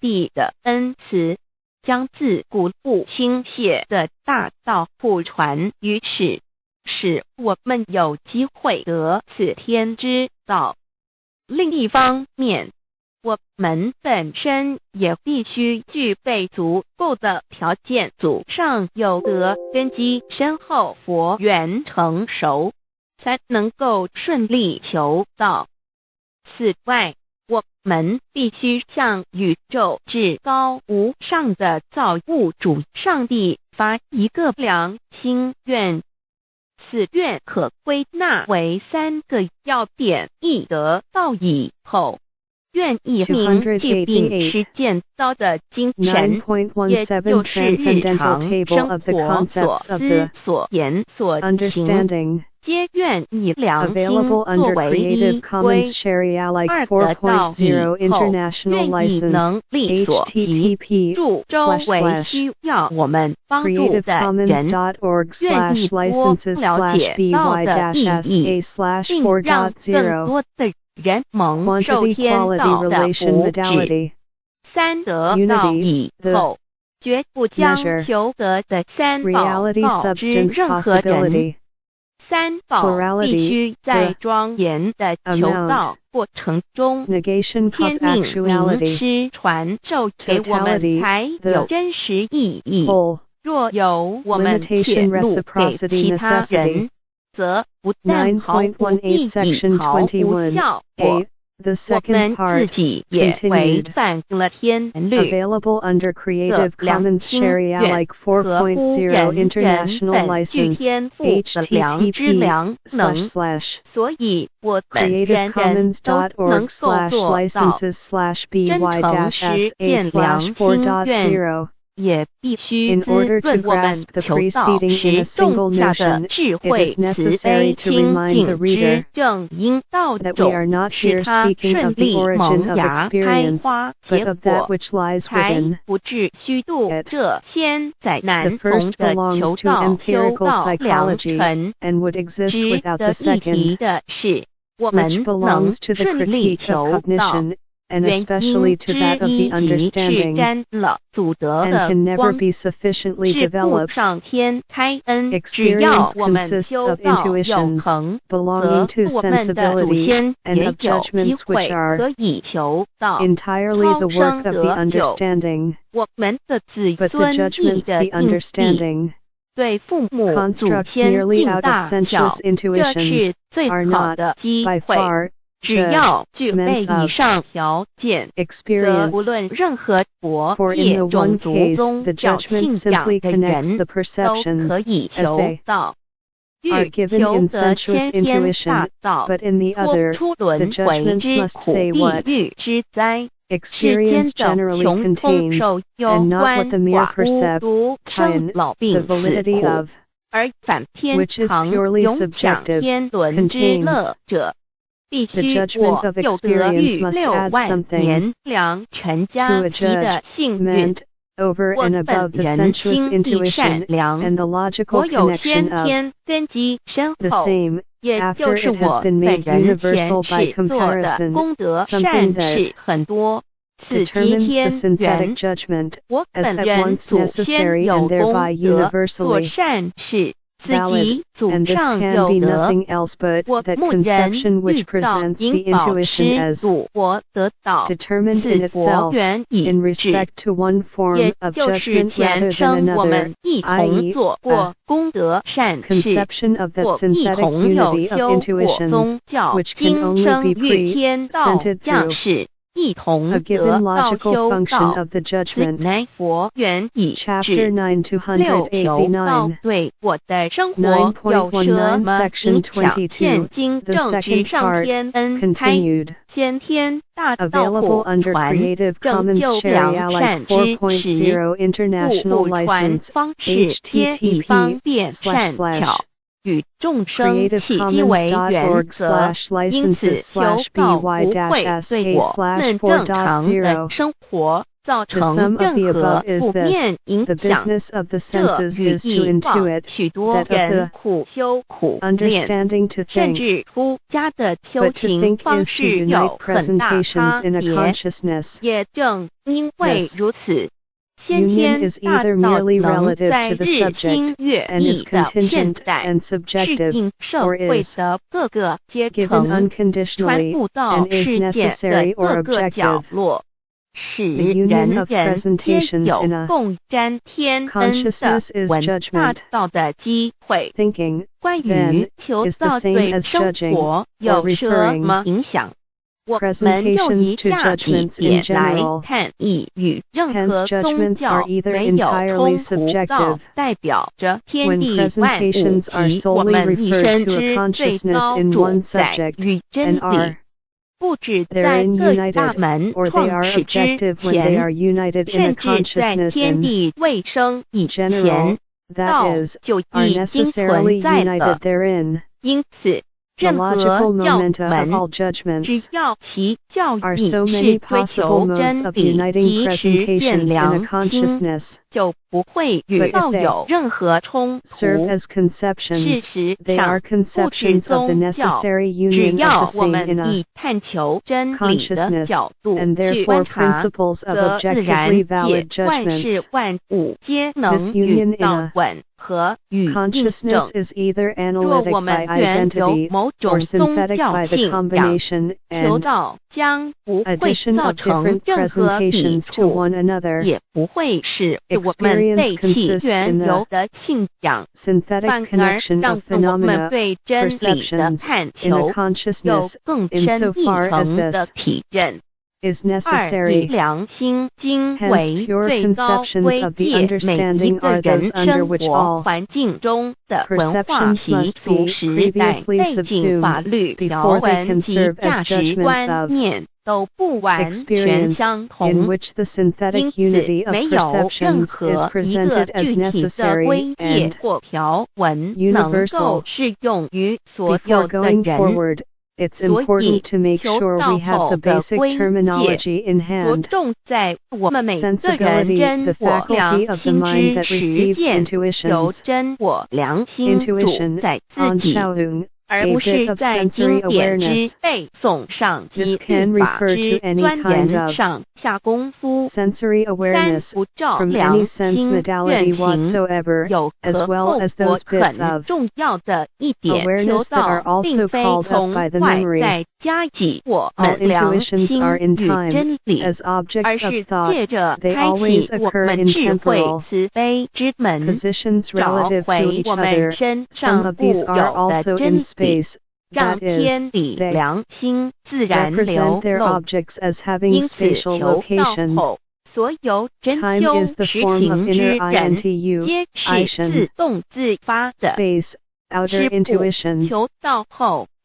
帝的恩慈，将自古不倾泻的大道普传于世，使我们有机会得此天之道。另一方面，我们本身也必须具备足够的条件，祖上有德，根基深厚，佛缘成熟，才能够顺利求道。此外，我们必须向宇宙至高无上的造物主上帝发一个良心愿，此愿可归纳为3个要点：一得道以后，愿以明既并实践道的精神，也就是日常生活所思所言所行，皆愿以良心作为依归。2得道以后，愿以能力所及，助周围需要我们帮助的人，愿以多了解道的意义，并让更多的人蒙受天道的福祉。3得道以后，绝不将求得的3宝告知任何人。3宝必须在庄严的求道过程中，天命名师传授给我们，才有真实意义。若由我们泄露给其他人，则不但毫无意义，毫无效果，我们自己也违反了天律。这良心愿合乎人本具天赋的良知良能，所以我们人人都能够做到。真诚实践良心愿，也必须滋润我们求道时种下的智慧、慈悲、清净之正因道种，使它顺利萌芽开花结果，才不至虚度这千载难逢的求道修道良辰。值得一提的是，我们能顺利求道，原因之一是沾了祖德的光，是父上天开恩。只要我们修道有恒，则我们的祖先也有机会可以求道，超生得久。我们的子孙亦的应地，对父母祖先尽大小，这是最好的机会。只要具备以上条件，则无论任何国界、种族、宗教信仰的人都可以求道。欲求得天天大道，脱出轮回之苦、地狱之灾，世间的穷困受忧、鳏寡孤独、生老病死苦，而返天堂永享天伦之乐者，必须我有得逾6万年良辰佳期的幸运。我本人心地善良，我有先天根基深厚，也就是我在人前世做的功德善事很多，此即天缘。我本人祖先有功德，做善事，此即祖上有德。我目人遇到因宝师祖我得道，此佛缘已至，也就是前生我们一同做过功德善事，或一同有修过宗教，今生遇天道降世，一同得道修道，此乃佛缘已至。6求道对我的生活有什么影响？现今正值上天恩开，先天大道普传，拯救良善之时，普传方式皆以方便善巧，与众生契机为原则，因此求道不会对我们正常的生活造成任何负面影响。这语意望许多人苦修苦练，甚至出家的修行方式有很大差别。也正因为如此，先天大道能在日新月异的现代适应社会的各个阶层，传播到世界的各个角落，使人人皆有共沾天恩的闻大道的机会。关于求道对生活有什么影响？我们用以下几点来看，亦与任何宗教没有冲突到，代表着天地万物及我们一生之最高主宰与真理。不止在各大门创始之前，甚至在天地未生以前，道就已经存在了。因此，任何教门，只要其教义是追求真理及实践良心，就不会与道有任何冲突。事实上，不止宗教，只要我们以探求真理的角度去观察，则自然界万事万物皆能与道吻合与印证。若我们原有某种宗教信仰，求道将不会造成任何抵触，也不会使我们背弃原有的信仰，反而让我们对真理的探求有更深一层的体认。二，以良心经为最高规戒，每一个人生活环境中的文化习俗、时代背景、法律条文及价值观念都不完全相同，因此没有任何一个具体的规戒或条文能够适用于所有的人。It's important to make sure we have the basic terminology in hand. Sensibility, the faculty of the mind that receives intuitions. Intuition, Anschauung, a bit of sensory awareness. This can refer to any kind of sensory awareness from any sense modality whatsoever, as well as those bits of awareness that are also called up by the memory. All intuitions are in time, as objects of thought. They always occur in temporal positions relative to each other. Some of these are also in space. That is, they represent their objects as having spatial location. Time is the form of inner INTU, space, outer intuition.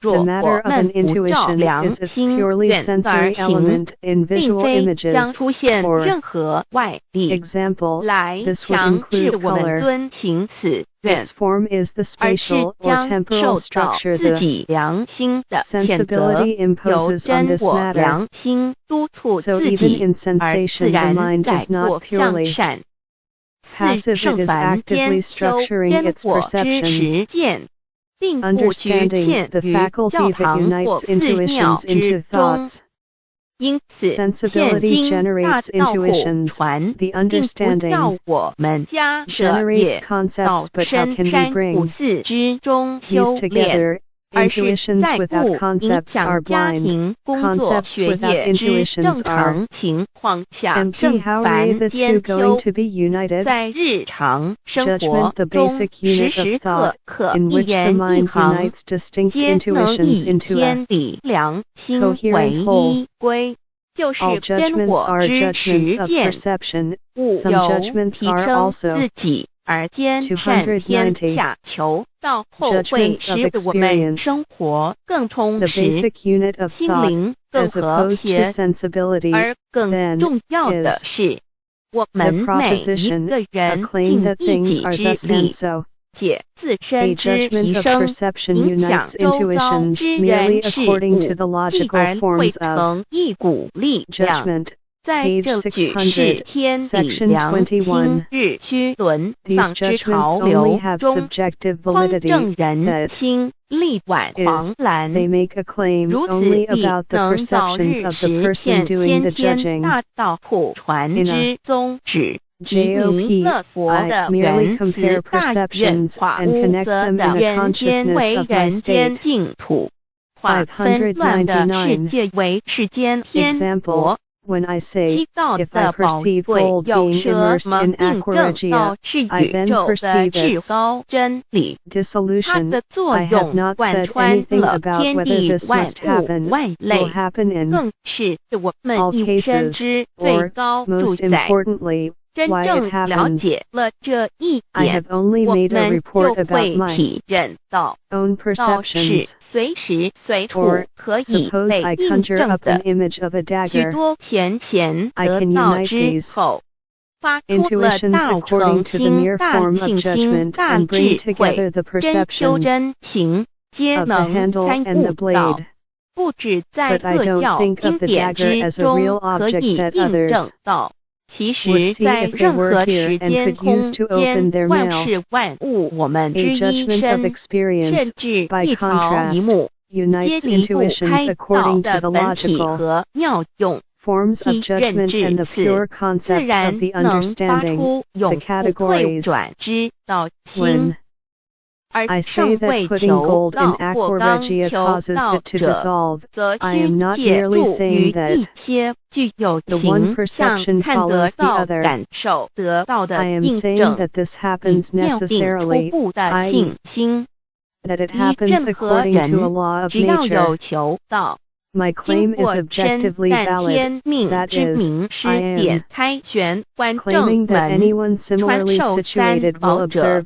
The matter of an intuition is its purely sensory element in visual images. For example, this would include color. Its form is the spatial or temporal structure the sensibility imposes on this matter. So even in sensation, the mind is not purely passive, it is actively structuring its perceptions. Understanding, the faculty that unites intuitions into thoughts. Sensibility generates intuitions. The understanding generates concepts, but how can we bring these together? Intuitions without concepts are blind. Concepts without intuitions are empty. How are the two going to be united? Judgment, the basic unit of thought, in which the mind unites distinct intuitions into a coherent whole. All judgments are judgments of perception. Some judgments are also 290 judgments of experience. The basic unit of thought, as opposed to sensibility, then, is the proposition, a claim that things are thus and so. A judgment of perception unites intuitions merely according to the logical forms of judgment. 在这举世天理良心日趋沦丧之潮流中，匡正人心力挽狂澜，如此必能早日实现先天大道普传之宗旨。及弥勒佛的原慈大愿，化污色的人间为人间净土，化纷乱的世界为世间天国。七道的宝贵有什么印证到是宇宙的至高真理？它的作用贯穿了天地万物万类，更是我们一生之最高主宰。真正了解了这一点，我们就会体认到，道是随时随地可以被印证的。许多贤贤得道之后，发出了大诚心、大信心、大智慧，真修真行，皆能参悟到。不止在各教经典之中可以印证到。其实，在任何时间空间、万事万物，我们之一生，甚至一草一木，皆离不开道的本体和妙用。其认知此，自然能发出永不会转之道心。而尚未求道或刚求道者，则需借助于一些具有形象看得到、感受得到的印证，奠定初步的信心。依任何人，只要有求道，经过真但天命之名师点开玄关正门，传授三宝者，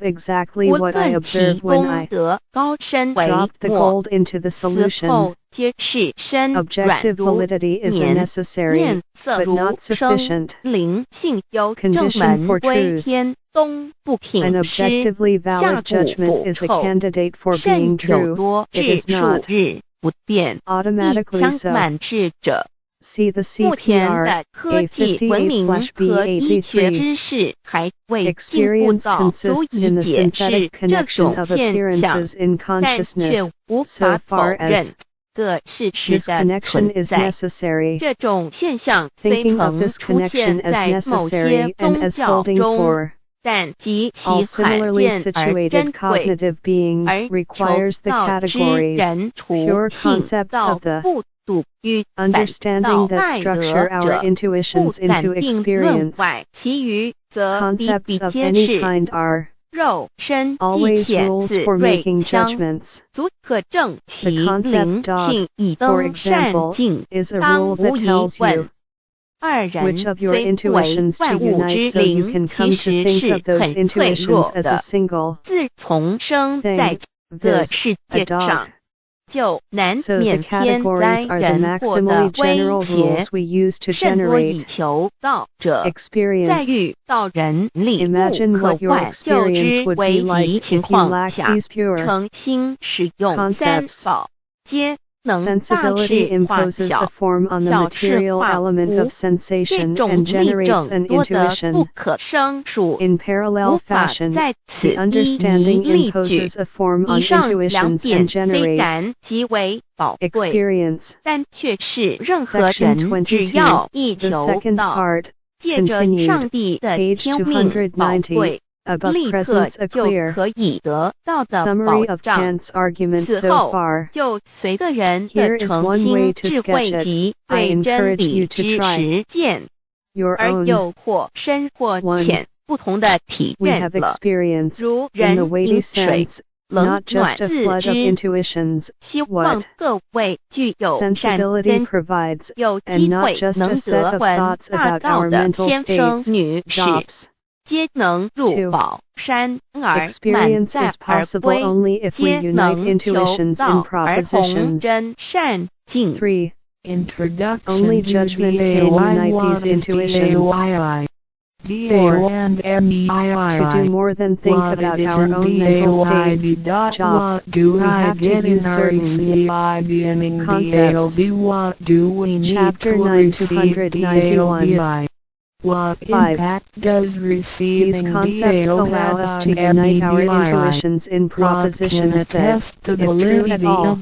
无论其功德高深为末，此后皆是身软如绵，面色如生，灵性由正门归天，东不品湿，下骨不臭，甚有多至数日不变，亦将满至者。目前的科技文明和医学知识还未进步到足以解释这种现象，但却无法否认个事实的存在。这种现象虽曾出现在某些宗教中，但极其罕见而珍贵，而求道之人除信道不笃于反道拜德者，不敢定论外，其余则比皆是肉身亦显此锐相，足可证其灵性已登善境，当无疑问。二人虽为万物之灵，其实是很脆弱的。自从生在这世界上，就难免天灾人祸的威胁，甚多以求道者，在遇到人力不可挽救之危急情况下，诚心使用三宝，皆能大事化小，小事化无。这种例证多得不可胜数，无法在此一一例举。以上两点虽然极为宝贵，但却是任何人只要一求道，借着上帝的天命宝贵，立刻就可以得到的保障。此后就随个人的诚心智慧及对真理之实践，而又或深或浅不同的体验了。如人饮水，冷暖自知。希望各位具有善根，有机会能得闻大道的天生女士，皆能入宝山而满载而归，皆能求道而弘真善境。Only judgment can unite these intuitions. To do more than think about our own mental states, jobs, we have to use certain concepts. Chapter 991. What impact does receiving These concepts allow us to unite our intuitions in propositions that, if true at all,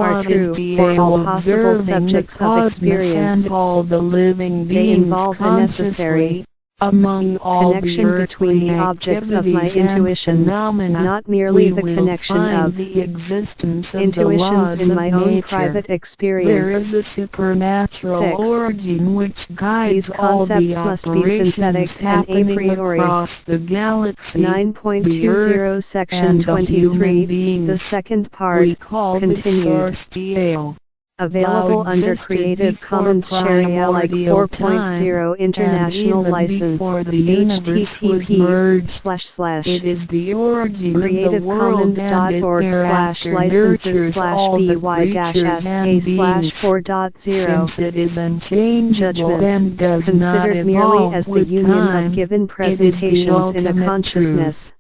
are true for all possible subjects of experience. They involve a necessary connection between the objects of my intuitions, not merely the connection of intuitions in my own private experience. 6. These concepts must be synthetic and a priori. 9.20 Section 23, the second part, continued. Available under Creative Commons Share Alike 4.0 International License, http://creativecommons.org/licenses/by-sa/4.0. Judgments, considered merely as the union of given presentations in a consciousness.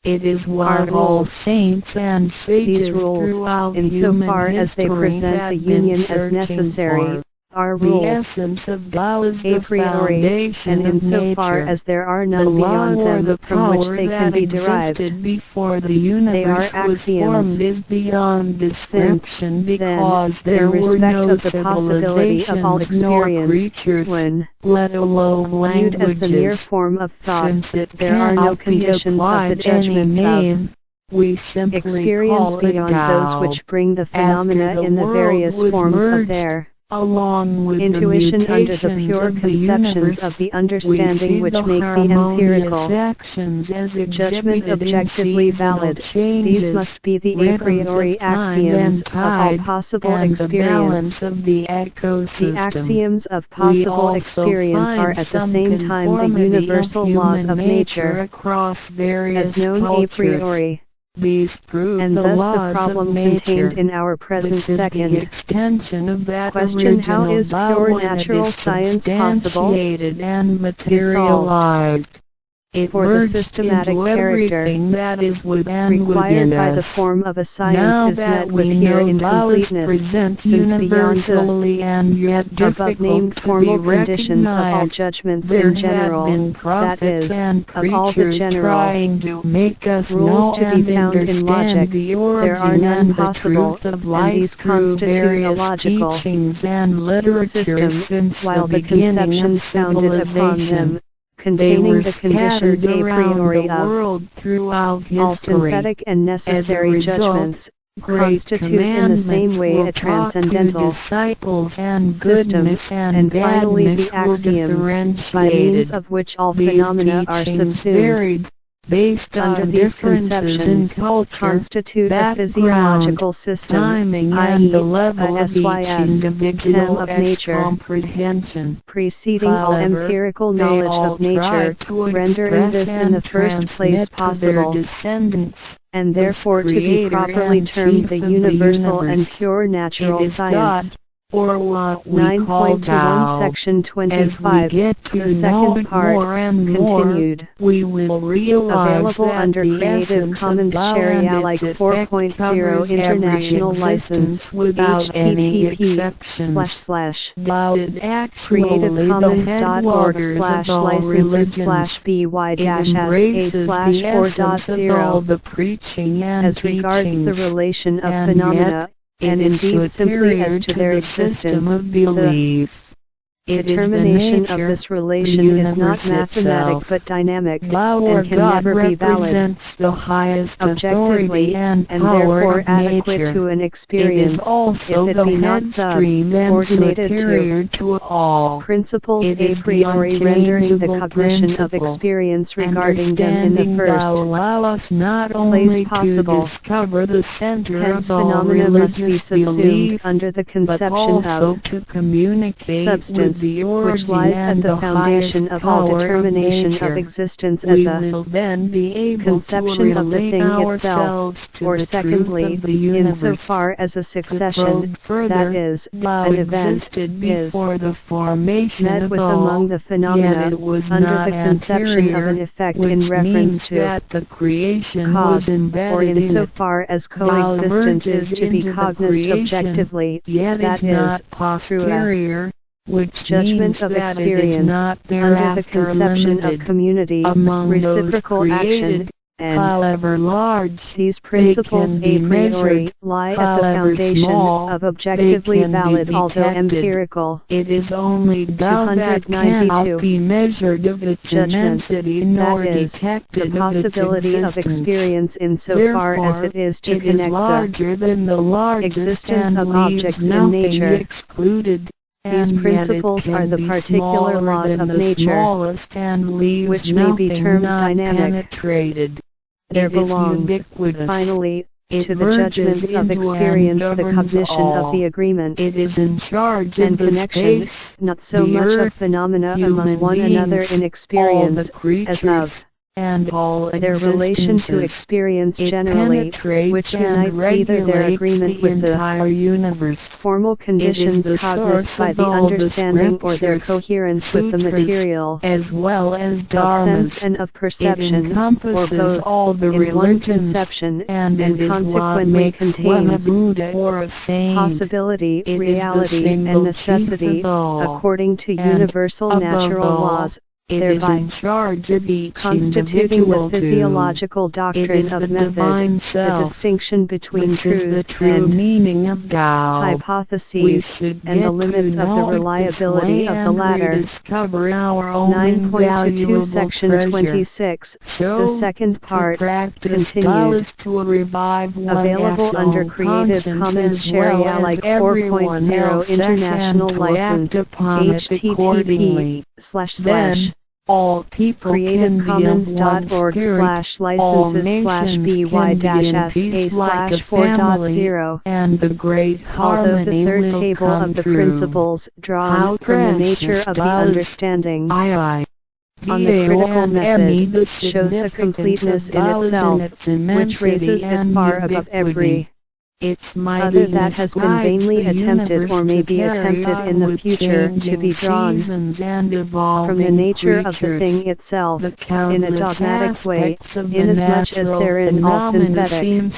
It is what all saints and sages These rules, insofar as they present the union as necessary, are rules a priori, and insofar as there are none beyond them from which they can be derived. They are axioms, since, then, in respect of the possibility of all experience, when viewed as the mere form of thought, there are no conditions of the judgments of experience beyond those which bring the phenomena in the various forms of their intuition under the pure conceptions of the understanding which make the empirical judgment objectively valid. These must be the a priori axioms of all possible experience. The axioms of possible experience are at the same time the universal laws of nature, as known a priori. And thus the problem contained in our present second question, how is pure natural science possible, is solved. For the systematic character required by the form of a science is met with here in completeness, since beyond the above-named formal conditions of all judgments in general, that is, of all the general rules to be found in logic, there are none possible, and these constitute a logical system, while the conceptions founded upon them, containing the conditions a priori of all synthetic and necessary judgments, constitute in the same way a transcendental system, and finally the axioms, by means of which all phenomena are subsumed, under these conceptions, constitute a physiological system, i.e., a SYS, term of nature, preceding all empirical knowledge of nature, rendering this in the first place possible, and therefore to be properly termed the universal and pure natural science. Or what we call Tao. Section 25, the second know part, more and continued. More, we will realize Available that under the Creative Commons Share Alike 4.0 International License, without any exceptions. creativecommons.org/licenses/by-sa/4.0 as regards the relation of phenomena, and indeed simply as to their existence, the determination of this relation is not mathematic but dynamic, and can never be valid objectively, and therefore adequate to an experience, if it be not subordinated to principles a priori rendering the cognition of experience regarding them in the first place possible. Hence phenomena must be subsumed under the conception of substance, existence, which lies at the foundation of all determination of existence as a conception of the thing itself, or secondly, insofar as a succession, that is, an event, is met with among the phenomena, under the conception of an effect in reference to cause, or insofar as coexistence is to be cognized objectively, that is, through a judgment of experience, under the conception of community, reciprocal action, and however large, these principles a priori lie at the foundation of objectively valid although empirical. It is only doubt that cannot be measured of its immensity nor detected the possibility of experience insofar as it is to connect the existence of objects in nature. Excluded. These principles are the particular laws of nature, which may be termed dynamic. There belongs, finally, to the judgments of experience the cognition of the agreement it is in charge and connection, not so much of phenomena among one another in experience, as of and all their relation to experience generally, which unites either their agreement with the entire universe, formal conditions cognized by the understanding or their coherence with the material, as well as of sense and of perception, or both, all the in one conception, and consequently contains possibility, reality, and necessity, according to universal natural laws, thereby constituting the physiological doctrine of method, the distinction between truth and meaning of Tao. Hypotheses, and the limits of the reliability of the latter. 9.22 Section 26, the second part, continued. Available under Creative Commons Share Alike 4.0 International License, http:// all people creativecommons.org/licenses/by-sa/4.0 and the great although the third table of the principles drawn from the nature of the understanding on the critical method shows a completeness in itself, which raises it far above every other that has been vainly attempted or may be attempted in the future to be drawn from the nature of the thing itself in a dogmatic way, inasmuch as therein all synthetic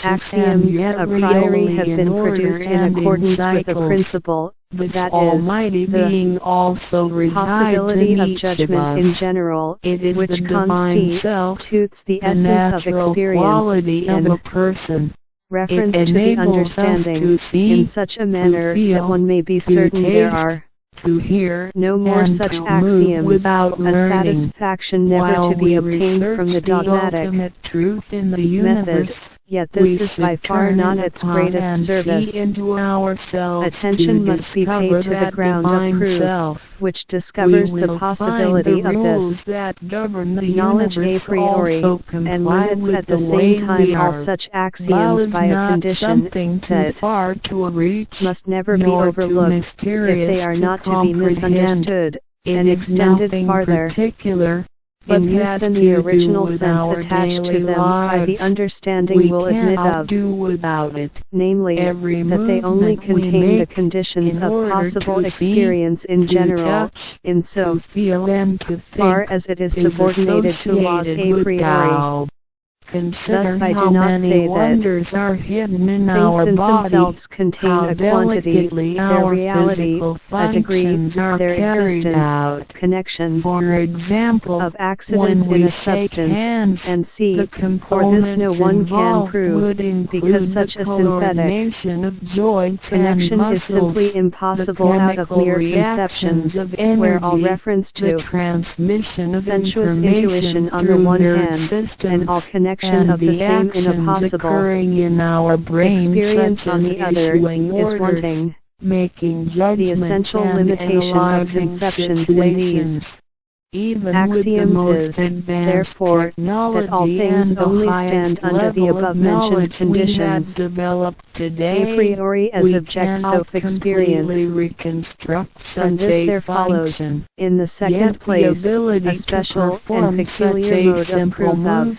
axioms a priori have been produced in accordance with the principle, that is, the possibility of judgment in general, which constitutes the essence of experience, and reference to the understanding, in such a manner that one may be certain there are no more such axioms, a satisfaction never to be obtained from the dogmatic method, yet this is by far not its greatest service. Attention must be paid to the ground of proof, which discovers the possibility of this knowledge a priori, and limits at the same time all such axioms by a condition that must never be overlooked if they are not to be misunderstood, and extended farther in use than the original sense attached to them by the understanding will admit of, namely, that they only contain the conditions of possible experience in general, in so far as it is subordinated to laws a priori. Thus I do not say that things in themselves contain a quantity, their reality, a degree, their existence, connection, of accidents in a substance, and see, for this no one can prove, because such a synthetic connection is simply impossible out of mere conceptions, where all reference to sensuous intuition on the one hand, and all connection of the same in a possible experience on the other, is wanting. The essential limitation of conceptions in these Even Axioms is, therefore, that all things only stand under the above-mentioned conditions, a priori as objects of experience. From this there follows, in the second place, a special and peculiar mode of proof of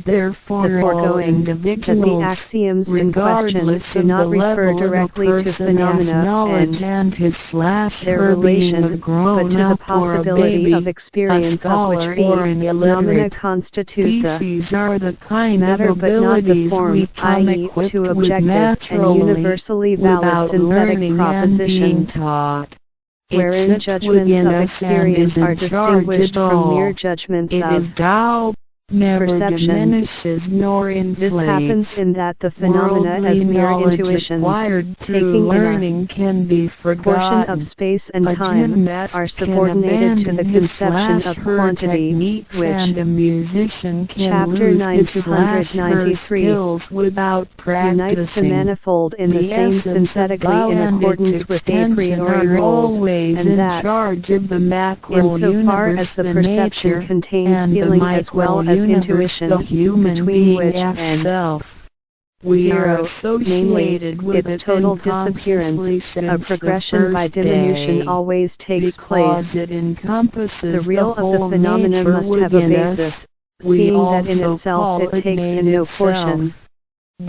the foregoing, that the axioms in question do not refer directly to phenomena and their relation, but to the possibility of experience of which phenomena constitute the matter but not the form, i.e. to objective and universally valid synthetic propositions, wherein judgments of experience are distinguished from mere judgments of perception. This happens in that the phenomena as mere intuitions, taking in a portion of space and time, are subordinated to the conception of quantity, which, Chapter 9 293, unites the manifold in the same synthetically in accordance with a priori rules, and that, insofar as the perception contains feeling as well as intuition, between which and zero, namely, its total disappearance, a progression by diminution always takes place. The real of the phenomena must have a basis, seeing that in itself it takes in no portion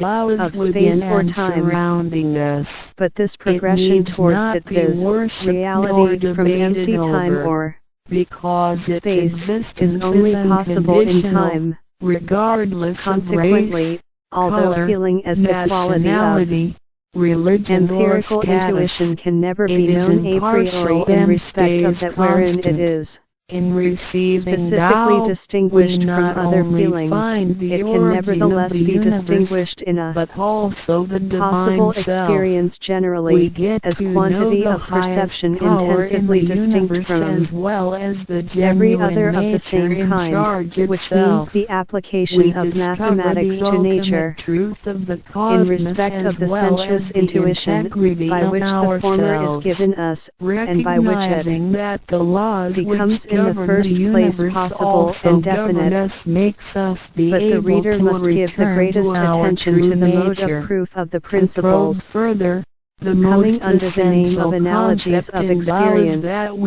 of space or time, but this progression towards it is reality from empty time or space is only possible in time. Consequently, although feeling as the quality of empirical intuition can never be known a priori in respect of that wherein it is specifically distinguished from other feelings, it can nevertheless be distinguished in a possible experience generally, as quantity of perception intensively distinct from every other of the same kind, which means the application of mathematics to nature, in respect of the sensuous intuition, by which the former is given us, and by which it becomes in the first place possible and definite, but the reader must give the greatest attention to the mode of proof of the principles, coming under the name of analogies of experience, for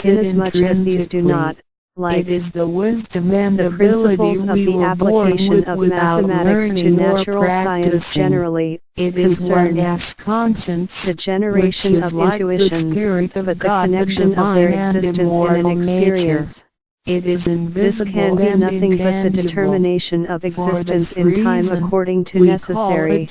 inasmuch as these do not, like the principles of the application of mathematics to natural science generally, concern the generation of intuitions, but the connection of their existence in an experience. This can be nothing but the determination of existence in time according to necessary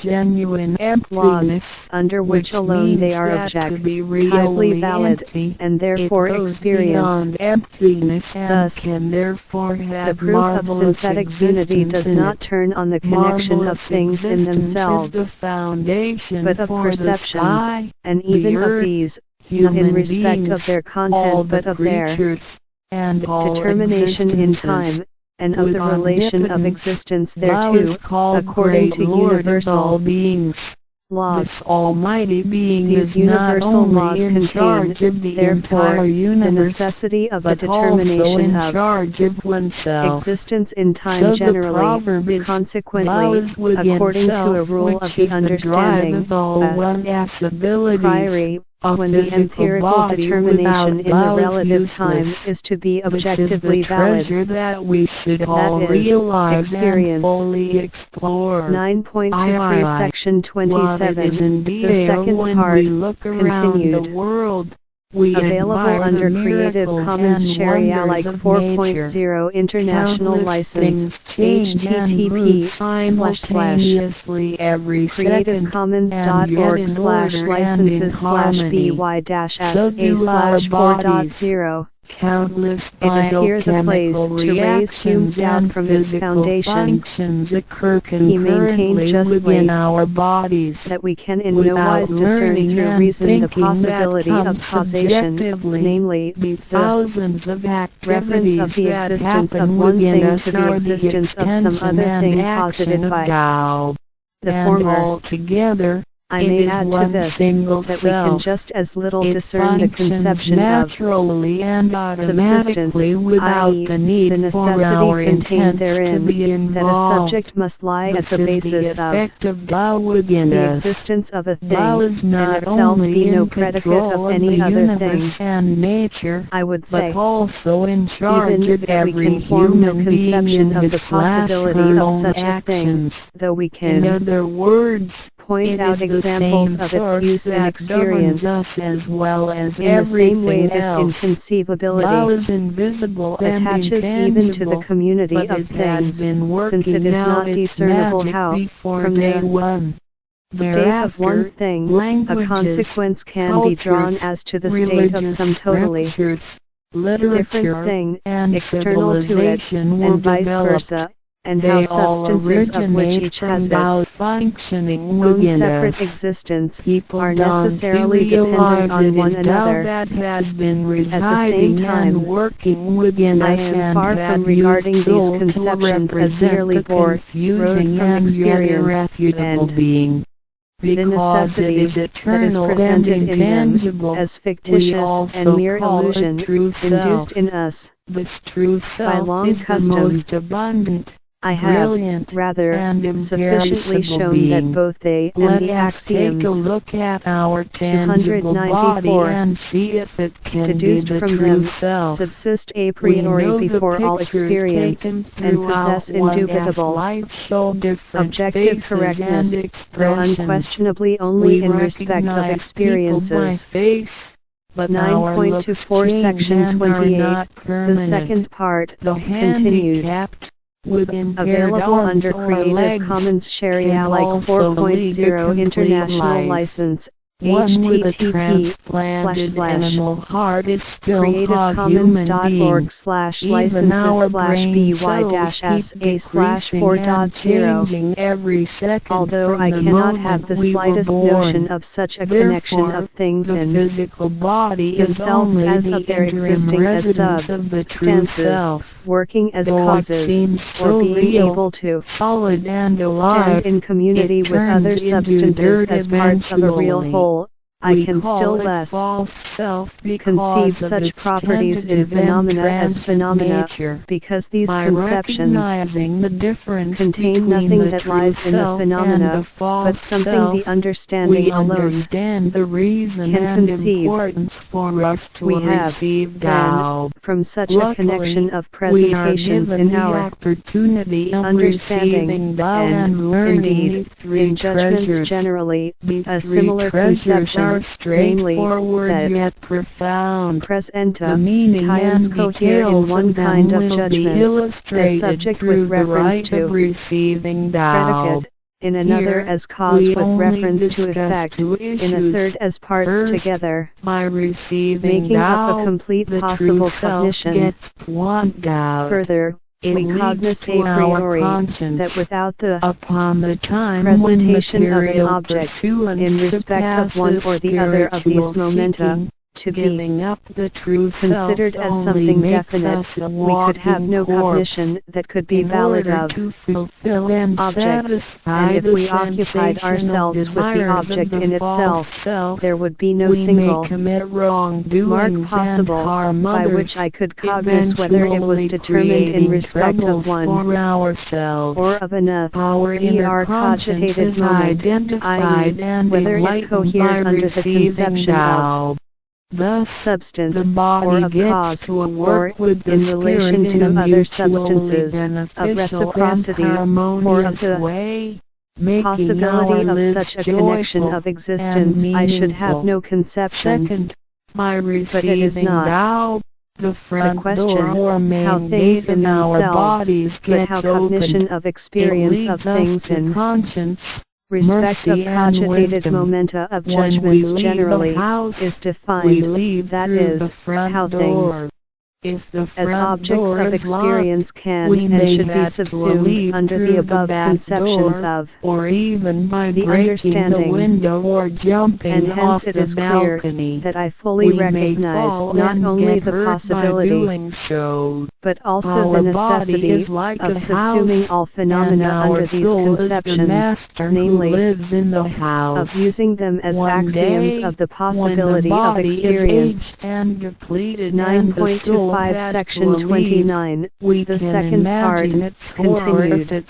laws, under which alone they are objectively valid, and therefore experienced. Thus, the proof of synthetic unity does not turn on the connection of things in themselves, but of perceptions, and even of these, not in respect of their content but of their determination in time, and of the relation of existence thereto, according to universal laws. These universal laws contain, therefore, the necessity of the determination of existence in time generally, consequently, according to a rule of the understanding, a priori, when the empirical determination in the relative time is to be objectively valid, that is, experience. 9.23 Section 27, the second part, continued. Available under Creative Commons Share Alike 4.0 International License, http://creativecommons.org/licenses/by-sa/4.0. It is here the place to raise Hume's doubt from its foundation. He maintained justly that we can in no wise discern through reason the possibility of causation, namely, the reference of the existence of one thing to the existence of some other thing posited by the former. I may add to this that we can just as little discern the conception of subsistence, i.e., the necessity contained therein, that a subject must lie at the basis of the existence of a thing, and itself be no predicate of any other thing. I would say, even we can form no conception of the possibility of such a thing, though we can, in other words, point out examples of its use and experience. As well as in the same way, this inconceivability attaches even to the community of things, since it is not discernible how, from the state of one thing, a consequence can be drawn as to the state of some totally different thing, external to it, and vice versa, and how substances of which each has its own separate existence are necessarily dependent on one another. At the same time, I am far from regarding these conceptions as merely borrowed from experience, and the necessity that is presented in them as fictitious and mere illusion induced in us by long custom. I have, rather, sufficiently shown that both they and the axioms 294 deduced from them subsist a priori before all experience, and possess indubitable objective correctness, though unquestionably only in respect of experiences. 9.24 Section 28, the second part, continued. Available under Creative Commons Share Alike 4.0 International License, http://creativecommons.org/licenses/by-sa/4.0. Although I cannot have the slightest notion of such a connection of things in themselves as of their existing as substances, working as causes, or being able to stand in community with other substances as parts of a real whole, I can still less conceive such properties in phenomena as phenomena, because these conceptions contain nothing that lies in the phenomena, but something the understanding alone can conceive. We have, then, from such a connection of presentations in our understanding, and, indeed, in judgments generally, a similar conception, namely, that presenta tiens cohere in one kind of judgments, as subject with reference to predicate, in another as cause with reference to effect, in a third as parts together, making up a complete possible cognition. Further, we cognize a priori that without the presentation of an object in respect of one or the other of these momenta, to be considered as something definite, we could have no cognition that could be valid of objects, and if we occupied ourselves with the object in itself, there would be no single mark possible by which I could cognize whether it was determined in respect of one or of enough, per cogitated moment, i.e., whether it cohered under the conception of substance, or of cause, or in relation to other substances, of reciprocity, or of the possibility of such a connection of existence. I should have no conception, but it is not the question how things in themselves, but how cognition of experience of things in respect of cogitated momenta of judgments generally is defined, that is, how things as objects of experience can and should be subsumed under the above conceptions of or even by the understanding the window or jumping and hence off it the is clear balcony, that I fully recognize not only the possibility but also the necessity of subsuming all phenomena under these conceptions, namely, of using them as axioms of the possibility of experience. 9.25 Section 29, the second part, continued.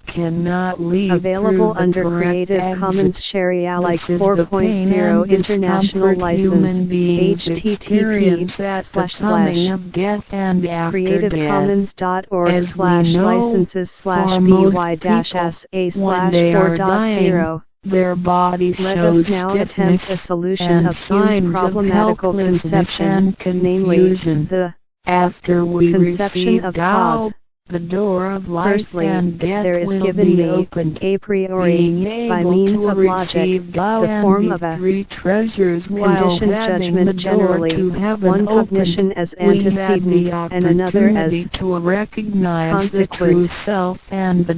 Available under Creative Commons Share Alike 4.0 International License, https://creativecommons.org/licenses/by-sa/4.0. Their body Let us now attempt a solution of Hume's problematical conception, namely, the conception of cause. The door of life Firstly, and death there is will given be me, opened. a priori, by means of logic, the form of a conditioned judgment generally, one cognition as antecedent and another as consequent.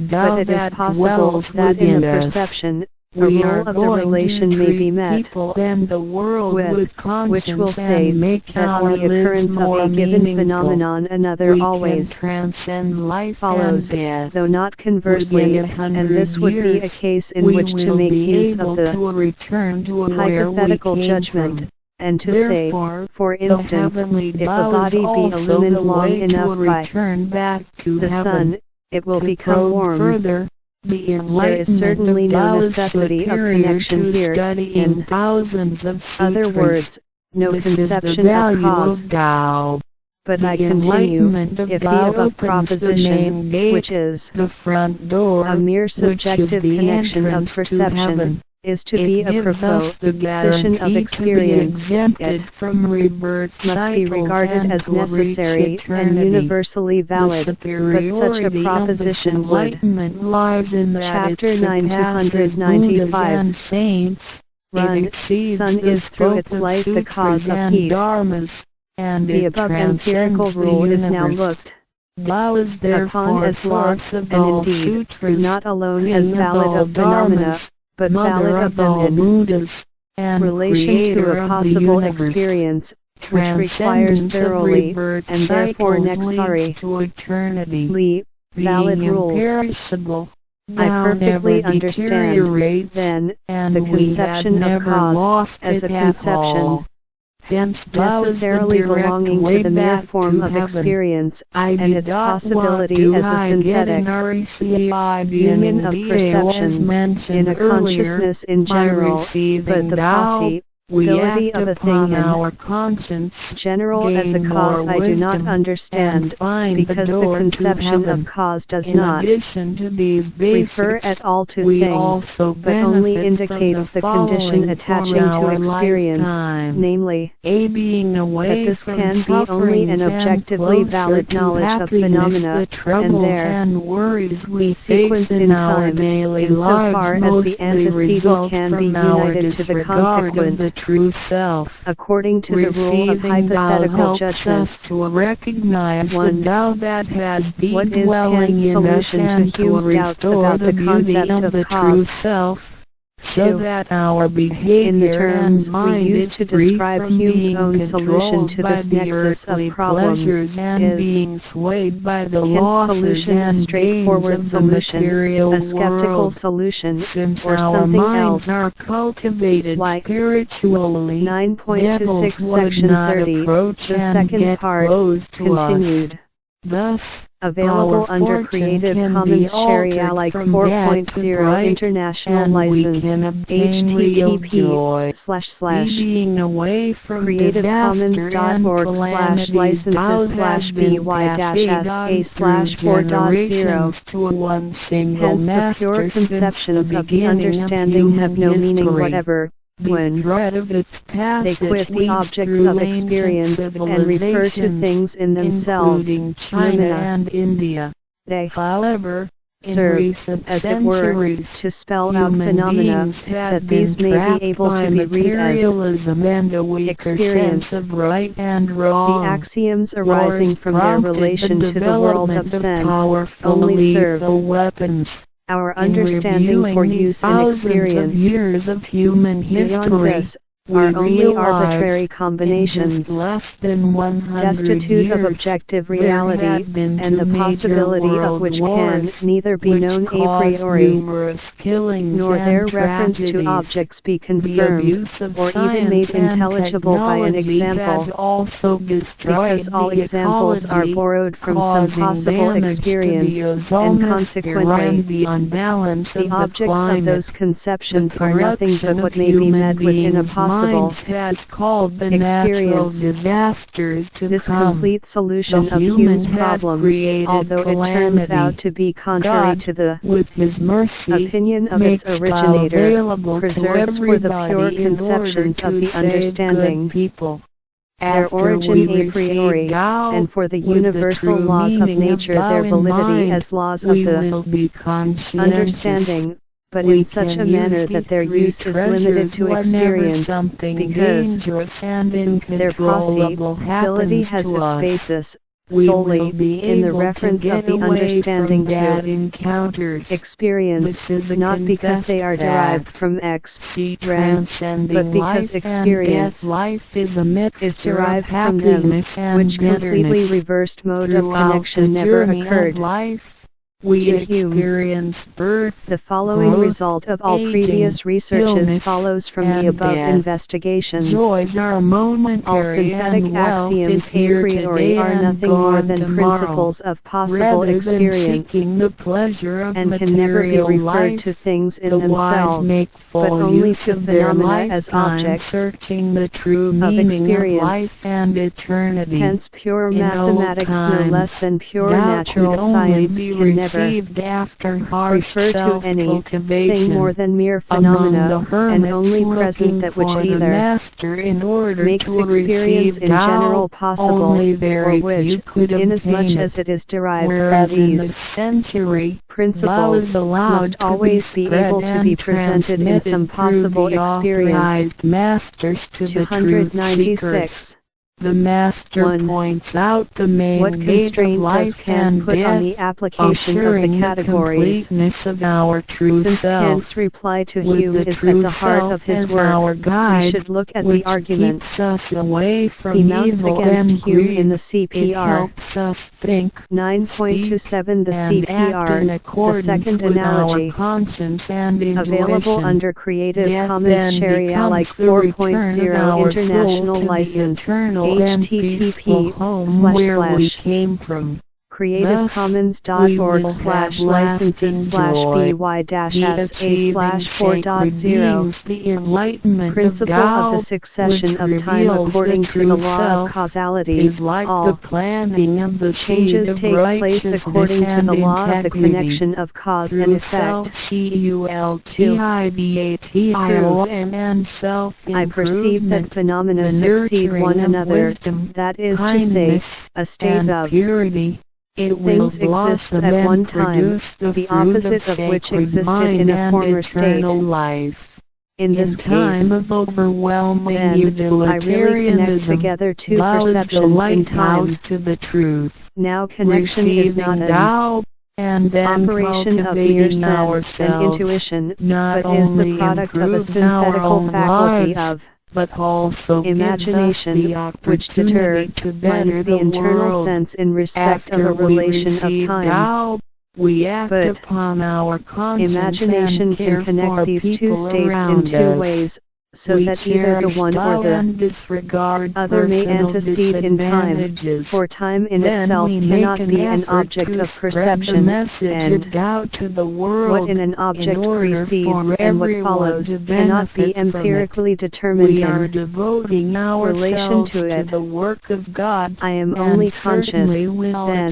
But it is possible that in the perception, a rule of the relation may be met with, which will say that on the occurrence of a given phenomenon another always follows, though not conversely, and this would be a case in which to make use of the hypothetical judgment, and to say, for instance, if a body be illumined long enough by the sun, it will become warm. There is certainly no necessity of connection here, in other words, no conception of cause. But I continue, if the above proposition, which is a mere subjective connection of perception, is to be a proposition of experience, it must be regarded as necessary and universally valid, but such a proposition would. Chapter 995. Run, sun is through its light the cause of heat. The above empirical rule is now looked upon as law, and indeed, not alone as valid of phenomena, but valid of them in relation to a possible experience, which requires thoroughly, and therefore necessarily, valid rules. I perfectly understand, then, the conception of cause as a conception necessarily belonging to the mere form of experience, and its possibility as a synthetic union of perceptions in a consciousness in general, but the possibility of a thing in general as a cause I do not understand, because the conception of cause does not refer at all to things, but only indicates the condition attaching to experience, namely, that this can be only an objectively valid knowledge of phenomena, and their sequence in time, insofar as the antecedent can be united to the consequent, according to the rule of hypothetical judgments. 1. What is Kant's solution to Hume's doubts about the concept of cause? 2. In the terms we use to describe Hume's own solution to this nexus of problems, is Kant's solution a straightforward solution, a skeptical solution, or something else? Why? 9.26 Section 30, the second part, continued. Available under Creative Commons Share Alike 4.0 International License, http://creativcommons.org/by-sa/4.0. Hence the pure conceptions of the understanding have no meaning whatever, when they quit the objects of experience and refer to things in themselves, China and India. They, however, serve, as it were, to spell out phenomena, that these may be able to be read as experience. The axioms arising from their relation to the world of sense only serve our understanding for use and experience. Beyond this, are only arbitrary combinations, destitute of objective reality, and the possibility of which can neither be known a priori, nor their reference to objects be confirmed, or even made intelligible by an example, because all examples are borrowed from some possible experience, and consequently, the objects of those conceptions are nothing but what may be met within a possible experience. This complete solution of Hume's problem, although it turns out to be contrary to the opinion of its originator, preserves for the pure conceptions of the understanding their origin a priori, and for the universal laws of nature their validity as laws of the understanding, but in such a manner that their use is limited to experience, because their possibility has its basis solely in the reference of the understanding to experience, not because they are derived from experience, but because experience is derived from them, which completely reversed mode of connection never occurred. To Hume, the following result of all previous researches follows from the above investigations. All synthetic axioms a priori are nothing more than principles of possible experience, and can never be referred to things in themselves, but only to phenomena as objects of experience. Hence pure mathematics no less than pure natural science can never refer to anything more than mere phenomena, and only present that which either makes experience in general possible, or which, inasmuch as it is derived from these principles, must always be able to be presented in some possible experience. 296. The master points out the main what constraint does Kant put on the application of the categories? Of our true Since self, Kant's reply to Hume is at the heart of his work, we should look at the argument he mounts against Hume in the CPR. 9.27 The CPR, the second analogy, available under Creative Commons Share Alike 4.0 International License, http://creativecommons.org/licenses/by-sa/4.0 Principle of the succession of time according to the law of causality. All changes take place according to the law of the connection of cause and effect. 2. I perceive that phenomena succeed one another, that is to say, a state of things exists at one time, the opposite of which existed in a former state. In this case, then, I really connect together two perceptions in time. Now connection is not an operation of mere sense and intuition, but is the product of a synthetical faculty of imagination, which determines the internal sense in respect of a relation of time. But imagination can connect these two states in two ways, so that either the one or the other may antecede in time, for time in itself cannot be an object of perception, and what in an object precedes and what follows cannot be empirically determined in relation to it. I am only conscious, then,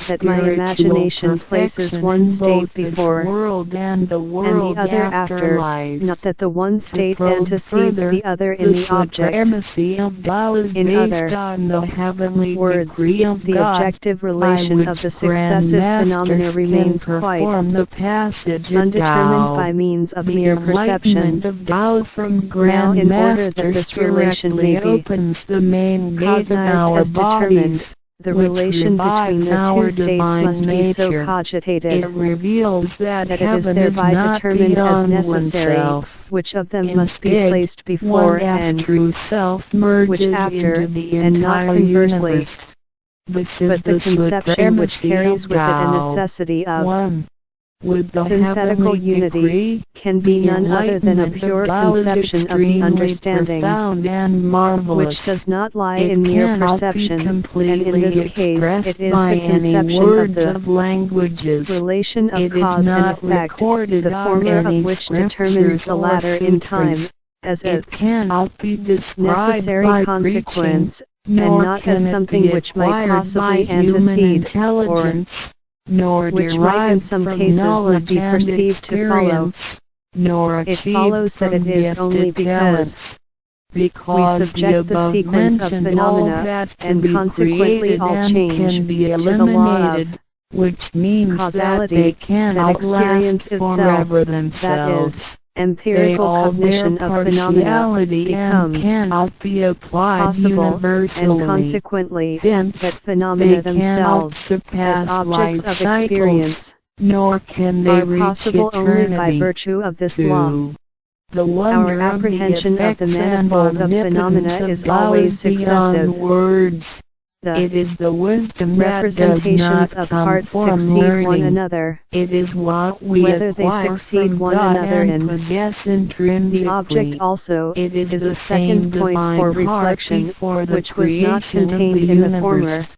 that my imagination places one state before and the other after, not that the one state antecedes precedes the other in the object. Supremacy of Tao is In based other on the heavenly words, decree of the God, objective relation of the successive phenomena remains quite the passage of undetermined Tao. by means of The mere perception. enlightenment of Tao from Now, in order that Grandmasters this relation directly may be opens the main gate of cognized our as determined, bodies, the which relation between revives the our two states divine must be so nature. cogitated It reveals that that it is heaven thereby is not determined as beyond necessary, oneself. which of them must be Instead, placed before one as and true self merges which after, into the and not entire conversely. universe. This is But the conception which supremacy carries of with it a Tao. necessity of 1. With the synthetical heavenly unity decree, can be the none other than a enlightenment pure of Tao is conception of the extremely understanding, profound and marvelous. which does not lie It in mere cannot be perception, and completely in this case expressed it is by the any conception words of the of languages. relation of It is cause and not effect, recorded the on former any of which determines scriptures the or latter in time, sutras. as It its cannot be described necessary by consequence, preaching, and nor not can as it something be which might acquired by possibly human antecede, intelligence, nor which might in derived some from cases not knowledge be and perceived to follow. experience, nor It achieved follows that from it is gifted only because talents. Because we subject the sequence of above-mentioned all phenomena, that can and be consequently created all and change, can be to the law of eliminated, which means causality, that they that cannot experience last itself, forever that themselves. is, They empirical all bear cognition of phenomena, partiality and becomes cannot be applied possible, and universally. consequently, Hence, that phenomena they cannot themselves, surpass as objects life of cycles, experience, nor can they are reach possible eternity. only by virtue of this law. 2. The Our wonder apprehension of the of the effects and manifold of phenomena omnipotence is of Tao always is beyond successive. words. The It is the wisdom that does representations not of come parts from succeed learning. one another. It is what we Whether they acquire succeed from one God another and in possess intrinsically. the object also It is is the a second same point divine for heart reflection, before the which was not creation of contained the in the former. universe.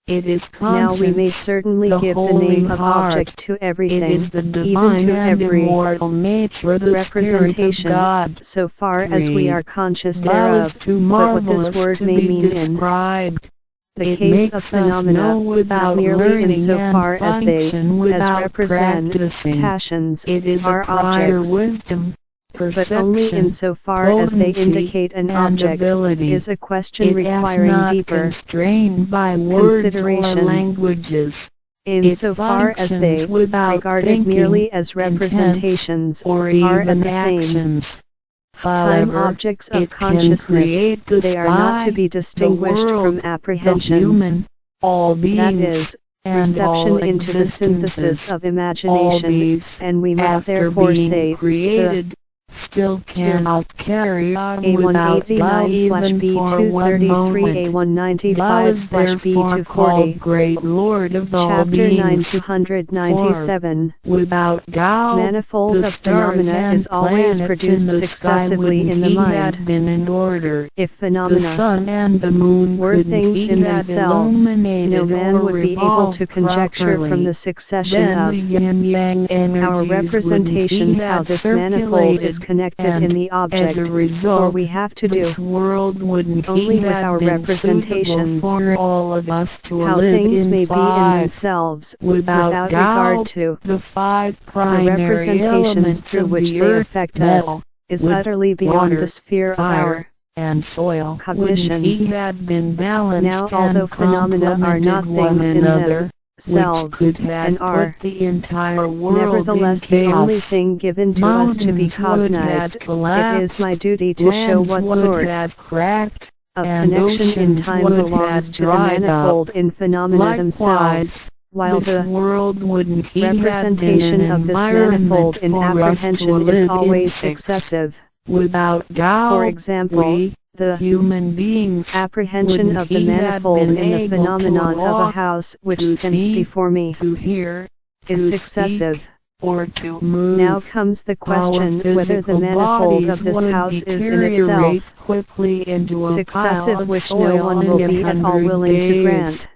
It is Now we may conscience, certainly the give the holy name of heart. object to It everything, is the even divine to and every immortal nature, the Spirit of representation, God. so far as we 3. are conscious Tao thereof, is too but what marvelous this word to may be mean in described. the It case makes of us phenomena, know not without merely in learning so far and as they, function as without practicing. representations, It is are a prior objects, wisdom, but only in perception, so far as they potency, indicate an and object, ability. is a question It is requiring not deeper constrained by words or consideration. languages. In It so far as functions they, without regarded thinking, merely as intent, representations, or are even at the same actions. time However, objects of it can consciousness. create the They are not to sky, be the distinguished world, from the apprehension, human, all that beings, is, and all reception into the synthesis existences. of All imagination, these, and we must after therefore being say, created, still cannot carry on without Tao even for one moment. Tao is therefore called Great Lord of all Chapter 9 beings. 297. For without Tao, Manifold the of stars phenomena and is always planets produced in the sky successively wouldn't in the he mind. have been in order. If The phenomena sun and the moon were couldn't things he in have themselves, illuminated no man or would be able revolved to conjecture properly. from the succession Then of the yin-yang energies our wouldn't he representations how have this manifold is circulated, connected and, in the as object, a for result, we have to do this world wouldn't only he with have our been representations suitable for all of us to how live things may be in inside. themselves, Without regard Tao, to the five the primary representations elements through of which the they earth, affect us, metal, is wood, utterly beyond water, the sphere of fire, our and soil. cognition. Wouldn't he have been balanced Now, although and phenomena are not complemented one things in another, themselves, which could have and are put the entire world nevertheless in the chaos. only thing given to us to be Mountains would cognized, have it collapsed, is my duty to show lands what would sort have cracked, of and connection in oceans time would belongs have to the dried manifold up. in phenomena themselves, Likewise, while this the world wouldn't he have been representation an of this environment manifold in for us to apprehension is live in always six. successive. Without For Tao, example, we, the human beings, apprehension wouldn't of the he have manifold been in the able phenomenon to of a walk, house which to stands see, before me to hear, is to successive. speak, or to move. Now comes the question whether the Our manifold physical of this bodies house would is in deteriorate itself quickly into a successive, pile of which soil no one in will be at all 100 willing to days. grant.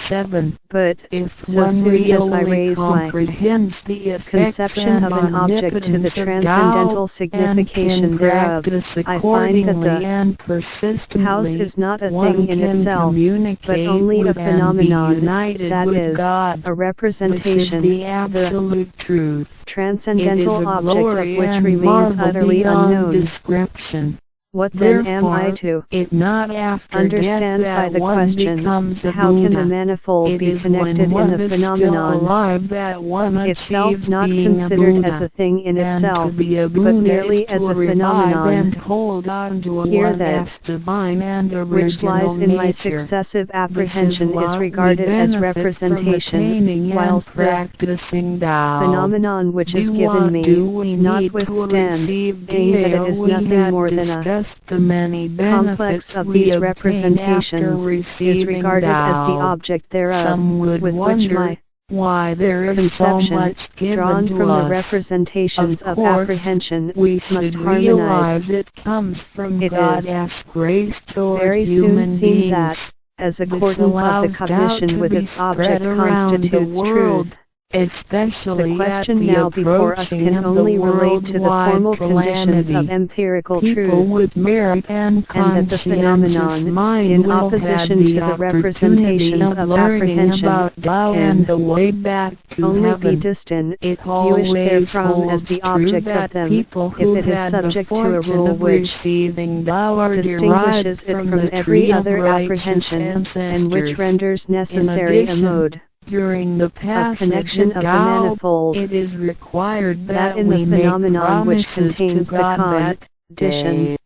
7. But, If so one soon as I really raise my comprehends the effects conception of an object to the omnipotence of transcendental Tao signification and can thereof, practice I find that accordingly the and persistently, house is not a one thing in can itself, but communicate only a with and be phenomenon, united that with is, God. a representation, This is the absolute truth. transcendental It is a object of glory which and remains marvel utterly beyond unknown. description. What then am I Therefore, to it not after understand death by that the one question, becomes a how can the Buddha. manifold It be is connected when in one the is still phenomenon alive that one itself achieves not being considered a Buddha. as a thing in And itself, to be a but Buddha merely is as to a revive phenomenon, and hold on to here one that as divine and which original lies in my nature. successive This apprehension is what we regarded as benefit from representation, attaining whilst and the practicing Tao. phenomenon which is Do given what me, do we need to notwithstanding receive that it is we nothing had more than a discussed the many complex benefits of we these obtain representations, after is receiving regarded as the Tao. object thereof, Some would with which wonder my why there is so conception, much given drawn to from the us. representations Of of course, apprehension, we must should harmonize. realize it comes from It God is as grace toward very soon human seen beings. that, as This accordance of the allows Tao cognition to with be its object spread around the constitutes world, truth. especially The at question the now before us approaching can of the only relate to the worldwide formal conditions of calamity. empirical People truth, with merit and and that the conscientious phenomenon, mind in will have opposition the to the opportunity representations of of learning apprehension, about Tao can and the way back to only be heaven. distant, It viewed always therefrom as holds the true object of that them, people if who it is had the subject to a fortune rule of which receiving Tao are distinguishes derived it from from the every tree of other righteous apprehension, and which ancestors. renders In necessary a addition, mode during the of passage connection of of the Tao, manifold, it is required that that in we the make phenomenon which promises to contains the God that condition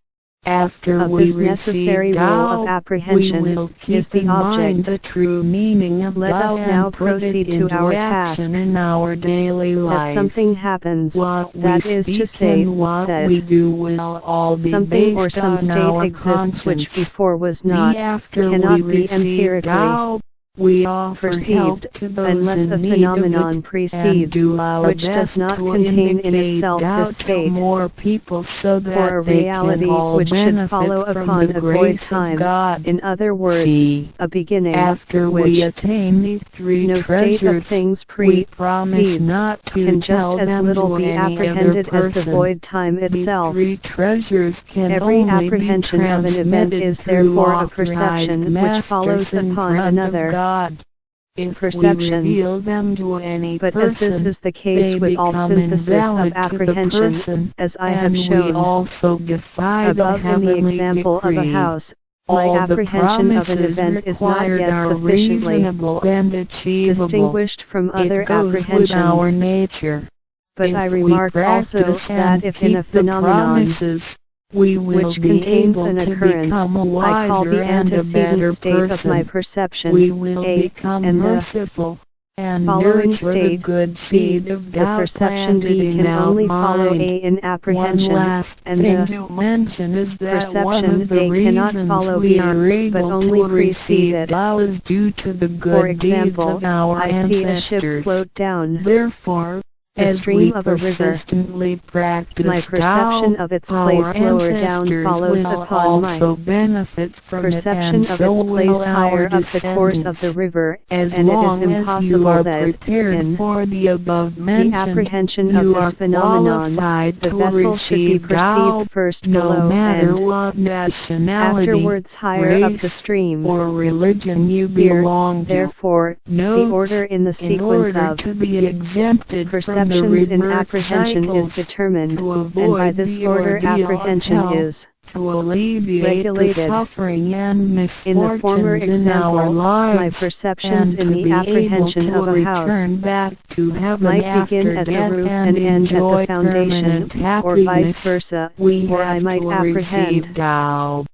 after of we this necessary receive rule of Tao, we apprehension, will is keep the in mind object. the true meaning of Let Tao us now and put it proceed to into our action task, in our daily that life. something happens, What we that is to speak say, and what that we do will all be something or based some on state our exists which conscience. before was not, After cannot we be receive empirically Tao, we offer help perceived, to those unless in a need of phenomenon it, precedes, and do our which does best not to contain in indicate itself Tao this to state, more people so for that a they can reality all which should benefit follow from upon the a void grace of time, God. in other words, See, a beginning, after we which attain these three no state of treasures, things we promise precedes, not to can just tell as them little to be any other apprehended as the person. void time These itself. three treasures can Every only be apprehension of an event transmitted is through therefore a authorized perception which follows masters in upon front another of God. If perception. we reveal them to any But person, as this is the case they with all become synthesis invalid of apprehension, to the person, as I have and we shown also defy the above in the heavenly example of a decree. house, my All the apprehension of an promises event is not required yet are sufficiently reasonable and achievable. distinguished from other It goes with our apprehensions. nature. But If I we remark also practice that and if in a keep the phenomenon promises, we will which be contains able an to occurrence, become a I call wiser the and a antecedent better state of my person. perception, We will A, become and the merciful and following nurture the state, good B. seed of The Tao perception planted B in can our only follow mind. A in One apprehension, last and thing the to mention is that one perception of the A cannot reasons follow we B, are but able only to precede receive it. Tao is due to the For good deeds example, of our I see a ship ancestors. float down Therefore, the as stream we of a river, persistently practice my perception Tao, of its our place lower down ancestors follows will upon also my benefit from it, perception and of so its will place our higher up the course of the descendants. river, As and it is long as you impossible are that, prepared in for the above the mentioned, apprehension of you this are phenomenon, qualified the to vessel should be receive Tao, perceived first no below matter and what nationality, afterwards higher up the race, stream. or religion you Here, belong to. therefore, the Note, order in the in sequence order of to be exempted from the perceptions in reverse apprehension is cycles, determined, to and by avoid this the order ordeal of apprehension hell, is to alleviate the regulated. suffering and In the former misfortunes in our example, my lives, perceptions and in to the be able apprehension to of a house return back to heaven might after begin at the death roof and and end at the enjoy foundation, permanent or vice happiness, versa, we or I have might to apprehend. receive Tao.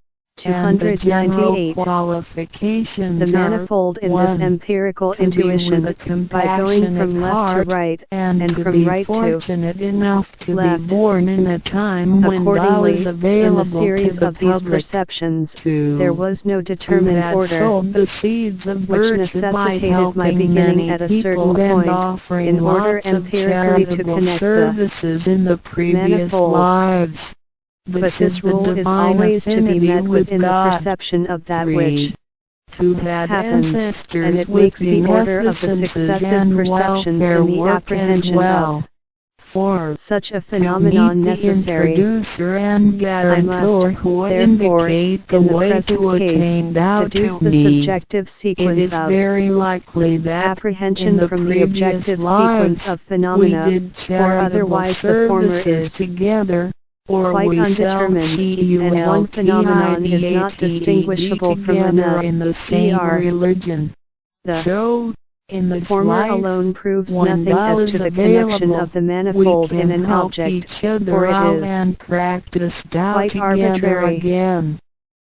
And the general 298. qualifications The are, manifold in this 1. empirical To be intuition, with a by going from compassionate left to heart, right, and and to from be right to fortunate enough to left. be born in a time when Tao Accordingly, is in available the series to the of these public. perceptions, 2. there was no Who determined had order, sowed the seeds of which virtue by necessitated my helping beginning many at a people certain and point, offering in order lots of empirically to charitable connect the services in the previous manifold. lives. But This this is the rule is divine always to be affinity met with within the God. perception of that 3. which who had happens, ancestors and it with makes the order of the successive and perceptions welfare in the work apprehension as well. of For such a phenomenon necessary. The introducer and I must, who therefore, indicate the in the way present to case, attain thou deduce to the me. subjective It sequence is of very likely that apprehension in the from the previous objective lives, sequence of phenomena, we did or charitable otherwise the former services is together, or quite we undetermined, and one phenomenon is not distinguishable from together in the same another. religion. The So, in the former life, alone proves when nothing thou as is to the connection available, of the we manifold in can an help object, each other for it out is and practice thou quite together arbitrary. again.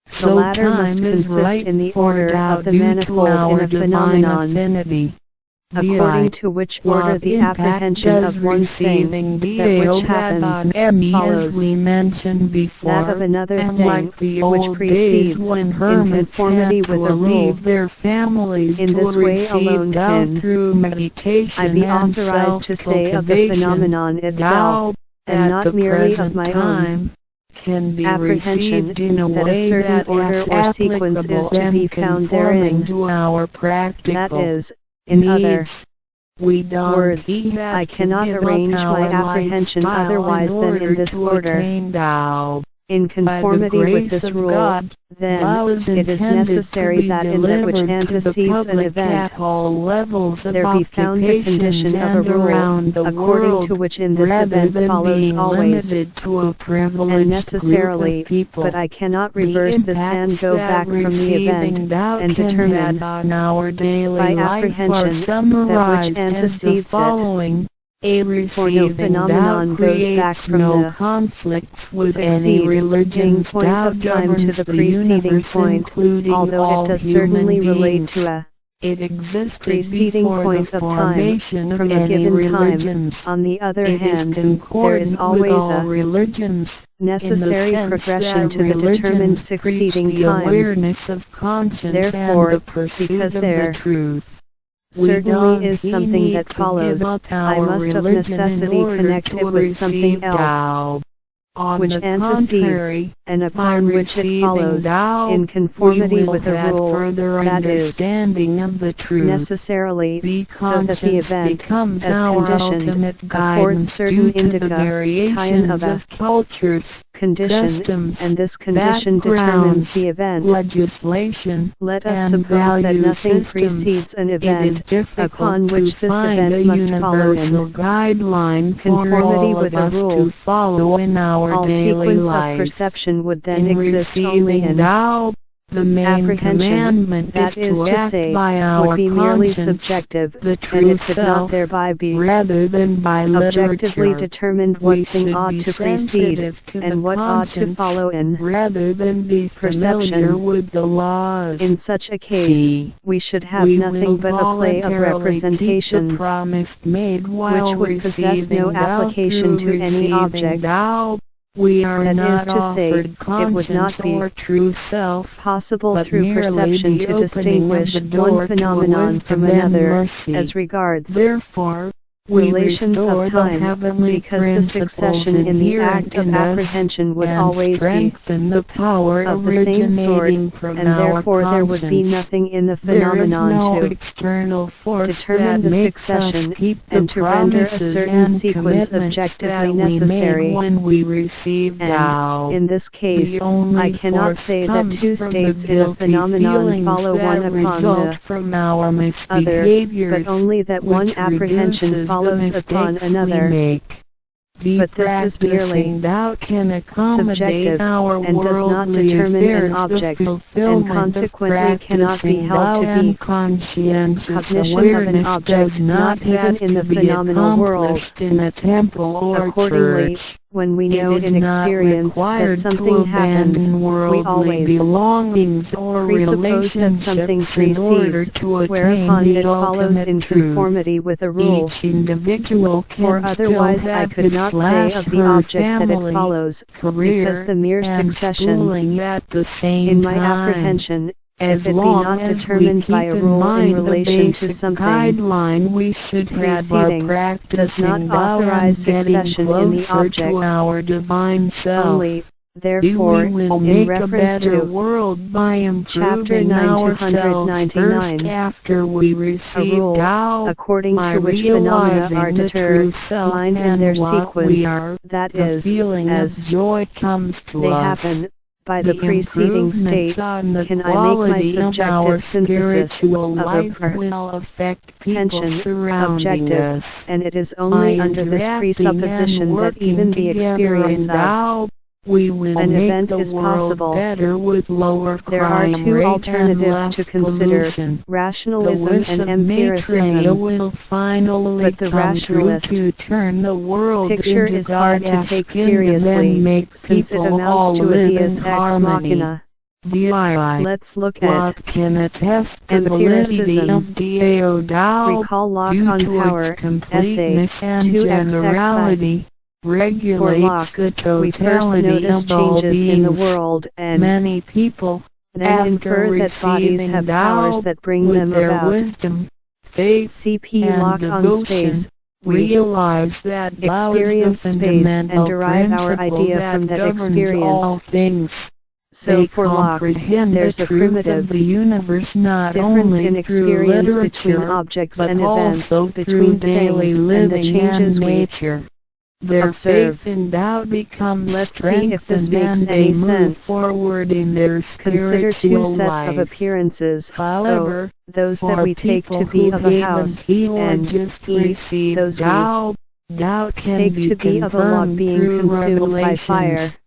The So latter time must is consist right in the for order thou of the due to manifold our in a divine phenomenon, affinity. according to which order the apprehension of one thing, that which happens, follows as we mentioned before, that of another and thing, like the which old precedes, days when in hermits conformity had to with a rule. leave their families In this to way receive alone thou can through meditation I be and authorized to say of the phenomenon itself, and at not the merely of present my time, can be apprehension, received in a that a way certain that order is or sequence is applicable to be and found conforming therein, to our practical that is, in other needs. We don't words, have I to cannot give arrange up my our apprehension lifestyle otherwise than in this to order. attain thou. In By the conformity with grace this of rule, God, then, thou is it is intended necessary to be that in that which delivered to the antecedes an public event, at all levels of there be found the condition of a occupations and rule, around the according world, to which in this rather event than follows being always, limited to a and privileged necessarily, group of people. but I cannot reverse this and go back from the event, and determine, on our daily by life apprehension, are summarized that which as the antecedes it. following. A For no receiving phenomenon thou goes back creates from no the conflicts with any succeeding religions. point Thou of time to governs the the preceding universe, point, including although all it does human certainly relate beings. to a It existed preceding before point the of time, formation of from a any given religions. time. On the other It hand, is there is concordant always with all a religions, necessary in the sense progression that to the determined religions succeeding preach the time. awareness of conscience Therefore, and the pursuit because of there the truth. certainly is something that follows, I must of necessity connect it with something else, which antecedes, and upon which it follows, in conformity with a rule, that is, necessarily, so that the event, as conditioned, affords certain indica, tie-in of a condition, and this condition determines the event. Legislation, let us suppose that nothing precedes an event, upon which this event must follow in conformity with a rule. Follow in our all daily sequence life. Of perception would then in exist only in the main apprehension, that is to say, would be merely subjective, the and it could not thereby be rather than by objectively determined what thing ought to precede, and what ought to follow in rather than be perception. With the laws. In such a case, we should have nothing but a play of representations, which would possess no application to any object. We are that not is to say, it would not be or true self, possible through perception to distinguish one phenomenon from another, as regards therefore, relations of time, because the succession in the act of apprehension would always be the power of the same sort, and therefore there would be nothing in the phenomenon to determine the succession, and to render a certain sequence objectively necessary. And, in this case, I cannot say that two states in a phenomenon follow one upon the other, but only that one apprehension follows upon another. But this is merely subjective, and does not determine an object, and consequently cannot be held to be cognition of an object not even in the phenomenal world. Accordingly, when we know in experience that something happens, we always presuppose that something precedes, whereupon it follows in conformity with a rule, for otherwise I could not say of the object that it follows, because the mere succession, in my apprehension, if it be not determined by a rule in relation to something preceding, does not authorize succession in the object, only, Therefore, will in make reference a better to world by Chapter improving 999, ourselves first after we a receive rule, Tao, according by to which phenomena are realizing the true determined, self mind in and their what we sequence, are, that the is, feeling as of joy comes to they us. happen, by the The preceding state, improvements on the can I make my quality of our subjective synthesis spiritual of life a will affect people pension, surrounding objective, us. and it is only By under this interacting presupposition and that even working the together experience in of Tao, we will an make event the is world possible. better with lower There are crime two rate and alternatives less to consider, pollution. The rationalism wish and of Maitreya empiricism. will finally But the come true rationalist to turn the world picture into is hard to God's take kingdom seriously, and make since it people amounts all to a live in deus ex harmony. machina. Let's look at What can attest the validity empiricism. of Dao Dao Recall Locke due on to Power, its completeness and 2xxi. generality, regulates Locke, the we first totality notice of all changes in the beings. world and Many people, then after infer that bodies receiving have powers Tao, that bring with them their about. wisdom, faith, CP and Locke on devotion, space. We realize that Tao experience is the space fundamental and derive our principle idea that from that governs experience. all things. So They for Locke, comprehend there's the a truth primitive of the universe not difference only in through experience between literature, objects but and events, also between through daily things and the living changes and we nature. Their observe. faith in Tao becomes Let's see if this strengthened makes and any they move sense. forward in their Consider spiritual two sets of life. appearances, However, those that for we take to people be who of a haven't house, healed or and just E, received those we Tao, Tao can take be to be of a log confirmed being through consumed by fire. revelations.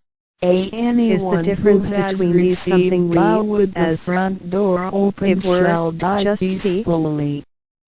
Anyone difference who has between these something received Tao we, with the as front door open it were, shall die just see? peacefully.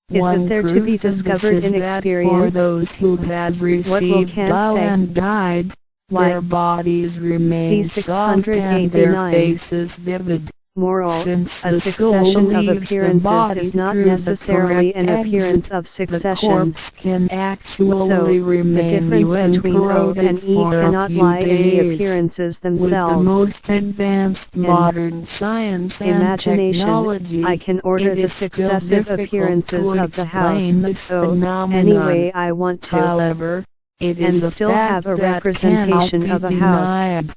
Is One it there to proof be of this discovered is in that experience? for those who have What will received Kant Tao say? and died, Why? their bodies remain See soft and their 689. faces vivid. Moral, Since a the soul succession of leaves the appearances body is not through the necessarily correct an appearance exit, of the succession. corpse can actually So, the remain difference between O unencroated and E for a cannot few lie in the days. appearances With the themselves. most advanced In modern science and imagination, technology, I can order it the is still successive difficult appearances to of the house, explain this O, phenomenon. any way I want to, However, it and is a still fact have a that representation cannot of be a house. denied.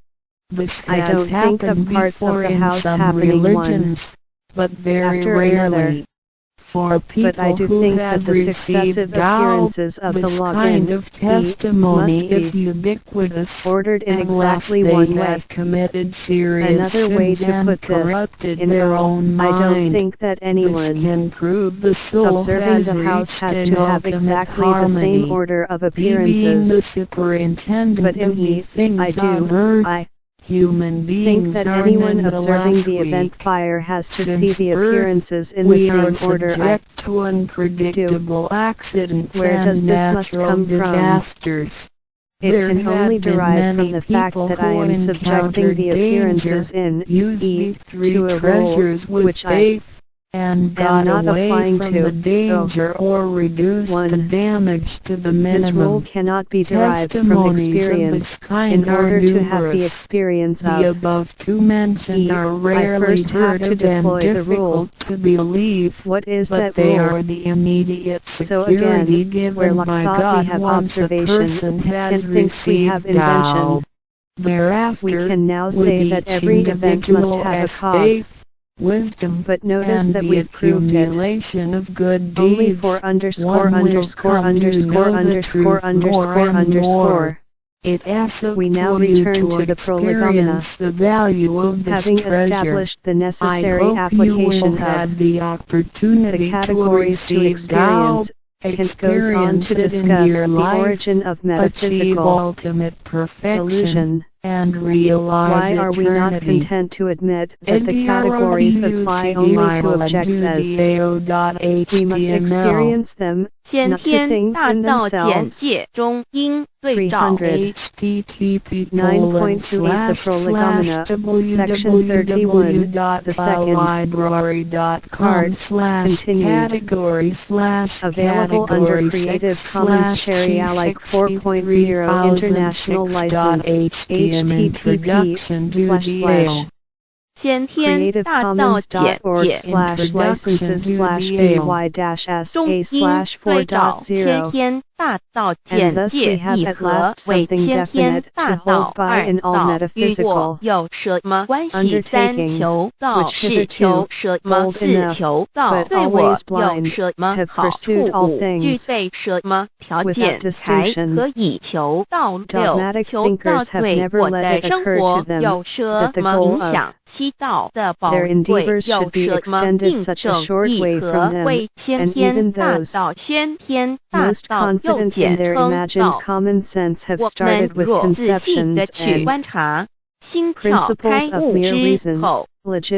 This I has don't think of happened parts of before the in house some happening one religions, but very after rarely. another. For people But I do who think that have the successive received Tao, appearances of the this login, kind of testimony must be is ubiquitous, ordered in unless exactly they one way. have committed serious Another way sins to and put this, corrupted in their O, own mind. I don't think that This anyone can prove the soul observing has the house reached has an to have ultimate exactly the harmony. same order of He being appearances. the superintendent But in of the E, things I do, on earth, I human think beings that are anyone in the observing last the event week. fire has to see Since the birth, appearances in the we are same order. subject to unpredictable accidents Where and does this must natural come from? disasters. It There can only have been derive many from the fact people that I who am subjecting the encountered appearances danger, in used E the three to a rule, treasures with which I faith, and got not away applying from to the danger or reduced 1. the damage to the This rule minimum. cannot be derived from Testimonies of experience. this kind In are order to have the numerous. experience The of above two mentioned E, are I rarely first have heard to of and deploy the rule. difficult to believe, What is but that they rule? are the immediate So security again, where given Locke by thought we God have once a observation, person has Kant thinks we have received Tao. invention. Thereafter, We can now with say that each every event must individual have a as cause. faith, wisdom, But notice and that the we've proved it accumulation of good only deeds, for underscore one will underscore come to underscore know the underscore truth underscore more and underscore. more. It asks We now for you return to the prolegomena. experience the value of this Having treasure. established the I necessary hope you will application have of the opportunity the categories to receive Tao, experience, Kant goes on to experience it in discuss your the life, origin of achieve metaphysical ultimate perfection, illusion. and realize Why are we not eternity. content to admit that the categories apply only to objects as we must experience them, 先 not to 天 things 大 in 道简 themselves? 介中英对照 300. 9.28 The Prolegomena, Section 31, the second library.com continued. category Available under Creative Commons Share Alike 4.0 International License, http:// 先天大道简介 creativecommons.org/licenses/by-sa/4.0 中英对照先天大道简介一和为先天大道二道与我有什么关系？三求道是求什么？四求道对我有什么好处？五具备什么条件才可以求道？六求道对我的生活有什么影响？七道的宝贵有什么印证意和为先天大道？先天大道又简称道。我们若仔细地去观察，心窍开悟之后，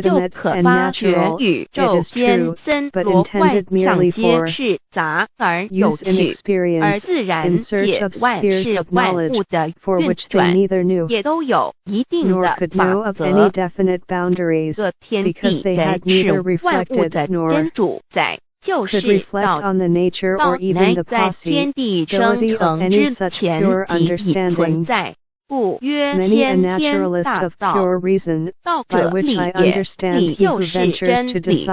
就可发觉宇宙间森罗万象皆是杂而有趣，而自然界万事万物的运转也都有一定的法则。这天地人是万物的真主宰，就是道。道乃在天地生成之前即已存在。故曰先天大道，道者理也，理就是真理。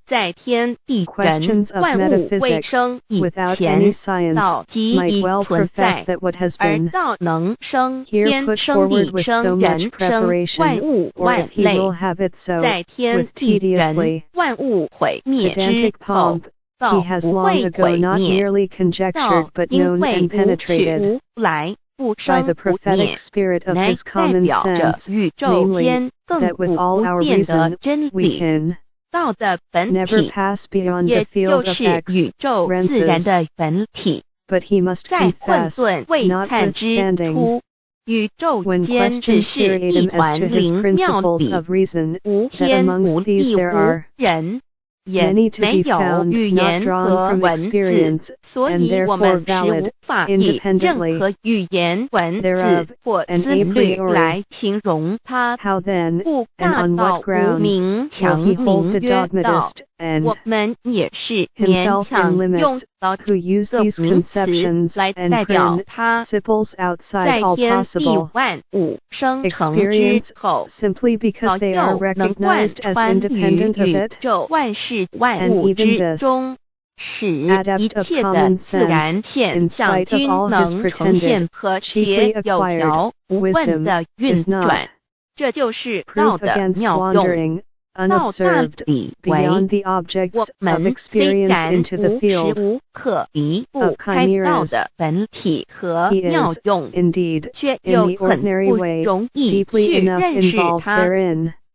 在天地人万物未生以前，道即已存在，而道能生天生地生人生万物万类。在天地人万物毁灭之后，道不会毁灭，道因为无去无来，不生不灭，乃代表着宇宙间亘古不变的真理。道的本体，也就是宇宙自然的本体，在混沌未看之初，宇宙间只是一团灵妙理，无天无地无人，也没有语言和文字，所以我们是无法以任何语言、文字或思虑来形容它。故大道无名强名曰道，我们也是勉强用到这名词来代表它。在天地万物生成之后，早就能贯穿于宇宙万事万物之中，使一切的自然现象均能呈现和谐有条不紊的运转。这就是道的妙用。道大理为我们虽然无时无刻离不开道的本体和妙用，却又很不容易去认识它。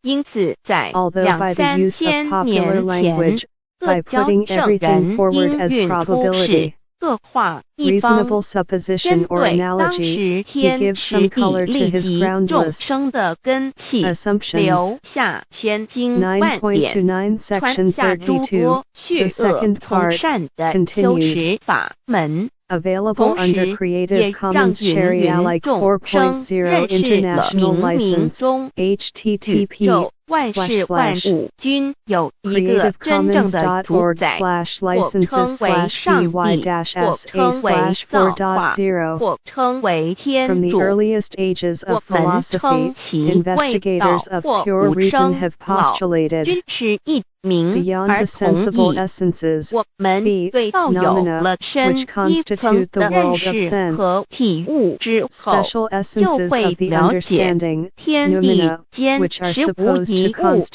因此在2、3千年前，各教圣人应运出世，各画一方，针对当时天时地利及众生的根器，留下千经万典，传下诸多去恶从善的修持法门。同时也让芸众生认识了冥冥中宇宙万事万物均有一个真正的主宰，或称为上帝，或称为造化，或称为天主。我们称其为道或无生老，均是一名而同义。我们对道有了深一层的认识和体悟之后，就会了解天地间实无一物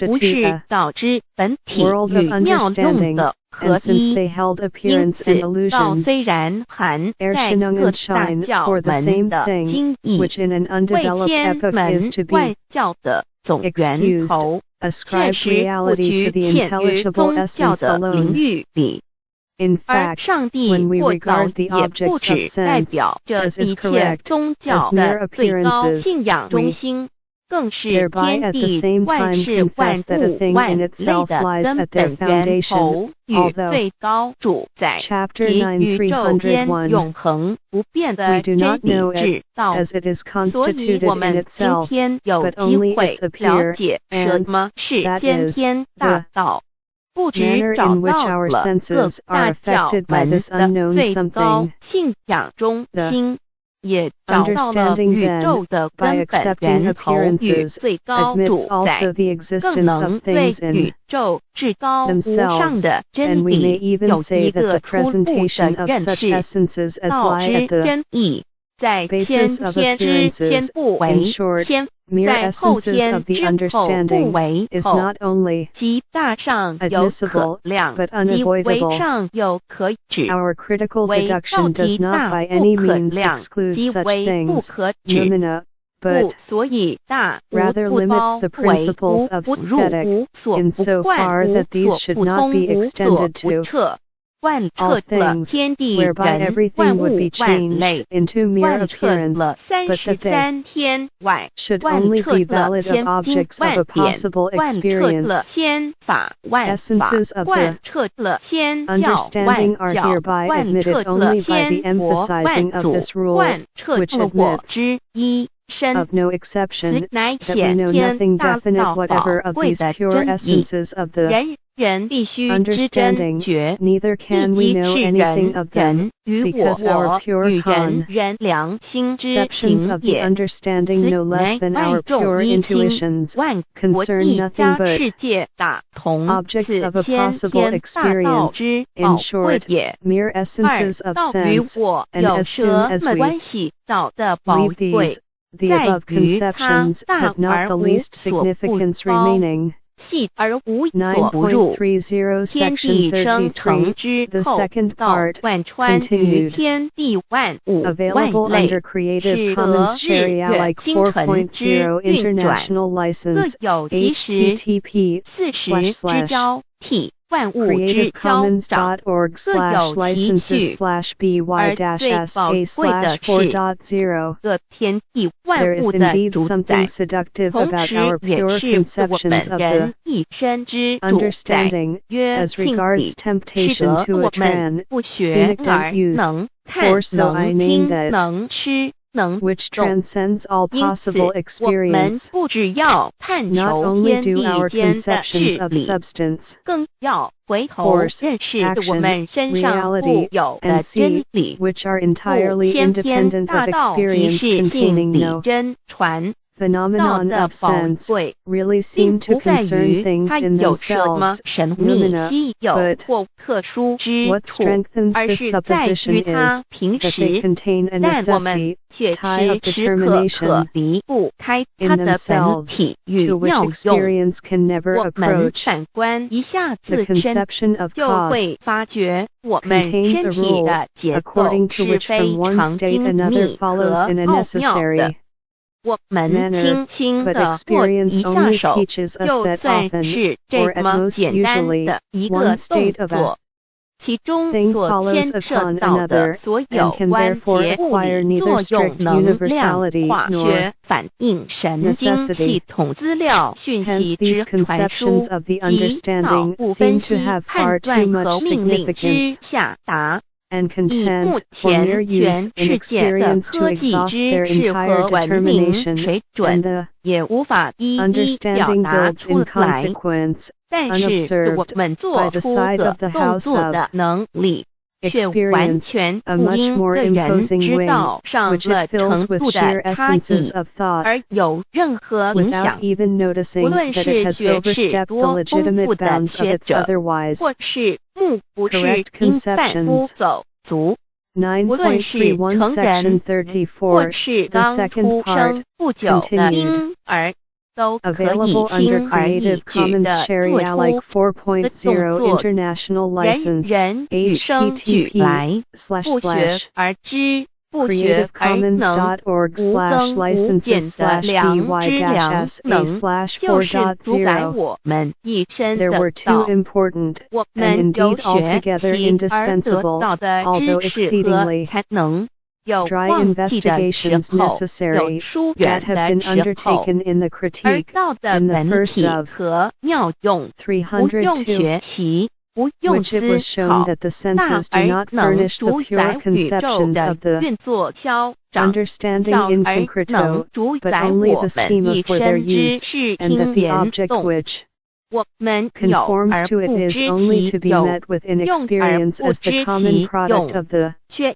不是道之本体与妙用的合一。因此，道虽然含在各大教门的经义，为天门万教的总源头，确实不局限于宗教的领域里。而上帝或道也不只代表着一切宗教的最高信仰中心，更是天地万事万物万类的根本源头与最高主宰，及宇宙间永恒不变的真理之道。所以我们今天有机会了解什么是先天大道，不只找到了各大教门的最高信仰中心，也找到了宇宙的根本源头与最高主宰，更能对宇宙至高无上的真理有一个初步的认识。道之真义，在先天之先不为先，在后天之后不为后，其大上有可量，其为上有可止，为道其大不可量，即为不可止。故所以大无不包，为无不入，无所不贯，无所不通，无所不彻。贯彻了天地人万物万类，贯彻了33天外，贯彻了千经万典，贯彻了千法万法，贯彻了千教万教，贯彻了千国万祖，贯彻了我之一身，此乃显天大道宝贵的真理。人必须知真觉，以及是人与我与人良心之情也。此乃万众一心，万国一家世界大同，此先天大道之宝贵也。二道与我有什么关系？道的宝贵在于它大而无所不包，细而无所不入，天地生成之后，道贯穿于天地万物万类，使得日月星辰之运转，各有其时四时之交替，万物之交长，各有其序，而最宝贵的是各天地万物的主宰，同时也是我们人一生之主宰。曰性理，使得我们不学而能看，能听，能吃，能懂。因此，我们不只要探求天地间的事理，更要回头认识我们身上固有的真理。故先天大道即是性理真传。道的宝贵，并不在于它有什么神秘稀有或特殊之处，而是在于它平时，但我们却时刻可离不开它的本体与妙用。我们反观一下自身，就会发觉我们身体的结构是非常精密和奥妙的。我们轻轻地握一下手，就算是这么简单的一个动作，其中所牵涉到的所有关节物理作用、能量、化学反应、神经系统、资料讯息之传输，以脑部分析、判断和命令之下达。以目前全世界的科技知识和文明水准，也无法一一表达出来。但是我们做出的动作的能力，却完全不因个人知道上了程度的差异而有任何影响。无论是觉知多丰富的学者，或是目不识丁贩夫走卒，无论是成人，或是刚出生不久的婴儿，都可以轻而易举地做出的动作。人与生俱来，不学而知，不学而能，无增无减的良知良能，就是主宰我们一生的道。我们由学习而得到的知识和才能，有忘记的时候，有疏远的时候，而道的本体和妙用，不用学习，不用思考，大而能主宰宇宙的运作消长，小而能主宰我们一生之事因缘动。我们有而不知其有，用而不知其用，却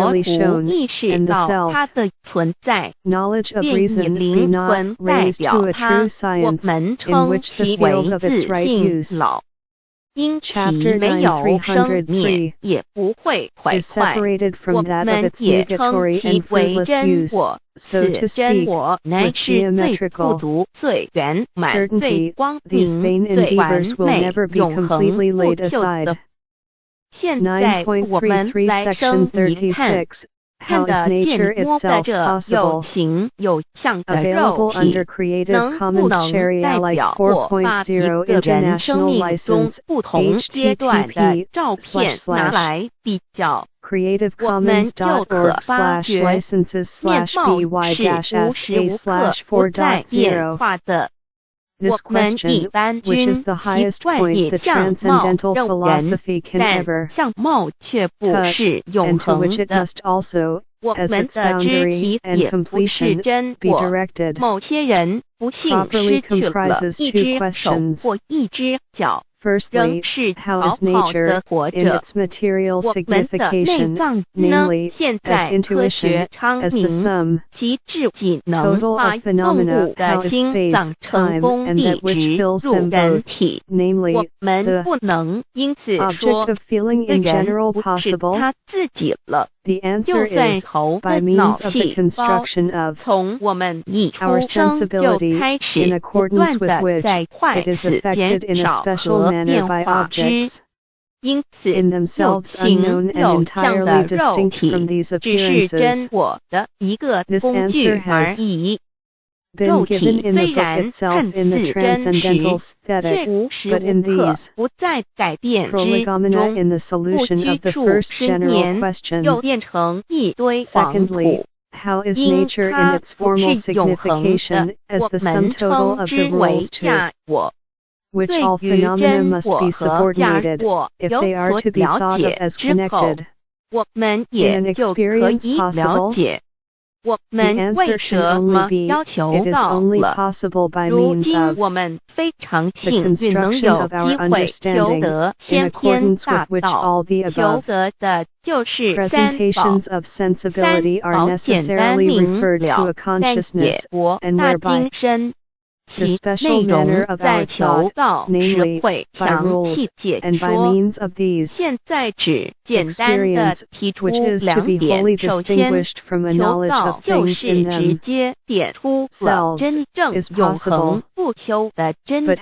模糊意识到它的存在，便以灵魂代表它，我们称其为自信老。因其没有生灭，也不会毁坏。我们也称其为真我，此真我乃是最不足、最圆满、最光明、最完美、永恒不朽的。现在我们来生一看，看得见摸的这有形有相的肉体，能不能代表我把一个人生命中不同阶段的照片拿来比较？我们就可发觉面貌是无时无刻不在变化的。我们一般均习惯以相貌肉人，但相貌却不是永恒的。我们的肢体也不是真我。某些人不幸失去了一只手或一只脚，仍是好好的活着。我们的内脏呢？现在科学昌明，其自己能把动物的心脏成功地植入人体。我们不能因此说这人不是他自己了。就算头的脑细胞从我们一出生就开始不断地在坏死减少和变化之，因此有形有相的肉体只是真我的一个工具而已。肉体虽然看似真实，却无时无刻不在改变之中，不居住10年又变成一堆黄土。因它不是永恒的，我们称之为假我。对于真我和假我有所了解之后，我们也就可以了解我们为什么要求道了。如今我们非常幸运能有机会求得先天大道，求得的就是三宝。三宝简单明了，但也博大精深。其内容在求道时会详细解说，现在只简单的提出2点。首先，求道就是直接点出了真正永恒不朽的真我，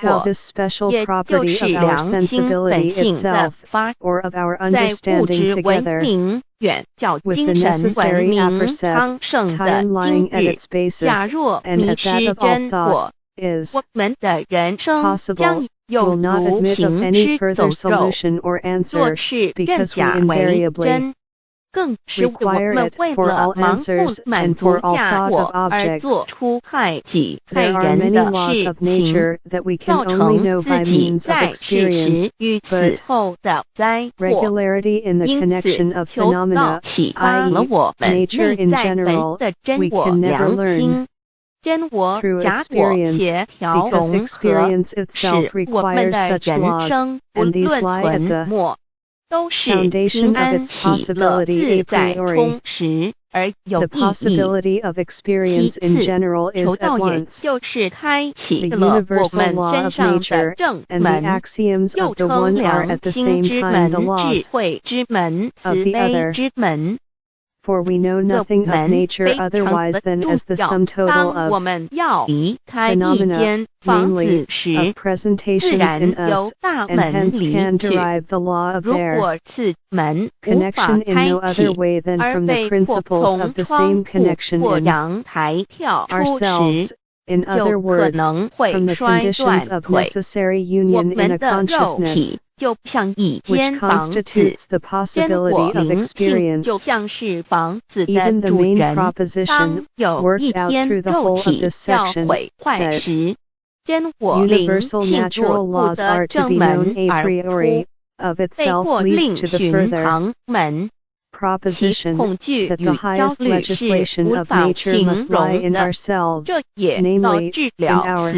也就是良心本性的发，在物质文明远较精神文明昌盛的今日，假若迷失真我，我们的人生将有如行尸走肉，做事更假为真。更使我们为了盲目满足假我而做出害己害人的事情，造成自己在世时与死后的灾祸。因此，求道启发了我们内在本的真我良心。真我假我协调融合，使我们的人生不论存没，都是平安喜乐自在充实而有意义。其次，求道也就是开启了我们身上的正门，又称良心之门、智慧之门、慈悲之门。For we know nothing of nature otherwise than as the sum total of phenomena, namely, of presentations in us, and hence can derive the law of their connection in no other way than from the principles of the same connection in ourselves. In other words, from the conditions of necessary union in a consciousness, which constitutes the possibility of experience. Even the main proposition, worked out through the whole of this section, that universal natural laws are to be known a priori, of itself leads to the further proposition that the highest legislation of nature must lie in ourselves, namely, in our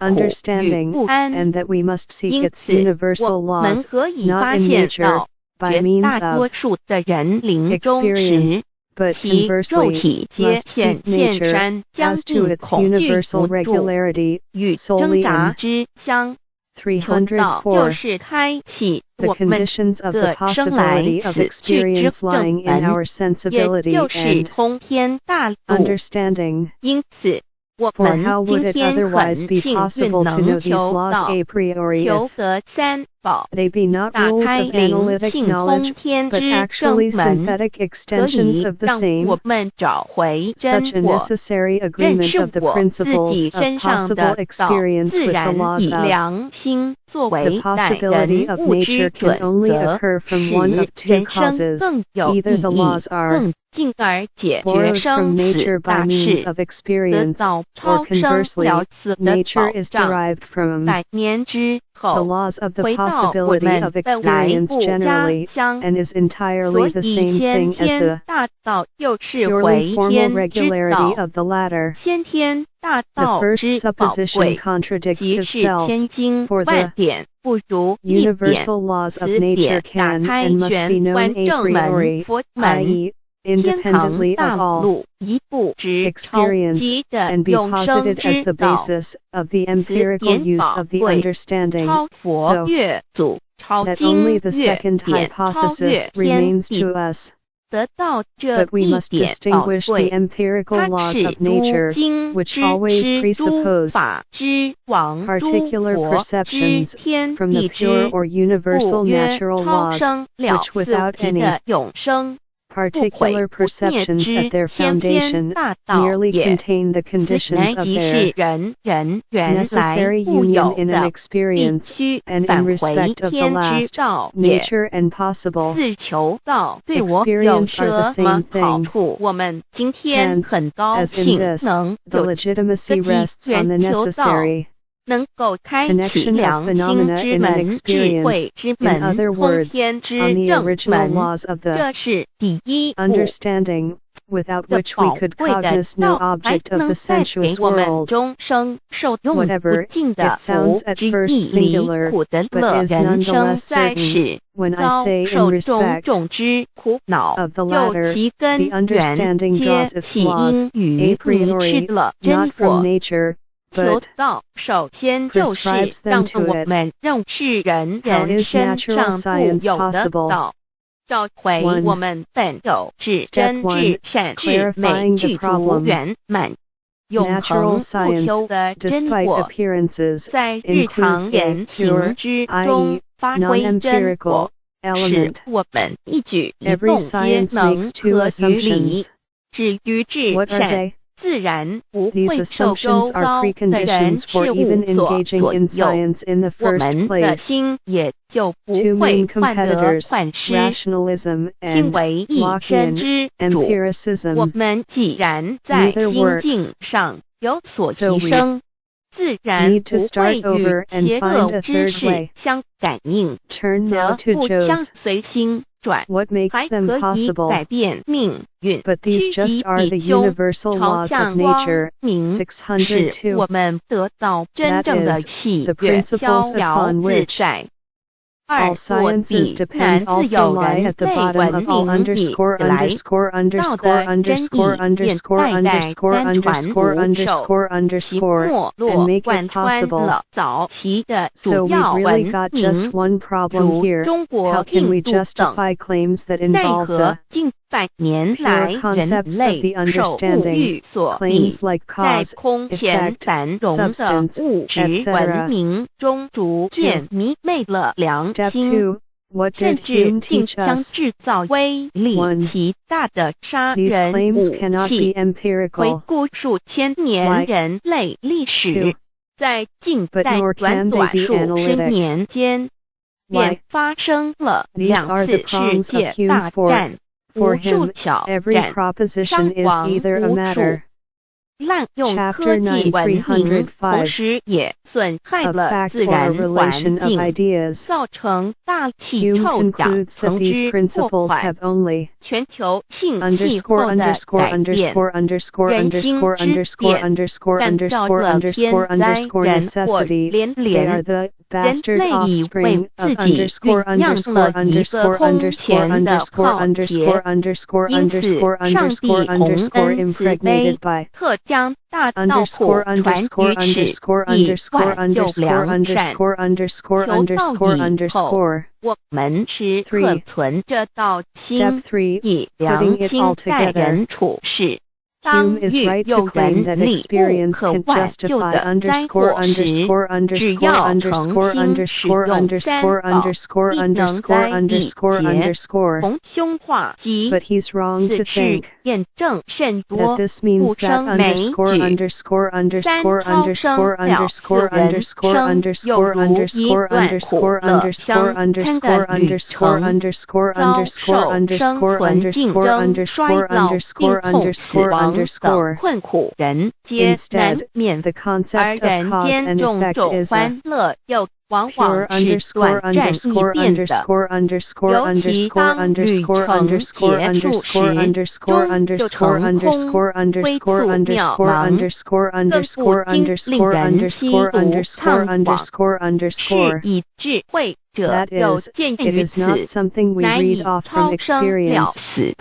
understanding, and that we must seek its universal laws, not in nature, by means of experience, but conversely, must seek nature, as to its universal regularity, solely in 求道就是开启我们的生来死去之正门，也就是通天大路。因此我们今天很幸运能求道，求得三宝，打开灵性通天之正门，可以让我们找回真我，认识我自己身上的道，自然以良心作为待人物之准则，使人生更有意义，更进而解决生死大事，得到超生了死的保障。100年之后，回到我们的来故家乡，所以先天大道又是回天之道，先天大道之宝贵，即是千经万典不如一点，此点打开玄关正门佛门，天堂大路一步直超级的永生之道，此点宝贵，超佛越祖，超经越典，超越天地，得到这一点宝贵，它是诸经之诸法之王，诸佛之天地之故曰超生了死的永生Particular perceptions at their foundation merely contain the conditions of their necessary union in an experience and in respect of the last, nature and possible experience are the same thing. Hence, as in this, the legitimacy rests on the necessary connection of phenomena in an experience, in other words, on the original laws of the understanding, without which we could cognize no object of the sensuous world. Whatever, it sounds at first singular, but is nonetheless certain. When I say in respect of the latter, the understanding draws its laws a priori, not from nature, but prescribes them to it. How is natural science possible? 找回我们本有至真至善至美具足圆满永恒不朽的真我，在日常言行之中发挥真我，使我们一举一动皆能合于理，止于至善，自然不会受周遭的人事物所左右，我们的心也就不会患得患失，心为一身之主。我们既然在心境上有所提升，自然不会与邪恶之事相感应，则不将随心转，还可以改变命运，趋吉避凶，朝向光明，使我们得到真正的喜悦，逍遥自在。All sciences depend also lie at the bottom of all underscore underscore underscore underscore underscore underscore underscore underscore underscore and make it possible. So we've really got just one problem here. How can we justify claims that involve the pure concepts of the understanding, claims like cause, effect, substance, etc.? Step 2. What did Hume teach us? 1. These claims cannot be empirical. 2. But nor can they be analytic. Why? These are the prongs of Hume's fork. For him, every proposition is either a matter. 滥用科技文明，同时也损害了自然环境，造成大气臭氧层之破坏，全球性气候的改变，人心之变，诞造了天灾人祸连连。人类以为自己酝酿了一个空前的浩劫，因此上帝洪恩慈悲，特将大道普传于世，以万救良善，求道以后，我们时刻存着道心，以良心待人处事。当遇有人领悟可挽救的灾祸时，只要诚心使用三宝，必能灾以劫逢凶化吉。此事验证甚多，不胜枚举。三超生了死人生，有如一段苦乐相参的旅程，遭受生存竞争、衰老、病痛、死亡等困苦，人皆难免。而人间种种欢乐，又往往是短暂易变的，尤其当旅程结束时，终就成空，恢复渺茫，更不禁令人凄如怅惘。是以智慧者有鉴于此，难以超生了死，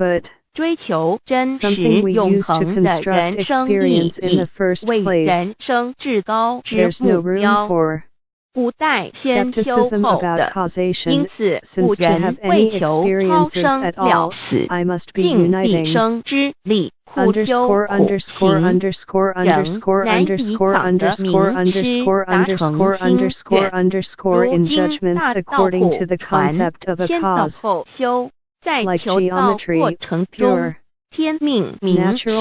追求真实永恒的人生意义，为人生至高之目标。古代先修后的，因此古人为求超生了死，尽毕生之力，苦修苦行，仍难以访得明师，达成心愿。如今大道普传，先道后修，在求道过程中，天命名师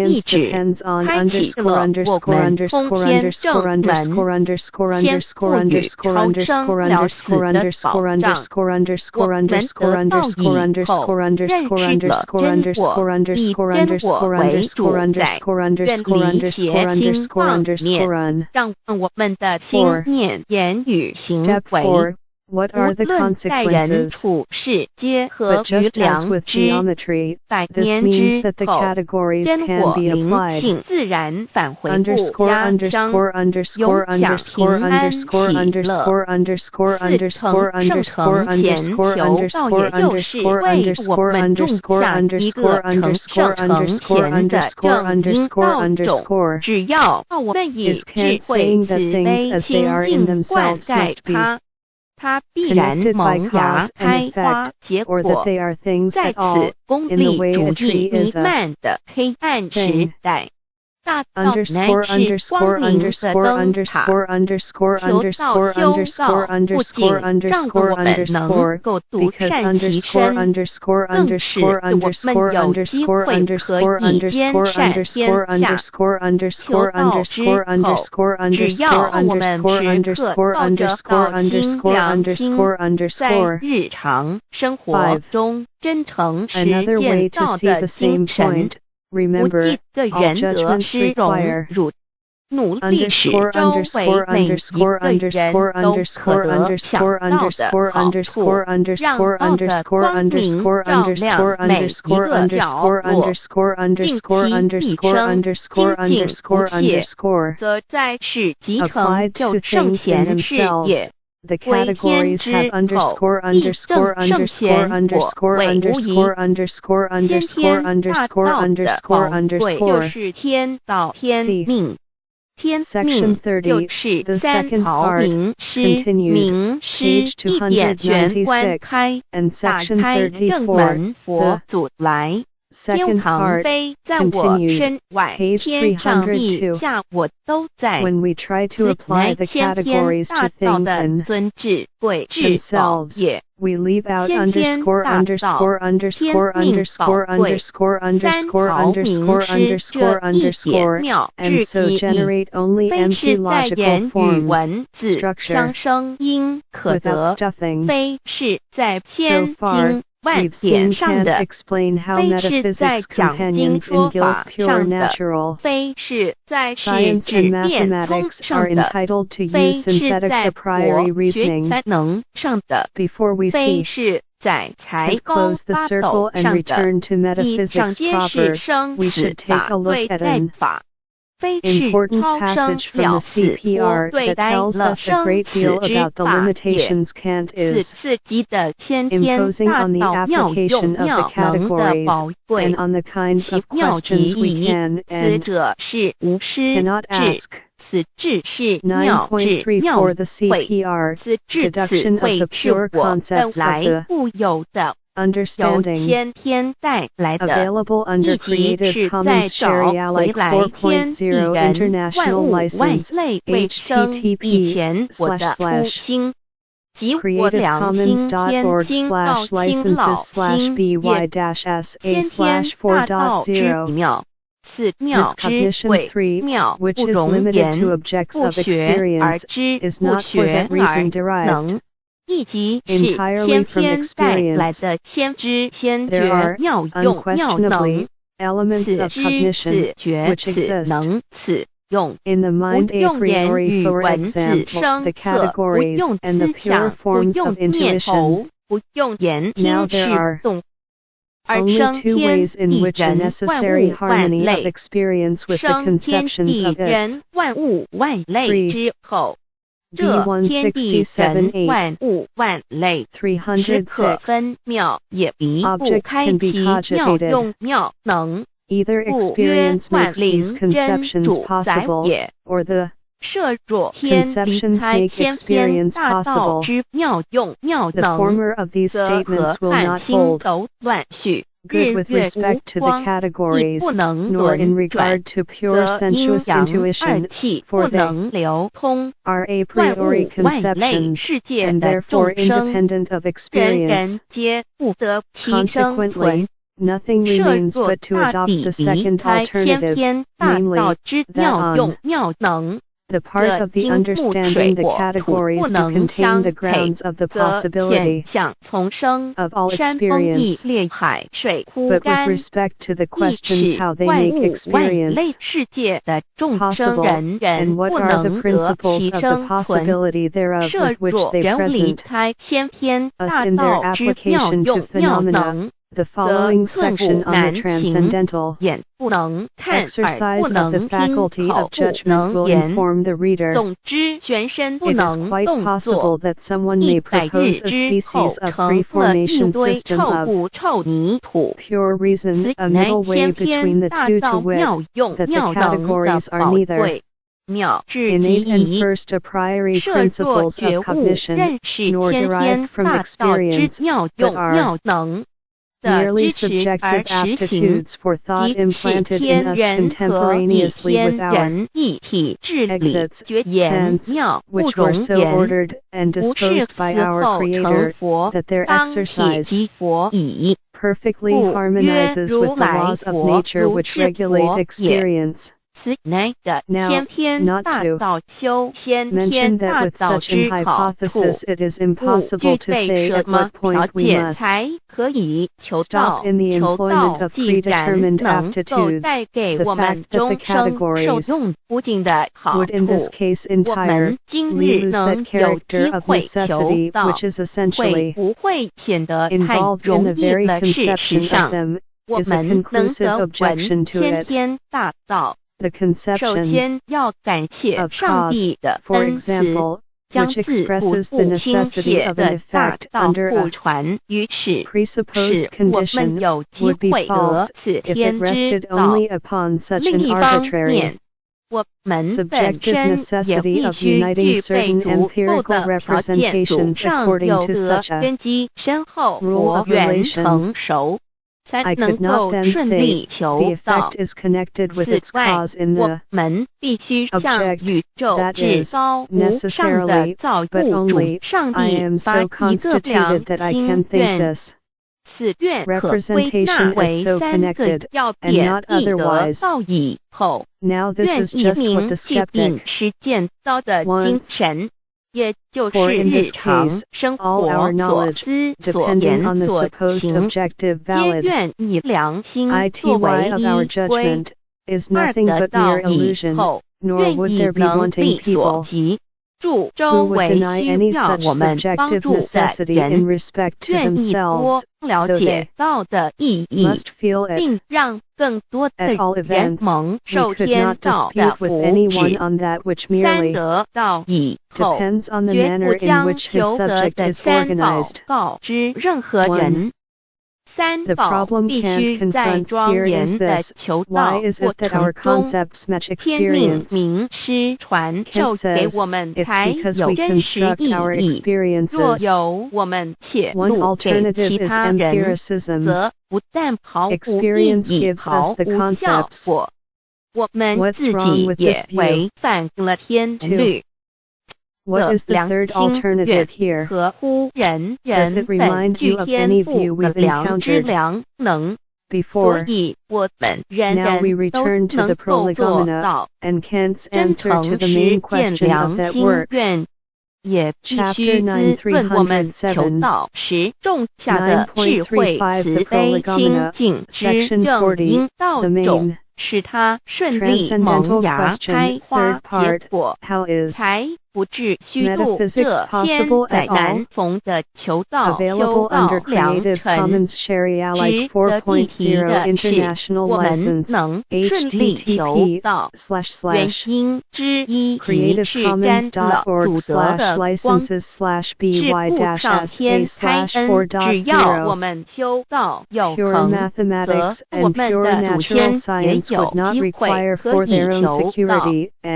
意志开启了我们通天正门，天赋予超生了死的保障。我们得道以后，认识了真我，以真我为主宰，远离邪心妄念，让我们的心念、言语、行为无论待人处事皆合于良知，百年之后，真我灵性自然返回不压伤，永享平安喜乐。四乘圣成前求道，也就是为我们种下一个成圣成前的正因道种。只要我们以智慧慈悲清净灌溉它必然萌芽开花结果。在此功利主义弥漫的黑暗时代，大道乃是光明的灯塔，求道修道不仅让我们能够独善其身，更使我们有机会可以兼善天下。求道之后，只要我们时刻抱着好心良心，在日常生活中真诚实践道的精神，不计个人得之荣辱，努力使周围每一个人都可得享到的好处，让道的光明照亮每一个角落，尽其毕生精进不懈，则在世即成就圣贤事业。为天之后，亦正圣贤果，为无疑。先天大道的宝贵，就是天道天命。天命就是三朝名师，名师一点玄关开，打开正门，佛祖来。天堂飞在我身外，天上地下我都在。此乃先天大道的尊智慧至宝也。先天大道，天命宝贵，三朝名师这一节妙智意义，非是在言语文字相生因可得，非是在偏经万典上的，非是在讲经说法上的，非是在是指变通上的，非是在国学才能上的，非是在才高八斗上的。以上皆是生死法对待法。important passage from the CPR that tells us a great deal about the limitations Kant is imposing on the application of the categories and on the kinds of questions we can and cannot ask. 9.3 For the CPR, deduction of the pure concepts of the understanding available under Creative Commons Share Alike 4.0 International License https://creativecommons.org/licenses/by-sa/4.0 This cognition 3, which is limited to objects of experience, is not for that reason derived entirely from experience. There are, unquestionably, elements of cognition which exist in the mind a priori, for example, the categories and the pure forms of intuition. Now there are only two ways in which a necessary harmony of experience with the conceptions of its 3D167-8 306 objects can be cogitated. Either experience makes these conceptions possible, or the conceptions make experience possible. The former of these statements will not hold good with respect to the categories, nor in regard to pure sensuous intuition, for they are a priori conceptions, and therefore independent of experience. Consequently, nothing remains but to adopt the second alternative, namely, that on the part of the understanding the categories to contain the grounds of the possibility of all experience, but with respect to the questions how they make experience possible, and what are the principles of the possibility thereof with which they present us in their application to phenomena. The following section on the transcendental exercise of the faculty of judgment will inform the reader. It is quite possible that someone may propose a species of free-formation system of pure reason, a middle way between the two, to wit, that the categories are neither innate and first a priori principles of cognition, nor derived from experience, but are merely subjective aptitudes for thought implanted in us contemporaneously with our exits, tents, which were so ordered and disposed by our Creator that their exercise perfectly harmonizes with the laws of nature which regulate experience. Now, not to mention that with such an hypothesis it is impossible to say at what point we must stop in the employment of predetermined aptitudes. The fact that the categories would in this case entirely lose that character of necessity which is essentially involved in the very conception of them is a conclusive objection to it. The conception of cause, for example, which expresses the necessity of an effect under a presupposed condition, would be false if it rested only upon such an arbitrary, subjective necessity of uniting certain empirical representations according to such a rule of relation. I could not then say the effect is connected with its cause in the object, that is, necessarily, but only, I am so constituted that I can think this representation is so connected, and not otherwise. Now this is just what the skeptic wants. For in this case, all our knowledge, depending on the supposed objective validity of our judgment, is nothing but mere illusion, nor would there be wanting people 助周围需要我们帮助的人愿意多了解道的意义，并让更多的人蒙受天道的福祉。三得道以后，绝不将求得的三宝告知任何人。三宝必须在庄严的求道过程中天命名师传授给我们，才有真实意义。若由我们泄露给其他人，则不但毫无意义，毫无效果，我们自己也违反了天律。What is the third alternative here? 合乎人人本具天赋的良知良能，所以我们人人都能够做到真诚实践良心愿，也必须滋润我们求道时种下的智慧慈悲清净之正因道种，使它顺利萌芽开花结果，才不至虚度这千载难逢的求道修道良辰。值得一提的是，我们能顺利求道，原因之一即是沾了主德的光，是父上天开恩。只要我们修道有恒，则我们的祖先也有机会可以求道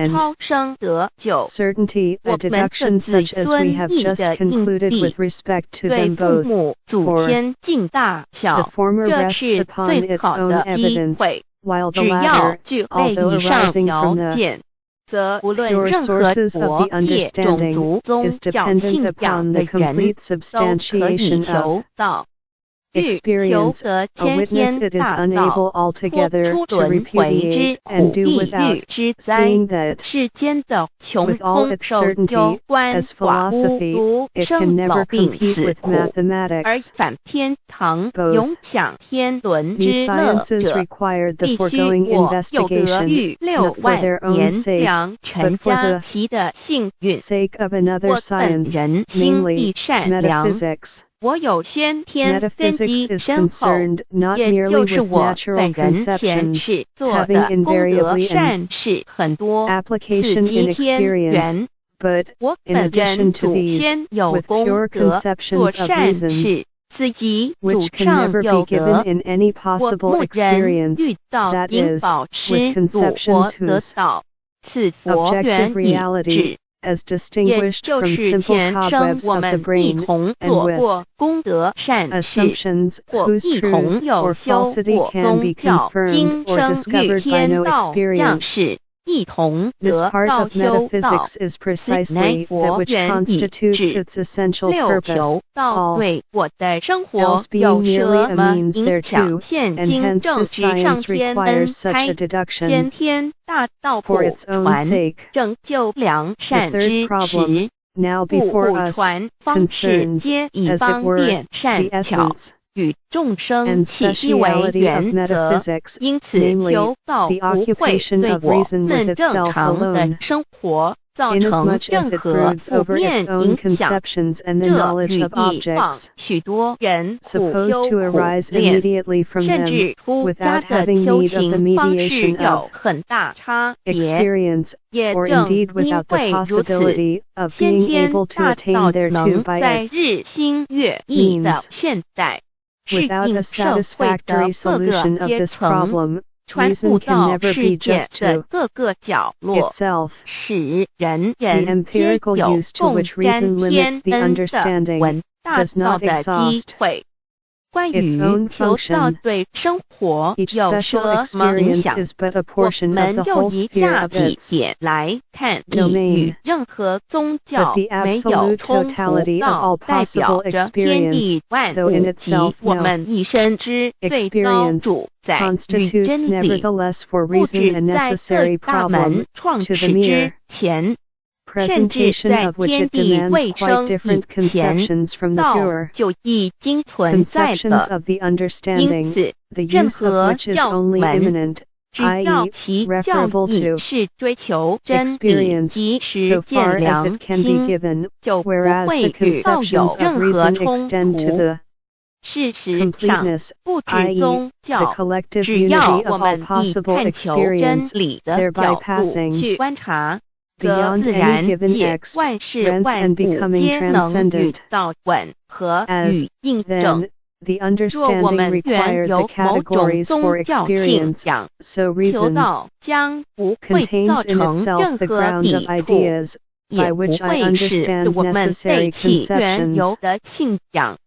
超生得救。A deduction such as we have just concluded with respect to them both, for the former rests upon its own evidence, while the latter, although arising from the pure sources of the understanding, is dependent upon the complete substantiation of experience, a witness it is unable altogether to repudiate and do without, seeing that, with all its certainty, as philosophy, it can never compete with mathematics. Both these sciences required the foregoing investigation, not for their own sake, but for the sake of another science, namely metaphysics. Metaphysics is concerned not merely with natural conceptions, having invariably an application in experience, but, in addition to these, with pure conceptions of reason, which can never be given in any possible experience, that is, with conceptions whose objective reality, as distinguished from simple cobwebs of the brain, and with assumptions whose truth or falsity can be confirmed or discovered by no experience. This part of metaphysics is precisely that which constitutes its essential purpose, all else being merely a means thereto, and hence this science requires such a deduction. For its own sake, the third problem, now before us, concerns, as it were, the essence and speciality of metaphysics, namely, the occupation of reason with itself alone, inasmuch as it broods over its own conceptions and the knowledge of objects, supposed to arise immediately from them, without having need of the mediation of experience, or indeed without the possibility of being able to attain thereto by its means. Without a satisfactory solution of this problem, reason can never be just to itself. The empirical use to which reason limits the understanding does not exhaust its own function. Each special experience is but a portion of the whole sphere of its domain. But the absolute totality of all possible experience, though in itself no experience, constitutes nevertheless for reason a necessary problem, to the mere presentation of which it demands quite different conceptions from the pure conceptions of the understanding, the use of which is only imminent, 只要其教义是追求真理及实践良心，就不会与道有任何冲突。事实上，不止宗教，只要我们以探求真理的角度去观察，则自然界万事万物皆能与道吻合与印证。若我们原有某种宗教信仰，求道将不会造成任何抵触，也不会使我们背弃原有的信仰，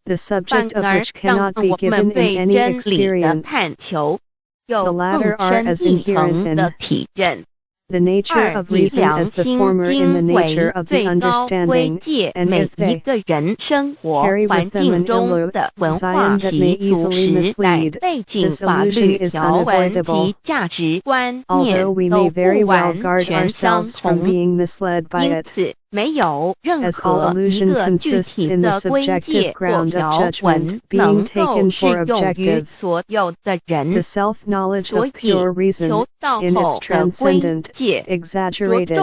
反而让我们对真理的探求有更深一层的体认。The nature of reason as the former in the nature of the understanding, and if they carry with them an ill design that may easily mislead, this illusion is unavoidable, although we may very well guard ourselves from being misled by it. As all illusion consists in the subjective ground of judgment being taken for objective, the self-knowledge of pure reason, in its transcendent, exaggerated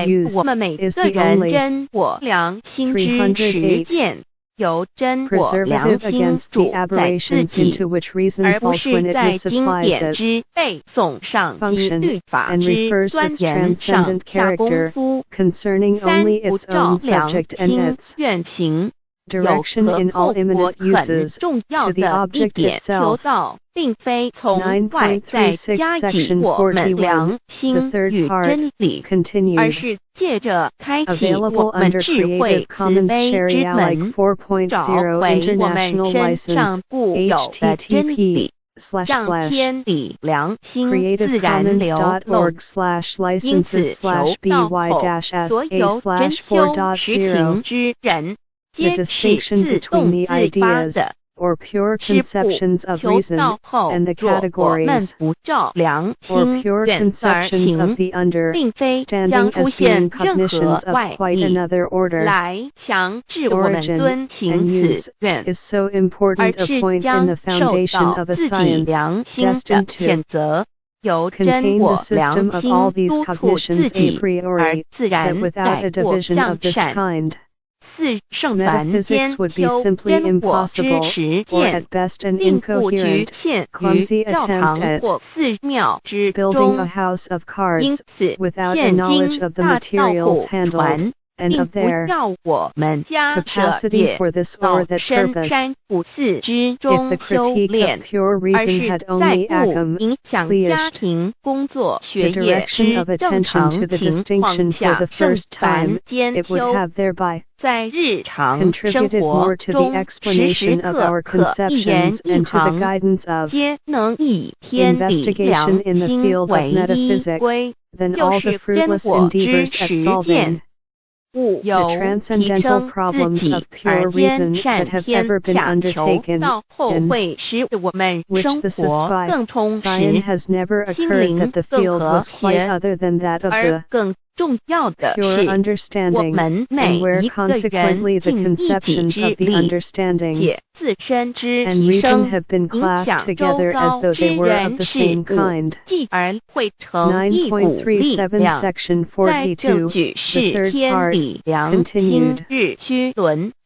use, is the only 308 preservative against the aberrations into which reason falls when it misapplies its function and refers its transcendent character, concerning only its own subject and its direction in all imminent uses, to the object itself. 9.36 Section 41, the third part, continued. Available under Creative Commons Share Alike 4.0 International License, http://creativecommons.org/licenses/by-sa/4.0. The distinction between the ideas, or pure conceptions of reason, and the categories, or pure conceptions of the understanding as being cognitions of quite another order. Origin and use is so important a point in the foundation of a science destined to contain the system of all these cognitions a priori, that without a division of this kind, metaphysics would be simply impossible, or at best an incoherent, clumsy attempt at building a house of cards without a knowledge of the materials handled, and of their capacity for this or that purpose. If the critique of pure reason had only accomplished the direction of attention to the distinction for the first time, it would have thereby contributed more to the explanation of our conceptions and to the guidance of investigation in the field of metaphysics than all the fruitless endeavors at solving the transcendental problems of pure reason that have ever been undertaken, and which the science has never occurred that the field was quite other than that of the pure understanding, and where consequently the conceptions of the understanding and reason have been classed together as though they were of the same kind. 9.37 Section 42, the third part, continued.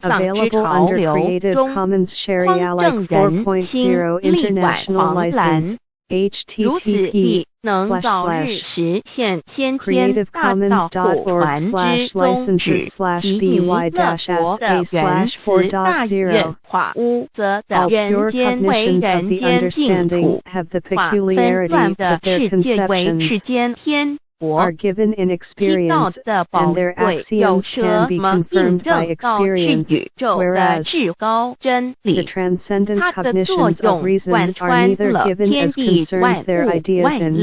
Available under Creative Commons Share Alike 4.0 International License, http://creativecommons.org/licenses/by-sa/4.0. All pure cognitions of the understanding have the peculiarity that their conceptions are given in experience, and their axioms can be confirmed by experience, whereas the transcendent cognitions of reason are neither given as concerns their ideas in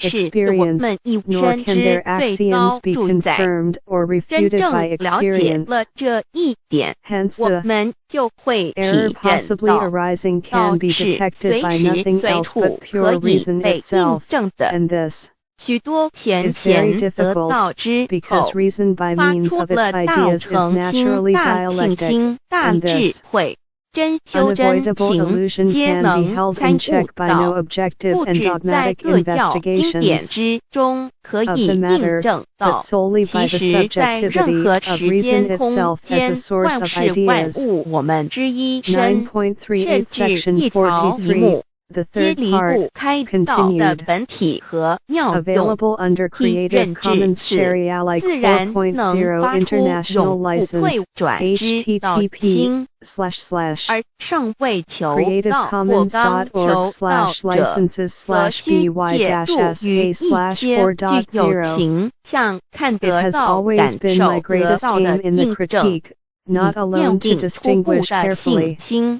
experience, nor can their axioms be confirmed or refuted by experience. Hence the error possibly arising can be detected by nothing else but pure reason itself, and this is very difficult, because reason by means of its ideas is naturally dialectic, and this 真修真 Unavoidable 行 illusion 皆 can be 能 held 参 in 悟 check by 到， no objective 不 and 只在 dogmatic 各教经典 investigations 之中可 of 以 the 印 matter, 证 but 到， solely by 其 the 实在任 subjectivity 何 of 时 reason 间空 itself as a 间 source 万 of 事万 ideas. 物我们之一身， 9.38 甚至 Section 一条一 43, 目， the 皆 third 离 part, 不开道的 continued. 本体和妙用， Available under 替 Creative 认知 Commons 此 Share Alike 自然能 4.0 发出 International 永不退 License, 转之道心， http:// 而尚未求道或刚求道者，则先借助于一些具有形象看 It 得 has 到、 always 感 been 受 my 得 greatest 到的 aim in the 印证， critique, not 以 alone 奠 to 定初步 distinguish 的信 carefully 心。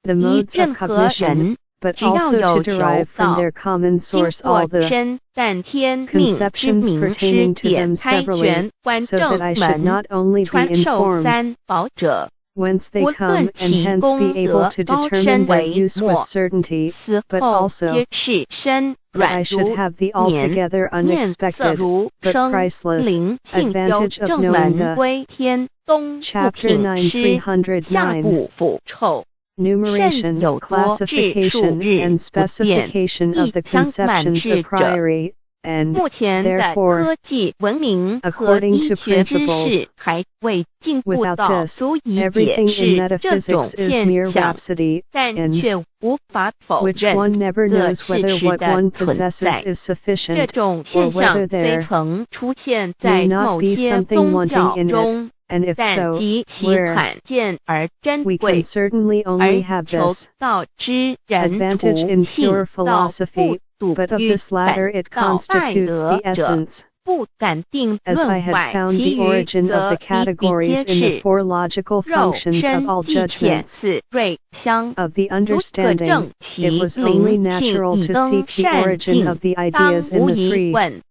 the 以 modes 任 of 何 cognition, 人 but 只要 also 有 to 求 derive from 道， their common 经 source 过 all the 真但天命之 conceptions 名师 pertaining to 点 them 开 severally, 玄观 so 正 that I should 门 not only be 传授 informed 三宝者， whence they 不 come 论 and 其 hence 功 be able 德 to 高 determine 深 their 为 use with 末， certainty, 死 but 后 also 皆是身 that I 软 should 如 have the 棉， altogether 面色 unexpected, 如 but 生， priceless 灵性由 advantage of 正 knowing 门 the 归天，东不 Chapter 品湿，下 9309, 不腐臭， Numeration, 有多至数 classification, 日 and 不变， specification of 亦 the 相满 conceptions 至 of 者。 priory, and 目前的 therefore, 科技文明和 according 医 to 学知 principles, 识还未进步 without 到 this, 足以解 everything in 释这种 metaphysics is 现 mere 象， rhapsody, 但 in 却无法否 which 认 one never 这 knows 事 whether 实 what 的 one 存 possesses 在。 is 这 sufficient, 种 or 现象 whether 虽 there 曾出现 may 在 not 某 be 些 something 宗 wanting 教 in it, 中， and if 但 so, 极其 where 罕见而珍 we 贵。 can certainly 而 only have 求 this 道之人 advantage 除 in 信 pure 道不 philosophy, 笃 but of 于 this latter 反 it 道拜 constitutes 德 the 者， essence. 不敢定 As I 论 had 外， found 其 the 余 origin of 则 the 比比 categories 皆 in the 是。 four logical 肉 functions of 身 all 既浅 judgments 似瑞香， of the 如可证 understanding, 其 it was only 灵性 natural 以 to 登 seek the 善 origin 境， of the 当 ideas in 无 the 疑 three 问。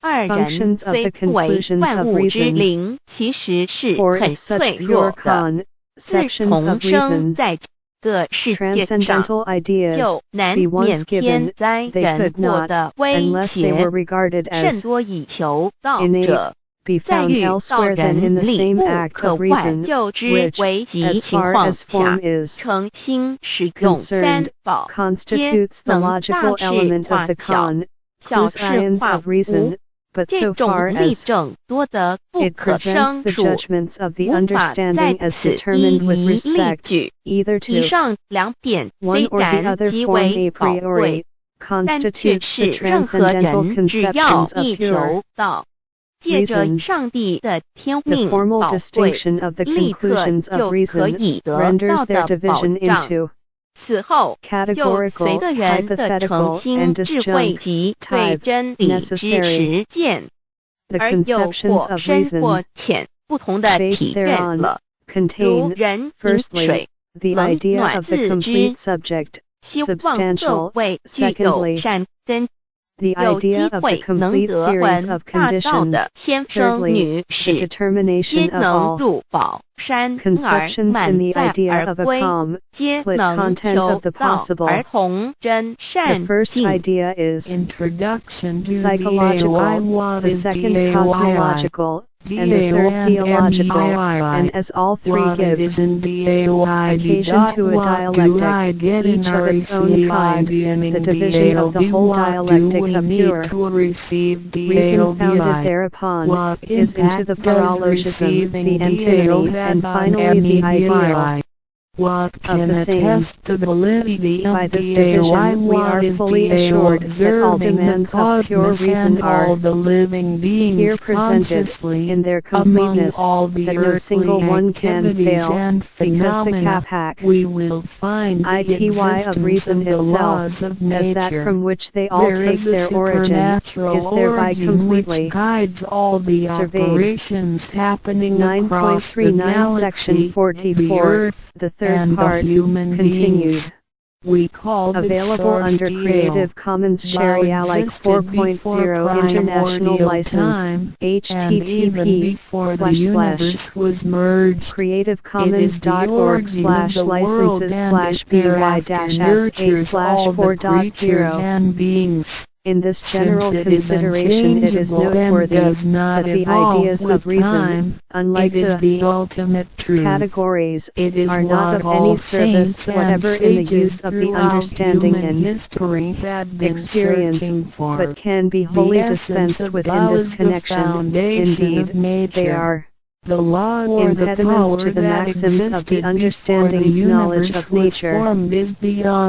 二人 functions of 虽 the 不为 conclusions 万 of 物之 reason. 灵，其实是 For 很 if such 脆 pure 弱的。自 conceptions 从 of 生 reason, 在个世界上， transcendental ideas, 就难 be 免 once 天 given, 灾 they 人 could 祸 not, 的威 unless they 胁， were regarded 甚 as 多以求道 innate, 者， be 在 found 遇到 elsewhere than in 人 the 理 same 物 act 可 of 挽 reason, 救之 which, 为急 as 情 far 况 as form 下， is 诚心使用 concerned, 三宝，皆 constitutes the 能大 logical 事 element 化 of the 小， con, 小 whose 事 ions 化 of reason, 无。 but 这 so 种 far 例 as 证多得不 it 可 presents 胜 the 数， judgments of the 无法在 understanding as 此 determined with 一一例 respect, 举。 either 以 to 上两点 one 虽 or the 然 other 极 form 为 a 宝贵， priori, 但却 constitutes the 是任何 transcendental 人只要 conceptions of 一 pure 求道，借着 reason. 上帝的天 The 命 formal 宝贵， distinction of the 立刻 conclusions 就 of 可 reason 以得 renders 到 their 的保 division 障。 into 此后，就 categorical, 随着人的诚 hypothetical, 心 and 智慧 disjunct 及对 type 真理之 necessary. 实践， The 而有 conceptions 或 of 深 reason 或浅不同的 based 体验 thereon 了。如 contain, 人饮 firstly, 水， the 冷 idea 暖 of the 自知， complete subject, 希望各 substantial, 位具有 secondly, 善根， the 有 idea 机 of the 会能 complete 得 series 闻 of 大道 conditions, 的先生 thirdly, 女 the 士，皆 determination of 能 all 入宝山而 conceptions in 满 the 载 idea 而 of a 归， calm, 皆 split 能 content 求 of the 道 possible. 而同真 The 善 first 境。 idea is Introduction to psychological, DAOI. What the is second DAOI? cosmological, and the third theological, and as all three What give it is in DAOI, occasion to a what do I dialectic, get in each of its own RECI kind, beginning the division of the whole what dialectic do we of need pure to receive reason founded DAOI? thereupon, What is into the impact does paralogism, receiving the antinomy, DAO and have on finally the ideal. MEDI? What can the same. attest to the validity By of this DAOI? division we are What is fully DAO assured that all observing the demands of pure cosmos reason and all are the living beings here presented consciously in their among completeness, all the that no single earthly one can activities fail, and because the phenomena. capac We will find the ITY of existence reason of the itself, laws of as that nature. from which they all There take is a their origin, supernatural is thereby origin completely which guides all the surveyed. operations happening across the 9.39 Section galaxy, the 44, earth, the third and part, the human continued. beings. We call the Available source under DAO. Creative Commons Share Alike existed 4.0 before International primordial License, time, and even before the http:// universe was merged. creativecommons.org/licenses/by-sa/4.0 and beings. In this general consideration, it is noteworthy that the ideas of reason, unlike the ultimate categories, are not of any service whatever in the use of the understanding and experience, but can be wholly dispensed with in this connection. Indeed, they are the law or impediments to the maxims of the understanding's knowledge of nature,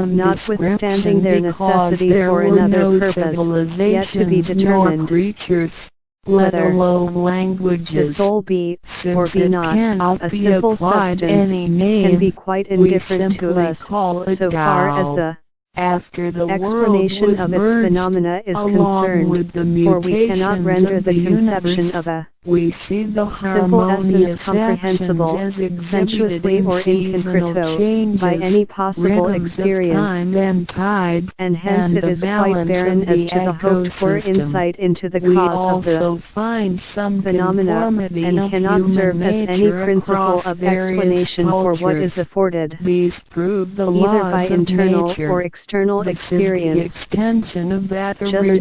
notwithstanding their necessity for another purpose, yet to be determined, whether the soul be, or be not, a simple substance, can be quite indifferent to us, so far as the explanation of its phenomena is concerned, for we cannot render the conception of a simple essence comprehensible, sensuously or in concreto, by any possible experience, and hence it is quite barren as to the hoped-for insight into the cause of the phenomena, and cannot serve as any principle of explanation for what is afforded, either by internal or external experience, just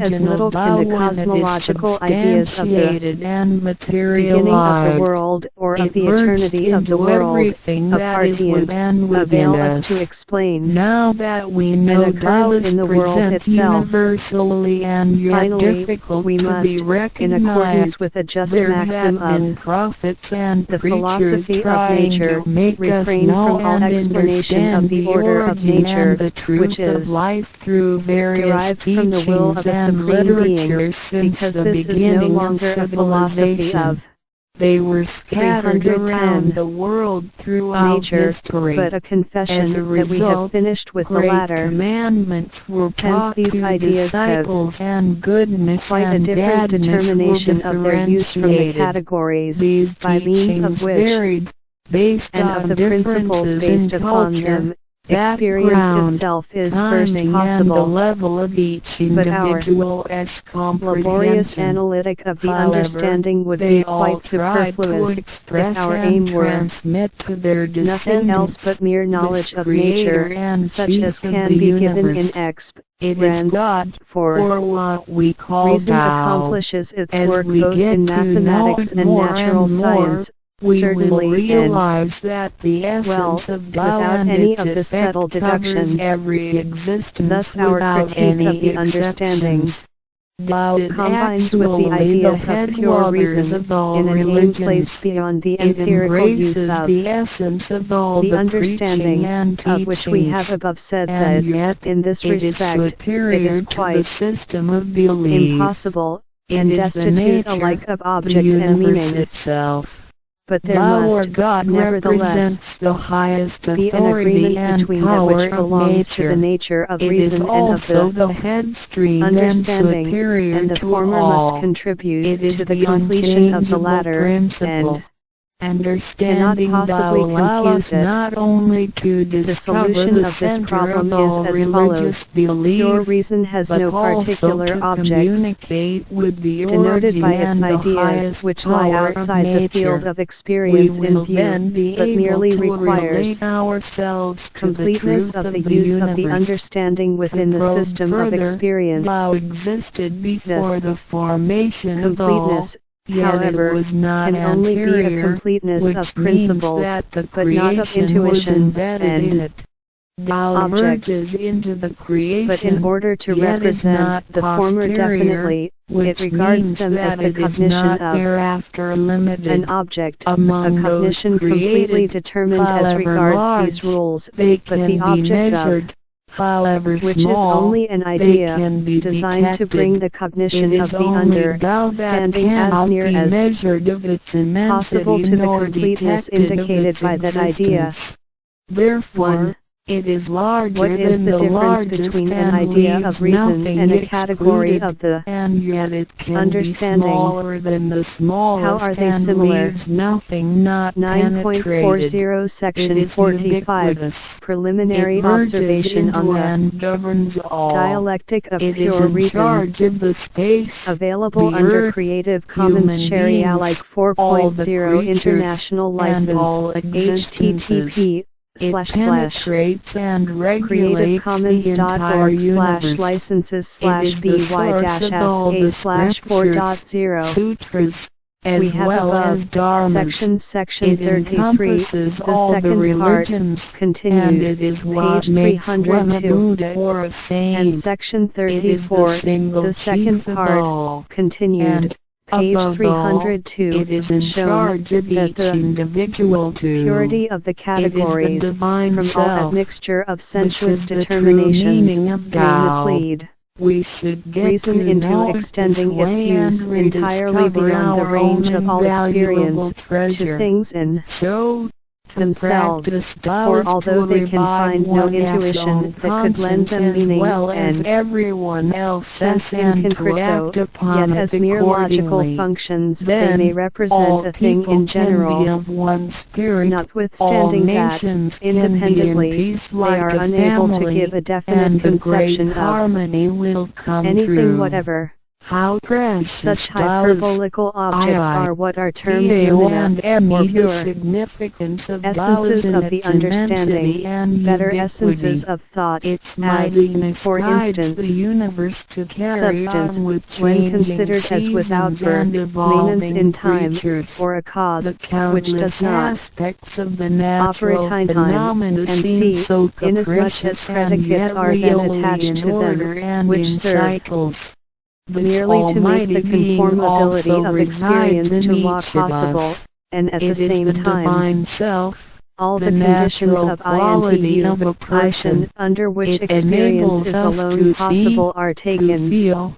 as little can the cosmological ideas of the beginning of the world, or of the eternity of the world, appartient, avail us to explain now that we know an occurrence in the world itself. Finally, we must, in accordance with a just maxim of the philosophy of nature, refrain from all explanation of the order of nature, which is derived from the will of a supreme being, because this is no longer a philosophy of they were scattered around the world throughout nature, history, but a confession that we have finished with the latter. Commandments were hence these ideas have and goodness quite a and different determination of their use from the categories, by means of which, and of the principles based upon them, experience itself is first possible, but our laborious analytic of the understanding would be quite superfluous if our aim were nothing else but mere knowledge of nature, such as can be given in experience, for what we call reason accomplishes its work both in mathematics and natural science, certainly, realize that the essence of Tao without any of this subtle deduction, every existence thus our critique of the understanding combines with the ideas of pure reason in an aim placed beyond the empirical use of the understanding, of which we have above said that, in this respect, it is quite impossible, and destitute alike of object and meaning. But there must, nevertheless, be an agreement between that which belongs to the nature of reason and of the understanding, and the former must contribute to the completion of the latter, and cannot possibly confuse it. Not only to the solution of this problem is as follows. Pure reason has no particular objects, denoted by its ideas which lie outside the field of experience in view, but merely requires completeness of the use of the understanding within the system of experience. This completeness, however, can only be a completeness of principles, but not of intuitions and objects. But in order to represent the former definitely, it regards them as the cognition of an object, a cognition completely determined as regards these rules, but the object of which is only an idea, designed to bring the cognition of the understanding as near as possible to the completeness indicated by that idea. Therefore, it is larger what is the difference between an idea of reason and a category of the understanding? How are they similar? 9.40 Section 45 Preliminary Observation on the Dialectic of Pure Reason, available under Creative Commons Share Alike 4.0 International License, http It penetrates and regulates the entire universe. creativecommons.org/licenses/by-sa/4.0 sutras, as we have well above as dharmas. section It 33, encompasses the all the second religions, part, continued, and it is what page makes one a 302, Buddha or a saint. and section 34, the second part, continued, page above 302, all, it is in shown charge of that each the individual to purity of the categories the divine from self, all admixture of which sensuous is the true determinations meaning of may Tao. mislead We should get reason to into know extending this its way use and entirely rediscover beyond the our range own of all invaluable experience treasure. to things in So, to themselves, practice for does although to they can revive find no one's intuition own that could lend them conscience meaning as well as and everyone else's sense in and to concreto, act upon yet it as mere logical accordingly, functions they then may represent all a thing people in can be general. of one spirit, all Notwithstanding that, nations can be in independently, peace they like are a unable to family, give a definite and the great conception of harmony will come anything true. whatever. How precious Such does hyperbolical objects are what are termed and lumina, or the pure significance of essences of the understanding, and better ubiquity. essences of thought, Its as, mightiness for guides instance, the universe to carry substance, on with when changing considered as without seasons birth, and evolving maintenance in time, creatures. or a cause, The countless which does not aspects of the natural operate time phenomena and seem see, so inasmuch as capricious and predicates yet are then really attached in to order them, and which in serve cycles. This merely to make the almighty being conformability also of resides experience in to each law of possible, us. and at It the is same the time, divine self, all the the conditions natural of quality of a person. under which It experience enables is us alone to possible see, are to taken feel,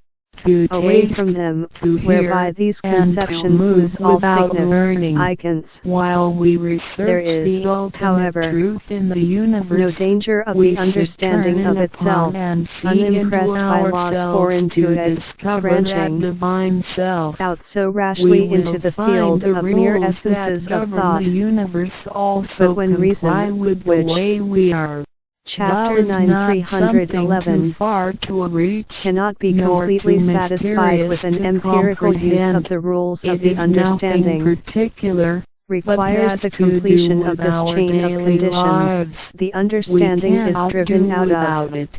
to away taste, from them, to whereby hear, these and to conceptions move lose all without learning. significance. While we research There is, the ultimate however, truth in the universe, no danger of we the understanding should of turn itself, upon and see unimpressed into by laws ourselves foreign to it, discover branching that divine self. out so rashly We will into the find field the of mere rules essences that of govern thought. the universe also But when comply reason, with the which, way we are. Chapter Love is not 9:311, something too far to reach, cannot be nor completely too satisfied with an mysterious to empirical use of comprehend. the rules It of the is understanding, nothing particular, requires but the has to do completion of with this our chain of daily conditions. lives. The understanding We is cannot driven do out of without it.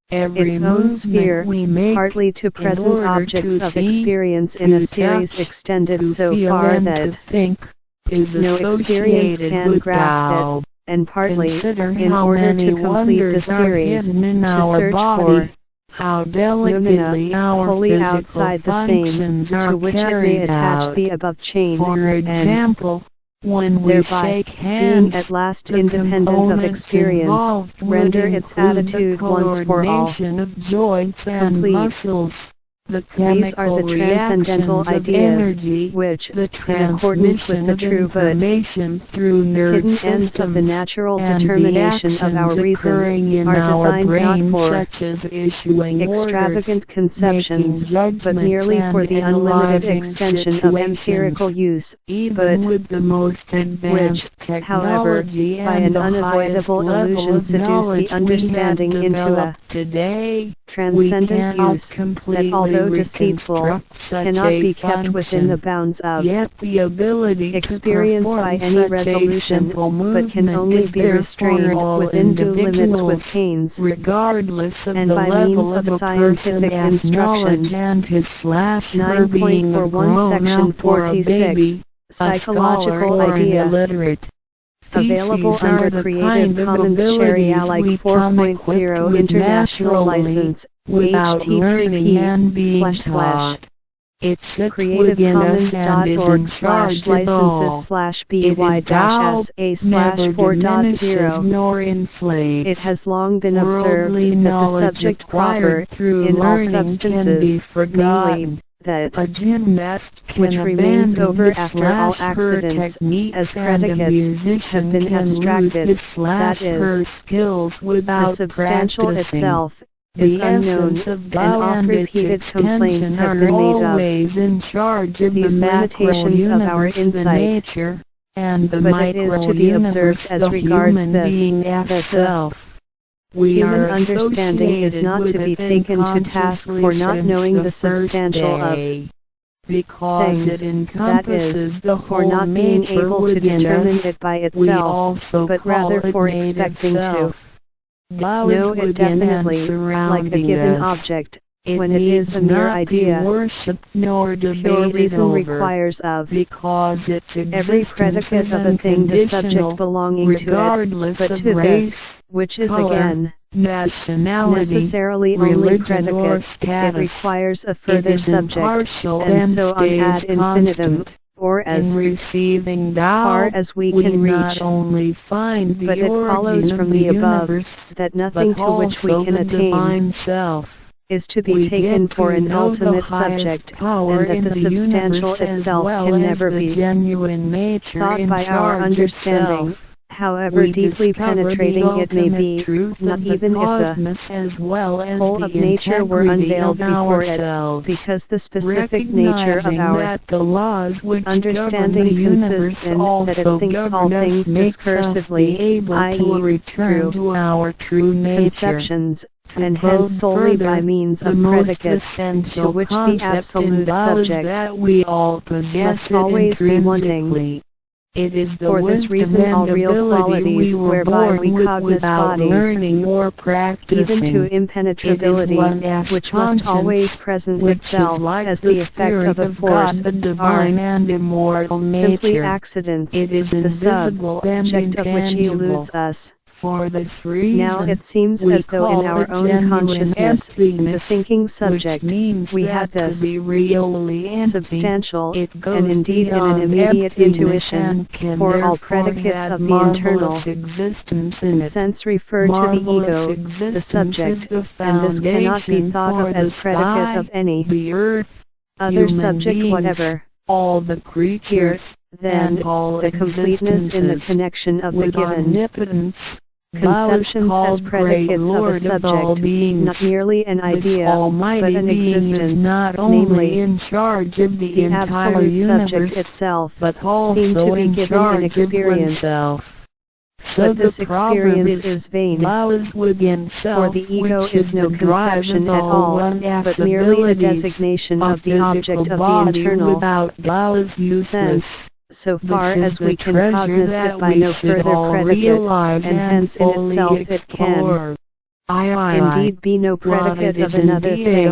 Every its own movement sphere, we make, partly to in present order objects to of see, experience in to a series touch, extended to so feel far and to that think, is no experience associated can with grasp Tao. it, and partly, Consider in how order many to complete the wonders are series, hidden in to our search body, for how delicately our wholly physical outside the same, functions to are which it may carried attach out. the above chain, For and example, when we thereby, shake being hands, at last the independent of components experience, involved would render its include attitude the once for all coordination of joints and complete. muscles, the These are chemical the transcendental reactions of ideas, energy, which, the in accordance with transmission the of true but information through nerve hidden ends of the systems, natural and determination the of our actions reason, occurring in are our designed not brain, for such as issuing extravagant orders, conceptions, making but merely judgments, for and the unlimited analyzing extension of situations. empirical use, Even but with the most advanced however, technology by and an the highest unavoidable level illusion of seduce knowledge the understanding we have into a developed today, we transcendent cannot use, that completely although deceitful, reconstruct such cannot a be kept within the function. bounds of Yet the ability experience to by perform any such resolution, a simple but can movement only is be there restrained for all within due limits with individuals, pains, regardless of and the by level means of of a scientific person's knowledge instruction. and his/her being a 9.41 grown Section up or a 46, baby, a scholar Psychological or an idea. illiterate. Available These are under the Creative kind of Commons abilities Share-alike we come 4.0 equipped with International naturally, License, without learning and being http:// taught. It sits within us and is in charge of all. It is Tao, never diminishes nor inflates. It has long been observed Worldly that the knowledge subject proper, acquired through in all learning can be substances, forgotten. namely, that A gymnast can which remains abandon over his after all /her accidents, techniques, as and a predicates, musician have been can lose abstracted, his that /her is, skills the without substantial practicing. itself is The unknown, essence of and Tao and its oft-repeated complaints extension have are been made of always in charge of the these limitations of our macro-universe, the insight. nature, and the But it is to be observed micro-universe, as the regards human this, being that the itself. We human are understanding is associated not with to be it taken to task unconsciously for not since knowing the the first substantial of day. because things, it encompasses the for whole not being nature able to within determine us, it by we itself, also but call rather it for made expecting itself. to Tao know is it within definitely, and like a surrounding given us. object, It when it is a needs mere not idea. be worshipped nor Pure debated reason over, requires of because its every existence predicate is of a thing the subject unconditional, belonging to it, regardless but of to race, this, which is color, again nationality, necessarily only religion, or predicate, it status. requires a It further is subject, impartial and so on stays ad infinitum, constant. or as In receiving far Tao, as we we can not reach. only find the But it follows origin from of the the above, universe, that nothing but to which we also can the attain divine self. is to be We taken get for to an know the ultimate highest subject, power and that in the substantial universe as itself well can as never the be genuine nature thought in by our charge understanding, itself. however We deeply discover penetrating the it may ultimate be, truth not of the even if the cosmos as well as whole the of nature were integrity unveiled of before it, ourselves. because the specific nature of Recognizing our that the laws which govern understanding the consists universe in that also it thinks all govern us things makes us discursively, be able i.e., to return through to our true nature. conceptions, To and probe hence solely by further, means the of most predicates, to essential which the concept in absolute Tao is subject that we all possess must it always be wanting. intrinsically. It is the For this wisdom reason all and real ability qualities we were whereby born we with cognize without bodies, learning or practicing. even to It is impenetrability, one as which must conscience, always present which itself is like as the the effect spirit of a of force, God, the are divine and immortal simply nature. accidents, It is the invisible and subject of which intangible. eludes us. For this reason, Now it seems we as though in call our it own genuine consciousness, the emptiness, thinking subject, which means we that have this to be really empty, substantial, it goes and indeed in an beyond immediate emptiness intuition, and can for all therefore predicates have of the internal marvelous existence in it. sense refer to the Marvelous ego, the existence is subject, the and this cannot be foundation thought for of the as predicate sky, of any the earth, other human subject beings, whatever. all the Here, creatures, then, and all the completeness in the existences. connection of the With given omnipotence, Tao is conceptions as called predicates great of a Lord of all subject, beings. not merely an This idea, but almighty an being existence, is not only namely, in charge of the the entire absolute subject universe, itself, but seem also to be in given an charge of experience. oneself. So But this the proverb experience is vain, Tao is within for self, the ego which is no the drive conception of at all, but merely a abilities. designation A of the object physical of the body internal without Tao is useless. sense, so far This is as we the can treasure cognize that it by we no should further all predicate, realize and hence in fully itself it can explore. indeed be no predicate of another thing,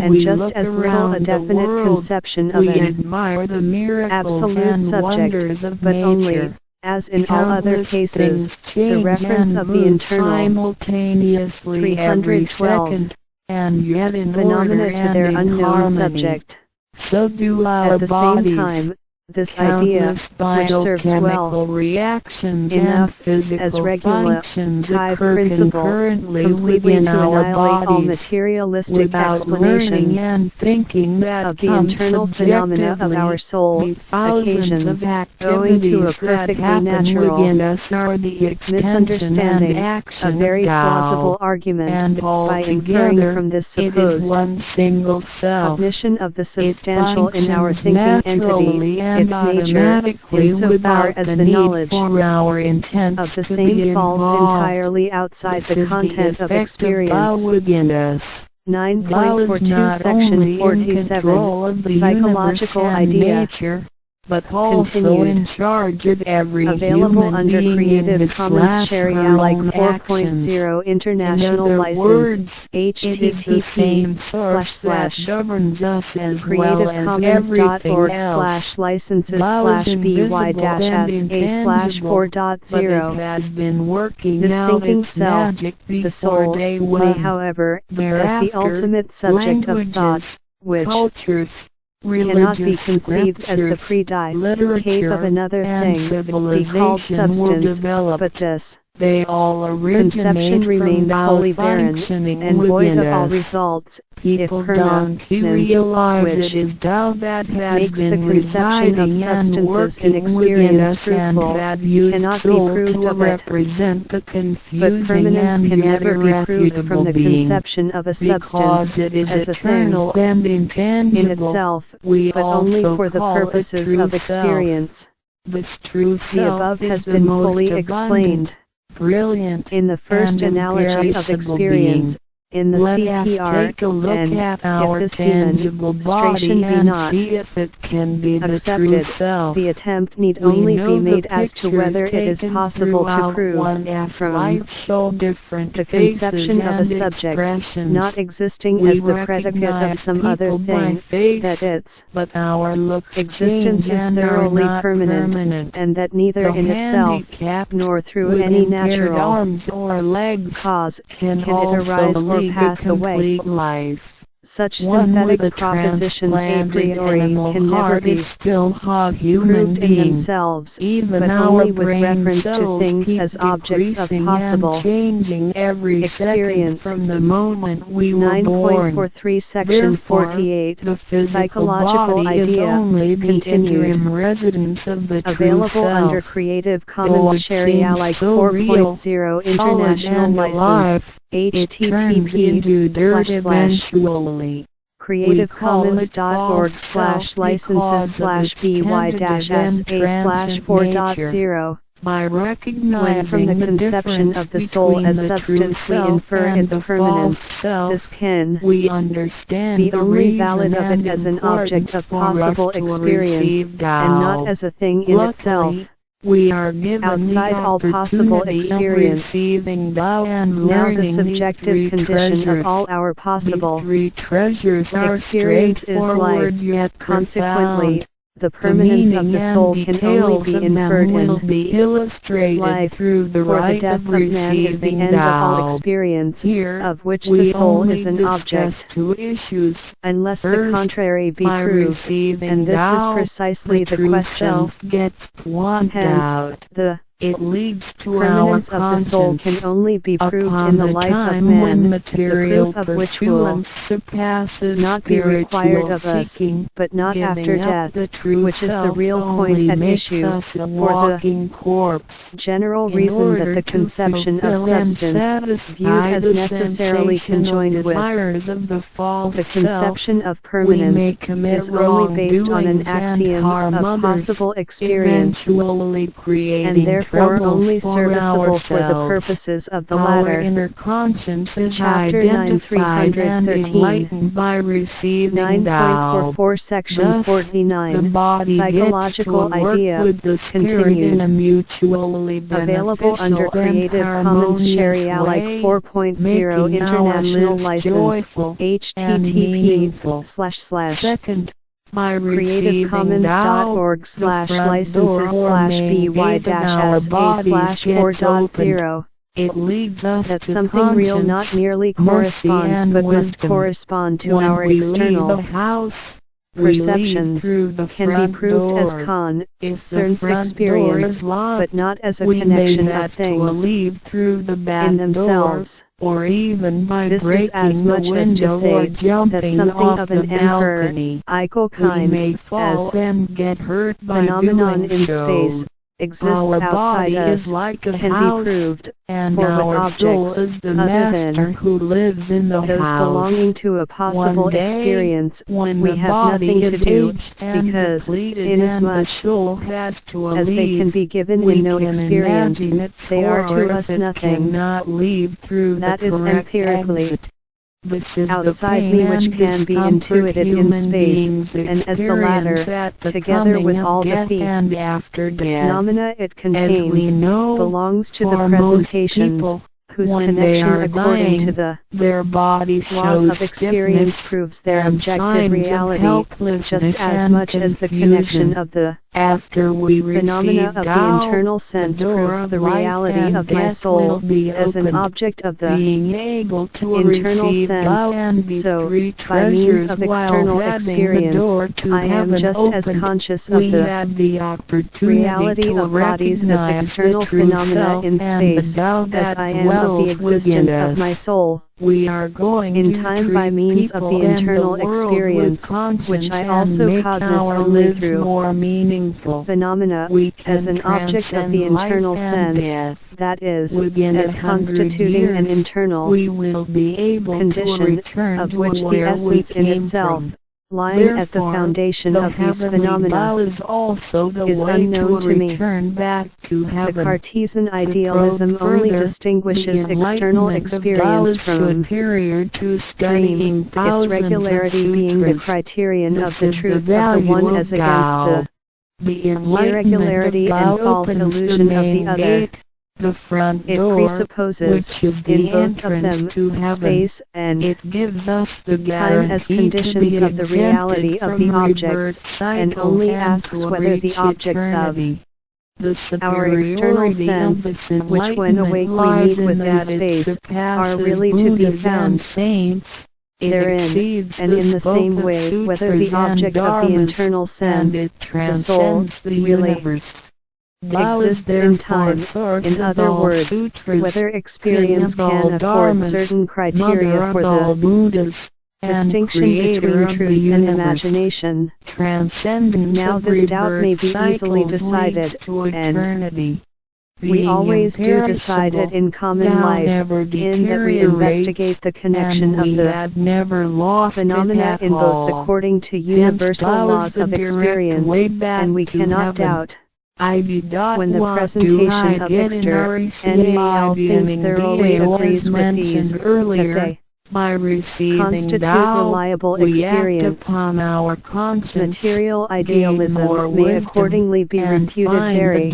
and just as little a definite conception of we an admire the miracles absolute and subject, wonders of but nature. only, as in all other Countless cases, things change the reference and of the move internal simultaneously every 312 second, and yet in phenomena order to and their in unknown harmony. subject. So do our At the same bodies. time, this idea, Countless which serves biochemical well reactions enough and physical as functions regulative occur principle, concurrently completely within to our annihilate all bodies. materialistic Without learning explanations and thinking that of the internal phenomena of our soul, the thousands occasions, of owing to a activities that perfectly happen natural within us are the extension and misunderstanding, action a very of Tao, plausible argument, and by inferring altogether from this it is supposed one single self. cognition of the It substantial in our functions thinking naturally entity, and its nature, automatically insofar without as the the need knowledge for our intents of the to same be falls involved. entirely outside This the is content the of effect Tao experience. within us. Tao 9.42 is not Section only in 47, control of the Psychological universe and idea, nature, but also continued. in charge of every Available human under being in Creative his Commons Share her Alike own 4.0 actions. International In other License, words, it is the same source that http:// governs us as well as everything else. creativecommons.org/licenses Tao is invisible and intangible, but it by/SA/4.0. has been working This out thinking its self, magic the before soul, day may one. however, as the Thereafter, ultimate subject of thought, languages, which cultures, cannot be religious conceived as the scriptures, predicate of another and thing, be civilization called will substance, develop. but this They all conception originate from remains Tao wholly barren, functioning and void within of all us. results, if People don't realize which it is Tao that has makes the been conception of residing and substances in working within experience us and fruitful, that used cannot be soul proved to of it. represent the But confusing permanence and can yet never be proved irrefutable from the being. conception of a Because substance it is as a thing eternal and in intangible, itself, we but only also for the call it purposes true of experience. self. This true The self above is has the been most fully abundant, explained brilliant, in the first and analogy of imperishable experience. being. in the Let us CPR, take a look and at our if this demon tangible stration body be and not see if it can be the true accepted, self. the attempt need We only know be the made as to pictures whether it is taken possible to throughout prove one after from life show different the faces conception of a and subject expressions. not existing We as the predicate of recognize some other people by thing, face, that its but our looks existence change is and are thoroughly not permanent, and that neither The in itself, handicapped nor through with any impaired natural arms or legs cause, can it also arise or lead pass a away. complete life. Such One synthetic with a propositions a transplanted priori animal can never heart be is still a human proved in being. themselves, Even but our only with brain reference to cells things keep as objects of decreasing possible and changing every experience. second from the moment we were born. 9.43 Section Therefore, 48 the physical Psychological body is idea only the continued. interim residence of the true Available self. under Creative Though Commons it Share seems Alike so real, 4.0 solid International and License, alive, it turns into dirt http:// eventually. creativecommons.org/licenses/by-sa/4.0. By recognizing When from the conception of the soul as substance we infer its permanence, this can we understand be the only valid reason of it and as an object of importance for us possible to experience, receive and not Tao. as a thing in itself. Luckily, we are given Outside the all possible opportunity experience. of receiving Tao and Now learning the subjective these three condition treasures. of all our possible These three treasures are experience is straightforward life. yet Consequently, profound. the permanence of the meaning soul and can only details be of inferred them will in be illustrated life, through the for the right death of of man is the receiving end of all Tao. experience, Here, of which we the soul only is an discuss object, two issues. unless the First, contrary be by proved, receiving and this is Tao, precisely the true question. self gets plumbed Hence, out. the It leads to our permanence of the soul conscience. can only be proved Upon in the the life of time when man, material the proof of which will pursuance surpasses not be required of us, seeking, but not after giving up death, the true which is the self real only point at makes issue, us a for the walking corpse. general In reason that order the to conception of fulfill and substance, satisfy viewed as the necessarily sensational conjoined with desires of the false the self, conception of we permanence, may commit is only based on an wrongdoings and axiom harm of others, possible experience, eventually creating and therefore troubles only for serviceable for the ourselves. purposes of the Our latter. inner conscience is Chapter 9, identified and 313. enlightened by receiving Tao. 9.44 Section Thus, 49 the body Psychological gets to work idea with the spirit continued. in a mutually Available under beneficial and Creative Commons Share harmonious Alike way, 4.0 making our International lives License, joyful and meaningful. http:// Second, by receiving Tao, the front door or main gate of our bodies gets opened. It leads us that to something real conscience, not merely mercy corresponds and but must wisdom. correspond to When our we external leave a house, we leave perceptions, through the can be front proved door. as If the concerns front door experience, is locked, but not as a we connection may of have to things leave through the back in door, themselves. or even by This is breaking as the much as to window or say that jumping something off of the an emperor, balcony. equal We kind, may fall as and get hurt by phenomenon doing in so. space, exists Our outside body us, is like a can house, be proved, and for with our soul objects is the other master than who lives in the those house. belonging to a possible One day, experience, when we the have body nothing to is do, aged and because, depleted inasmuch and the soul has to as they leave, can be given we in no can experience, imagine its they are horror to if us it nothing. cannot leave through That the is correct empirically exit. This is outside the me pain which and can be discomfort intuited in human space, beings and as the latter, experience at the together coming with of all the death and after death. phenomena it As we contains, know, belongs to the for most presentations, people, whose when they connection are according dying, to the their body laws shows of experience stiffness proves their and objective signs of reality, helplessness just as and much as the connection confusion. of the After we phenomena receive of the Tao, internal sense the door proves of the life reality and of my death soul will be as an opened. object of the Being able to internal receive Tao sense, and these so, three by means treasures of while external having the experience, door to I am heaven just as opened, conscious we of the had the opportunity reality to of bodies as recognize external the true phenomena self in and the space, Tao as that I am of the dwells existence within of my us. soul. We are going In to time treat by means of people the and internal the world experience, with conscience which I and also make cognize our only lives through more meaningful. phenomena, We can as an object of the transcend life internal and sense, death. that is, Within as 100 constituting an years, internal we will be able to condition, return of to which the where we essence in came itself from. lying at the foundation of these phenomena, is also the is way unknown to me. Back to heaven. The Cartesian idealism only distinguishes external experience from superior to studying dream, its regularity being the criterion of the truth of the one as against the irregularity and false illusion of the other. The front it door, presupposes, which is the in both of them, to heaven. space and it gives us the time as conditions of the reality of the objects, and only asks whether the objects of our external sense, which when awake we meet within space, are really to be found therein, and in the same way whether the object of the internal sense, the soul, really exists in time. In other words, whether experience can afford certain criteria for the distinction between truth and imagination. Now this doubt may be easily decided, and we always do decide it in common life, in that we investigate the connection of the phenomena in both according to universal laws of experience, and we cannot doubt when the presentation of external things thoroughly agrees with these, that they constitute reliable experience. Material idealism may accordingly be refuted very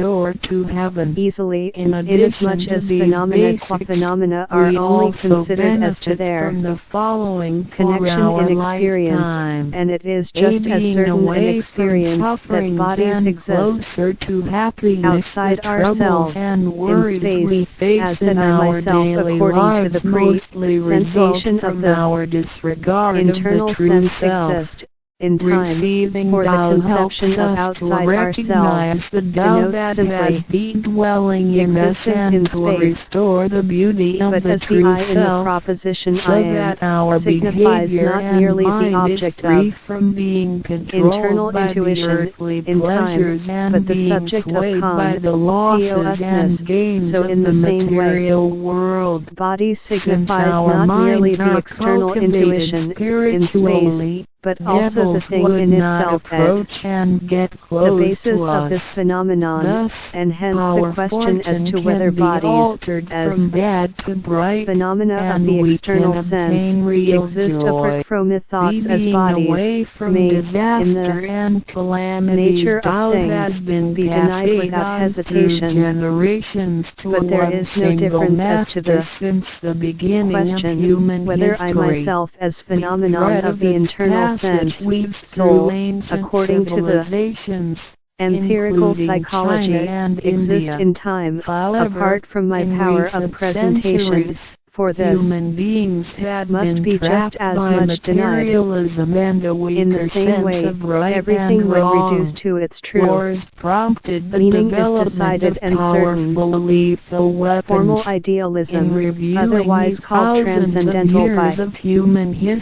easily, inasmuch as phenomena qua phenomena are only considered as to their connection in experience, and it is just as certain an experience that bodies exist outside ourselves in space, as that I myself, according to the pre-sensation of the internal sense exist in time, for the conception of outside ourselves denotes simply existence in space, but as the I in the proposition I am signifies not merely the object of internal intuition in time, but the subject of consciousness. So in the same way, body signifies not merely the external intuition in space, but also the thing in itself at the basis of this phenomenon, and hence the question as to whether bodies, as phenomena of the external sense, exist apart from the thoughts as bodies, may, in the nature of things, be denied without hesitation. But there is no difference as to the question whether I myself as phenomenon of the internal sense, soul, according to the empirical psychology, exist in time, apart from my power of presentation. For this must be just as much denied. In the same way, everything when reduced to its true meaning is decided and certain. Formal idealism, otherwise called transcendental by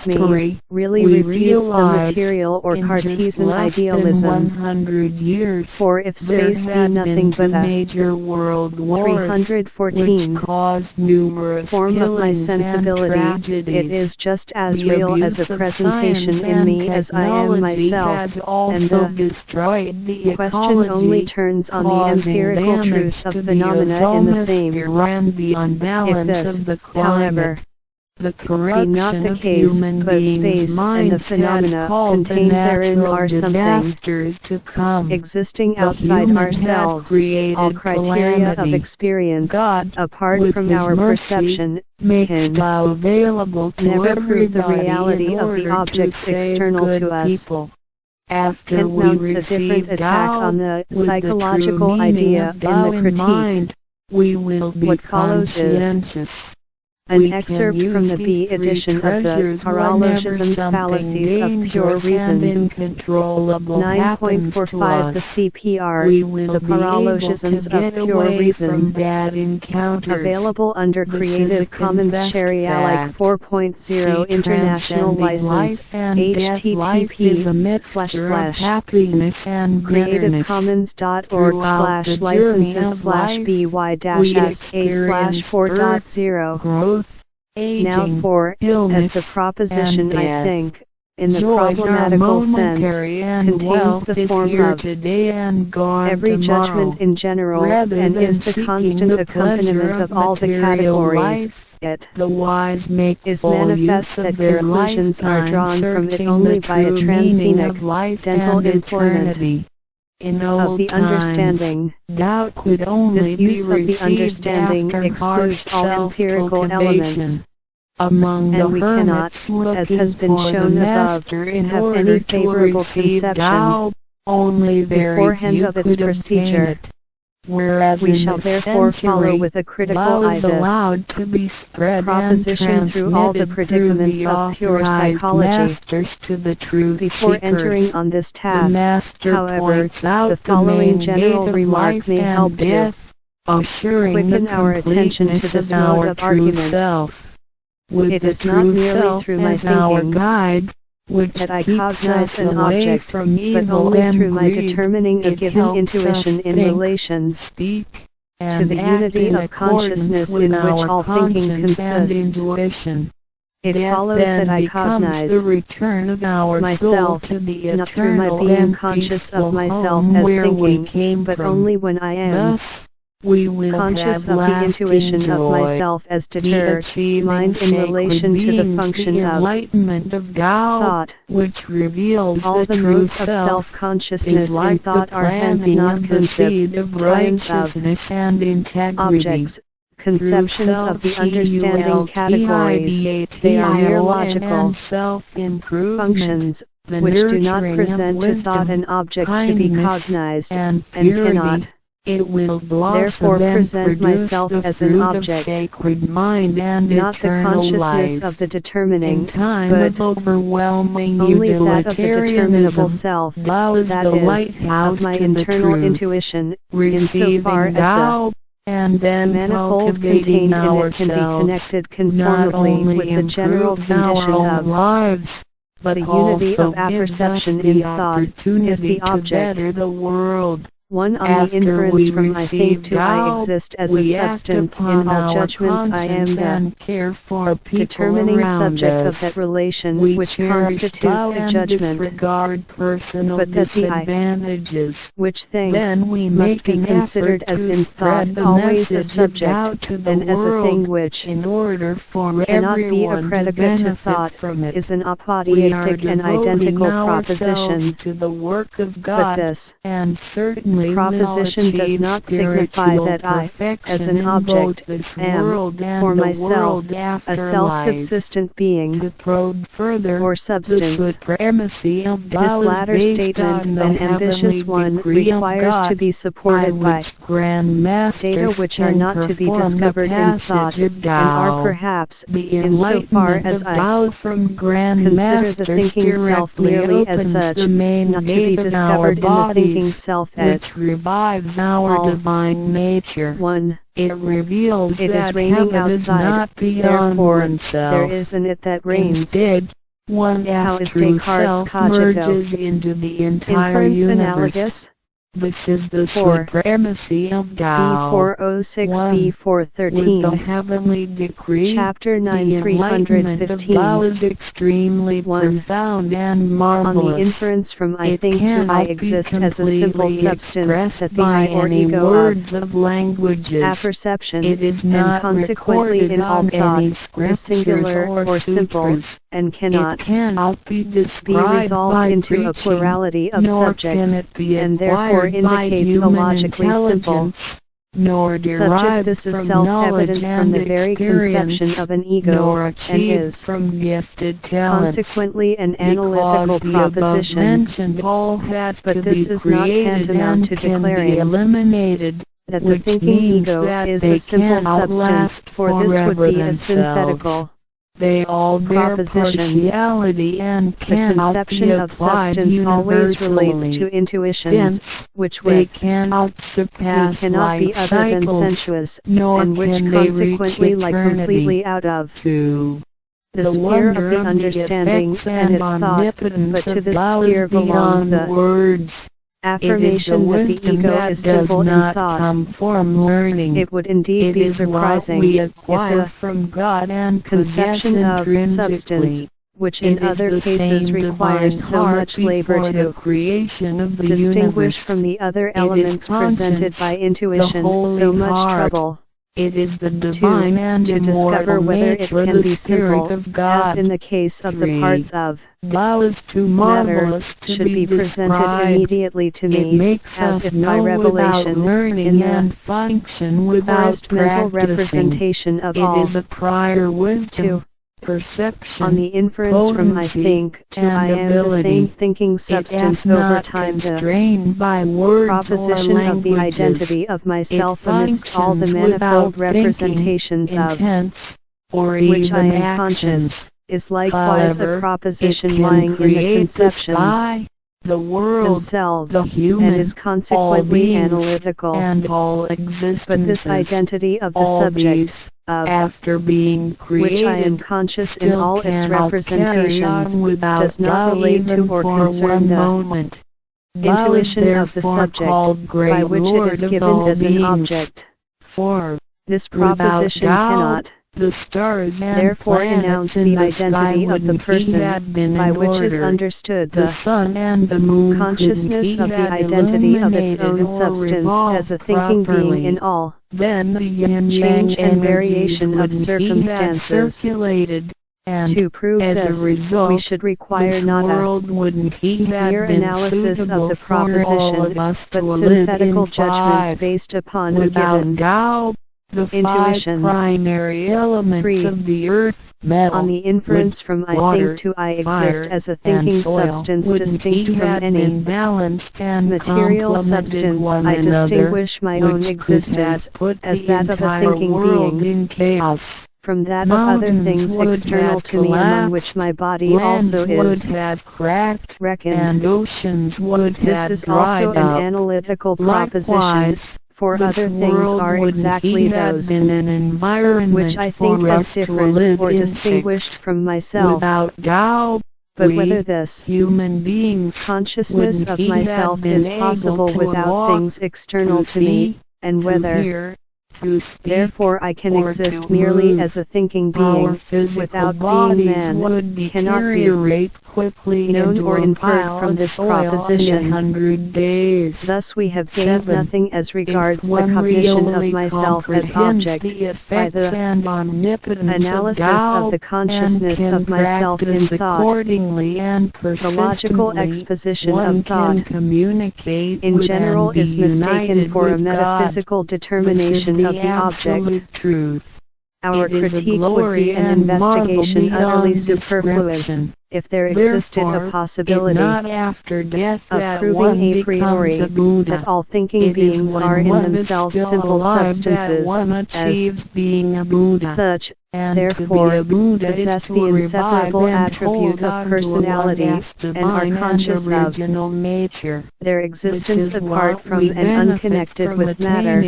me, really refutes the material or Cartesian idealism. For if space be nothing but a 314 form of my sensibility, it is just as real as a presentation in me as I am myself, and the question only turns on the empirical truth of phenomena in the same. If this, however, be not the case, but space and the phenomena contained therein are something existing outside ourselves, all criteria of experience, apart from our perception, can never prove the reality of the objects external to us. Kant mounts a different attack on the psychological idea in the critique. What follows is an excerpt from the B edition of the Paralogism's Fallacies of Pure Reason. 9.45 The CPR, the Paralogisms of Pure Reason. Available under Creative Commons Share Alike 4.0 International License, http://creativecommons.org/licenses/by-sa/4.0. Now for, as the proposition I think, in the problematical sense, contains the form of every judgment in general, and is the constant accompaniment of all the categories. It is manifest that conclusions are drawn from it only by a transcenic, dental employment of the understanding. This use of the understanding excludes all empirical elements, and we cannot, as has been shown above, have any favorable conception beforehand of its procedure. We shall therefore follow with a critical eye this proposition through all the predicaments of pure psychology. Before entering on this task, however, the following general remark may help to quicken our attention to this mode of argument. It is not merely through my thinking that I cognize an object, but only through my determining a given intuition in relation to the unity of consciousness in which all thinking consists. It follows that I cognize myself, not through my being conscious of myself as thinking, but only when I am conscious of the intuition of myself as deterred mind in relation to the function of thought. All the modes of self-consciousness in thought are hence not conceived types of objects, conceptions of the understanding categories. They are mere logical functions, which do not present to thought an object to be cognized, and cannot therefore present myself as an object, not the consciousness of the determining, but only that of the determinable self, that is, of my internal intuition, insofar as the manifold contained in it can be connected conformably with the general condition of the unity of apperception in thought, is the object. One on the inference from I think to I exist as a substance in all judgments I am the determining subject of that relation which constitutes a judgment, but that the I, which thinks, must be considered as in thought always a subject, and as a thing which cannot be a predicate to thought, is an apodeictic and identical proposition. But this proposition does not signify that I, as an object, am, for myself, a self-subsistent being, or substance. This latter statement, an ambitious one, requires to be supported by data which are not to be discovered in thought, and are perhaps, insofar as I consider the thinking self merely as such, not to be discovered in the thinking self as revives our divine nature. 1. It reveals it that is raining heaven is outside, not beyond therefore oneself. there is in it that rains. Instead, one How as is true Descartes' self cogito? merges into the entire Inference universe. analogous? This is the 4. supremacy of Tao. B406 1. B413 With the heavenly decree, Chapter 9 the enlightenment of 315 Tao is extremely 1. profound and On marvelous. the inference from I It think to cannot I be exist as a simple completely substance expressed that the by I or any ego words of languages. apperception, It is and not consequently recorded in all on thought, any is scriptures singular or simple, sutras. and It cannot cannot be be described resolved by into a preaching, plurality of nor subjects, can it be and therefore acquired by indicates a human logically simple intelligence, nor subject. derived This is from self-evident knowledge from and the very experience, conception of an ego, nor and achieved is from gifted talents. consequently an Because analytical the proposition. above-mentioned all had But to this be is not created tantamount and to can declaring be eliminated, that the which thinking means ego that is they a simple cannot substance, last for this would forever be a themselves. synthetical They all bear proposition. partiality and The cannot be conception of applied substance always relates universally. to intuitions, Hence, which they with cannot me surpass cannot be life other than cycles, sensuous, nor and which can they consequently reach lie eternity. completely out of 2. the The sphere of wonder the of understanding effects and its thought, omnipotence but to of this Tao sphere is belongs beyond the words. affirmation that the wisdom ego that is does simple in not thought. come from learning. It would indeed It be is surprising what we if acquire the from God and conception possess of intrinsically. substance which in other cases requires so much labor to distinguish from the other elements presented by intuition, so much trouble. It is the divine and to discover whether it can be simple, as in the case of the parts of Tao is too matter, should be presented immediately to me, as if by revelation, in the first mental representation of all. It is a prior wisdom, perception, on the inference from I think to I am the same thinking substance over time, the by words proposition of the identity of myself amidst all the manifold representations of which I am conscious, is likewise a proposition lying in the conceptions the world themselves, the human, and is consequently analytical. And all existence. But this identity of the subject, after being created, which I am conscious in all its representations, does not relate to or concern the intuition of the subject, by which it is given as an object. For this proposition cannot therefore announce the identity of the person, by which is understood the sun and the moon consciousness of the identity of its own substance as a thinking being in all then the yin change and variation of circumstances. To prove this, we should require not a mere analysis of the proposition, but synthetical judgments based upon a given intuition. Primary elements of the earth, metal, on the inference from I water, think to I exist fire, as a thinking substance distinct from any material substance, I distinguish my own existence as that of a thinking being from that of other things external to me, among which my body also is reckoned. And oceans would this is also an analytical proposition. For other things are exactly those which I think as different or distinguished from myself. But whether this human beings consciousness of myself is possible without things external to me, and whether therefore I can exist merely as a thinking being, without being man, cannot be known or inferred from this proposition. Thus we have gained nothing as regards the cognition of myself as object, by the analysis of the consciousness of myself in thought. The logical exposition of thought, in general, is mistaken for a metaphysical determination of the object. Our critique would be an investigation utterly superfluous, if there existed a possibility of proving a priori that all thinking beings are in themselves simple substances, as such, therefore, possess the inseparable attribute of personality, and are conscious of their existence apart from and unconnected with matter.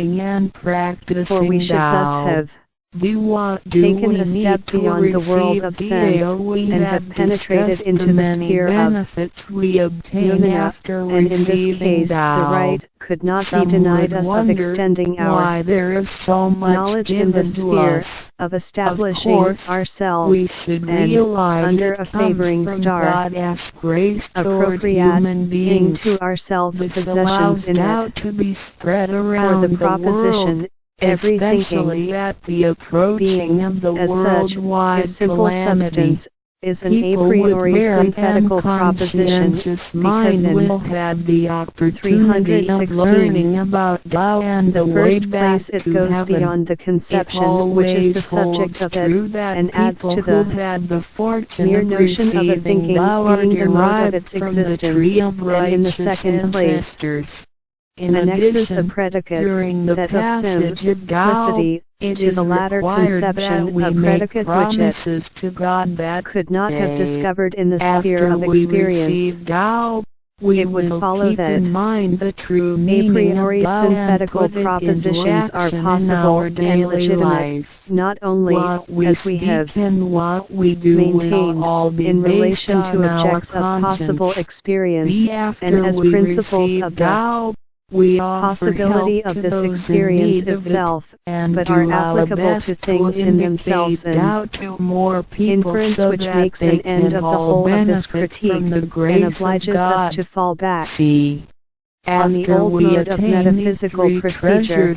For we should thus have taken a step beyond the world of sense, and have penetrated into the sphere of noumena, and in this case the right could not be denied us of extending our knowledge in the sphere, of establishing ourselves, and, under a favoring star, appropriating to ourselves possessions in it. For the proposition, every thinking being, as such, is simple substance, is an a priori synthetical proposition, because in 316, the first place it goes beyond the conception which is the subject of it, and adds to the mere notion of a thinking being the mode of its existence, and in the second place, annexes a predicate, that of simplicity, to the latter conception, a predicate which it could not have discovered in the sphere of experience. It would follow that a priori synthetical propositions are possible and legitimate, not only, as we have maintained, in relation to objects of possible experience, and as principles of the possibility of this experience itself, but are applicable to things in themselves and inference which makes an end of the whole of this critique and obliges us to fall back on the old mode of metaphysical procedure.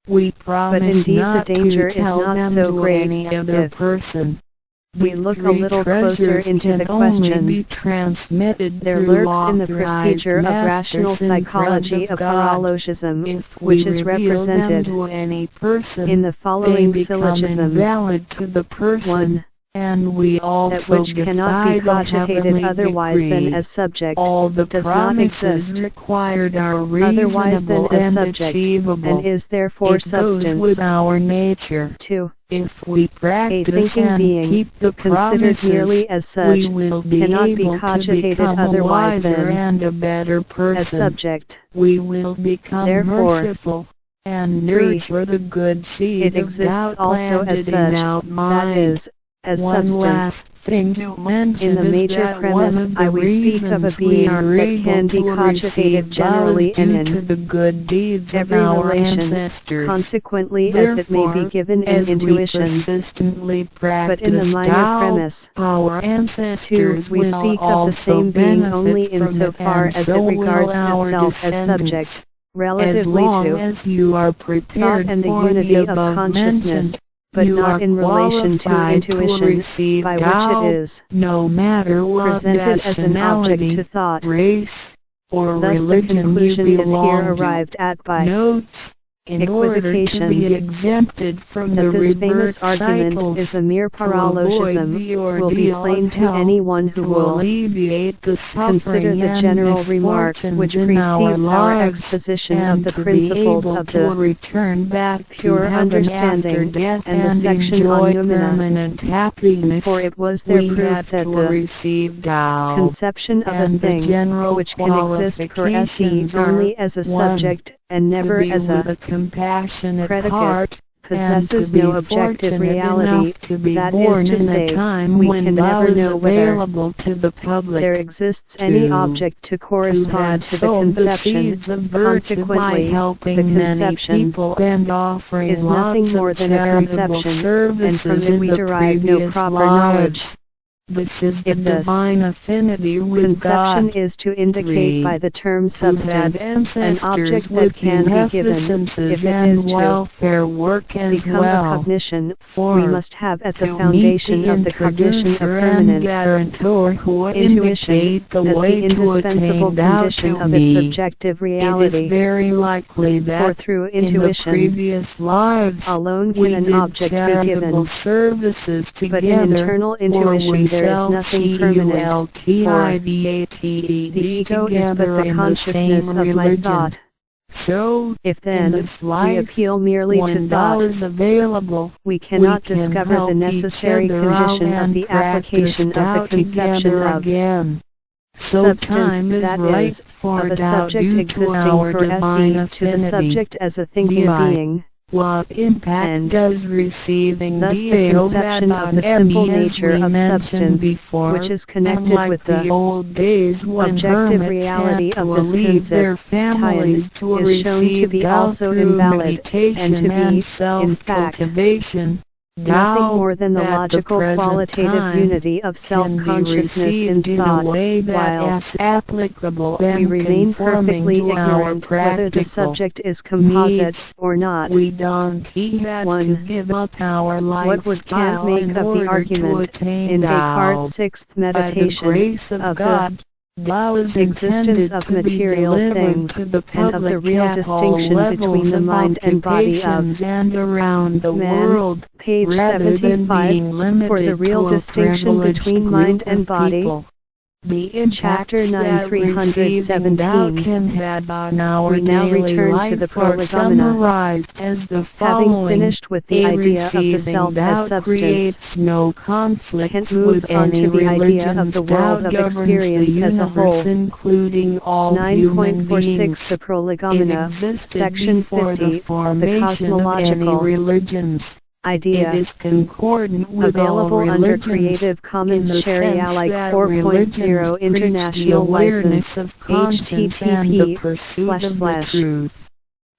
But indeed the danger is not so great if we look a little closer into the question. There lurks in the procedure of rational psychology a paralogism, which is represented in the following syllogism. 1. That which cannot be cogitated otherwise than as subject does not exist otherwise than as subject, and is therefore substance. 2. A thinking being, considered merely as such, cannot be cogitated otherwise than as subject. Therefore, 3. It exists also as such, that is, as substance. In the major premise we speak of a being that can be cogitated generally and in every relation, consequently as it may be given in intuition. But in the minor premise, 2, we speak of the same being only insofar as it regards itself as subject, relatively to thought and the unity of consciousness, but not in relation to intuition, by which it is presented as an object to thought. Thus the conclusion is here arrived at by equivocation, that this famous argument is a mere paralogism, will be plain to anyone who will consider the general remark which precedes our exposition of the principles of the pure understanding, and the section on noumena, for it was their proof that the conception of a thing, which can exist per se only as a subject, and never as a predicate, possesses no objective reality, that is to say, we can never know whether there exists any object to correspond to the conception. Consequently, the conception is nothing more than a conception, and from it we derive no proper knowledge. This is the If thus, divine affinity with conception God. is to indicate by the term substance an object that can be given, if it is to welfare work as become well. a cognition, For we must have at the to foundation meet the of the cognition a introducer and permanent guarantor who intuition indicate the as way the indispensable to attain thou condition to of its me. objective It is reality. very likely For that through in the intuition previous lives alone we can an did object be charitable given, services but in together, internal or intuition we there is felt nothing permanent, for the ego is but the consciousness of my thought. So, If in then this we life, appeal merely to when thou thought, is available, we cannot we can discover help the necessary each other out condition of and the practice application of thou the conception together of again. So substance, time is that right is, for of a thou subject due to existing our per divine se to the affinity. subject as a thinking Right. being. What impact And does receiving thus the deal conception that of the on simple Emmy, as nature we of mentioned substance, before, which is connected unlike with the old days when objective hermits reality had of to this leave their families to is shown to receive be Tao also through invalid, meditation and to be, and in fact, self-cultivation. nothing more than the That logical present qualitative time unity of can be self-consciousness in received thought, a way that whilst is applicable we and remain conforming perfectly to our ignorant whether the practical subject is composite needs. or not. We don't have 1. to give up our What would Kant lifestyle make in of the order argument to attain in Tao. Descartes' sixth By the meditation grace of of God, Tao is the existence intended of to be material delivered things, to the and of the public real at all distinction between levels the of mind and body of occupations and around the man, world, page rather than 75, being limited for the real to a distinction privileged between group mind of and body. people. The impacts Chapter 9 that receiving Tao 317. can have on our We now daily return to life the are prolegomena. summarized as the Having following. finished with the idea of the Receiving self Tao as substance, creates no conflict Kant moves with on any to the idea religion. of the world Tao of governs experience the as a universe, whole. including all human 9.46 beings. The Prolegomena, It existed Section before 50, the the formation of any cosmological religions. idea. It is concordant with Available all under religions Creative Commons in the Share sense Alike that 4.0 religions International preach the awareness License, of conscience and the pursuit of the truth.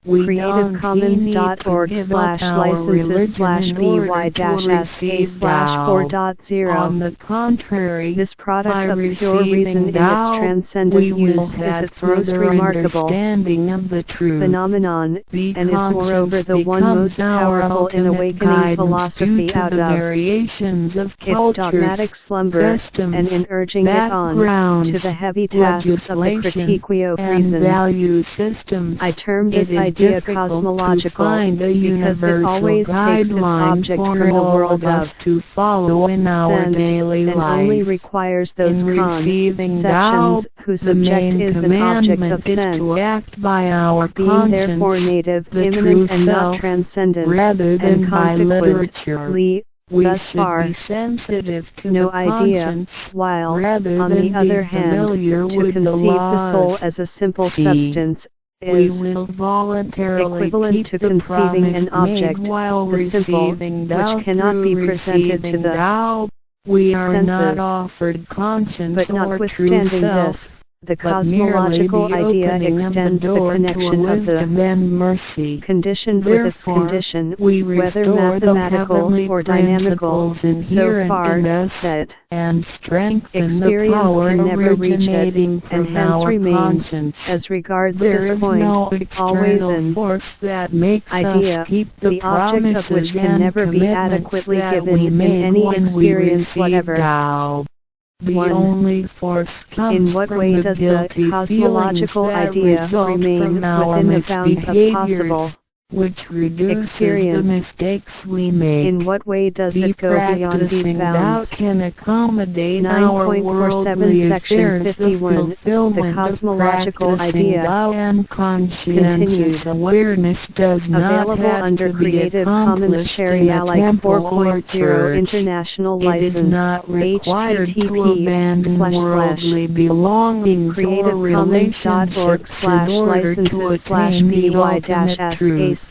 We creativcommons.org/licenses/by-sa/4.0. On the contrary, This product by of pure reason in its transcendent we will use is have its most further remarkable understanding of the truth. phenomenon, and is moreover the one Conscience most powerful in becomes our awakening ultimate philosophy guidance due out to the of variations of its cultures, dogmatic slumber, customs, and in urging it on backgrounds, to the heavy tasks of the legislation, critique of and reason. value systems. I term It this is idea difficult to cosmological find a because it universal always takes its guideline object for from the all world of us of to follow in our sense, daily and life. only requires those In receiving conceptions whose the subject main is an object of commandment is sense, to act by our being conscience, therefore native, the immanent, true and not self, transcendent, rather than and by literature. consequently, We thus should far, be sensitive to no the idea, conscience, while, rather on than the other be hand, familiar to with the conceive the soul laws. as a simple See, substance, we is will voluntarily equivalent keep to the conceiving promise an object, made while the simple, receiving which Tao. cannot be Through presented to receiving the Tao, we are senses. not offered conscience But or true notwithstanding self, this, the but merely cosmological the idea opening extends of the the door connection to of the wisdom and mercy. conditioned with its Therefore, condition, we whether restore the mathematical heavenly or dynamical, principles so inherent far in us, that and strengthen the experience power can never reach it, originating and from hence our remains, conscience. as regards There this is point, no always external an force that makes idea, us keep the object of which promises can and never be commitments adequately that given we in made any when experience we whatever. received Tao. The 1. only force comes In what from way the does the guilty cosmological feelings that idea result remain from our within the bounds of misbehaviors, possible which reduces the experience? mistakes we make? In what way does The it go beyond these practicing Tao bounds? can accommodate our 9.47 worldly Section affairs. The 51. The fulfillment cosmological of practicing idea Tao and conscientious continued. awareness does not Available have under to be Creative Commons accomplished Share in a Alike temple or 4.0 church. International It is License, not required to abandon http:// worldly belongings or relationships in order to attain the ultimate truth. Each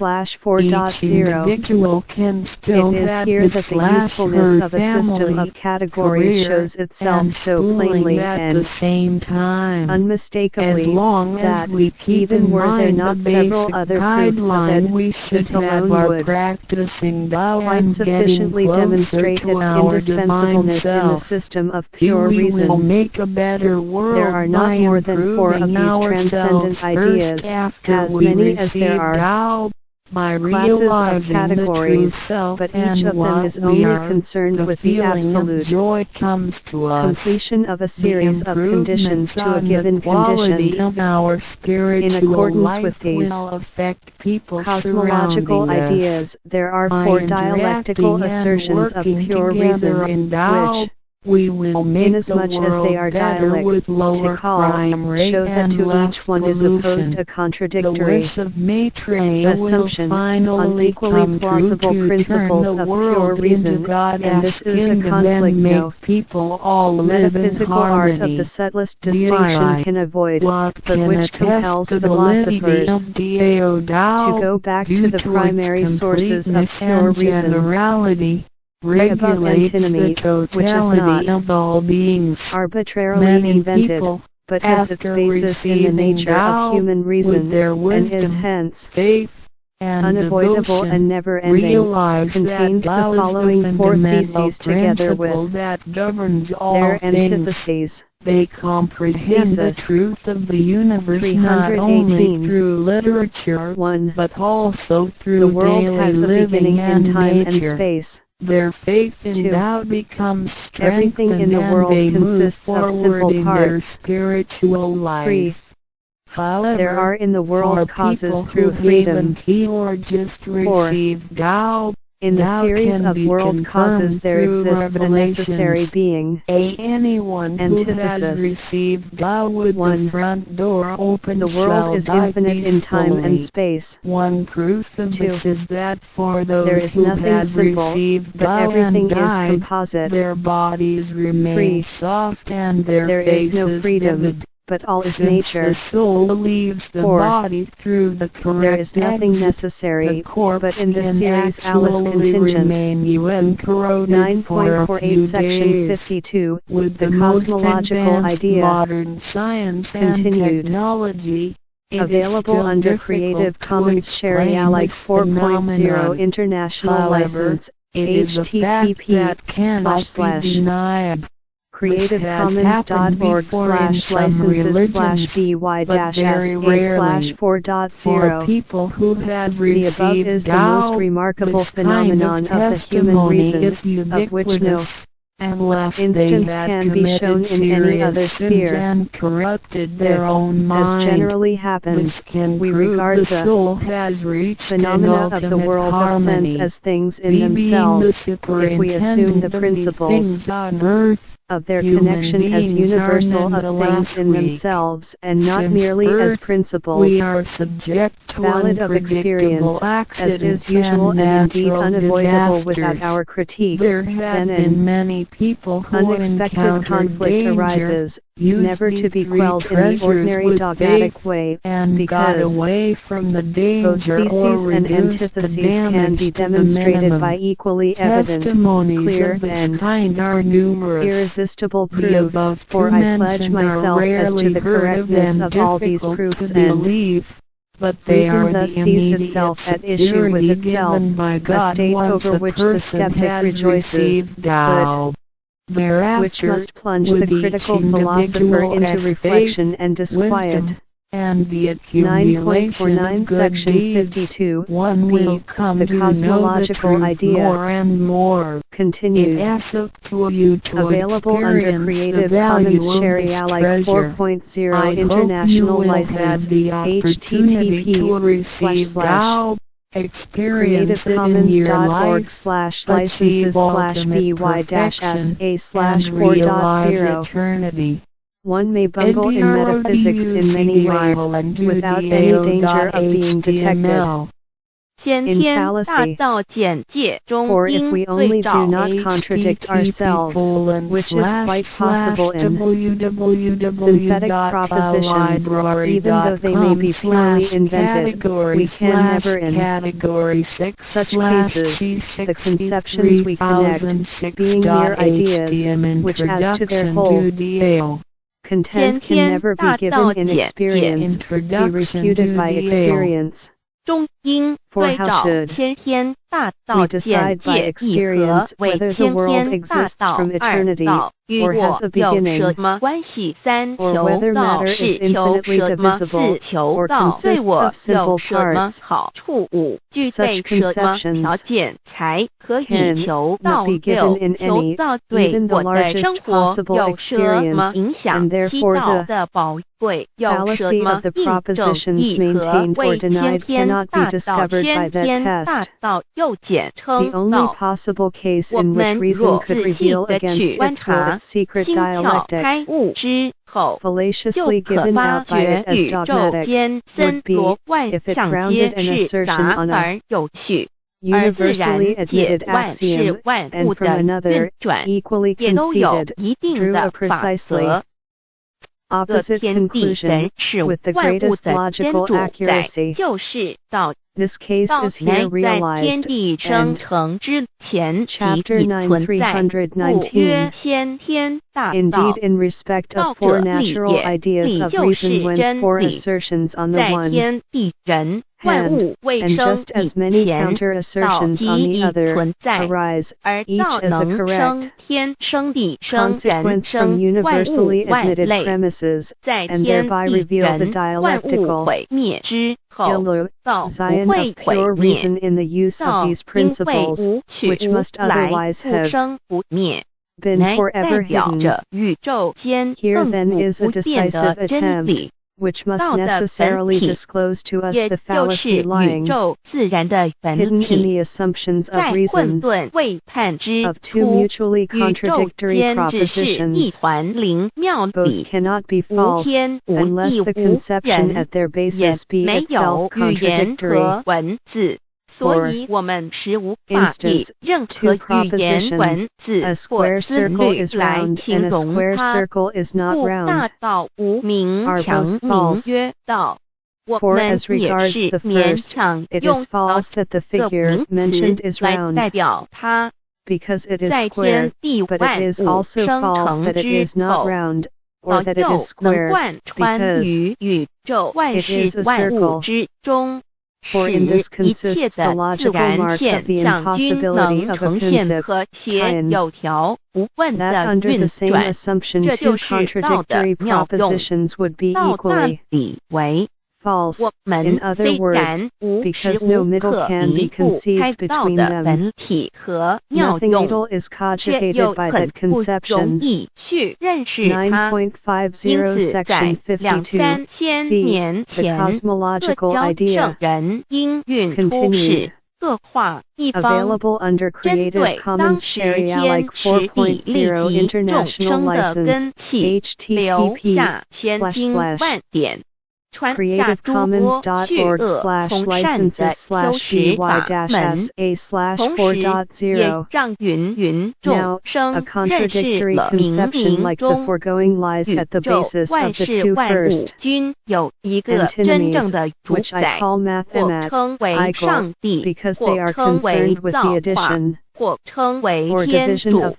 individual can still It is have here his that the class, usefulness her of a system family, of categories career, shows itself and so schooling plainly at and the same time. unmistakably As long that, as we keep even in were there mind not the several basic other proofs of guideline, it, we should this have alone our would practicing Tao quite and getting sufficiently closer demonstrate to its our divine indispensableness in the self. system of pure We will reason. make a better world There are not by more than 4 of improving these ourselves transcendent ideas, first after as we many as there receive are Tao, by classes of realizing the true categories, self but and each of them what is we only are. concerned The with the feeling absolute of joy comes to us. completion of a series of conditions to a given quality condition. of our spiritual accordance life with these will affect people cosmological surrounding us. ideas, there are By 4 dialectical interacting and assertions of working pure together reason, in Tao, which, we will make the inasmuch as they world are better with lower dialectical, crime rate show that and to less each one is opposed pollution. a The contradictory wish of Maitreya will assumption, finally unequally come true plausible to principles turn the of pure world reason, into God's and this is a kingdom conflict and make no people all live in metaphysical art of harmony. the subtlest The distinction I, can avoid, what but can which attest compels to the validity philosophers of Dao to go back due to the its primary sources of completeness pure and reason. generality, The above regulates the antinomy, which is totality not of all beings. arbitrarily Many invented, people, but has its after basis in the receiving nature Tao, of human with reason, their and is wisdom, hence faith, and unavoidable devotion, and never-ending, realize contains that the Tao following is the 4 fundamental theses together principle with that governs all their things. antitheses. They comprehend the Thesis truth of the universe not only 318. through literature, 1. but also through The world daily has a living beginning in and time nature. and space. Their faith in 2. Tao becomes Everything strengthened in the and world they move consists of simple forward in their parts. spiritual life. 3. However, There are in the world for causes people through who freedom. haven't he or just 4. received Tao, In the Tao series can of be world causes confirmed there through exists a necessary revelations. being. Anyone who has Antithesis. received Tao with 1. the front door open The shall world is die infinite in time and peacefully. space. One proof of 2. this is that for those There is who nothing have simple, received but Tao everything and is died, composite. their bodies remain 3. soft and their There is faces no freedom, vivid. but all is Since nature. the soul leaves the 4. body through the correct There is nothing exit, necessary, the corpse but in this can series Alice actually contingent. remain uncorroded for a 9.48 few Section days. 52, With the most cosmological advanced idea, modern science continued. and technology, it is available still under difficult Creative to Commons Share explain Alike this 4.0 phenomenon. International However, License, it is a fact that cannot be denied. creativecommons.org/licenses/by-by-a/4.0. For people who have The above received is the Tao, most remarkable this phenomenon kind of the human testimony reason, is of which no ubiquitous, unless instance they had can be shown committed in any other serious sins sphere. and corrupted their If, own as mind. generally This happens, can we prove regard the the soul has reached an phenomena of the ultimate world of harmony. sense as things in Being the themselves, if we assume the superintendent of principles things on earth, of their human connection as beings are universal of nonetheless things in weak. themselves and not Since merely as birth, principles, we are subject to valid of experience, unpredictable as is accidents usual and indeed natural unavoidable without disasters. our critique. There have Then been many people who unexpected encountered conflict danger, arises, used never to these be three quelled in the treasures ordinary with dogmatic faith, way, and got because away from the both danger or theses and reduced the antitheses can damage be to the demonstrated minimum. by equally evident, Testimonies clear, of this and kind are numerous. irresistible The proofs, above for two I pledge mentioned are myself as to rarely the heard of correctness and of all these difficult proofs, to and believe, but they reason are thus the sees immediate itself at issue with security itself, given by a God state once over a which the person skeptic has rejoices, received Tao. Thereafter, which must plunge with the critical each philosopher individual into as reflection faith, and disquiet. wisdom, and the accumulation 9.49 of good Section deeds, 52, one will come the to know the cosmological truth idea, more and more. continued. It asks to you to Available under experience the Creative value Commons of Share this Alike treasure. 4.0 I hope you International will License, have the opportunity to receive Tao, experience it in your life, achieve ultimate perfection, and realize eternity. One may bungle in metaphysics in many ways, without any danger of being detected. 先天大道简介中 For if 应 we 对 only 照 do not contradict ourselves, which is quite possible in synthetic propositions, even though they may be purely invented, we can never in such cases, the conceptions we connect, being mere ideas, which as to their whole content can never be given in experience, be refuted by experience. 中应 For 对 how 照 should 先天大 we 道 decide 简 by 介一 experience 和为 whether the 先 world 天大 exists 道 from 二 eternity, 道与 or 我 has a 有 beginning, 什么关系？三 or 求 whether 道 matter 是 is 求 infinitely 什么？ divisible, 四求 or 道对 consists 我 of simple 有什么 parts. 好处？五具 Such 备什么 conceptions 条件才可以 can 求 not 道？ be 六 given in 求 any, 道对 even the 我的生 largest 活 possible 有什么 experience, 影响？ and 七 therefore 道 the 的宝贵有什 fallacy 么 of the 印证 propositions 一和 maintained or 为先 denied 天 cannot be 大道 discovered by 先 that 天大 test. 道又简 The 称 only 道。 possible case 我 in which 们 reason 若 could 仔细 reveal 地 against 去观 its will 察 its secret 心窍 dialectic, 开悟之后，就 fallaciously 可 given 发 out by 觉 it as 宇宙 dogmatic, 间 would 森 be, 罗万 if it 象 grounded 皆 an 是 assertion 杂 on a 而有趣，而自然 universally 界 admitted 万事 axiom, 万 and 物 from 的运 another, 转 equally 也都有 conceded, 一定 drew 的 a 法 precisely 则。个 opposite 天地 conclusion, 人事 with the 万物 greatest 的先 logical 主宰 accuracy. 就是道。 This case 道 is 乃 here 在天 realized, 地生 and 成之前即 Chapter 已存在，故曰 9, 先天大道。 Indeed, in respect 道 of four 者理 natural 也， ideas 理 of 就 reason 是 whence 真 four 理。 assertions on the 在 one 天地人万 hand, 物未 and 生 just as 以 many 前， counter 道 assertions 即 on the 已 other 存在， arise, 而 each 道 as a 能 correct 生天生地生人 consequence from 生万物 universally 万 admitted 类， premises, 在 and 天 thereby 地 reveal the 人万物 dialectical 毁灭之后， ilu 道不 Zion 会 of 毁 pure 灭。 reason in the use of 道 these 因为 principles, 无去 which 无 must 来， otherwise 不 have 生不灭， been 乃代 forever 表 hidden. 着宇宙间 Here 亘 then 古 is a 不变 decisive 的真 attempt, 理。 which must 道的本 necessarily 体， disclose to us 也 the 就是 fallacy 宇 lying 宙自然的本 hidden in 体， the assumptions of 在混 reason 沌未判之 of two 初， mutually 宇宙 contradictory 间只是一 propositions. 团灵妙 Both 理， cannot be 无 false 天无 unless 地 the 无 conception 人， at their 也 basis be 没有 itself 语言 contradictory. 和文字。所以我们实无法以任何语言文字或字律来形容它。故大道无名强名曰道。我们也是勉强用道的名词来代表它。在天地万物生成之后，道又能贯穿于宇宙万事万物之中，使一切的自然现象均能呈现和谐有条不紊的运转。这就是道的妙用。道大抵为我们虽然无时无刻离不开道的本体和妙用，却又很不容易去认识它。因此，在2、3千年前，各教圣人应运出世，各化一方，针对当时天时地利及众生的根器，留下千经万典。传下诸多巨恶从善的修持法门，同时也让芸芸众生认识了冥冥中宇宙万事万物均有一个真正的主宰，或称为上帝，或称为造化，或称为天主。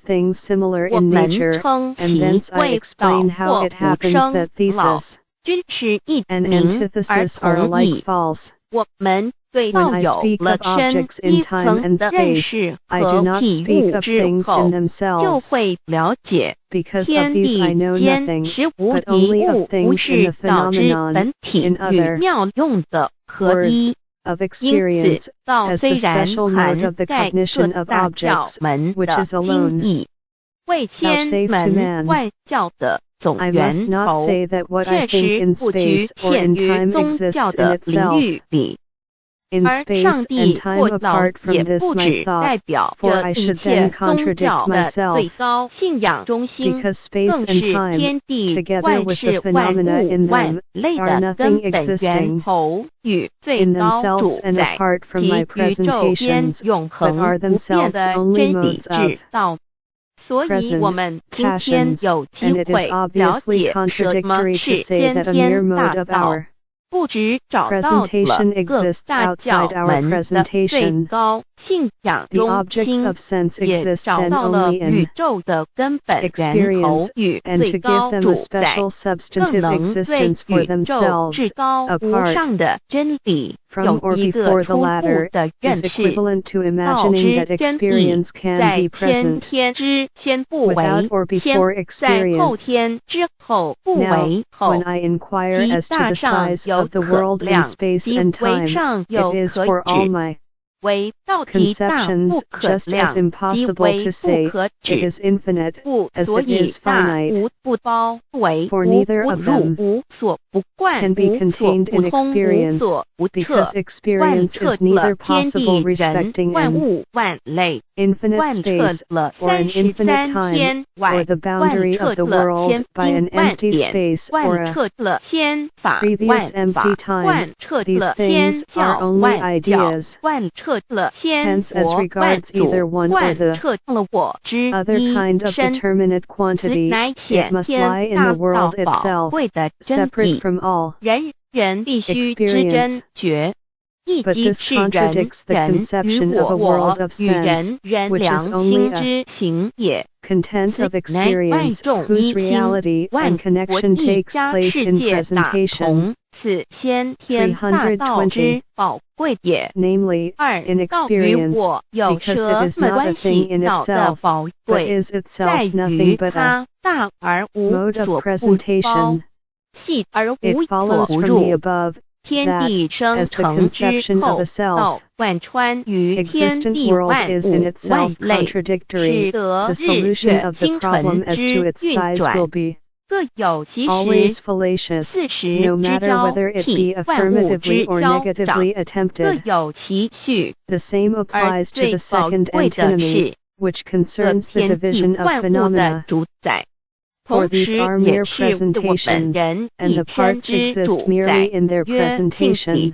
我们称其为道或不生老。均是一名而同义。我们对道有了深一层的认识和体悟之后，就会了解天地间实无一物不是道之本体与妙用的合一。因此，道虽然含在各大教门的经义，为天门万教的总源头，确实不局限于宗教的领域里，而上帝或道也不只代表着一切宗教的最高信仰中心，更是天地万事万物万类的根本源头与最高主宰，及宇宙间永恒不变的真理之道。所以我们今天有机会了解什么是先天大道，不只找到了各大教门的最高信仰中心，也找到了宇宙的根本源头与最高主宰，更能对宇宙至高无上的真理有一个初步的认识。道之真谛，在先天之先不为先，在后天之后不为后。其大上有可量，其为上有可指。为道体大不可量，即为不可指。故所以大无不包，为无不入，无所不贯，无所不通，无所不彻，贯彻了天地人万物万类，贯彻了33天外，贯彻了千经万典，贯彻了千法万法，贯彻了千教万教，贯彻了天国万主，贯彻了我之一身，此乃显天大道宝贵的真理，人人必须知真觉。亦即是人与我与人良心之行也。此乃万众一心，万国一家世界大同，此先天大道之宝贵也。二，道与我有什么关系？道的宝贵在于它大而无所不包，细而无所不入。天地生成之后，道贯穿于天地万物万类，使得日月星辰之运转各有其时，四时之交替，万物之交长，各有其序。而最宝贵的是，这天地万物的主宰，同时也是我本人一天之主宰，曰天体。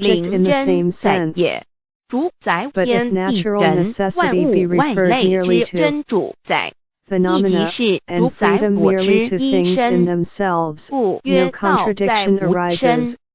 object in the same 在 sense. 也，主宰 But 天 if 地 natural 人万 necessity 物 be 万 referred 类 merely 之真 to 主宰，亦即 phenomena 是 and 主宰 freedom 我 merely 之 to 一 things in 身， themselves, 故 no 曰道在 contradiction 无身， arises.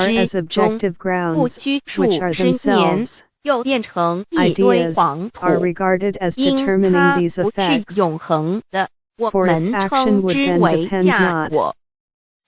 as objective grounds, which are themselves, 又变成一堆黄土， are regarded as determining these effects, 永恒的，我 for 们 its 称 action would 之 then 为 depend 假 not 我。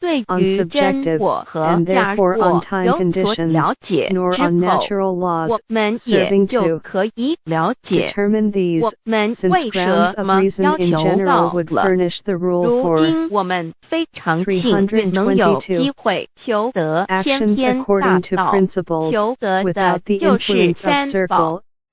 对 on 于真 subjective 我和 and 假 therefore 我 on time 有所 conditions, 了解 nor 之 on 后， natural laws, 我们也 serving 就 to 可以了解 determine these, 我们 since 为 grounds 什 of 么 reason 要 in 求 general 道 would 了。 furnish the rule 如 for 因我们非常幸运能有机会求得先 actions 天大 according to 道， principles, 求得的 without the 就是 influence of 三宝。 circle,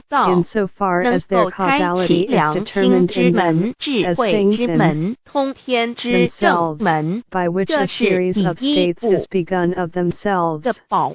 求道， insofar 能 as their 够开启 causality is 良心 determined 之 in 门、 them, 智 as 慧 things 之 in 门、通天之正 themselves, 门， by which 这 a 是 series 第 of 一 states 步 is begun of 的 themselves. 宝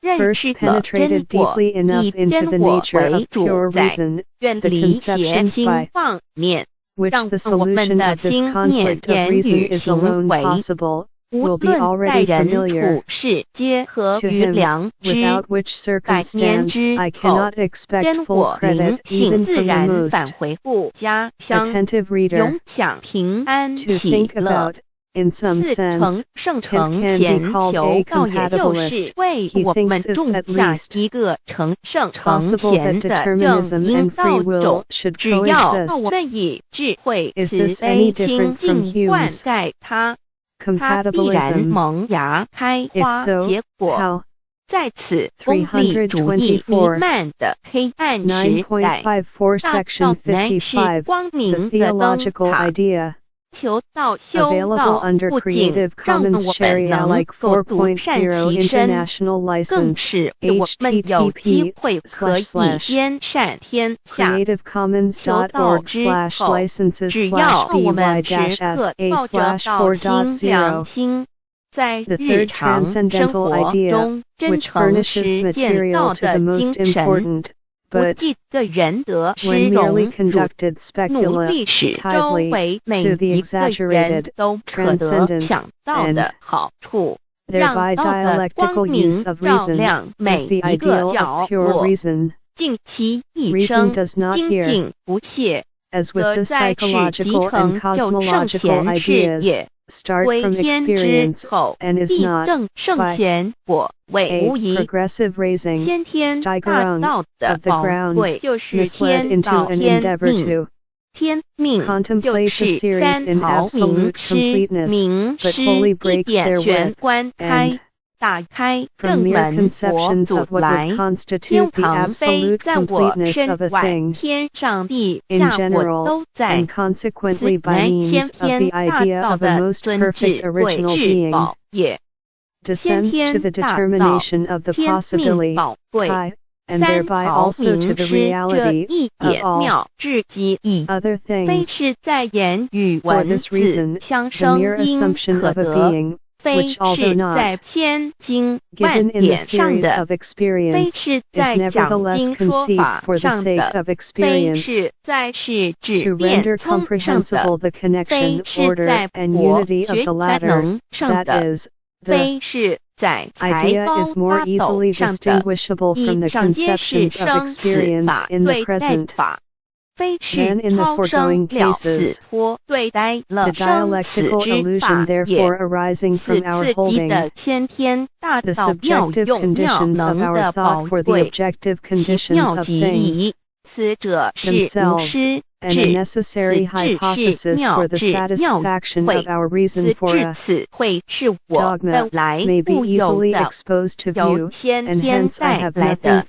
认识了真我，以真我为主宰，远离邪心妄念，让我们的心念、言语、行为无论待人处事皆合于良知，百年之后，烟火灵性自然返回故家乡，永享平安喜乐。自成圣成前求道也就是为我们种下一个成圣成贤的正因道种，只要我们以智慧慈悲清净灌溉它，它必然萌芽开花结果。在此功利主义弥漫的黑暗时代，大道乃是光明的灯塔。求道修道不仅让我们能够独善其身，更使我们有机会可以兼善天下。求道之后，只要我们时刻抱着道心良心，在日常生活中真诚实践道的精神，不计个人得失荣辱，努力使周围每一个人都可得享道的好处，让道的光明照亮每一个角落，尽其一生精进不懈，则在世即成就圣贤事业。为天之后，必正圣贤果位无疑。先天大道的宝贵就是天道天命，天命就是三毫明师明师一点玄关开，打开正门佛祖来，天堂杯在我身外，天上地下我都在，此乃先天大道的尊智慧至宝也。先天大道天命宝贵，三毫明师这一点妙至极意，非是在言语文字相生因可得，非是在千经万典上的，非是在讲经说法上的，非是在是指变通上的，非是在博学才能上的，非是在才高八斗上的，以上皆是生死法对待法。非是超生了死脱对待了生死之法也，此自己的先天大道妙用妙能的宝贵及妙极矣。此者是无师智，此智是妙智妙慧，此慧是我本来固有的，由先天带来的，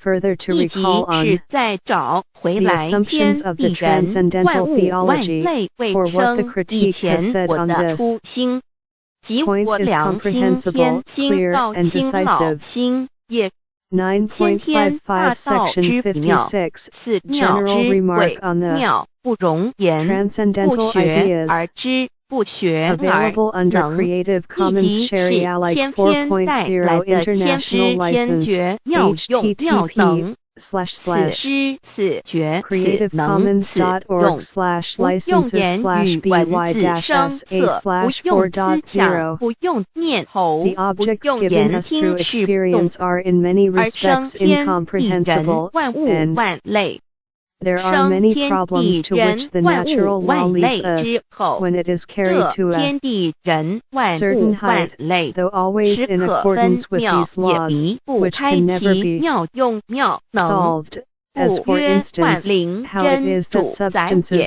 以及是再找回来天地人万物万类为生以前我的初心，即我良心天心道心老心也。先天大道之妙，此妙之贵妙不容言，不学而知，不学而能，亦即是先天带来的天知天觉妙用妙能。此知此觉此能此用，不用言语文字声色，不用思想，不用念头，不用言听是动，而生天地人万物万类。生天地人万物万类之后，这天地人万物万类时可分妙也离不开其妙用妙能，故曰万灵真主宰也。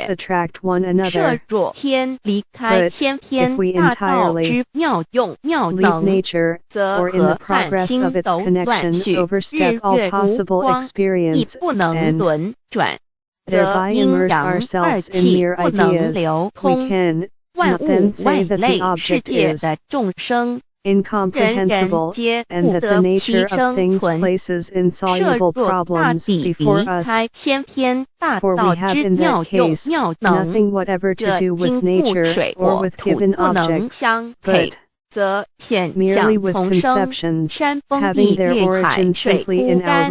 设若天离开先天大道之妙用妙能，则河汉星斗断续，日月无光，亦不能轮转。则阴阳二气不能流通，万物万类世界的众生，人人皆不得其生存。设若大地离开先天大道之妙用妙能，这金木水火土不能相配，则显象丛生，山崩地裂海水枯干。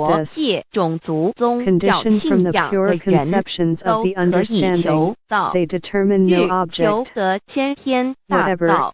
国界种族宗教信仰的人都可以求道，欲求得先天大道，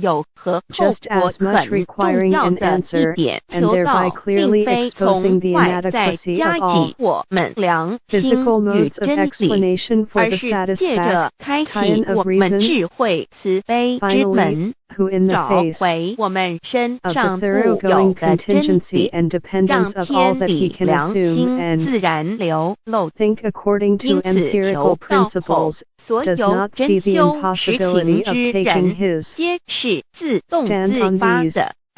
有和后 just 果 as much 很重 requiring 要 an 的一 answer, 点， and 求 thereby 道 clearly 并非 exposing 从 the 外在 inadequacy 加 of all 给我们良心 physical 与 modes of 真理， explanation for 而 the 是借着开启 satisfaction 我 of 们 reason. 智慧慈悲之 Finally, 门， who in the 找 face 回我们身 of the 上固有 thoroughgoing 的真 contingency 理， and 让 dependence of all 天 that he 理 can 良 assume 心 and 自然流露。 think according to 因此 empirical 求道后， principles, 所 does 有 not 真 see the 修实 impossibility 行 of 之 taking 人， his 皆是自动 stand 自 on 发 these 的，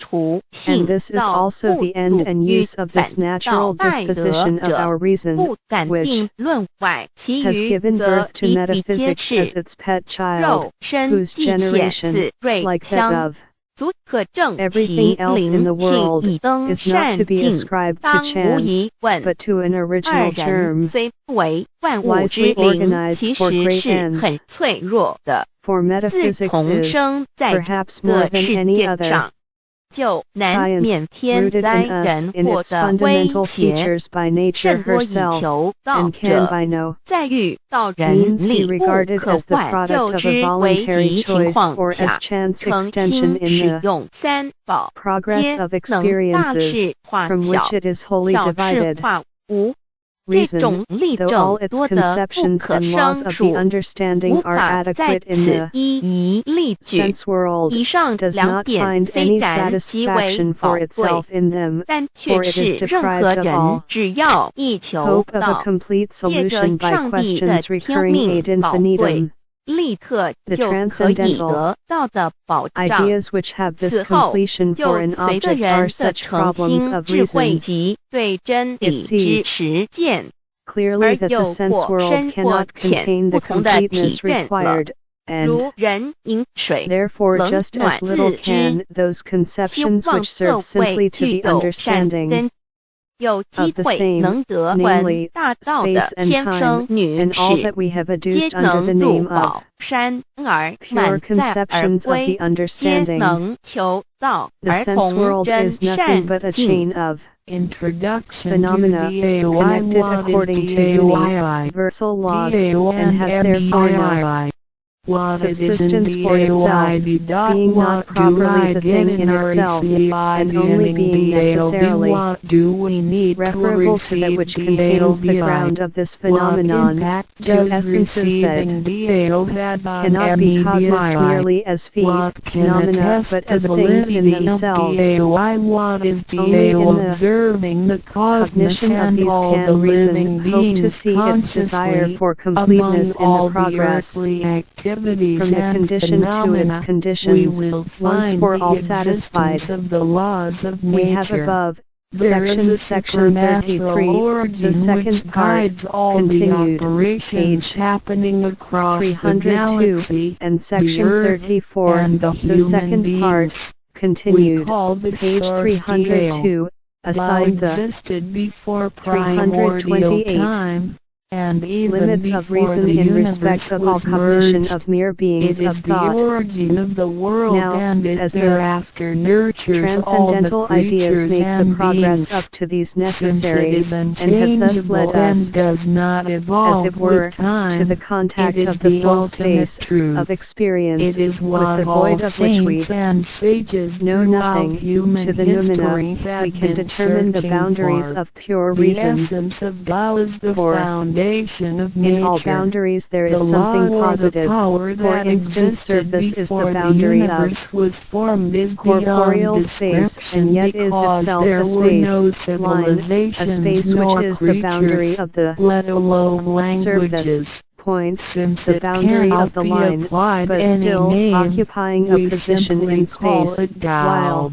除 And this is also the end and use of this natural disposition of our reason, 不敢 which 定论外，其 has 余 given 则 birth to 以 metaphysics as its pet child, 肉身 whose 既显 generation, 似锐 like that 相 of 足可证其 everything else in 灵 the 性 world 以登 is not 善 to be 境， ascribed to 当无 chance, 疑问。 but to an 二 original 人 germ, 虽不为万物之 wisely 灵， organized 其 for 实 great 是 ends. 很脆弱的。For 自 metaphysics 从 is, 生在 perhaps more 这 than 世 any 界 other, 上，就难 science, 免天 rooted 灾 in us 人 in 祸 its 的威 fundamental 胁， features by nature 甚多以 herself, 求道 and can 者 by no 在遇到人 means be 力不 regarded 可 as the 挽 product 救 of a 之危 voluntary 急情 choice 况 or as 下， chance 诚 extension 心 in 使 the 用三宝， progress 皆 of 能大 experiences, 事化 from 小， which it is wholly 小事 divided. 化无。这 Reason, 种例 though all 证 its 多得不 conceptions 可 and laws 胜 of the 数， understanding 无 are 法在 adequate in 此 the 一一例举。 sense world, 以上 does 两 not 点 find 虽 any 然极为 satisfaction 宝 for 贵， itself in them, 但 for 却 it is 是任何 deprived of 人 all 只要一求 hope of a 道， complete 借着 solution by 上帝的 questions 天 recurring 命 ad 宝贵， infinitum. 立刻 The 就可以 transcendental 得到的保障。 ideas which have this 此后 completion 就 for an 随着 object 人 are 的 such 诚 problems 心 of 智慧 reason. 及对真理 It 之 sees 实践， clearly 而 that the 诱 sense 惑 world 深或 cannot 浅 contain 不 the 同的体 completeness 验了。 required, and 如人饮水， therefore 冷 just 暖 as little 自知。 can those 希 conceptions 望 which 各 serve 位 simply to 具 the 有善 understanding 根，有机 of the 会 same, 能得闻 namely, 大道的 space and 先 time, 生女 and all 士， that we have 皆 adduced under 能 the 入 name of 宝山而 pure 满载而 conceptions of 归， the 皆 understanding. 能求道 The 而 sense 同 world 真 is nothing 善 but a 境。 chain of Introduction phenomena to DAY. connected What is according to DAY? universal laws, DAY and has therefore no What it is subsistence for itself, being not properly the thing in itself, and only being necessarily what do we need referable to that which contains the ground of this phenomenon, to essences that cannot be cognized merely as phenomena but as things in themselves. What is Only in the observing the cognition of these can reason hope to see its desire for completeness in the progress from the condition to its conditions, once for all satisfied. Of the laws of We have nature. above, There is a section 33, origin the second which part, guides all continued, the operations page happening across the 302, galaxy, and section the earth, 34, and the the human second beings. part, We continued, call the page source 302, assigned the existed before primordial 328 time, and even limits before of reason the in respect universe of all was cognition merged. of mere It beings is of the thought. origin of the world, Now, and it as the thereafter nurtures all the Transcendental ideas creatures make the and progress beings. up to these Since necessary, it is and have thus led unchangeable us, and does not as evolve it were, with time, to the contact it is of the full ultimate space truth. of experience, It is with what the all void of which we saints and sages know throughout nothing. human To the history noumena, have we can been determine the searching boundaries for. of pure The reason. essence of Tao is the For foundation of in all nature. boundaries there The is something law or the positive. power For that instance, existed surface is the before boundary the of universe was formed is corporeal beyond space, description and yet is because itself there a were space, no line, a civilizations space nor which is the boundary creatures, of the let alone surface, languages. point, Since the it boundary cannot of the be line, applied but any still name, occupying a we position simply in call space, it Tao. while,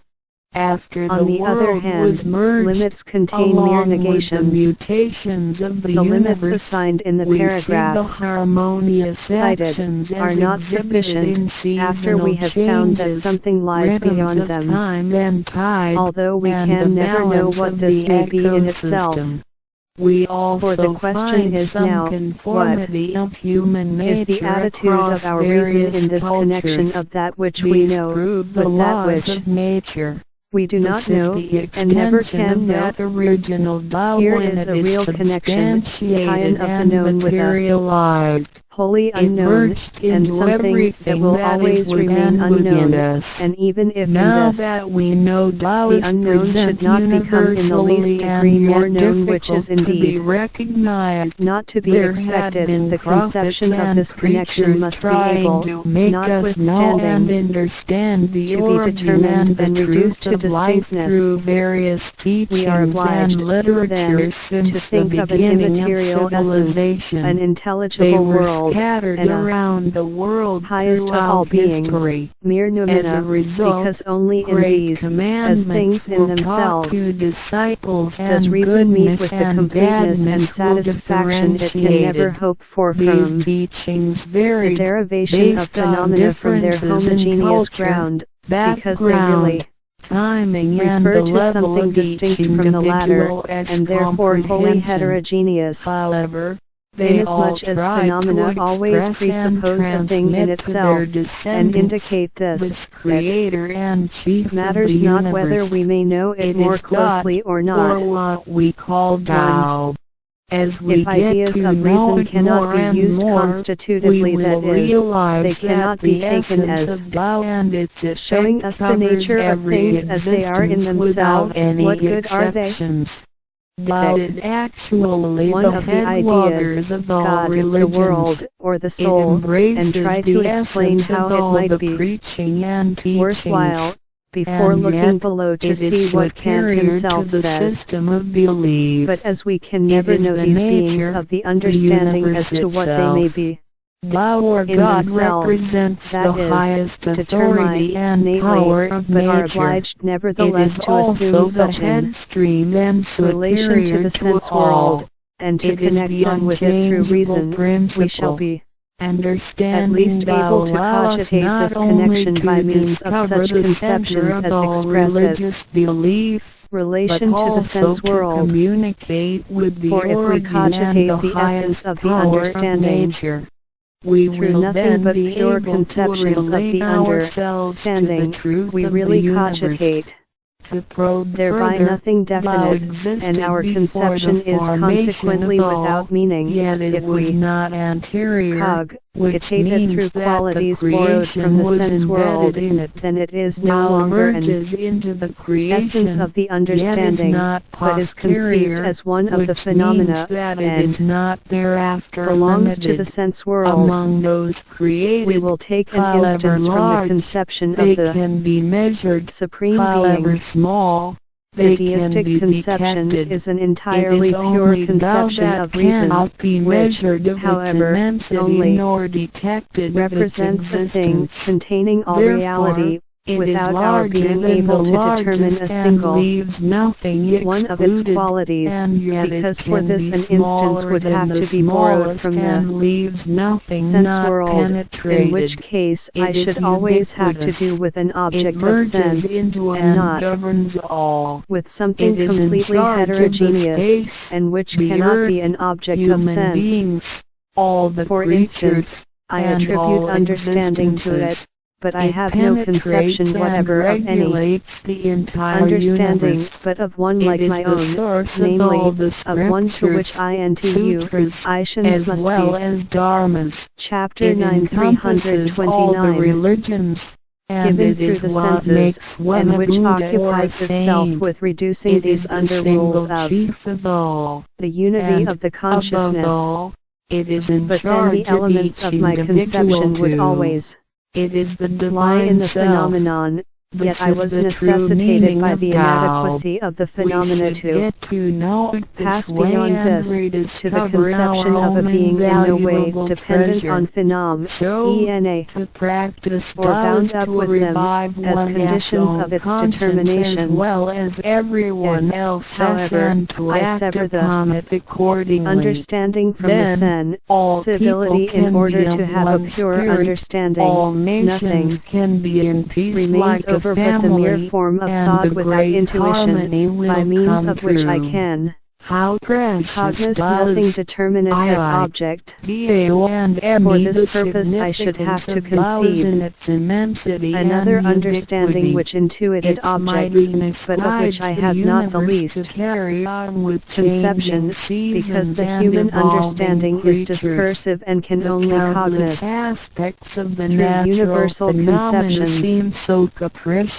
After on the the other world hand, was merged, limits contain mere along with the negations. mutations of the The limits universe, assigned in the we see the paragraph harmonious cited actions are as not exhibited in sufficient, after we seasonal have found that changes, something lies rhythms beyond of them. time and tide, Although we and can the never know balance what of this the may be in itself. ecosystem. We also For the question find is some now, conformity of human is nature the attitude across of our reason various in this connection cultures. of that which we These know, prove the with that laws which of nature. we do not This is know, the and never extension can of know. that original Tao Here when is it a real connection, substantiated tie-in of the and known with a materialized. wholly It unknown, merged and into something that everything will that always is remain within unknown, us. and even if in Now this, that we know Tao the is unknown present should not become in the least universally degree and more yet known, which is difficult to be indeed recognized, not to be there have expected. been The prophets conception of and this connection preachers must be trying able, to make us know and notwithstanding, understand the to be origin determined and and the reduced truth to of life distinctness. through various teachings We are obliged, and literature then, since to think the of an beginning of immaterial essence, civilization. an They intelligible were world, scattered and a around the world highest of all throughout beings, history. mere As a noumena, result, because only in great these, as commandments things in were taught themselves, to disciples, does and reason meet goodness with the and completeness and badness were satisfaction it can never differentiated. hope for These from teachings the varied derivation of based on phenomena from their differences in homogeneous culture, ground, because they background, really timing, and refer the to level something of each distinct from the latter, individual's and therefore wholly comprehension. heterogeneous. However, Inasmuch as phenomena always presuppose a thing in itself, and indicate this, that matters not whether we may know it more closely or not. What we call Tao. As we If ideas of reason cannot be used constitutively, that is, they cannot be taken as showing us the nature of things as they are in themselves, what good are they? That is actually one of the ideas, God, the world, or the soul, and try to explain how it might be worthwhile, before looking below to see what Kant himself says. But as we can never know these beings of the understanding as to what they may be in themselves, that is, determined, namely, but are obliged nevertheless to assume such an relation to the sense world, and to connect them with it through reason, we shall be at least able to cogitate this connection by means of such conceptions as express its relation to the sense world. For if we cogitate the essence of the understanding through nothing but pure conceptions of the understanding, we really cogitate thereby nothing definite, and our conception is consequently without meaning. If we cogitate it through qualities borrowed from the sense world, then it is no longer an essence of the understanding, but is conceived as one of the phenomena, and belongs to the sense world. We will take an instance from the conception of the Supreme Being. The deistic conception is an entirely pure conception of reason, which, however, only represents a thing containing all reality, without our being able to determine a single one of its qualities, because for this an instance would have to be borrowed from the sense world, in which case I should always have to do with an object of sense, and not with something completely heterogeneous, and which cannot be an object of sense. For instance, I attribute understanding to it, but I have no conception whatever of any understanding, but of one like my own, namely, of one to which INTU, Ishans must be. Chapter 9 329. Given through the senses, and which occupies itself with reducing these under rules of the unity of the consciousness. But then the elements of my conception would always lie in the phenomenon, yet I was necessitated by the inadequacy of the phenomena to pass beyond this, to the conception of a being in no way dependent on phenomena, or bound up with them, as conditions of its determination. However, I sever the understanding from the sensibility in order to have a pure understanding. Nothing remains over but the mere form of thought without intuition, by means of which I can cognize nothing determinate as object. For this purpose I should have to conceive another understanding which intuited objects, but of which I have not the least conception, because the human understanding is discursive and can only cognize through universal conceptions.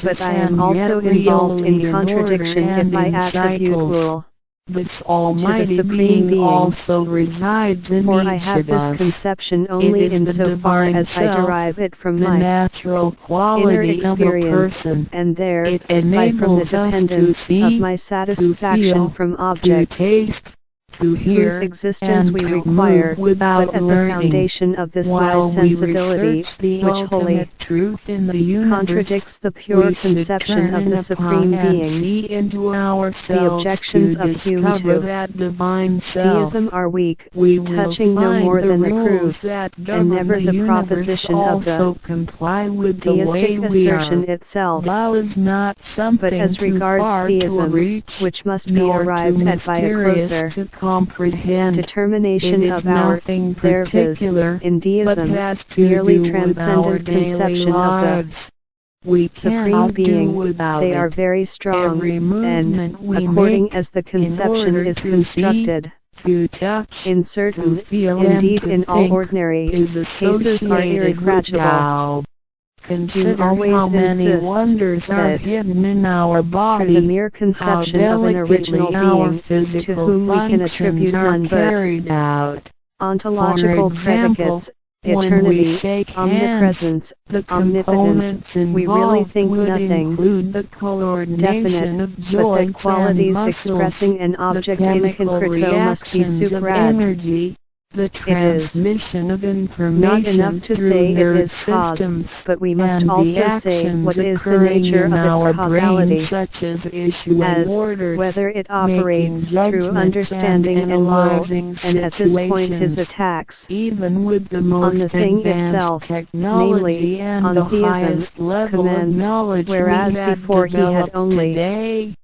But I am also involved in contradiction if I attribute rule This Almighty to the Supreme Being also resides in for each I have of this us. conception only insofar as I derive it from the my natural inner quality of a experience, person. and there, It by from the enables us to dependence see, of my satisfaction feel, from to objects, taste, to hear, whose existence and we to require, move without but at the learning. foundation of this While lies we sensibility, research the which wholly ultimate truth in the universe, contradicts the pure we should conception turn of the in Supreme upon and Being. see into ourselves The objections to of Hume discover to that divine self. deism are weak, We will touching no find more than the rules proofs, that and govern never the universe proposition of the also comply with the way deistic we assertion are. itself. Thou is not something But as too regards far to theism, reach, which must be nor arrived too at by a mysterious closer to comprehend. Determination of our, their viz, in deism, merely transcendent conception of the Supreme Being. They are very strong, and, according as the conception is constructed, in certain, indeed in all ordinary, cases are irrefragable. Consider how many wonders are hidden in our body, the mere conception of an original being, to whom we can attribute none but ontological predicates, eternity, omnipresence, omnipotence. We really think nothing definite, but that qualities expressing an object in concreto must be superad. The transmission of information not enough to say it is cause, but we must also say what is the nature of its causality, such as whether it operates through understanding and will, and at this point his attacks, even with the most on the thing itself, namely, on theism, commends, whereas before he had only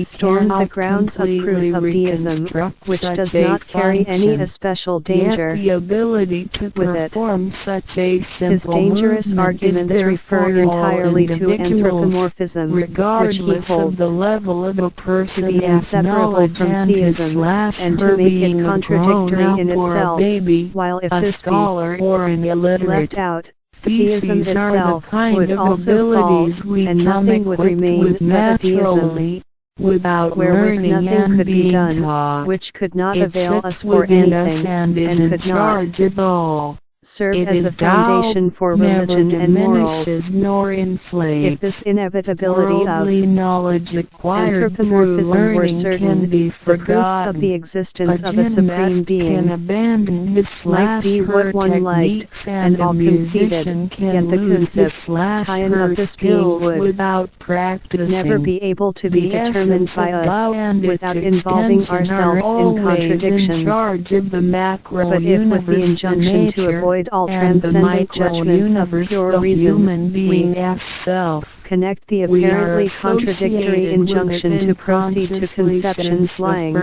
stormed the grounds of proof of deism, which does not carry any especial danger with it. His dangerous arguments refer entirely to anthropomorphism, which he holds to be inseparable from theism, and to make it contradictory in itself, while if this be left out, theism itself would also fall, and nothing would remain but deism, wherewith nothing could be done, which could not avail us for anything, and could not serve as a foundation for religion and morals. If this inevitability of anthropomorphism were certain, the proofs of the existence of a Supreme Being might be what one liked, and all conceded, yet the concept of this being would never be able to be determined by us, without involving ourselves in contradictions. But if with the injunction to avoid all transcendent judgments of pure reason, we connect the apparently contradictory injunction to proceed to conceptions lying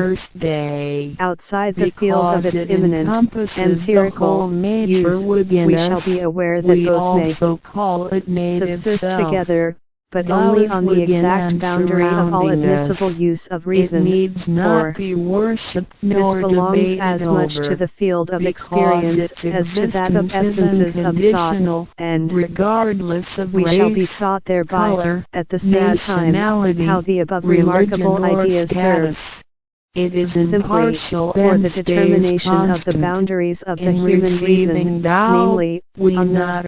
outside the field of its immanent and theoretical use, we shall be aware that both may subsist together, but only on the exact boundary of all admissible use of reason, for this belongs as much to the field of experience as to that of essences of thought, and we shall be taught thereby, at the same time, how the above remarkable ideas serve. It is simply for the determination of the boundaries of the human reason, namely, on the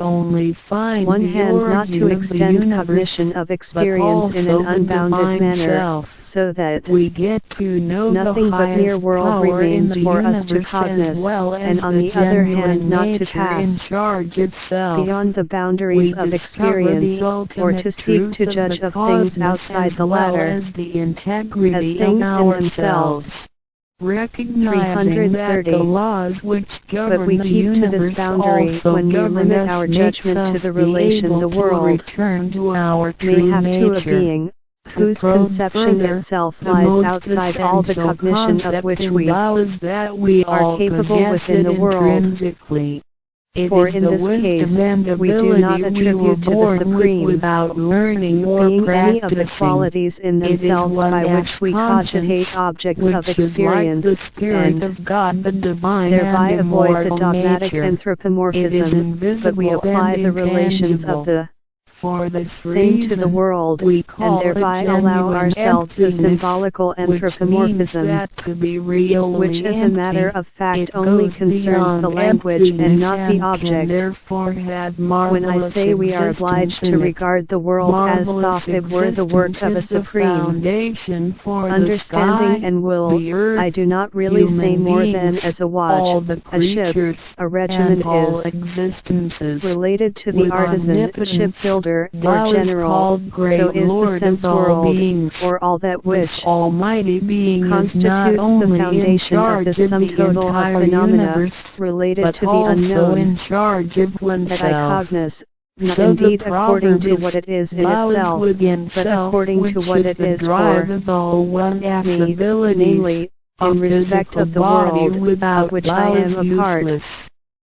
one hand not to extend cognition of experience in an unbounded manner, so that we get to know nothing but mere world remains for us to cognize, and on the other hand not to pass beyond the boundaries of experience, or to seek to judge of things outside the latter, as things in themselves. Recognizing that the laws which govern but we keep to this boundary when we limit our judgment to the relation the world may have to a being, whose conception itself lies outside all the cognition of which we are capable within the world. For in this case, we do not attribute to the Supreme Being any of the qualities in themselves by which we cogitate objects of experience, and thereby avoid the dogmatic anthropomorphism, but we apply the relations of the same to the world, and thereby allow ourselves the symbolical anthropomorphism, which as a matter of fact only concerns the language and not the object. When I say we are obliged to regard the world as though it were the work of a Supreme understanding and will, I do not really say more than as a watch, a ship, a regiment is related to the artisan, shipbuilder, or general, so is the sense world, or all that which constitutes the foundation of the sum total of phenomena related to the unknown, that I cognize, not indeed according to what it is in itself, but according to what it is for me, namely, in respect of the world, of which I am a part.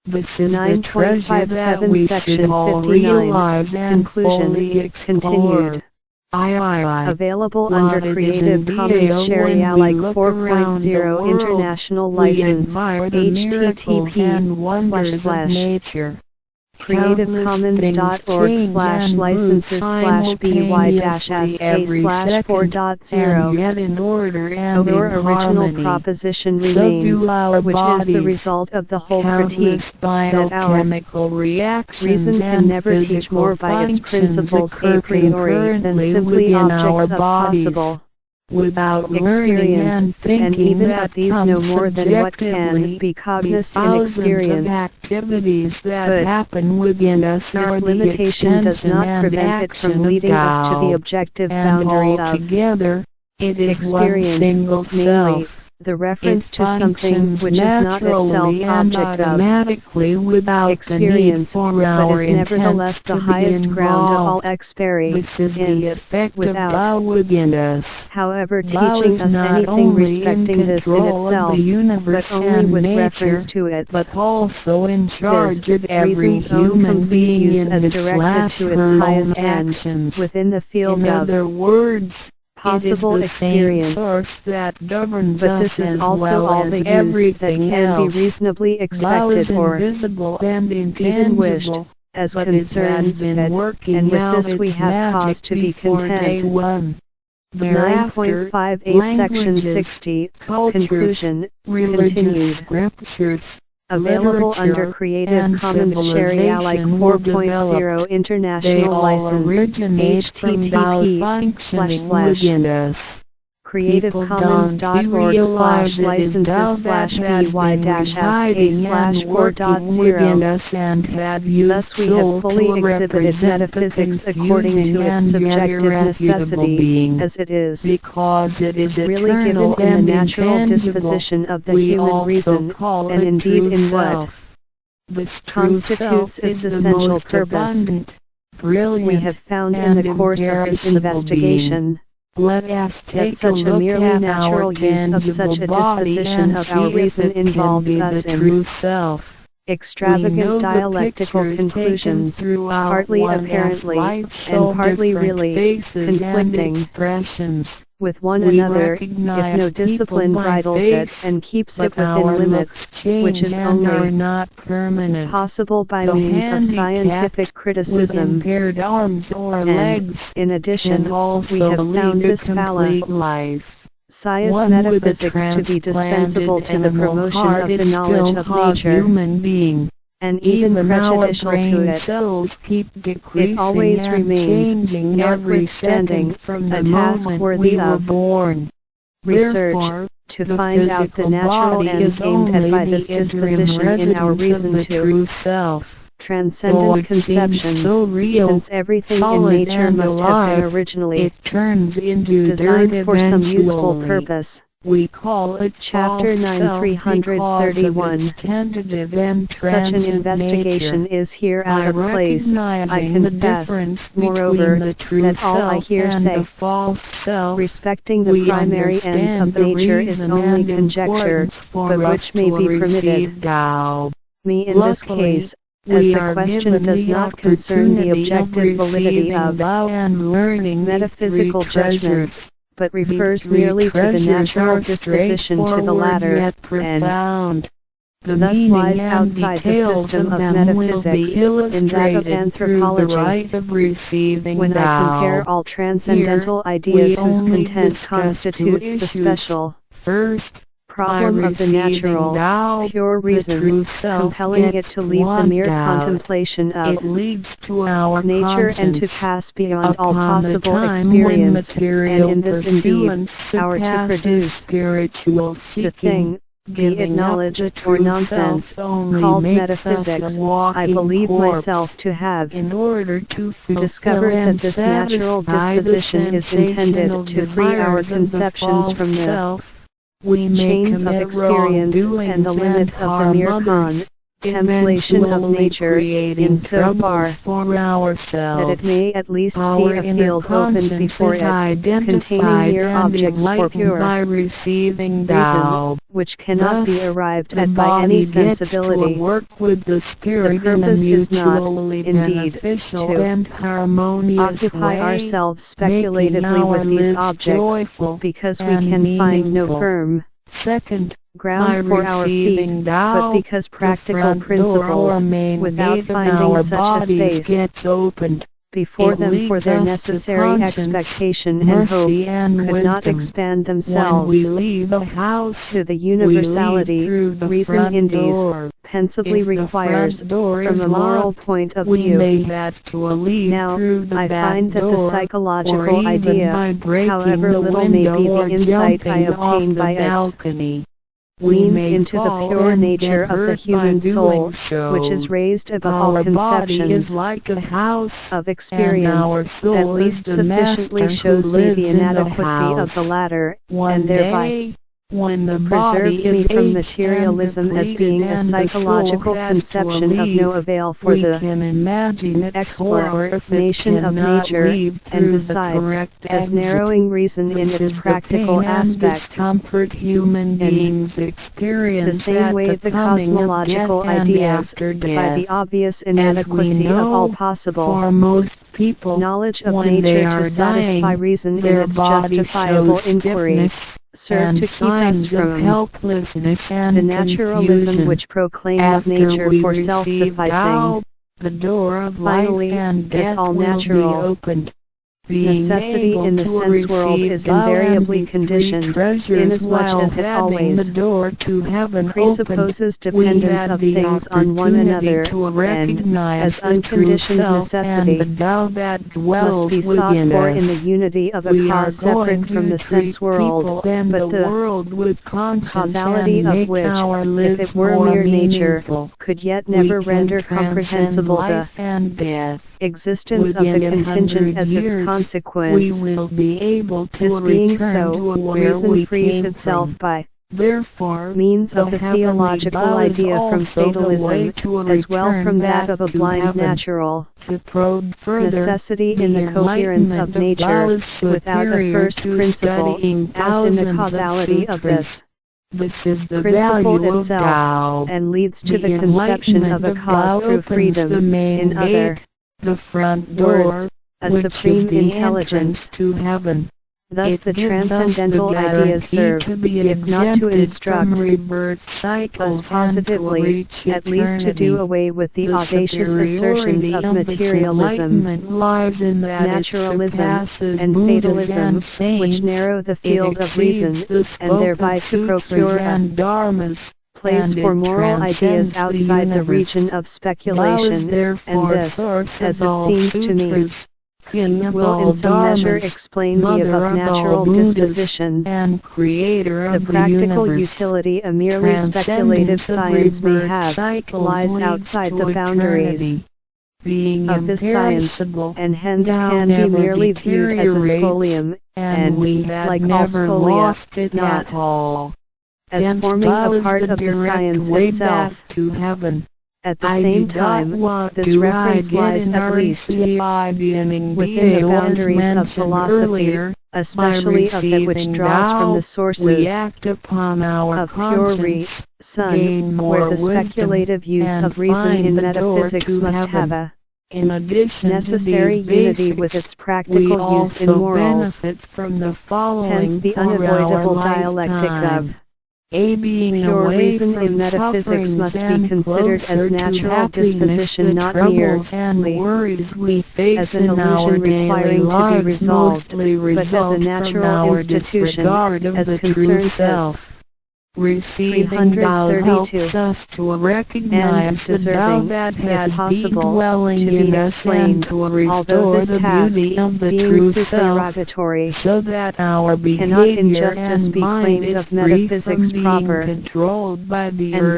This is the treasure that we should all realize and fully explore. Available under Creative Commons Share Alike 4.0 International License, http://creativecommon's.org/by-sa/4.0. Our original proposition remains, which is the result of the whole critique, that our reason can never teach more by its principles a priori than simply objects of possible experience, and even of these no more than what can be cognized in experience. But this limitation does not prevent it from leading us to the objective boundary of experience, namely, the reference to something which is not itself object of experience, but is nevertheless the highest ground of all experience, without, however, teaching us anything respecting this in itself, but only with reference to its, but also in charge of every reason's own human complete being use in as its directed to its highest end, within the field in of other words, possible it is the same experience. source that governs But us this is as also well all as the use that everything can else. be reasonably Love expected is or invisible and even wished, intangible, as but concerns it has been it, working and with out this we its have magic cause to be before content. day one. Thereafter, 9.58 Section languages, 60, cultures, Conclusion, religious continued. scriptures, Available under literature, Creative and Commons Share Alike civilization will 4.0 develop. They International all License, originate from Tao functioning within us. People don't realize it is Tao that has been residing and working within us and have used Thus we soul have fully to exhibited represent metaphysics the according to confusing its and yet subjective irrefutable necessity, being. as it is Because it is really eternal given in and the natural intangible, disposition of the we human also reason, call and it indeed true in what self. This true constitutes self its is the essential most purpose. abundant, brilliant, We have found in and the course of this imperishable investigation being. Let us that take a such a look merely at natural our use of such a tangible body disposition and of our see reason if it can involves be us the in true self. We know extravagant the dialectical pictures conclusions, taken throughout partly one apparently, life show and partly different really, faces conflicting and expressions. with one We another, if recognize no people discipline by bridles it face, and keeps but it within our limits, looks change which is and are only not permanent. possible by The means of handicapped scientific with criticism. impaired arms or And, legs in can addition, also we have found lead a this complete life. Science One with a metaphysics to be dispensable to the transplanted promotion animal of the heart is knowledge still of a nature, human being. and even our prejudicial brain to it. cells keep decreasing It always and remains, changing every notwithstanding, second from the a task moment worthy we were of born. research, Therefore, to the find out the physical natural body ends is aimed at only by the this interim disposition in our residence reason of the to true self. Though transcendent it seems conceptions, so real, since everything in solid nature and must have alive, been originally it turns into designed dirt for some useful eventually. purpose. We call it Chapter false 9 self because of 331. its tentative and Such an transient investigation nature. is here out By of place. I recognizing the confess, difference moreover, between the true that all I self here and say the false self, respecting the we primary ends understand of the nature is reason only and conjecture, importance for but us which may to be permitted receive Tao. me in this Luckily, case, as we the are question given does the not concern the opportunity objective validity receiving of Tao and learning metaphysical these three judgments, treasures. but refers These three merely to the treasures natural are disposition to the straightforward latter, yet and profound. The thus meaning lies and outside the details system of of them will metaphysics, be in that of illustrated through the anthropology. rite of receiving When I compare Tao. all transcendental Here, ideas we whose only content discuss two constitutes the issues. special First, problem by of the receiving natural, Tao, pure the reason, true self compelling it gets to leave the one mere doubt. contemplation of It leads to our nature and to conscience. pass beyond all Upon the possible time when experience, and material in this indeed, pursuance our to surpasses produce spiritual the seeking, thing, be it giving up knowledge the or true nonsense, self only called makes us metaphysics, a walking I believe corpse. myself to have In order to fulfill discovered and that this natural satisfy disposition the is intended sensational to free our desires of the conceptions false from the self, we may chains of commit experience wrongdoings and the limits and of the harm mere others. contemplation of nature in so far that it may at least see a field opened before it, containing mere objects for pure reason, which cannot be arrived at by any sensibility. The purpose is not, indeed, to occupy ourselves speculatively with these objects, because we can find no firm ground for our feet, but because practical principles, without finding such a space before them for their necessary expectation and hope, could not expand themselves to the universality reason indies pensively requires from a moral point of view. Now, I find that the psychological idea, however little may be the insight I obtain by its leans into the pure nature of the human soul, which is raised above all conceptions of experience, at least sufficiently shows me the inadequacy of the latter, and thereby preserves me from materialism as being a psychological conception of no avail for the explanation of nature, and besides, as narrowing reason in its practical aspect. In the same way the cosmological ideas, by the obvious inadequacy of all possible knowledge of nature to satisfy reason in its justifiable inquiries, serve to keep us from the naturalism which proclaims nature for self-sufficing. Finally, as all natural necessity in the sense world is invariably conditioned, inasmuch as it always presupposes dependence of things on one another, and, as unconditioned necessity, must be sought for in the unity of a cause separate from the sense world, but the causality of which, if it were mere nature, could yet never render comprehensible the existence of the contingent as its consequence. This being so, reason frees itself by means of the theological idea from fatalism, as well from that of a blind natural necessity in the coherence of nature, without a first principle, as in the causality of this principle itself, and leads to the conception of a cause through freedom, in other words, a supreme intelligence. Thus the transcendental ideas serve, if not to instruct us positively, at least to do away with the audacious assertions of materialism, naturalism, and fatalism, which narrow the field of reason, and thereby to procure a place for moral ideas outside the region of speculation, and this, as it seems to me, will in some measure explain the above natural disposition. The practical utility a merely speculative science may have lies outside the boundaries of this science, and hence can be merely viewed as a scholium, and, like all scholia, not as forming a part of the science itself. At the same time, this reference lies at least within the boundaries of philosophy, especially of that which draws from the sources of pure reason, where the speculative use of reason in metaphysics must have a necessary unity with its practical use in morals. Hence the unavoidable dialectic of pure reason in metaphysics must be considered as natural disposition, not merely as an illusion requiring to be resolved, but as a natural institution, as concerns its 332 and deserving, if possible, to be explained, although this task, being supererogatory, cannot in justice be claimed of metaphysics proper, and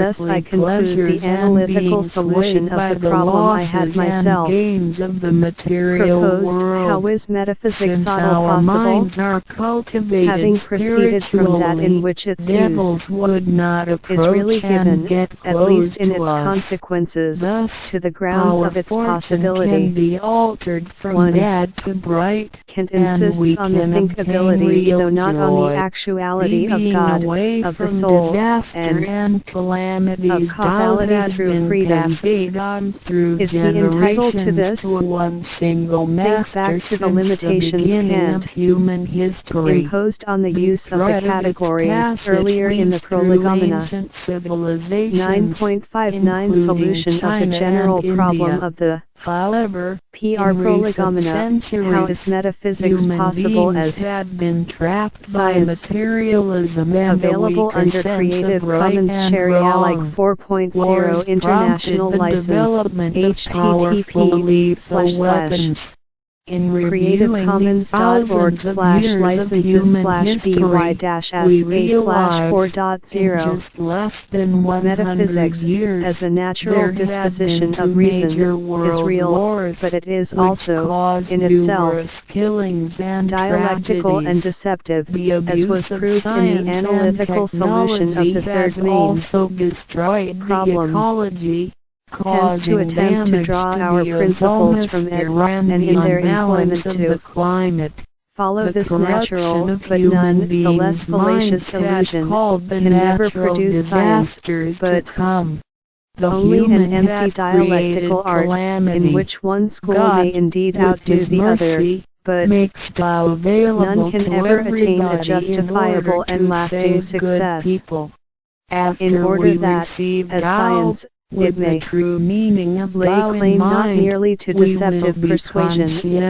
thus I conclude the analytical solution of the problem I had myself proposed. How is metaphysics possible? Having proceeded from that in which its use would not is really approach and given, get at close least in to its us. consequences, Thus, to the grounds our of its fortune possibility. can be altered from 1. bad to bright, Kant and insists we on the can obtain thinkability, real though not on joy. the actuality of Being God, away of the from soul, disaster and calamities, of causality doubt has through been freedom. conveyed on through Is he entitled to generations this? to one single master back to the since limitations beginning Kant of human history. imposed on the use of the thread of its categories passage earlier in the leads through Prolegomena. ancient civilizations, 9.59 including Solution of China the general and problem India. of the However, PR in recent Prolegomena, centuries, how is metaphysics human possible beings as had been trapped science by materialism and available a weaker under sense Creative of right Commons and Share-alike wrong. 4.0 Wars International prompted the License, development of powerful lethal http:// weapons. In reviewing these thousands of years of human history, we realize in just less than 100 metaphysics, years, as a natural there disposition have been of reason, major is world real, wars, but it is which also, caused in itself, numerous killings and dialectical and tragedies. deceptive, The as was abuse of proved in science the analytical and solution of technology the has third main also destroyed the problem. ecology, Hence, to causing attempt to damage draw to our the principles from it, ionosphere and and the in their unbalance employment of to the climate. follow The this corruption natural, of but human none the less beings' minds fallacious has illusion, called the can never natural produce science, disasters but to come. The only human an empty has dialectical created art, calamity. in which one school God, may indeed with outdo His the other, mercy, but makes Tao available none can to ever attain everybody a justifiable in order and to lasting save good success. people. After In order we that, receive as Tao, science, with it the may true meaning of lay Tao claim in not mind, merely to we will deceptive be persuasion,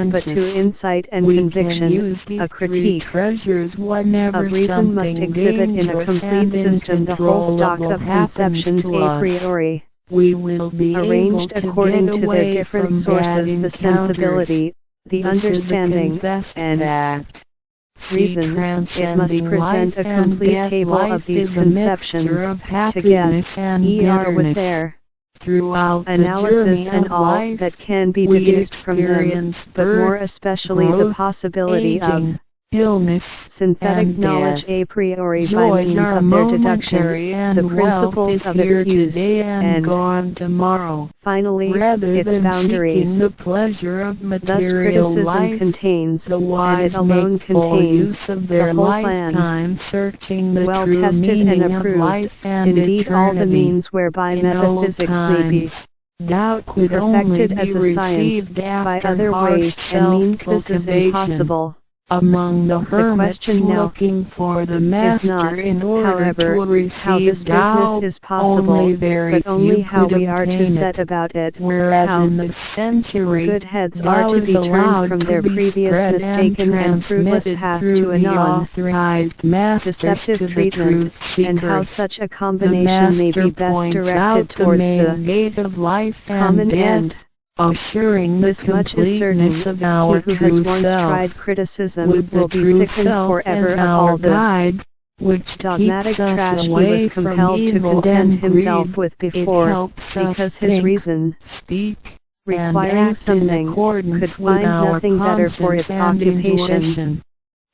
but to conscientious. insight and We conviction. can use these A three critique treasures whenever of reason must something exhibit in a dangerous complete and system the whole stock uncontrollable of happens conceptions to a us. priori, We will be arranged able to according get to their away different from sources, bad the encounters. sensibility, the This is a understanding, confessed and fact. reason. It must Transcending present life a and complete death. table of Life these is a mixture conceptions, of to happiness and get with bitterness. their Throughout the analysis journey and of all life, that can be we deduced from them, experience but more birth, especially the growth, possibility aging, of illness, synthetic and knowledge death. a priori by Joys means are of their deduction, momentary, and the wealth principles is of here its use, today and and gone tomorrow. finally, Rather its than boundaries. seeking the pleasure of Thus material criticism life, contains, the and wise it alone make full contains, use of their the whole plan, lifetime searching the well true tested and meaning of approved, life and indeed all the eternity. means whereby In old metaphysics may be times, doubt could only perfected as be a science, received by after other harsh ways and means this is self-cultivation. impossible. Among the hermits question now looking for the is master not, in order however, to how receive this business Tao, is possible, only very but only few how could we are to obtain set it. about it, Whereas how in this century, good heads Tao are to is be turned allowed from to their be previous spread mistaken and fruitless transmitted path through to a the authorized masters deceptive to the treatment, truth and how seekers. such a The combination may master be best points directed out the towards main the gate of life and common death, end. assuring the This much is certain, completeness of our he who has true once self. tried criticism With the will be true sickened self forever as of our all the guide, which dogmatic keeps us trash he away was from compelled to evil contend and himself greed. with It before, helps us because his think, reason, speak, requiring and act something, in accordance could with find our nothing better for conscience its and occupation. intuition.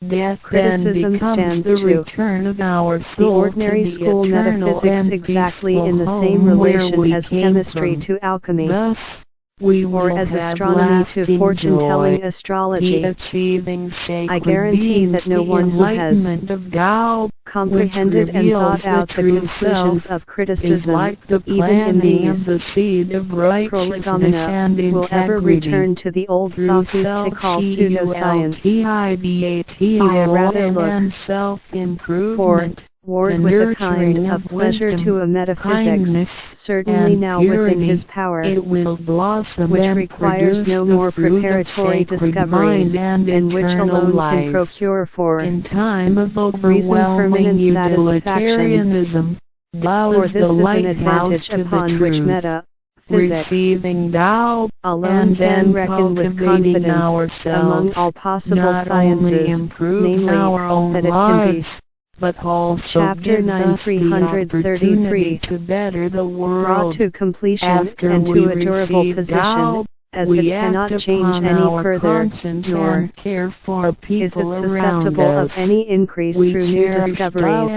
Death Criticism then becomes stands the to return of our the soul ordinary to the school eternal metaphysics and exactly peaceful in the same home where relation we as came chemistry from. to alchemy, Thus, we or will as have astronomy to lasting fortune-telling joy. astrology. He achieving sacred I guarantee beings that no the one who has enlightenment of Tao, comprehended which and reveals thought out the true conclusions self, of is criticism, like the even in planting of these the seed of righteousness Prolegomena, and will ever integrity. return to the old Through sophistical pseudoscience. He will rather look and self-improvement, forward the with a kind nurturing of pleasure wisdom, to a metaphysics, kindness, certainly and now purity. within his power, It will blossom which and requires produce no the more fruit of preparatory sacred discoveries, mind and which eternal alone life. can procure for In time of reason overwhelming permanent satisfaction. utilitarianism, Tao For is the this is an lighthouse advantage to the upon which truth. metaphysics Receiving Tao, alone and can then reckon with cultivating confidence ourselves, among all possible not only sciences, improves namely, our own that it can be. lives, but also Chapter gives 9 us the 333 opportunity to better the brought world. to completion After and we to a durable receive position, Tao, as it cannot change any further, nor care for is it susceptible of any increase through new discoveries.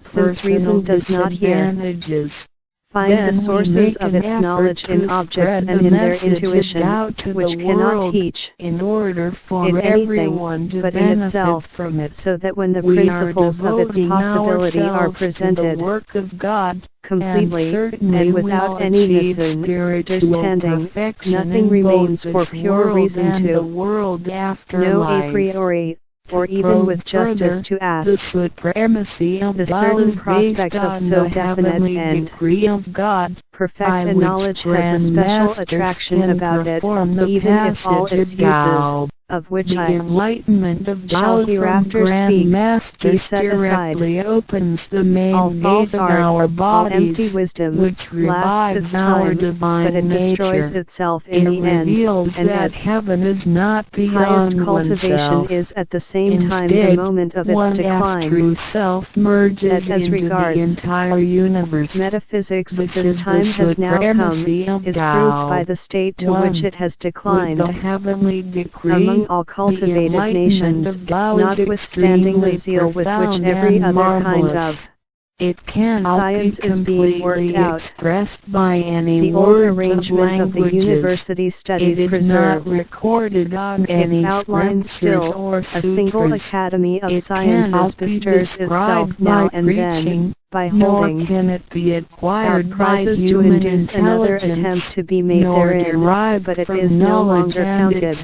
Since reason does not here find the sources of its knowledge in objects and in their intuition, which cannot teach in anything but in itself, so that when the principles of its possibility are presented completely and without any misunderstanding, nothing remains for pure reason to know a priori, or even with justice to ask. The certain prospect of so definite and perfect a knowledge has a special attraction about it, even if all its uses, of which I shall hereafter speak, be set aside. All false art, all empty wisdom, lasts its time, but it destroys itself in the end, and its highest cultivation is at the same time the moment of its decline. That as regards metaphysics this time has now come, is proved by the state to which it has declined. Among all cultivated nations, notwithstanding the zeal with which every other kind of science is being worked out, the old arrangement of the university studies preserves its outline still. A single academy of sciences bestirs itself now and then, by holding out prizes to induce another attempt to be made therein, but it is no longer counted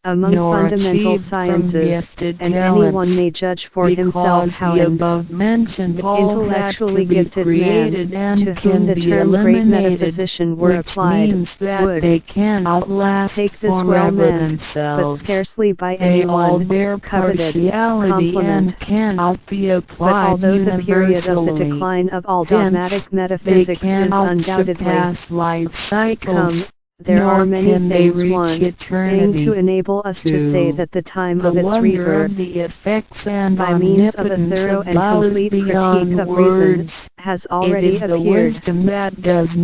among fundamental sciences, and anyone may judge for himself how an intellectually gifted man, to whom the term great metaphysician were applied, would take this well meant, but scarcely by anyone coveted compliment. But although the period of the decline of all dogmatic metaphysics is undoubtedly come, there are many things wanting to enable us to say that the time of its rebirth, by means of a thorough and complete critique of reason, has already appeared.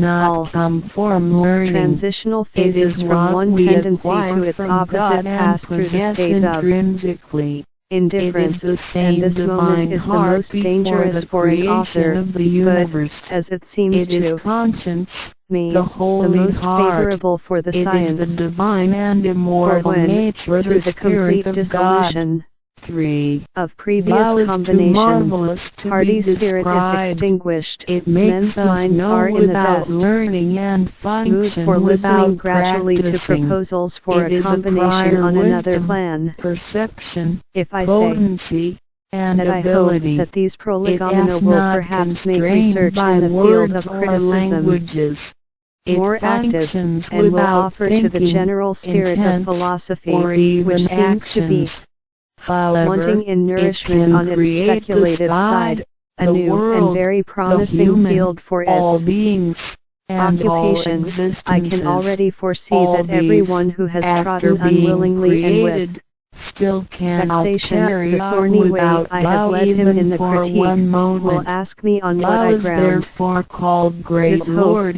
All transitional phases from one tendency to its opposite pass through the state of indifference, and this moment is the most dangerous for an author, but, as it seems to me, the most favorable for the science, for when, through the complete dissolution of previous combinations, party spirit is extinguished, men's minds are in the best mood for listening gradually to proposals for a combination on another plan. If I say that I hope that these prolegomena will perhaps make research in the field of criticism more active, and will offer to the general spirit of philosophy, which seems to be wanting in nourishment on its speculative side, a new and very promising field for its occupation. I can already foresee that everyone who has trodden unwillingly and with vexation the thorny way I have led him in the critique, will ask me on what I ground this hope.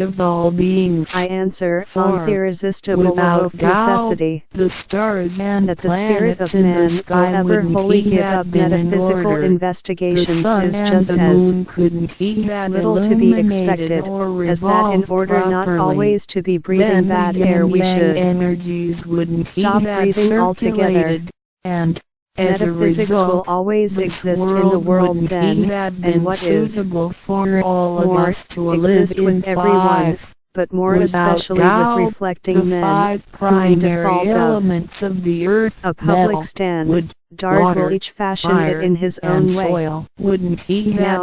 I answer, on the irresistible law of necessity, that the spirit of man will ever wholly give up metaphysical investigations is just as little to be expected, as that in order not always to be breathing bad air we should stop breathing altogether. And metaphysics will always exist in the world then, and what is more, exist with everyone, but more especially with reflecting men, who in default of a public stand, Dart will each fashion it in his own way. Now,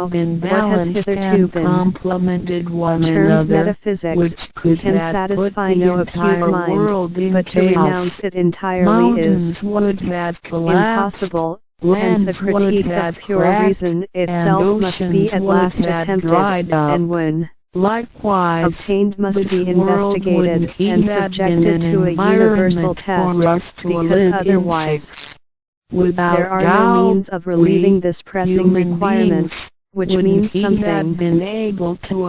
what has hitherto been termed metaphysics can satisfy no acute mind, but to renounce it entirely is impossible. Hence a critique of pure reason itself must be at last attempted, and when obtained must be investigated and subjected to a universal test, because otherwise there are no means of relieving this pressing requirement, which means something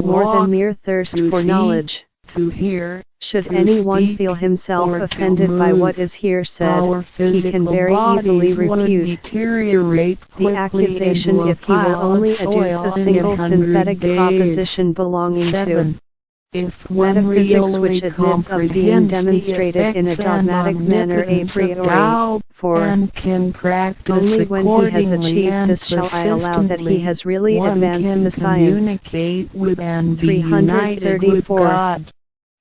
more than mere thirst for knowledge. to hear, should to anyone speak, feel himself or to offended by move. what is here said, Our he can physical very easily bodies would refute deteriorate the quickly accusation into a if he will pile only of adduce soil a in single 100 synthetic days. proposition belonging 7. to If one metaphysics which really admits of being comprehends demonstrated the in a effects and dogmatic manner a omnipotence of priori, Tao, for and can practice only when he has accordingly achieved and this shall I allow that he persistently, has really one advanced can the science. communicate with and be united with 334. God.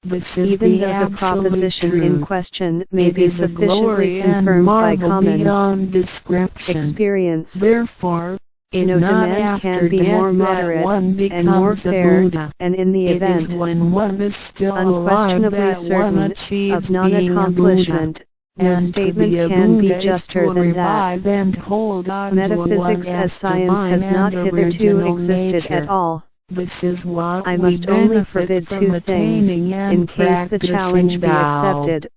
This is Even the though the absolute proposition in truth. question may It be is a sufficiently glory and confirmed by marvel common beyond description. experience, Therefore, no not demand after can be death more that moderate one and more becomes a fair, Buddha. and in the It event is when one is still alive unquestionably that one certain achieves of being a Buddha. non-accomplishment, no And to statement be a can be Buddha is juster to than that. revive and hold on Metaphysics to as one's science has divine not and hitherto original existed nature. at all. This is what I we must only benefit forbid from two things, attaining and in case the challenge be practicing accepted. Tao.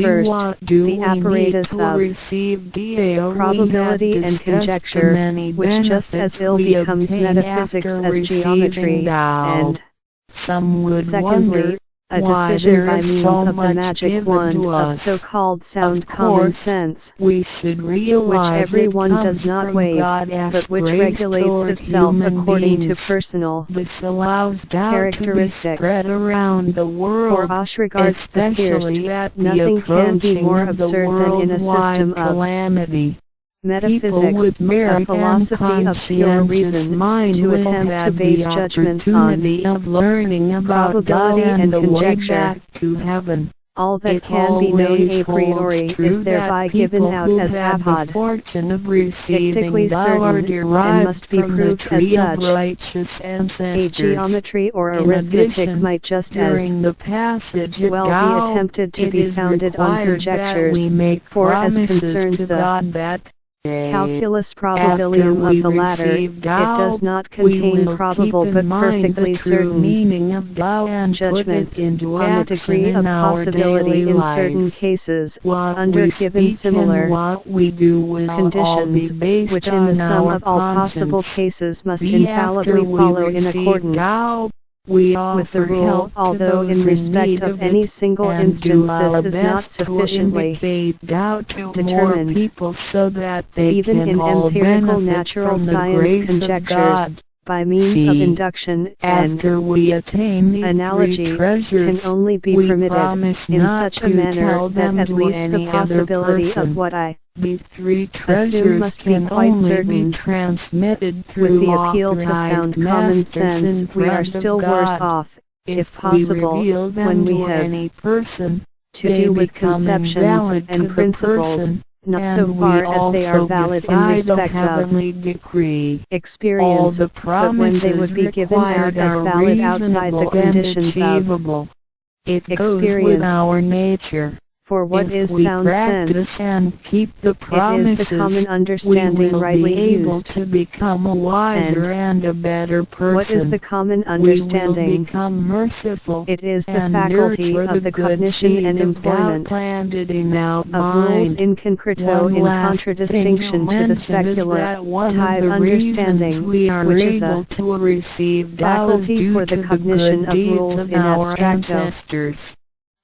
First, What do the we apparatus need to of receive Tao? probability We have and discussed conjecture, the many which just as benefits ill we becomes obtain metaphysics after as geometry, receiving Tao. and Some would secondly, wonder a why decision there by is means so of the much magic given wand to of us. so-called sound Of common course, sense, we should which realize everyone it does comes not from waive, God as but which grace regulates toward itself human according to beings. personal This allows Tao to be characteristics. spread around the For world, as regards the fierce, especially at the nothing can be approaching more of the absurd than in a system worldwide of calamity. People metaphysics, with a merit philosophy and of pure conscientious reason, mind to will attempt to have base the judgments on opportunity of learning about God probability and and the way conjecture. back to heaven. All that It can be known always a priori holds true is thereby that given people out who as have the apod, fortune of receiving dictically Tao are certain, and derived must be from the proved as tree of such. righteous A ancestors. geometry or In arithmetic addition, might just as during the passage of well be Tao, attempted to it be is founded on required that conjectures, we make for as promises concerns to the God that calculus after probabilium we of the latter, receive it Tao, does not we contain will probable keep but in mind perfectly the true certain meaning of Tao and put judgments it into on the action degree in of our possibility daily in life. certain cases, What under we given speak similar and what we do will all be conditions, based which in the on sum our of all possible conscience. cases must After infallibly we follow in receive accordance Tao, we with the offer rule, help to although those in respect need of of any it, single and instance do this our is not best to sufficiently indicate Tao to more determined. people so that they Even can in all empirical benefit natural from the science grace of conjectures, God. by means of induction and After we attain these analogy, three treasures, can only be we permitted promise in not such a to manner tell that them at to least the any other possibility person. of what I These three assume treasures must be can quite only certain. be transmitted through With the appeal to authorized sound common masters sense, in we are front still of worse God. off, if we possible, reveal them when we to have any person, to they do with become conceptions invalid to and the principles, person, not and so far we as they are also valid in defy the respect of heavenly decree. All experience, the but when they would promises be given out required as are valid outside the reasonable and conditions of achievable. It goes with experience. our nature. For what If is we sound practice sense? and keep the It promises, is the common we understanding will rightly be able used. to become a wiser and a better person. What is the common We will understanding? become merciful It is the and faculty nurture of the good cognition seed and of Tao employment planted in our of rules mind. in concreto One in last contradistinction thing to the mention is that one of speculative the reasons understanding, we are which is able a to receive Tao is faculty due for to the the cognition good of deeds rules of in our abstracto. ancestors.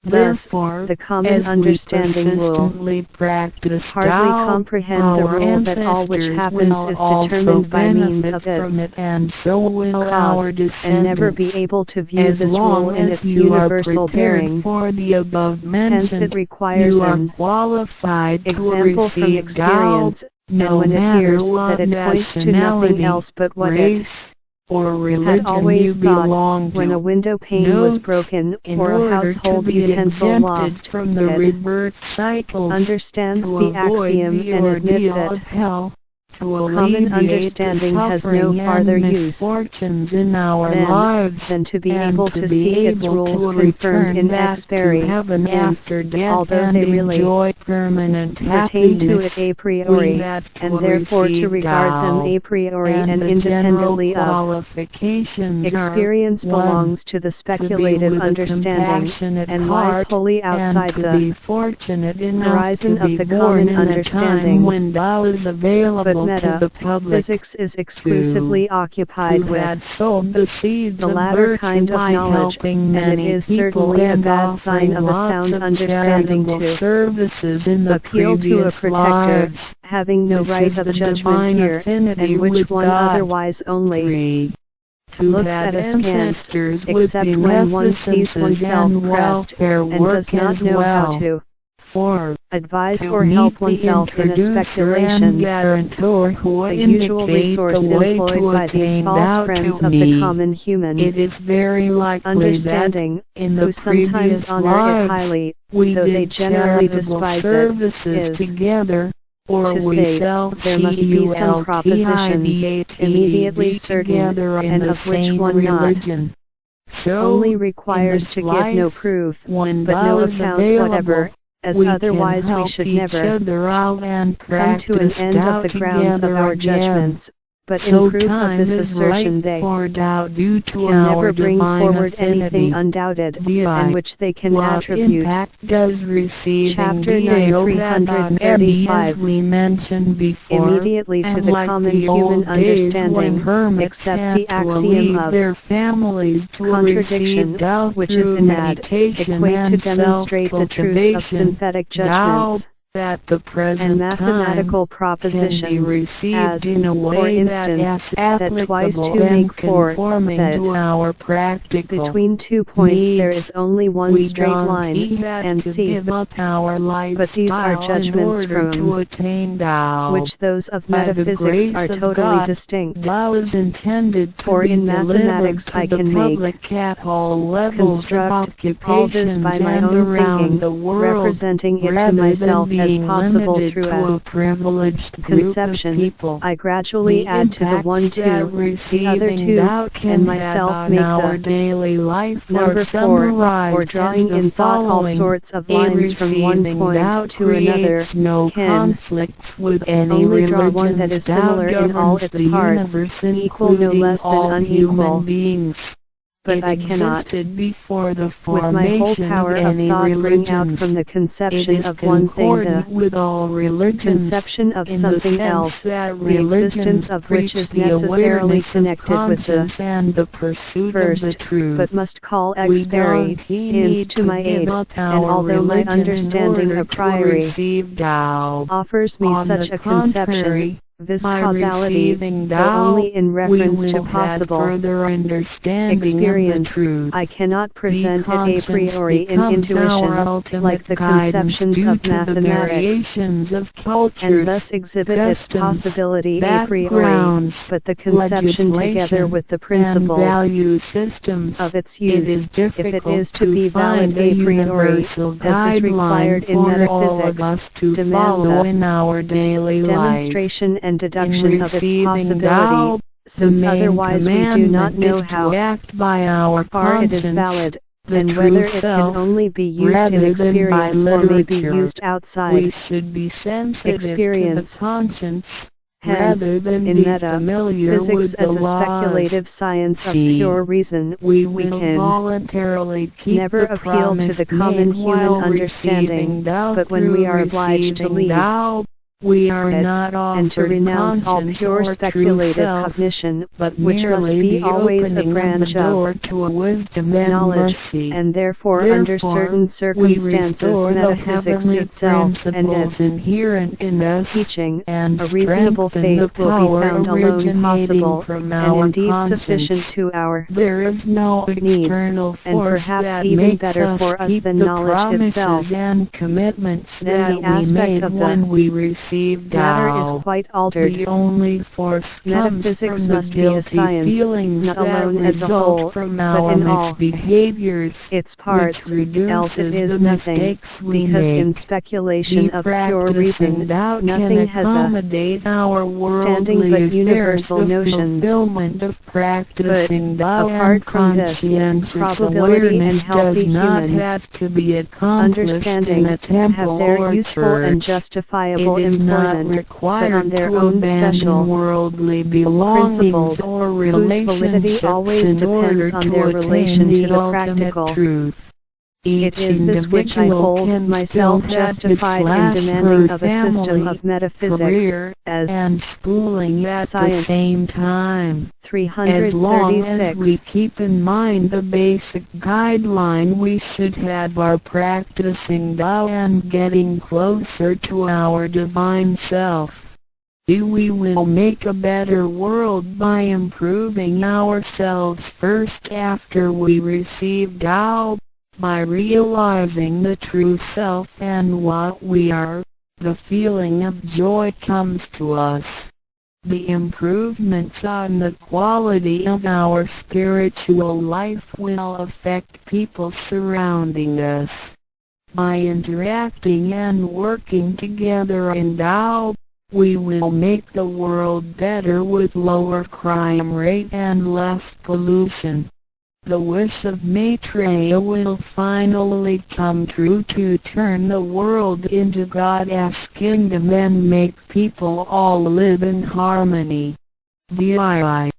Thus, Therefore, the common as we understanding will persistently practice hardly Tao, comprehend the our rule that all which ancestors happens will is also determined by means benefit of from its it, and so will cause, our and never be descendants. able to view As this rule long in as its you are universal prepared bearing. for the above Hence it mentioned, requires you are an qualified to example from receive Tao, experience, no and when it matter appears what that it points to nothing nationality, else but what it race, or had religion always you thought, belong when a to. window pane was Notes: broken, in or a order household to be utensil exempted lost, from the it rebirth cycles, understands to the avoid axiom the and admits ordeal it. of hell, to Common alleviate the understanding has no suffering farther and use misfortunes in our then lives, than to be and able to to be see its able rules to confirmed return in back ex to peri, heaven hence, after death although and they really enjoy permanent pertain to it happiness. a We priori, have to and therefore to receive regard them Tao, a priori and and the general independently of qualifications experience are: 1. belongs to the To be speculative with a understanding, compassionate and lies heart, wholly and outside to the be fortunate enough horizon to of be the born common in a time understanding, when Tao is available but Metaphysics is exclusively occupied with the latter kind of knowledge, and it is certainly a bad sign of a sound understanding to appeal to a protector, having no right of judgment here, and which one otherwise only looks at askance, except when one sees oneself pressed, and does not know how to advise or help oneself in a speculation. The usual resource employed by these false friends of the common human understanding, who sometimes honor it highly, though they generally despise it, is to say, there must be some propositions immediately certain, and of which one not only requires to give no proof, but no account whatever, as otherwise we should never come to an end of the grounds of our judgments. But in proof of this assertion they can never bring forward anything undoubted, and which they can attribute. Chapter 9 335 Immediately to the common human understanding, except the axiom of contradiction, which is equate to demonstrate the truth of synthetic judgments and mathematical propositions, as, for instance, that twice 2 make 4, that between 2 points there is only one straight line, and c. But these are judgments from which those of metaphysics are totally distinct. For in mathematics I can construct all this by my own thinking, representing it to myself as possible through a conception. I gradually add to the one 2, the other 2, and myself make the number 4, or drawing in thought all sorts of lines from one point to another, can only draw one that is similar in all its parts, equal no less than unequal. But I cannot, with my whole power of thought, bring out from the conception of one thing the conception of something else, the existence of which is necessarily connected with the first, but must call experience to my aid, and although my understanding a priori offers me such a conception, vis causality, though only in reference to possible experience, I cannot present it a priori in intuition, like the conceptions of mathematics, and thus exhibit its possibility a priori, but the conception together with the principles of its use, if it is to be valid a priori, as is required in metaphysics, demands a demonstration and deduction of its possibility, since otherwise we do not know how far it is valid, and whether it can only be used in experience or may be used outside experience. Hence, in metaphysics as a speculative science of pure reason, we can never appeal to the common human understanding, but when we are obliged to leave and to renounce all pure speculative cognition, which must be always a branch of knowledge, and therefore under certain circumstances metaphysics itself and its teaching, a reasonable faith will be found alone possible, and indeed sufficient to our needs, and perhaps even better for us than knowledge itself. Then the aspect of the matter is quite altered. Metaphysics must be a science, not alone as a whole, but in all its parts, else it is nothing, because in speculation of pure reason, nothing has a standing but universal notions. But, apart from this, probability and healthy human understanding have their useful and justifiable employment, but on their own special principles, whose validity always depends on their relation to the practical It is this which I hold myself justified in demanding of a system of metaphysics, as and schooling at science. The same time. 336. As long as we keep in mind the basic guideline, we should have our practicing Tao and getting closer to our divine self. We will make a better world by improving ourselves first after we receive Tao. By realizing the true self and what we are, the feeling of joy comes to us. The improvements on the quality of our spiritual life will affect people surrounding us. By interacting and working together in Tao, we will make the world better with lower crime rate and less pollution. The wish of Maitreya will finally come true to turn the world into God's kingdom and make people all live in harmony. VII.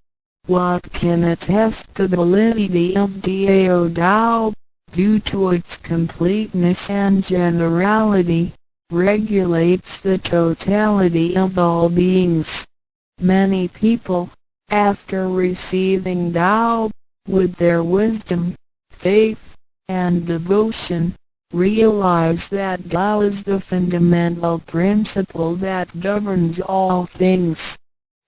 What can attest the validity of Dao Tao, due to its completeness and generality, regulates the totality of all beings. Many people, after receiving Tao, with their wisdom, faith, and devotion, realize that Tao is the fundamental principle that governs all things.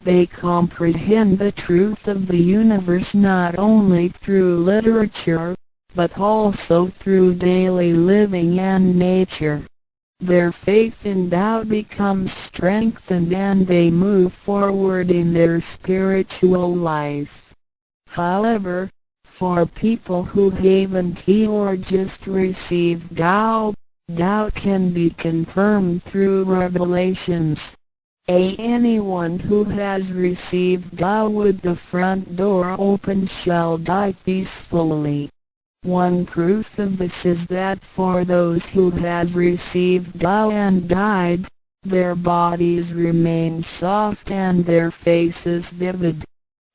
They comprehend the truth of the universe not only through literature, but also through daily living and nature. Their faith in Tao becomes strengthened and they move forward in their spiritual life. However, for people who haven't or just received Tao, Tao can be confirmed through revelations. Anyone who has received Tao with the front door open shall die peacefully. One proof of this is that for those who have received Tao and died, their bodies remain soft and their faces vivid.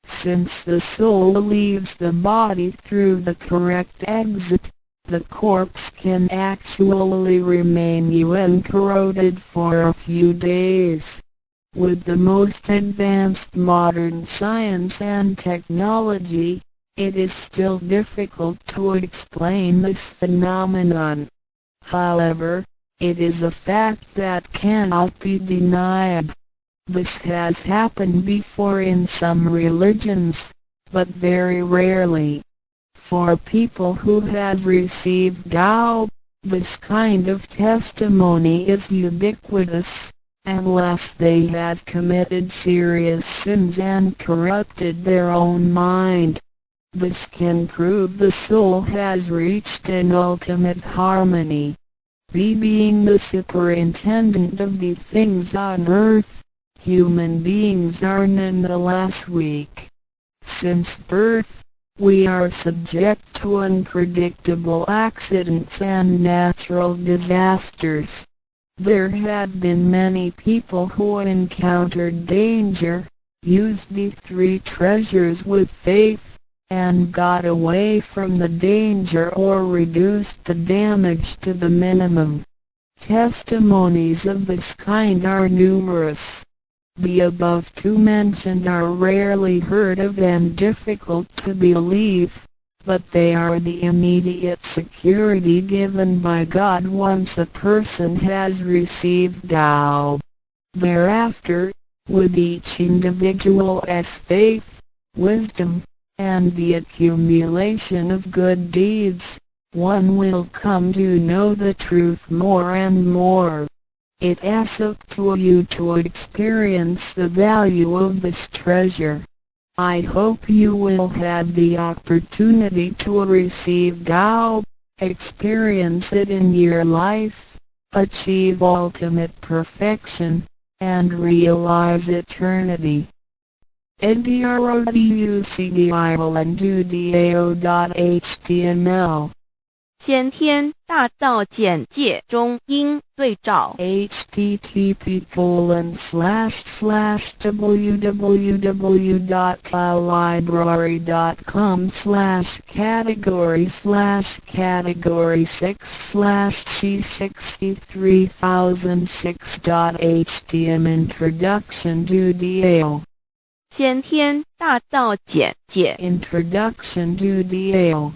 Since the soul leaves the body through the correct exit, the corpse can actually remain uncorroded for a few days. With the most advanced modern science and technology, it is still difficult to explain this phenomenon. However, it is a fact that cannot be denied. This has happened before in some religions, but very rarely. For people who have received Tao, this kind of testimony is ubiquitous, unless they have committed serious sins and corrupted their own mind. This can prove the soul has reached an ultimate harmony. Being the superintendent of the things on earth, human beings are nonetheless weak. Since birth, we are subject to unpredictable accidents and natural disasters. There have been many people who encountered danger, used the three treasures with faith, and got away from the danger or reduced the damage to the minimum. Testimonies of this kind are numerous. The above two mentioned are rarely heard of and difficult to believe, but they are the immediate security given by God once a person has received Tao. Thereafter, with each individual's faith, wisdom, and the accumulation of good deeds, one will come to know the truth more and more. It is up to you to experience the value of this treasure. I hope you will have the opportunity to receive Tao, experience it in your life, achieve ultimate perfection, and realize eternity. INTRODUCTION. 先天大道简介中应对照 http://www.cloudlibrary.com/category/category6/C63006.htm Introduction to DAO 先天大道简介 Introduction to DAO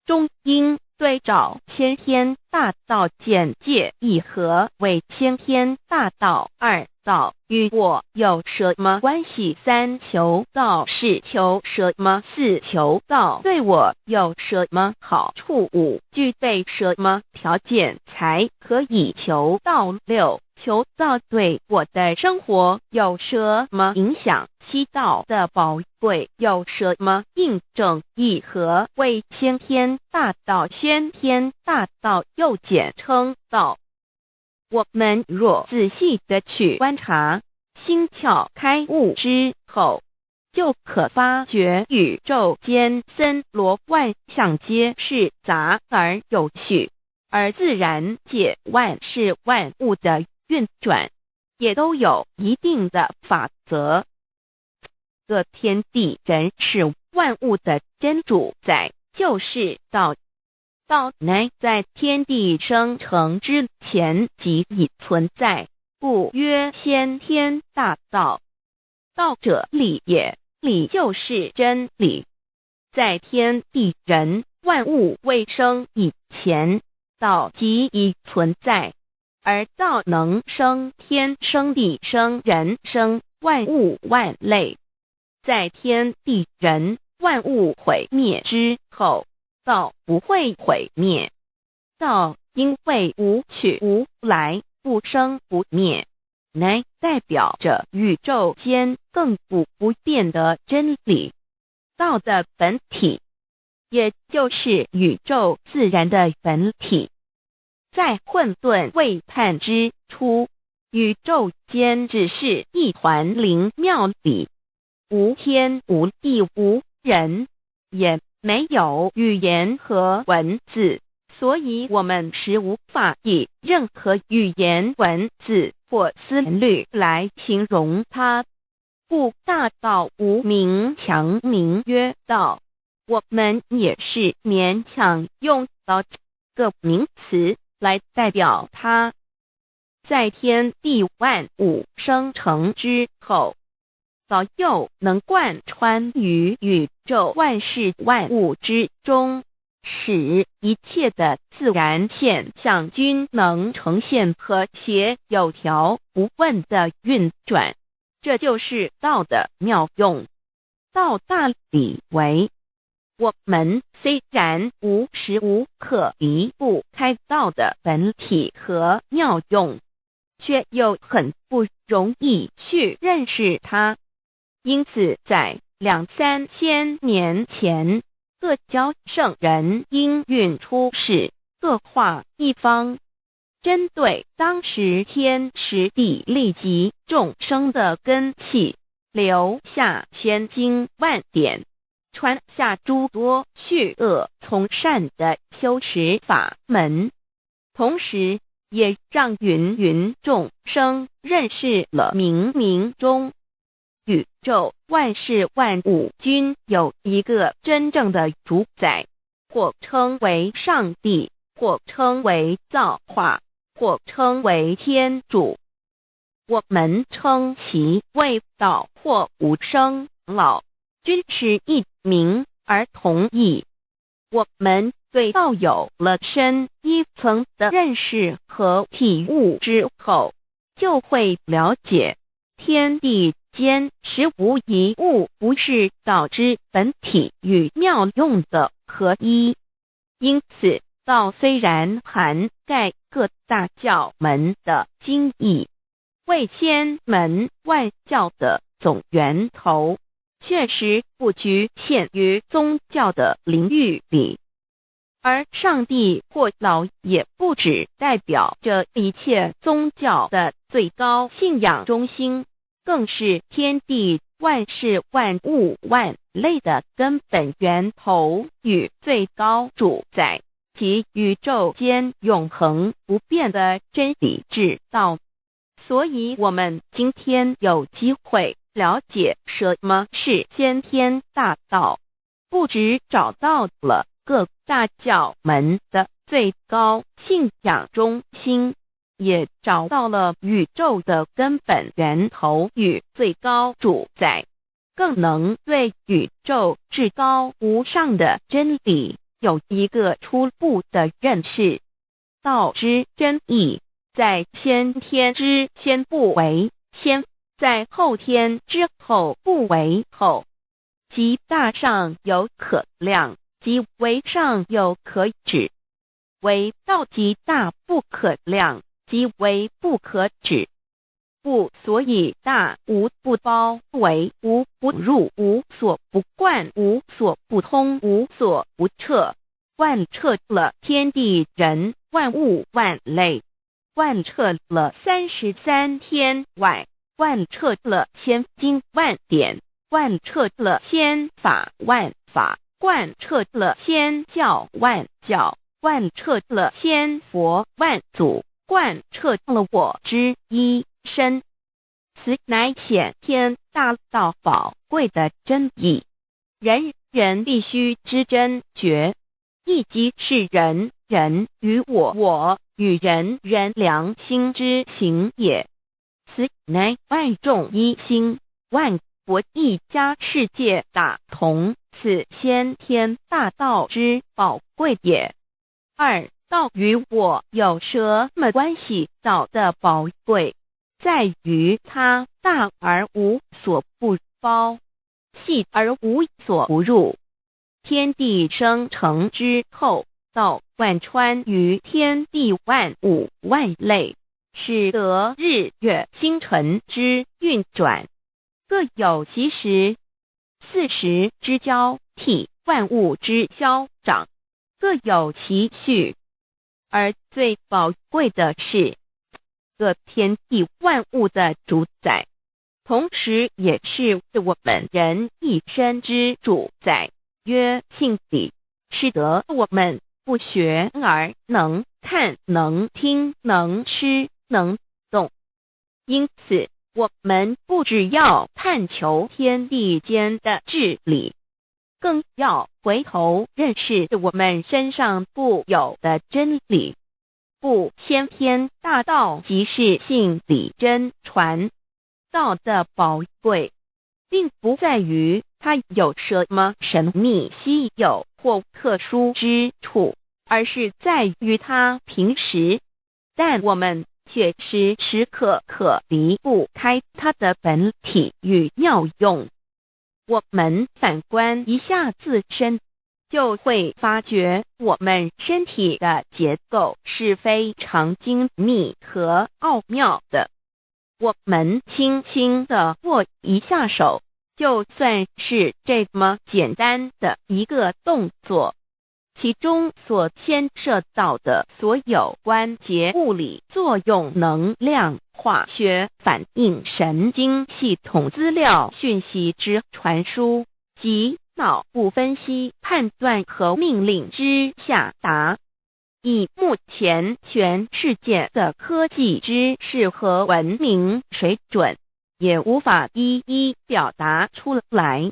中应对照先天大道简介一和为先天大道二道与我有什么关系？三求道是求什么？四求道对我有什么好处？五具备什么条件才可以求道？六求道对我的生活有什么影响？七道的宝贵有什么印证？一和为先天大道，先天大道又简称道。我们若仔细地去观察，心窍开悟之后，就可发觉宇宙间森罗万象皆是杂而有序，而自然界万事万物的运转也都有一定的法则。这天地人是万物的真主宰，就是道。道乃在天地生成之前即已存在，故曰先天大道。道者理也，理就是真理。在天地人万物未生以前，道即已存在，而道能生天生地生人生万物万类。在天地人万物毁灭之后，道不会毁灭。道因为无去无来，不生不灭，乃代表着宇宙间亘古不变的真理。道的本体，也就是宇宙自然的本体。在混沌未判之初，宇宙间只是一团灵妙理，无天无地无人，也没有语言和文字，所以我们是无法以任何语言文字或思虑来形容它。故大道无名强名曰道，我们也是勉强用到这个名词来代表它。在天地万物生成之后，早又能贯穿于宇宙万事万物之中，使一切的自然现象均能呈现和谐有条不紊的运转。这就是道的妙用。道大理为，我们虽然无时无刻离不开道的本体和妙用，却又很不容易去认识它。因此在2-3千年前，各教圣人应运出世，各化一方，针对当时天时地利及众生的根器，留下千经万典，传下诸多去恶从善的修持法门，同时也让芸芸众生认识了冥冥中宇宙万事万物均有一个真正的主宰，或称为上帝，或称为造化，或称为天主。我们称其为道或无生老，均是一名而同义。我们对道有了深一层的认识和体悟之后，就会了解天地间实无一物不是道之本体与妙用的合一。因此道虽然涵盖各大教门的经义，为千门万教的总源头，确实不局限于宗教的领域里。而上帝或老也不只代表着一切宗教的最高信仰中心，更是天地万事万物万类的根本源头与最高主宰。及宇宙间永恒不变的真理之道。所以我们今天有机会了解什么是先天大道，不只找到了各大教门的最高信仰中心，也找到了宇宙的根本源头与最高主宰，更能对宇宙至高无上的真理有一个初步的认识。道之真义，在先天之先不为先，在后天之后不为后，即大上有可量，即为上有可止，为道即大不可量，即为不可止。不所以大，无不包围，无不入，无所不贯，无所不通，无所不彻，贯彻了天地人万物万类，贯彻了33天外，贯彻了千经万典，贯彻了千法万法，贯彻了千教万教，贯彻了千佛万祖，贯彻了我之一身。此乃显天大道宝贵的真义，人人必须知真觉，亦即是人人与我与人人良心之行也。此乃万众一心，万国一家，世界大同，此先天大道之宝贵也。二、道与我有什么关系？道的宝贵在于它大而无所不包，细而无所不入。天地生成之后，道贯穿于天地万物万类，使得日月星辰之运转各有其时，四时之交替，万物之消长各有其序。而最宝贵的是各天地万物的主宰，同时也是我们人一生之主宰，曰性理，使得我们不学而能看，能听，能吃，能动。因此我们不只要探求天地间的治理，更要回头认识我们身上固有的真理。不，先天大道即是性理真传。道的宝贵并不在于它有什么神秘稀有或特殊之处，而是在于它平时，但我们却时时刻刻离不开它的本体与妙用。我们反观一下自身，就会发觉我们身体的结构是非常精密和奥妙的。我们轻轻地握一下手，就算是这么简单的一个动作，其中所牵涉到的所有关节物理作用、能量、化学反应、神经系统资料讯息之传输及脑部分析、判断和命令之下达，以目前全世界的科技知识和文明水准，也无法一一表达出来。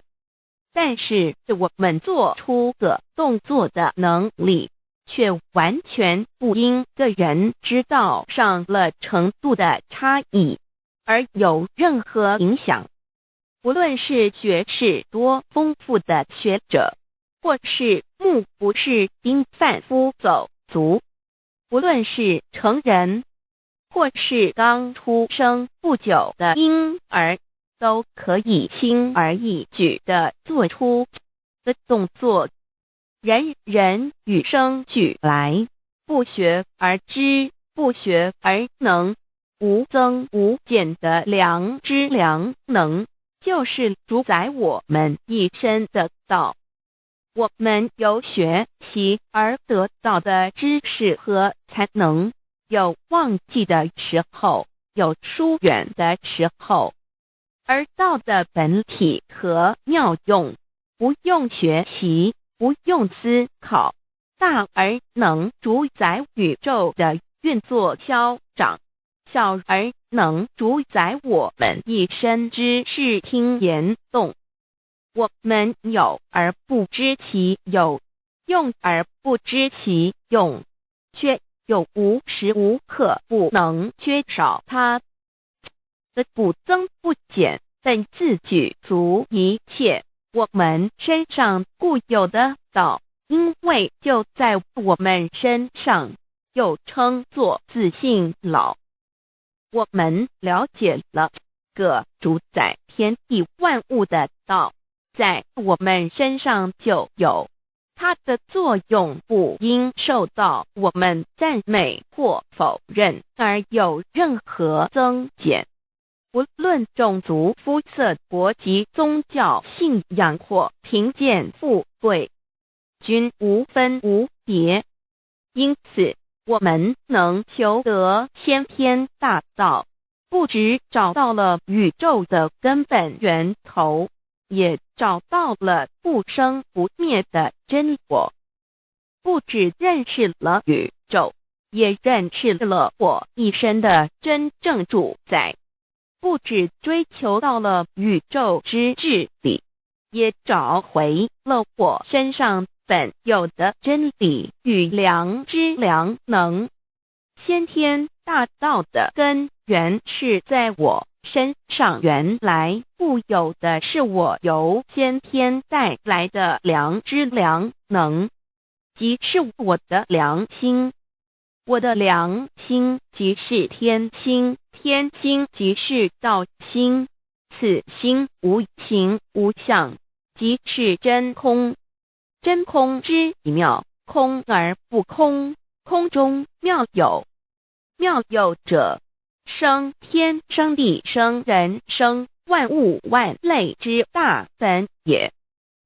但是我们做出个动作的能力，却完全不因个人知道上了程度的差异而有任何影响。无论是学识多丰富的学者，或是目不识丁贩夫走卒，无论是成人，或是刚出生不久的婴儿，都可以轻而易举地做出的动作。人人与生俱来，不学而知，不学而能，无增无减的良知良能，就是主宰我们一生的道。我们有学习而得到的知识和才能，有忘记的时候，有疏远的时候，而道的本体和妙用，不用学习，不用思考，大而能主宰宇宙的运作消长，小而能主宰我们一生之视听言动。我们有而不知其有，用而不知其用，却又无时无刻不能缺少它的不增不减，本自具足一切我们身上固有的道，因为就在我们身上，又称作自性老。我们了解了个主宰天地万物的道，在我们身上就有，它的作用不应受到我们赞美或否认而有任何增减。无论种族、肤色、国籍、宗教、信仰或贫贱富贵，均无分无别。因此，我们能求得先天大道，不只找到了宇宙的根本源头，也找到了不生不灭的真我。不只认识了宇宙，也认识了我一生的真正主宰。不只追求到了宇宙之治理，也找回了我身上本有的真理与良知良能。先天大道的根源是在我身上，原来固有的是我由先天带来的良知良能，即是我的良心。我的良心即是天心，天心即是道心，此心无形无相，即是真空。真空之妙，空而不空，空中妙有。妙有者，生天生地生人生万物万类之大本也。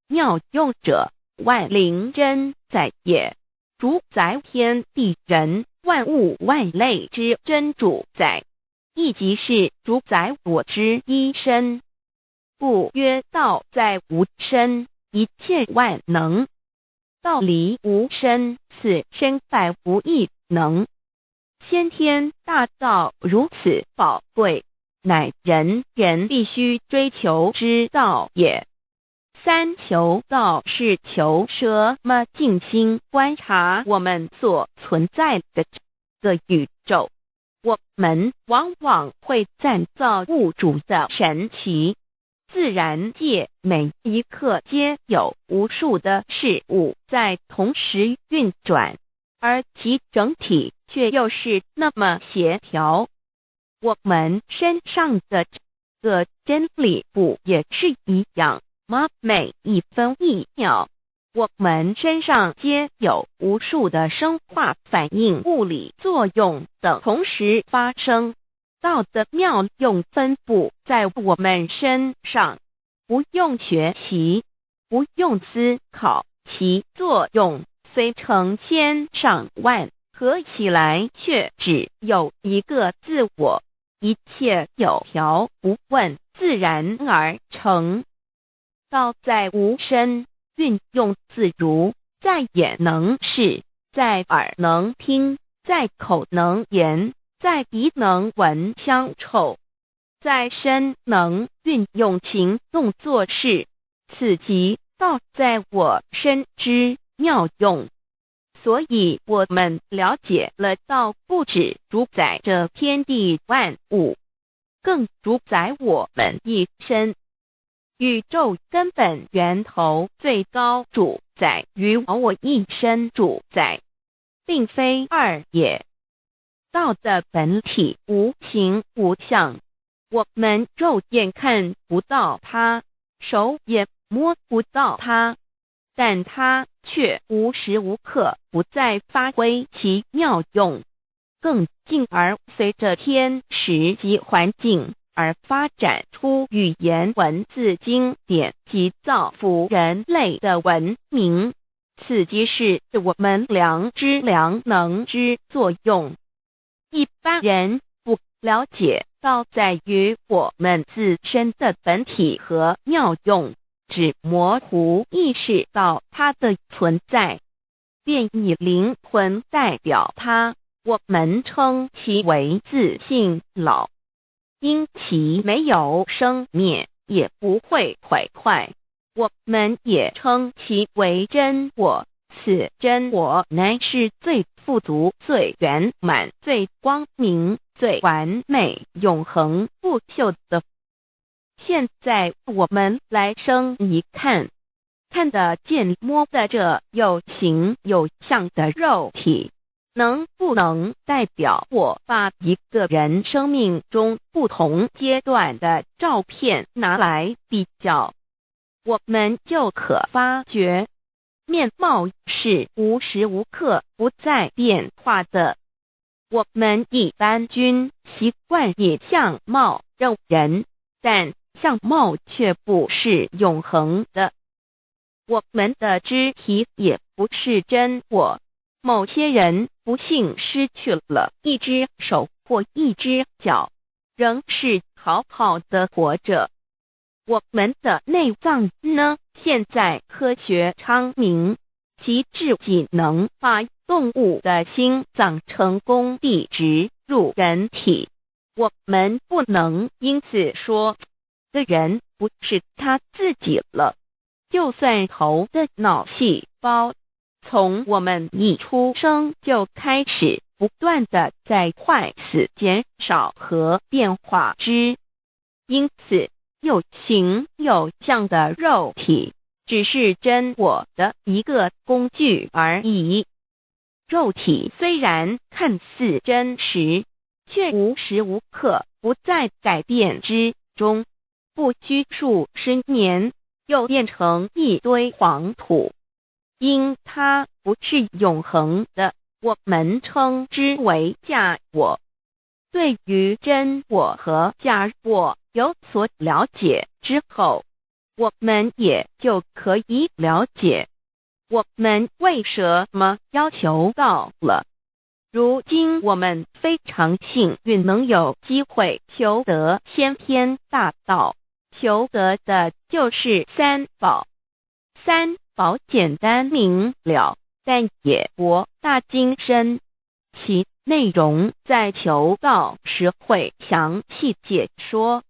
妙用者，万灵真在也，主宰天地人万物万类之真主宰，亦即是主宰我之一身。故曰道在无身，一切万能；道离无身，此身在无一能。先天大道如此宝贵，乃人人必须追求之道也。三求道是求什么？静心观察我们所存在的这个宇宙，我们往往会赞造物主的神奇。自然界每一刻皆有无数的事物在同时运转，而其整体却又是那么协调。我们身上的这个真理不也是一样吗？每一分一秒，我们身上皆有无数的生化反应、物理作用等同时发生。道的妙用分布在我们身上，不用学习，不用思考，其作用虽成千上万，合起来却只有一个自我，一切有条不紊，自然而成。道在无身，运用自如，在眼能视，在耳能听，在口能言，在鼻能闻香臭，在身能运用行动做事，此即道在我身之妙用。所以我们了解了道不只主宰着天地万物，更主宰我们一生。宇宙根本源头最高主宰与我一生主宰，并非二也。道的本体无形无相，我们肉眼看不到它，手也摸不到它，但它却无时无刻不在发挥其妙用，更进而随着天时及环境而发展出语言文字经典及造福人类的文明，此即是我们良知良能之作用。一般人不了解道在于我们自身的本体和妙用，只模糊意识到它的存在，便以灵魂代表它，我们称其为自性老。因其没有生灭，也不会毁坏，我们也称其为真我。此真我乃是最富足、最圆满、最光明、最完美、永恒不朽的。现在我们来生一看，看得见摸得着有形有相的肉体，能不能代表我把一个人生命中不同阶段的照片拿来比较，我们就可发觉面貌是无时无刻不在变化的。我们一般均习惯以相貌认人，但相貌却不是永恒的。我们的肢体也不是真我，某些人不幸失去了一只手或一只脚，仍是好好的活着。我们的内脏呢？现在科学昌明，其至仅能把动物的心脏成功地植入人体。我们不能因此说这人不是他自己了。就算头的脑细胞从我们一出生就开始不断的在坏死、减少和变化之，因此有形有相的肉体只是真我的一个工具而已。肉体虽然看似真实，却无时无刻不在改变之中，不需数十年又变成一堆黄土。因它不是永恒的，我们称之为假我。对于真我和假我有所了解之后，我们也就可以了解我们为什么要求道了。如今我们非常幸运能有机会求得先天大道，求得的就是三宝。三宝简单明了，但也博大精深，其内容在求道时会详细解说。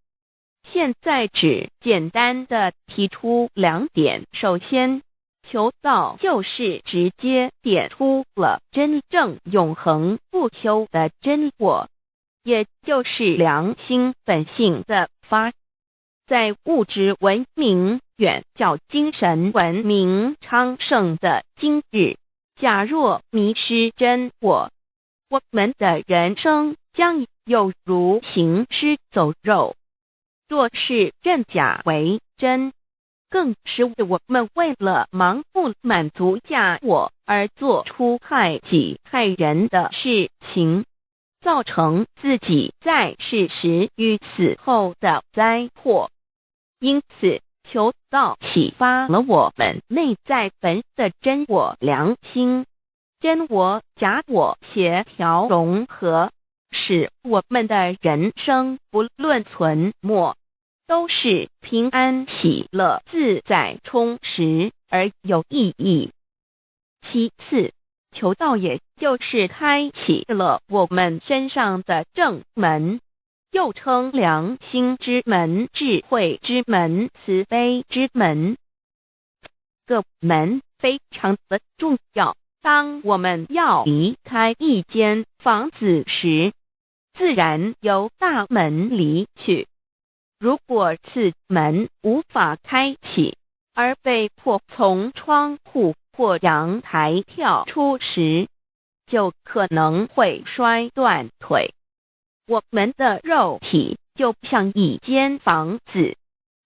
现在只简单的提出两点。首先，求道就是直接点出了真正永恒不朽的真我，也就是良心本性的发。在物质文明远较精神文明昌盛的今日，假若迷失真我，我们的人生将有如行尸走肉。若是认假为真，更是我们为了盲目满足假我而做出害己害人的事情，造成自己在世时与死后的灾祸。因此，求道启发了我们内在本的真我良心，真我假我协调融合，使我们的人生不论存没，都是平安喜乐自在充实而有意义。其次，求道也就是开启了我们身上的正门，又称良心之门、智慧之门、慈悲之门。这个门非常的重要。当我们要离开一间房子时，自然由大门离去。如果此门无法开启，而被迫从窗户或阳台跳出时，就可能会摔断腿。我们的肉体就像一间房子，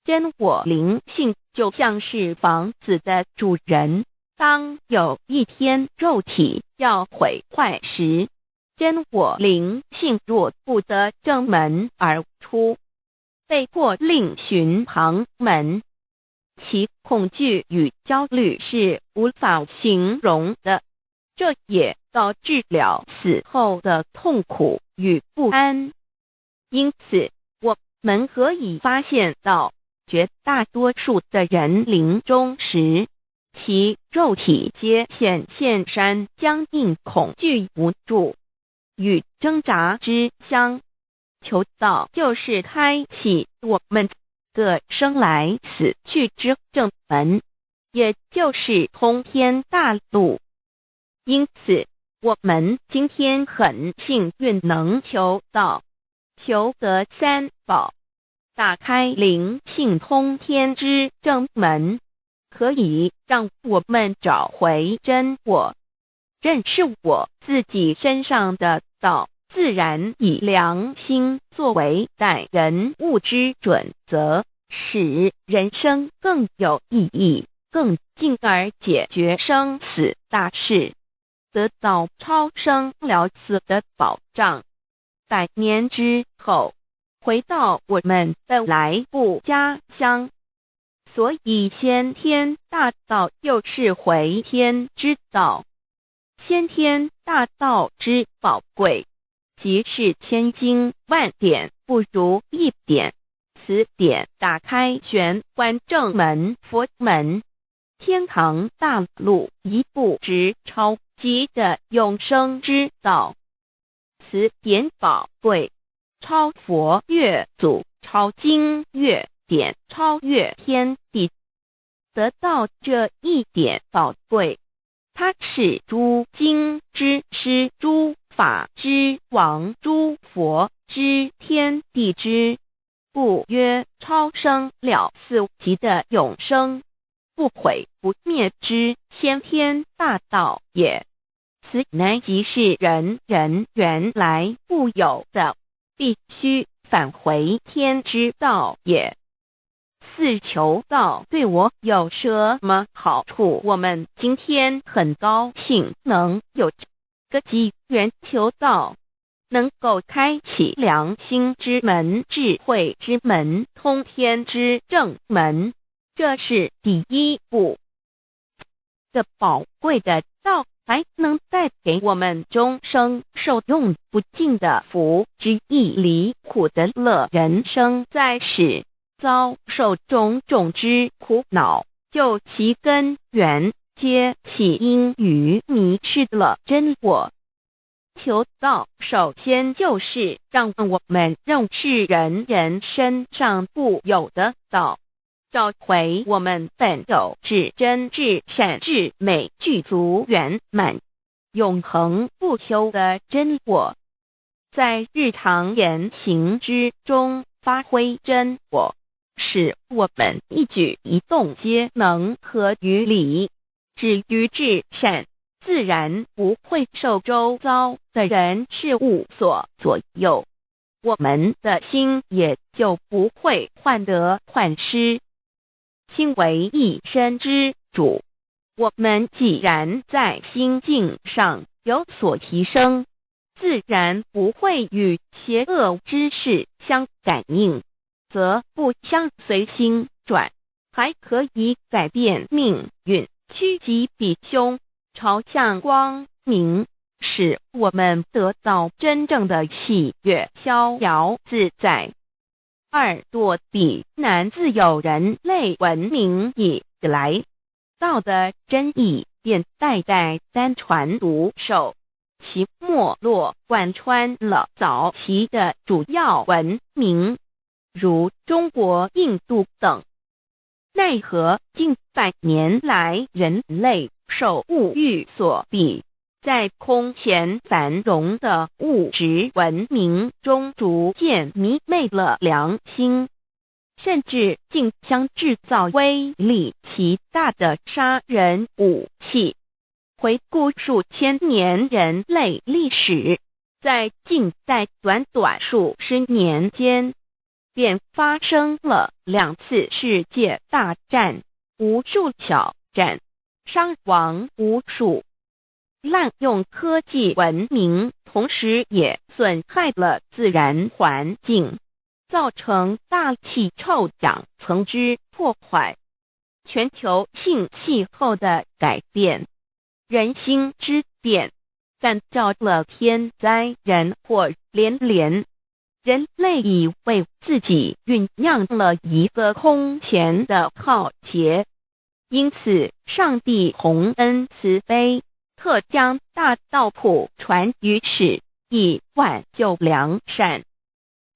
真我灵性就像是房子的主人。当有一天肉体要毁坏时，真我灵性若不得正门而出，被迫另寻旁门，其恐惧与焦虑是无法形容的，这也导致了死后的痛苦与不安。因此，我们可以发现到，绝大多数的人临终时，其肉体皆显现山僵硬恐惧无助与挣扎之乡。求道就是开启我们个生来死去之正门，也就是通天大路。因此我们今天很幸运能求道，求得三宝，打开灵性通天之正门，可以让我们找回真我，认识我自己身上的道，自然以良心作为待人物之准则，使人生更有意义，更进而解决生死大事，得到超生了死的保障。100年之后，回到我们的来不家乡。所以先天大道又是回天之道。先天大道之宝贵，即是千经万典不如一点，此点打开玄关正门佛门，天堂大路一步直超级的永生之道。此点宝贵，超佛越祖，超经越典，超越天地。得到这一点宝贵，它是诸经之师，诸法之王，诸佛之天地之故曰超生了死级的永生不毁不灭之先天大道也。此乃即是人人原来固有的，必须返回天之道也。四求道对我有什么好处？我们今天很高兴能有这个机缘求道，能够开启良心之门、智慧之门、通天之正门，这是第一步。这宝贵的道还能带给我们终生受用不尽的福之益，离苦得乐。人生在世，遭受种种之苦恼，就其根源皆起因于迷失了真我。求道首先就是让我们认识人人身上固有的道，找回我们本有至真至善至美具足圆满永恒不朽的真我，在日常言行之中发挥真我，使我们一举一动皆能合于理，止于至善，自然不会受周遭的人事物所左右，我们的心也就不会患得患失。心为一身之主，我们既然在心境上有所提升，自然不会与邪恶之事相感应，则不相随心转，还可以改变命运，趋吉避凶，朝向光明，使我们得到真正的喜悦，逍遥自在。2躲避难，自有人类文明以来，道的真意便代代单传独授，其没落贯穿了早期的主要文明，如中国、印度等。奈何近100年来，人类受物欲所逼，在空前繁荣的物质文明中逐渐迷昧了良心，甚至竟将制造威力极大的杀人武器。回顾数千年人类历史，在近代短短数十年间，便发生了2次世界大战，无数挑战，伤亡无数。滥用科技文明，同时也损害了自然环境，造成大气臭氧层之破坏，全球性气候的改变，人心之变，干造了天灾人祸连连。人类已为自己酝酿了一个空前的浩劫，因此上帝洪恩慈悲，特将大道普传于世，以挽救良善。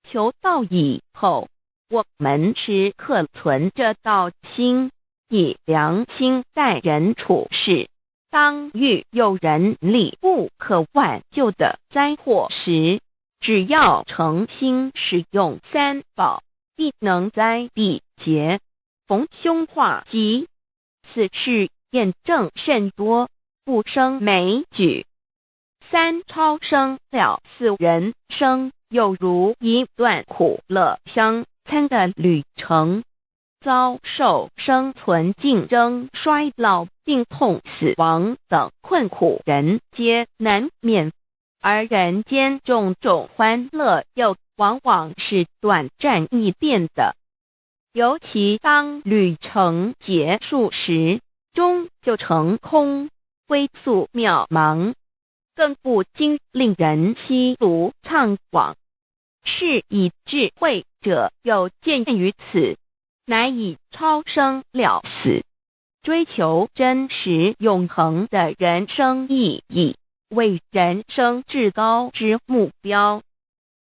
求道以后，我们时刻存着道心，以良心待人处事。当遇有人力不可挽救的灾祸时，只要诚心使用三宝，必能灾必劫，逢凶化吉。此事验证甚多，不胜枚举。三超生了死，人生有如一段苦乐相参的旅程，遭受生存竞争、衰老、病痛、死亡等困苦，人皆难免。而人间种种欢乐又往往是短暂易变的，尤其当旅程结束时，终究成空，归宿渺茫，更不禁令人凄毒怅惘。是以智慧者有见于此，乃以超生了死，追求真实永恒的人生意义为人生至高之目标。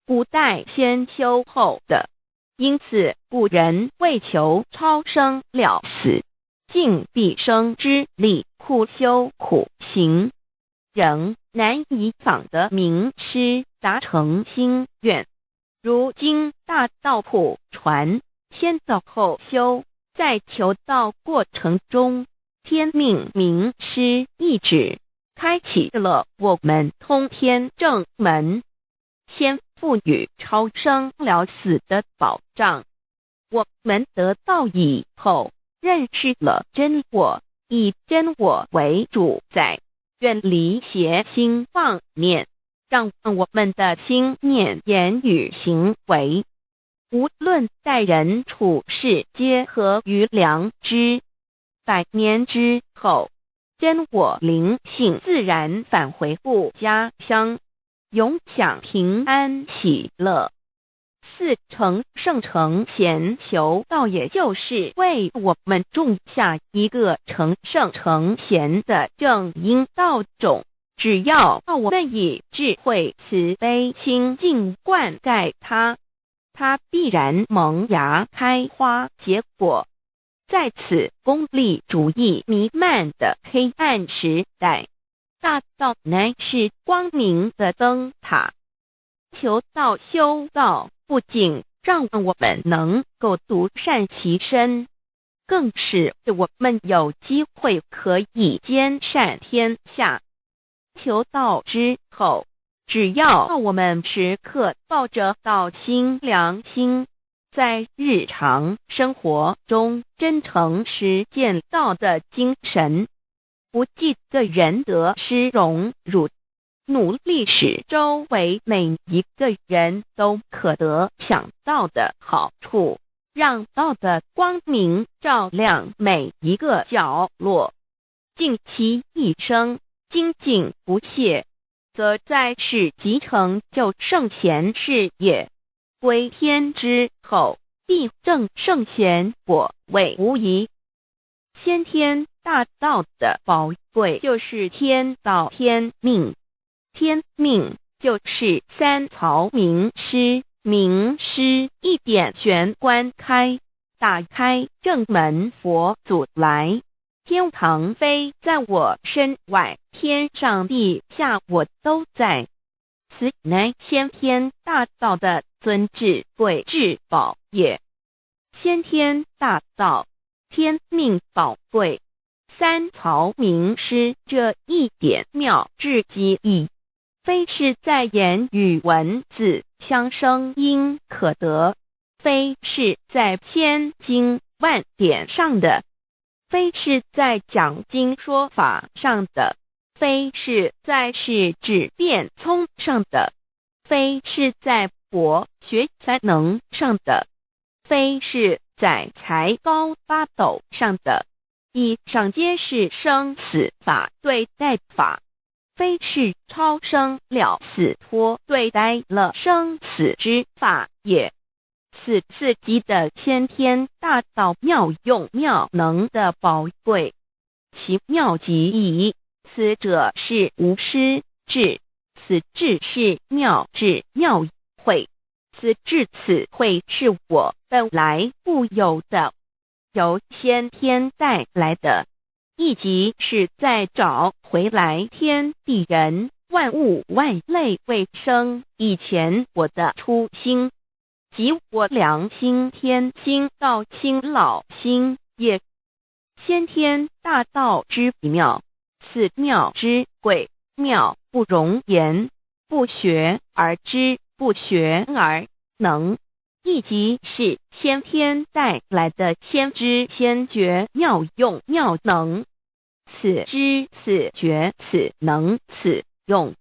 古代先修后的，因此古人为求超生了死，尽毕生之力，苦修苦行，仍难以访得名师，达成心愿。如今大道普传，先走后修，在求道过程中，天命名师一指，开启了我们通天正门，先赋予超生了死的保障。我们得道以后，认识了真我，以真我为主宰，远离邪心妄念，让我们的心念、言语、行为，无论待人处事，皆合于良知。100年之后，真我灵性自然返回故家乡，永享平安喜乐。4成圣成贤求道，也就是为我们种下一个成圣成贤的正因道种。只要我们以智慧慈悲心境灌溉它，它必然萌芽开花结果。在此功利主义弥漫的黑暗时代，大道乃是光明的灯塔。求道修道，不仅让我们能够独善其身，更使我们有机会可以兼善天下。求道之后，只要我们时刻抱着道心良心，在日常生活中真诚实践道的精神，不计个人得失荣辱，努力使周围每一个人都可得享道的好处，让道的光明照亮每一个角落，尽其一生精进不懈，则在世即成就圣贤事业，归天之后，必证圣贤果位无疑。先天大道的宝贵就是天道天命，天命就是三曹名师，名师一点玄关开，打开正门佛祖来。天堂非在我身外，天上地下我都在。此乃先天大道的尊至贵至宝也。先天大道，天命宝贵，三曹名师这一点妙至极意，非是在言语文字相声音可得，非是在千经万典上的，非是在讲经说法上的，非是在世智辩聪上的，非是在博学才能上的，非是在才高八斗上的。以上皆是生死法对待法，非是超生了死脱对待了生死之法也。此自己的先天大道妙用妙能的宝贵，其妙极矣。此者是无师智，此智是妙智妙慧，此智此慧是我本来固有的，由先天带来的，亦即是在找回来天地人万物万类未生以前我的初心，即我良心天心道心老心也。先天大道之妙，此妙之贵，妙不容言，不学而知，不学而能，亦即是先天带来的先知先觉妙用妙能。此知此觉此能此用，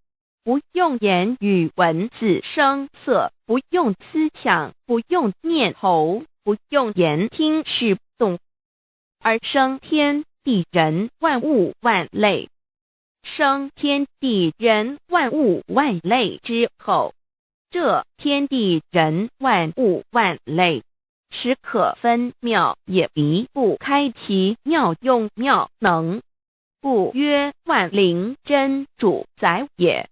不用言语文字声色，不用思想，不用念头，不用言听是动，而生天地人万物万类。生天地人万物万类之后，这天地人万物万类实可分妙，也离不开其妙用妙能，故曰万灵真主宰也。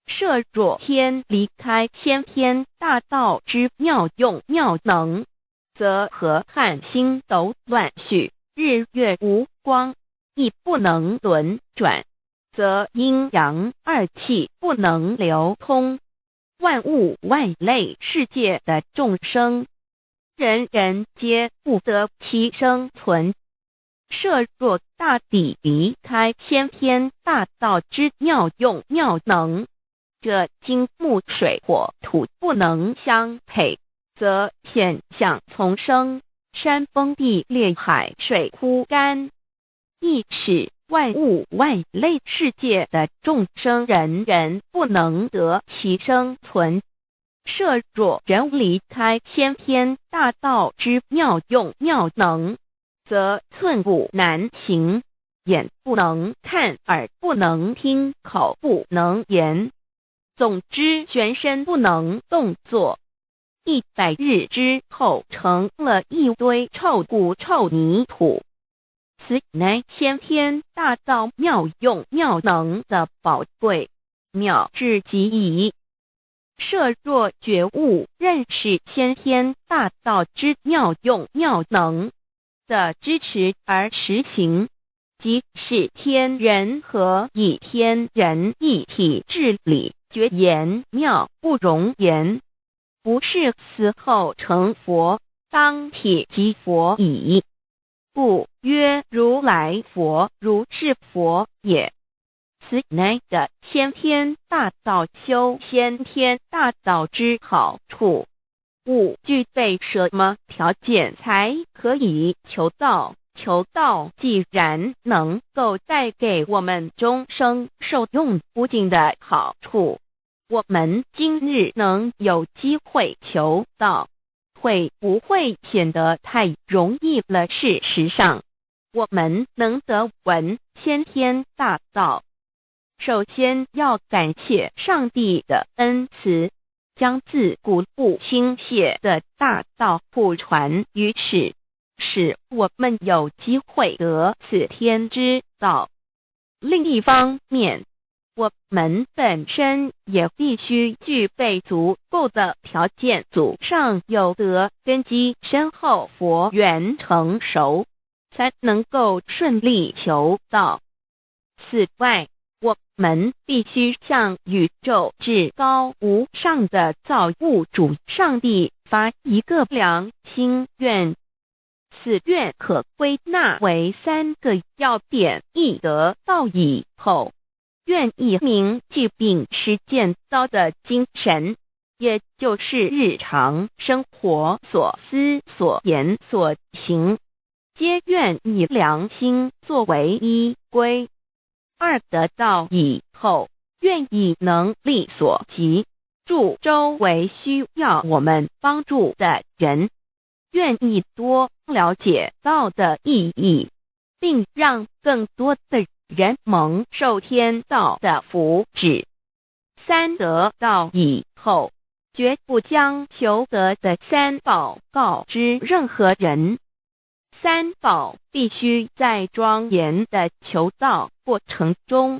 设若天离开先天大道之妙用妙能，则河汉星斗乱序，日月无光，亦不能轮转，则阴阳二气不能流通，万物万类世界的众生，人人皆不得其生存。设若大地离开先天大道之妙用妙能，这金木水火土不能相配，则现象丛生，山崩地裂，海水枯干，亦使万物万类世界的众生人人不能得其生存。设若人离开先天大道之妙用妙能，则寸步难行，眼不能看，耳不能听，口不能言，总之全身不能动作。100日之后成了一堆臭骨臭泥土。此乃先天大道妙用妙能的宝贵，妙至极矣。设若觉悟认识先天大道之妙用妙能的支持而实行，即是天人合一天人一体治理，绝言妙不容言，不是死后成佛，当体即佛矣。故曰如来佛，如是佛也。此乃的先天大道修先天大道之好处。勿具备什么条件才可以求道？求道既然能够带给我们终生受用不尽的好处，我们今日能有机会求道，会不会显得太容易了？事实上，我们能得闻先天大道，首先要感谢上帝的恩慈，将自古不兴谢的大道普传于世，使我们有机会得此天之道。另一方面，我们本身也必须具备足够的条件，祖上有德，根基深厚，佛缘成熟，才能够顺利求道。此外，我们必须向宇宙至高无上的造物主上帝发一个良心愿，此愿可归纳为3个要点：一得道以后，愿以明疾病实践道的精神，也就是日常生活所思所言所行，皆愿以良心作为依归。2得道以后，愿以能力所及，助周围需要我们帮助的人，愿意多了解道的意义，并让更多的人蒙受天道的福祉。3得道以后，绝不将求得的三宝告知任何人。三宝必须在庄严的求道过程中，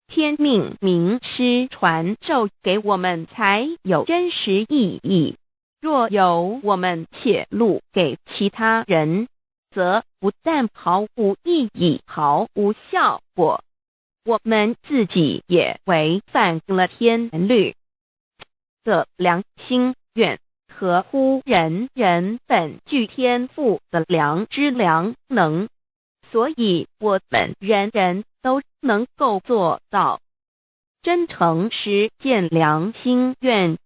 天命名师传授给我们才有真实意义。若由我们泄露给其他人，则不但毫无意义、毫无效果，我们自己也违反了天律。的良心愿合乎人人本具天赋的良知良能，所以我们人人都能够做到。真诚实践良心愿，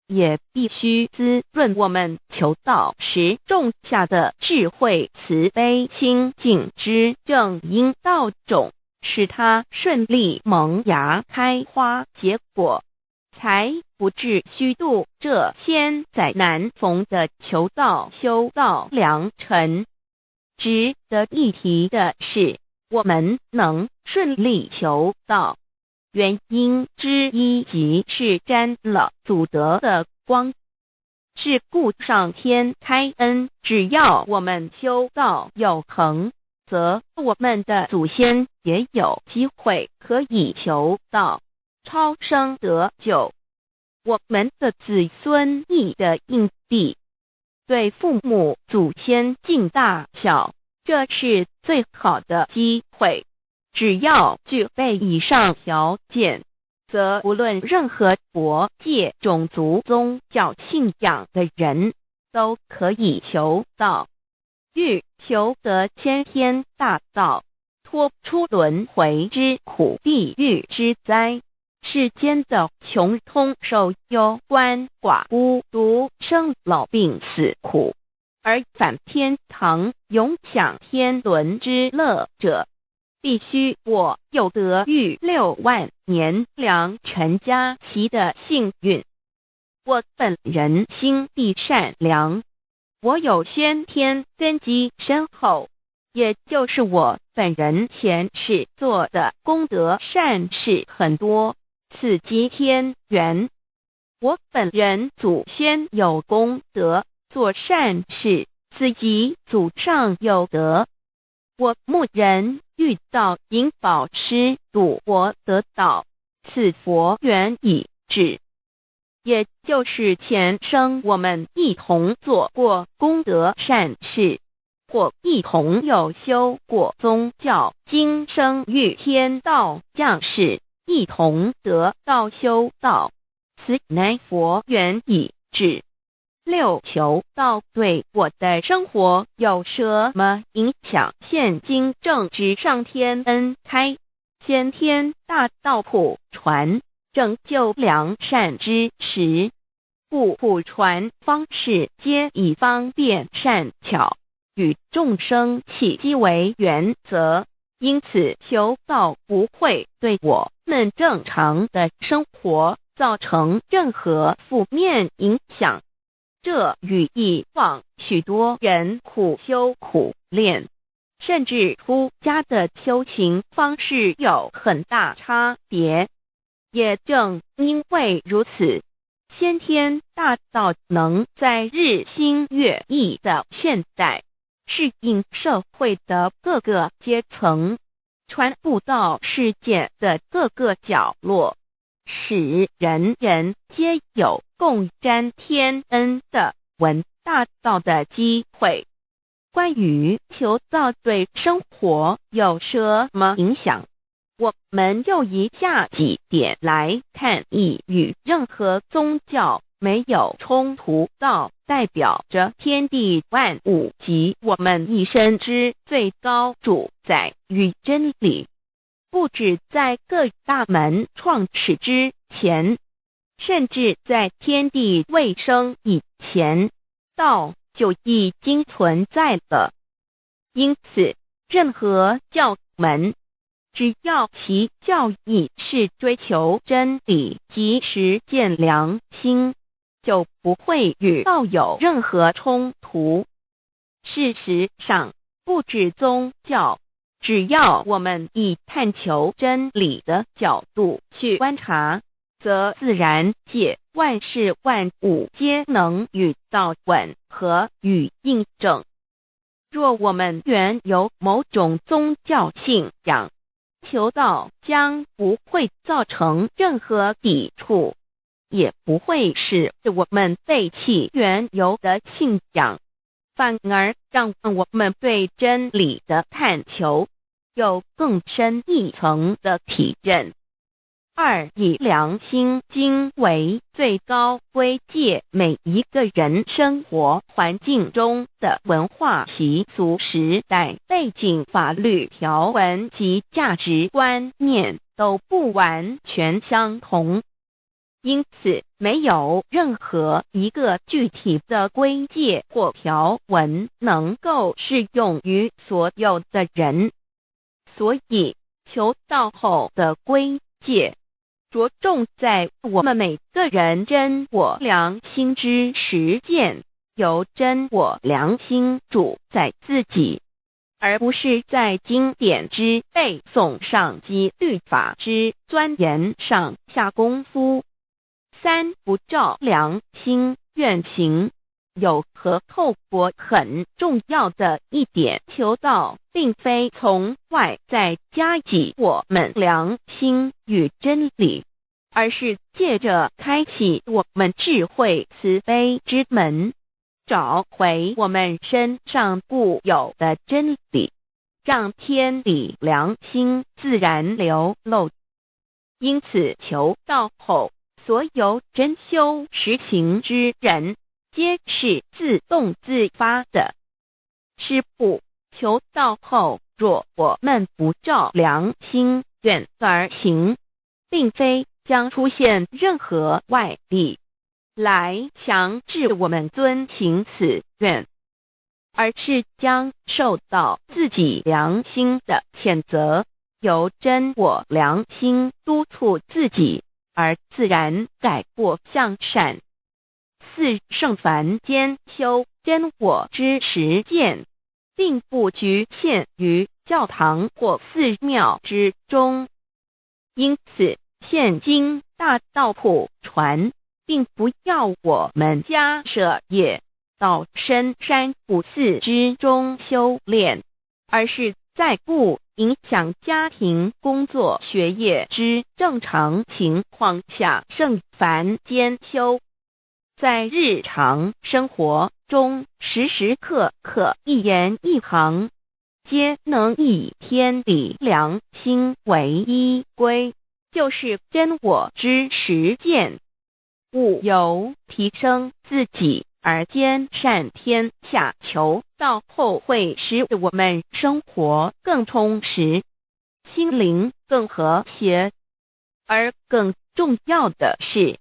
也必须滋润我们求道时种下的智慧慈悲清净之正因道种，使它顺利萌芽开花结果，才不至虚度这千载难逢的求道修道良辰。值得一提的是，我们能顺利求道，原因之一即是沾了祖德的光。是故上天开恩，只要我们修道有恒，则我们的祖先也有机会可以求道超生得救。我们的子孙亦的印地，对父母祖先尽大孝，这是最好的机会。只要具备以上条件，则无论任何国界、种族、宗教信仰的人都可以求道。欲求得先天大道，脱出轮回之苦、地狱之灾，世间的穷通受忧鳏寡孤独生老病死苦，而返天堂永享天伦之乐者，必须我有得遇6万年良辰佳期的幸运。我本人心地善良，我有先天根基深厚，也就是我本人前世做的功德善事很多，此即天缘。我本人祖先有功德，做善事，此即祖上有德。我牧人遇到引导师，度我得道，此佛缘已至。也就是前生我们一同做过功德善事，或一同有修过宗教，今生遇天道降世，一同得道修道，此乃佛缘已至。6求道对我的生活有什么影响？现今正值上天恩开，先天大道普传，拯救良善之时，故普传方式皆以方便善巧，与众生契机为原则，因此求道不会对我们正常的生活造成任何负面影响。这与以往许多人苦修苦练，甚至出家的修行方式有很大差别。也正因为如此，先天大道能在日新月异的现代，适应社会的各个阶层，传布到世界的各个角落，使人人皆有共沾天恩的闻大道的机会。关于求道对生活有什么影响，我们就以下几点来看。亦与任何宗教没有冲突，道代表着天地万物及我们一生之最高主宰与真理。不止在各大门创始之前，甚至在天地未生以前，道就已经存在了。因此，任何教门，只要其教义是追求真理及实践良心，就不会与道有任何冲突。事实上，不止宗教，只要我们以探求真理的角度去观察，则自然界万事万物皆能与道吻合与印证。若我们原有某种宗教信仰，求道将不会造成任何抵触，也不会使我们背弃原有的信仰，反而让我们对真理的探求有更深一层的体认。二，以良心经为最高规戒每一个人生活环境中的文化习俗、时代背景、法律条文及价值观念都不完全相同，因此没有任何一个具体的规戒或条文能够适用于所有的人。所以求道后的规戒着重在我们每个人真我良心之实践，由真我良心主宰自己，而不是在经典之背诵上及律法之钻研上下功夫。三，不照良心愿行。有和后果很重要的一点，求道并非从外在加给我们良心与真理，而是借着开启我们智慧慈悲之门，找回我们身上固有的真理，让天理良心自然流露。因此求道后，所有真修实行之人皆是自动自发的。是不，求道后，若我们不照良心愿而行，并非将出现任何外力来强制我们遵行此愿，而是将受到自己良心的谴责，由真我良心督促自己，而自然改过向善。四，圣凡间修真我之实践，并不局限于教堂或寺庙之中，因此现今大道普传，并不要我们家舍业到深山古寺之中修炼，而是在不影响家庭、工作、学业之正常情况下圣凡间修。在日常生活中，时时刻刻一言一行，皆能以天理良心为依归，就是真我之实践。务由提升自己而兼善天下，求道后会使我们生活更充实，心灵更和谐。而更重要的是，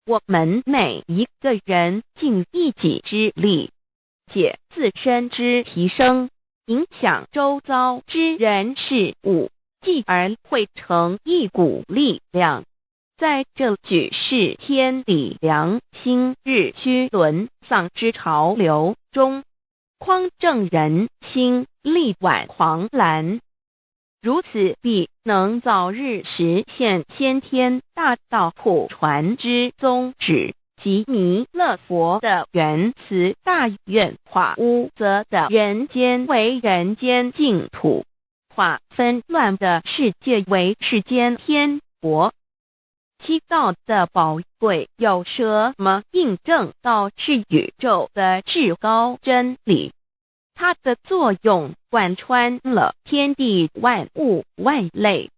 我们每一个人尽一己之力，借自身之提升，影响周遭之人事物，继而汇成一股力量，在这举世天理良心日趋沦丧之潮流中，匡正人心，力挽狂澜。如此必能早日实现先天大道普传之宗旨，及弥勒佛的原慈大愿，化污浊的人间为人间净土，化纷乱的世界为世间天国。七道的宝贵有什么印证道是宇宙的至高真理？它的作用贯穿了天地万物万类，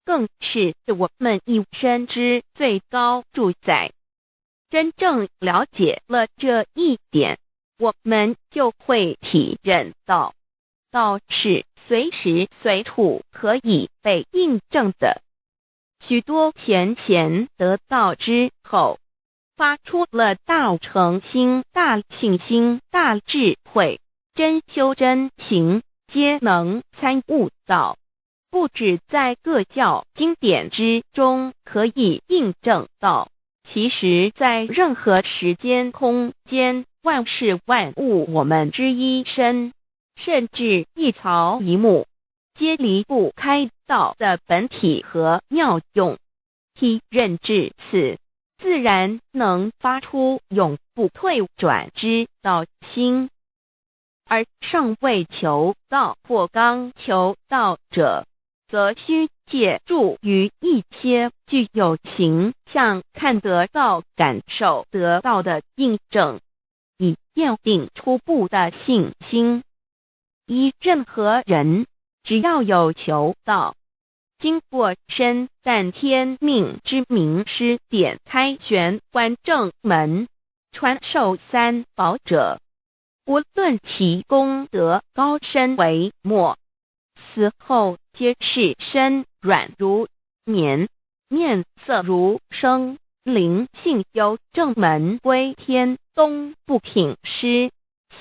更是我们一生之最高主宰。真正了解了这一点，我们就会体认到，道是随时随处可以被印证的。许多贤贤得道之后，发出了大诚心、大信心、大智慧，真修真行，皆能参悟到，不只在各教经典之中可以印证到，其实在任何时间空间、万事万物我们之一身，甚至一草一木，皆离不开道的本体和妙用。体认至此，自然能发出永不退转之道心。而尚未求道或刚求道者，则需借助于一些具有形象看得到、感受得到的印证，以奠定初步的信心。任何人只要有求道，经过身但天命之名师点开玄关正门，传授三宝者，无论其功德高深为末，死后皆是身软如棉，面色如生，灵性由正门归天，东不品湿，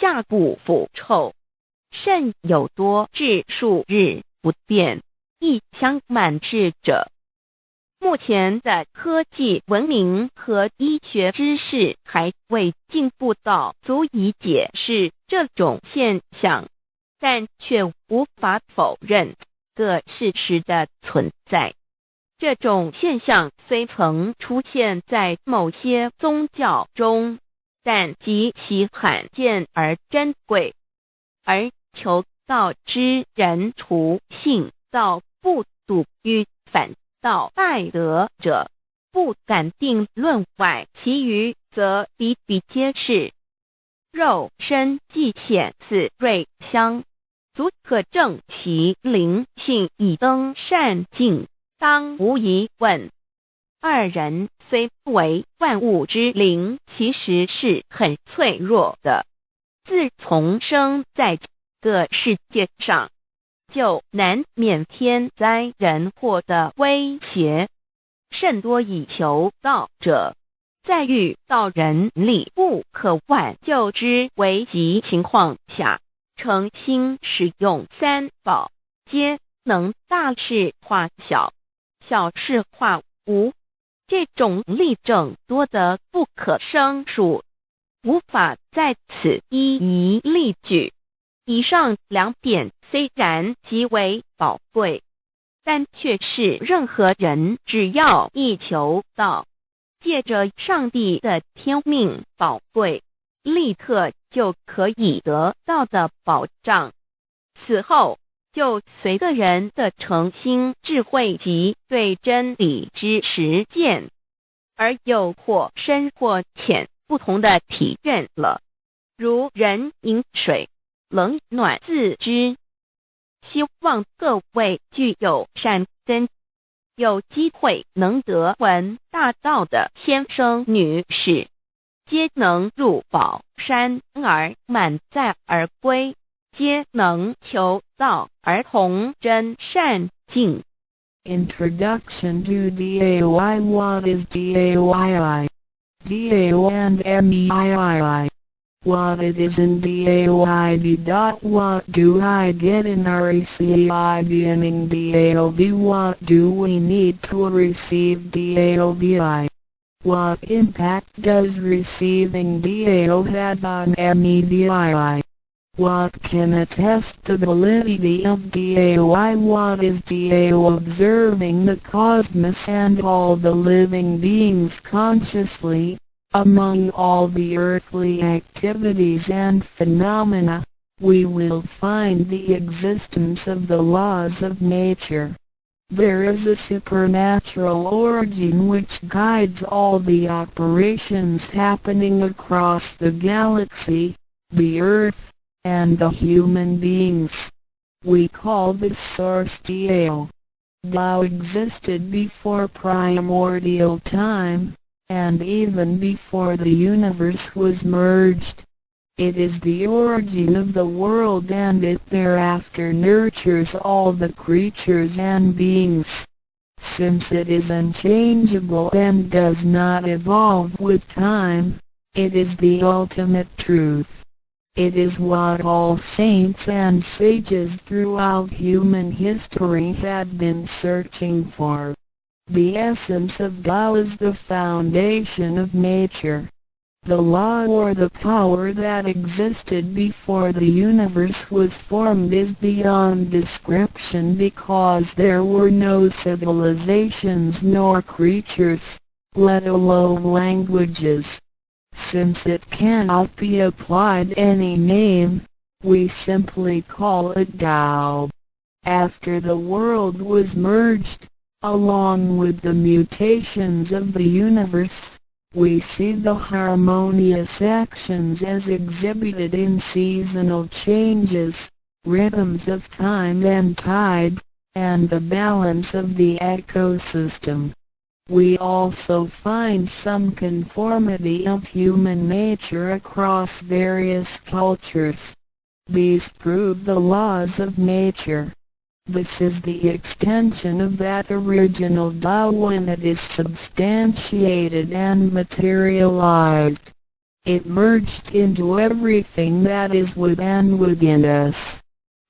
下不腐臭，甚有多至数日不变，亦相满至者。目前的科技文明和医学知识还未进步到足以解释这种现象，但却无法否认个事实的存在。这种现象虽曾出现在某些宗教中，但极其罕见而珍贵，而求道之人除信道不笃于反道败德者，不敢定论外，其余则比比皆是。肉身既显似瑞香，足可证其灵性已登善境，当无疑问。二人虽不为万物之灵，其实是很脆弱的。自从生在这个世界上，就难免天灾人祸的威胁，甚多以求道者，在遇到人力不可挽救之危急情况下，诚心使用三宝，皆能大事化小，小事化无。这种例证多得不可胜数，无法在此一一例举。以上两点虽然极为宝贵，但却是任何人只要一求道，借着上帝的天命宝贵，立刻就可以得到的保障。此后就随个人的诚心、智慧及对真理之实践，而有或深或浅不同的体认了。如人饮水，冷暖自知。希望各位具有善根，有机会能得闻大道的先生女士，皆能入宝山而满载而归，皆能求道而同真善境。 Introduction to DAY. What is DAY? DAO and MEII. What it is in DAOID. What do I get in RECID and in DAOB? What do we need to receive DAOBI? What impact does receiving DAO have on MEDII? What can attest the validity of DAOI? What is DAO? Observing the cosmos and all the living beings consciously, among all the earthly activities and phenomena, we will find the existence of the laws of nature. There is a supernatural origin which guides all the operations happening across the galaxy, the earth, and the human beings. We call this source Tao. Tao existed before primordial time, and even before the universe was merged. It is the origin of the world, and it thereafter nurtures all the creatures and beings. Since it is unchangeable and does not evolve with time, it is the ultimate truth. It is what all saints and sages throughout human history had been searching for. The essence of Tao is the foundation of nature. The law or the power that existed before the universe was formed is beyond description because there were no civilizations nor creatures, let alone languages. Since it cannot be applied any name, we simply call it Tao. After the world was merged, along with the mutations of the universe, we see the harmonious actions as exhibited in seasonal changes, rhythms of time and tide, and the balance of the ecosystem. We also find some conformity of human nature across various cultures. These prove the laws of nature. This is the extension of that original Tao when it is substantiated and materialized. It merged into everything that is within us.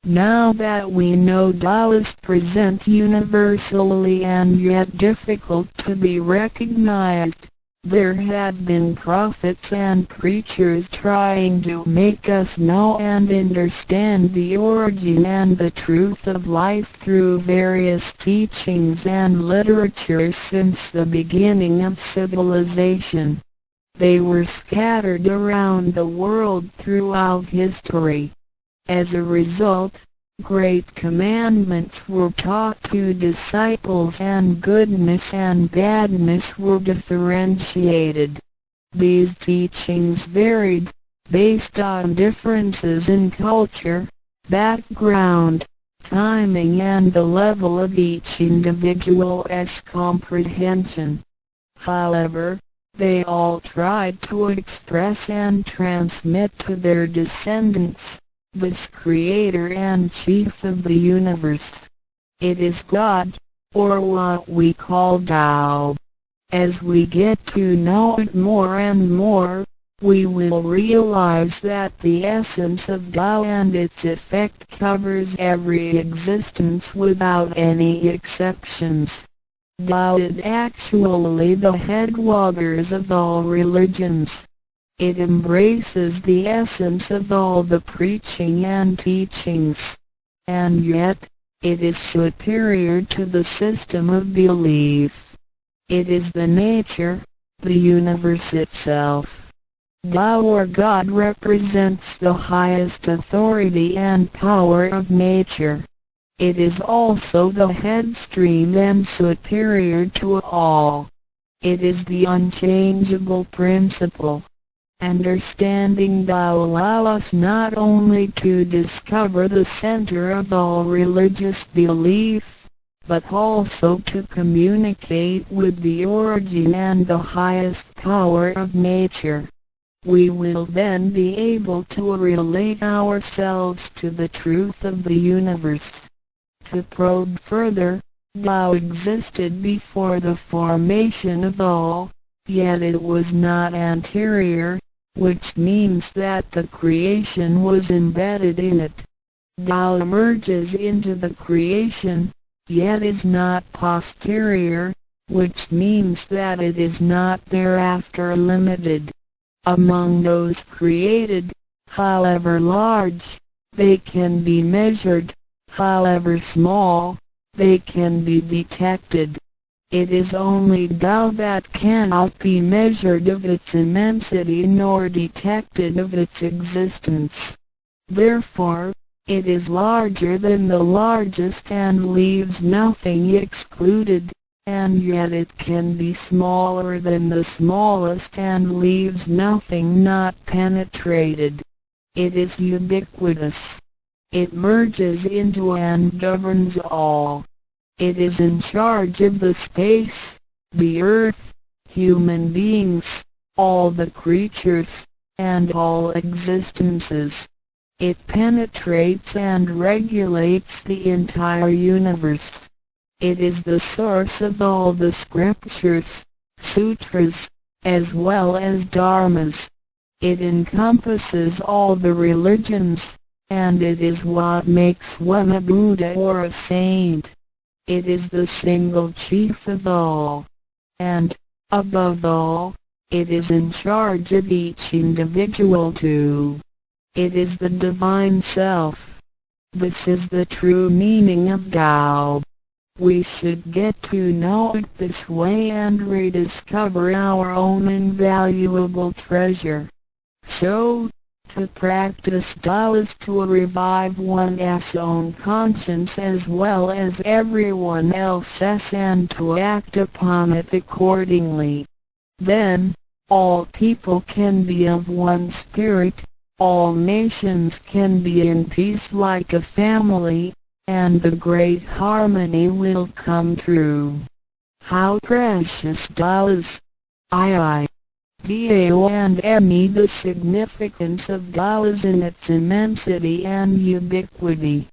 Now that we know Tao is present universally and yet difficult to be recognized, there have been prophets and preachers trying to make us know and understand the origin and the truth of life through various teachings and literature since the beginning of civilization. They were scattered around the world throughout history. As a result, great commandments were taught to disciples and goodness and badness were differentiated. These teachings varied, based on differences in culture, background, timing and the level of each individual's comprehension. However, they all tried to express and transmit to their descendants this Creator and Chief of the universe. It is God, or what we call Tao. As we get to know it more and more, we will realize that the essence of Tao and its effect covers every existence without any exceptions. Tao is actually the headwaters of all religions. It embraces the essence of all the preaching and teachings, and yet, it is superior to the system of belief. It is the nature, the universe itself. Tao or God represents the highest authority and power of nature. It is also the headstream and superior to all. It is the unchangeable principle. Understanding Tao allows us not only to discover the center of all religious belief, but also to communicate with the origin and the highest power of nature. We will then be able to relate ourselves to the truth of the universe. To probe further, Tao existed before the formation of all, yet it was not anterior, which means that the creation was embedded in it. Tao emerges into the creation, yet is not posterior, which means that it is not thereafter limited. Among those created, however large, they can be measured, however small, they can be detected. It is only Tao that cannot be measured of its immensity nor detected of its existence. Therefore, it is larger than the largest and leaves nothing excluded, and yet it can be smaller than the smallest and leaves nothing not penetrated. It is ubiquitous. It merges into and governs all. It is in charge of the space, the earth, human beings, all the creatures, and all existences. It penetrates and regulates the entire universe. It is the source of all the scriptures, sutras, as well as dharmas. It encompasses all the religions, and it is what makes one a Buddha or a saint. It is the single chief of all. And, above all, It is in charge of each individual too. It is the divine self. This is the true meaning of Tao. We should get to know it this way and rediscover our own invaluable treasure. So, to practice Tao is to revive one's own conscience as well as everyone else's and to act upon it accordingly. Then, all people can be of one spirit, all nations can be in peace like a family, and the great harmony will come true. How precious Tao is! Tao and me. The significance of Tao is in its immensity and ubiquity.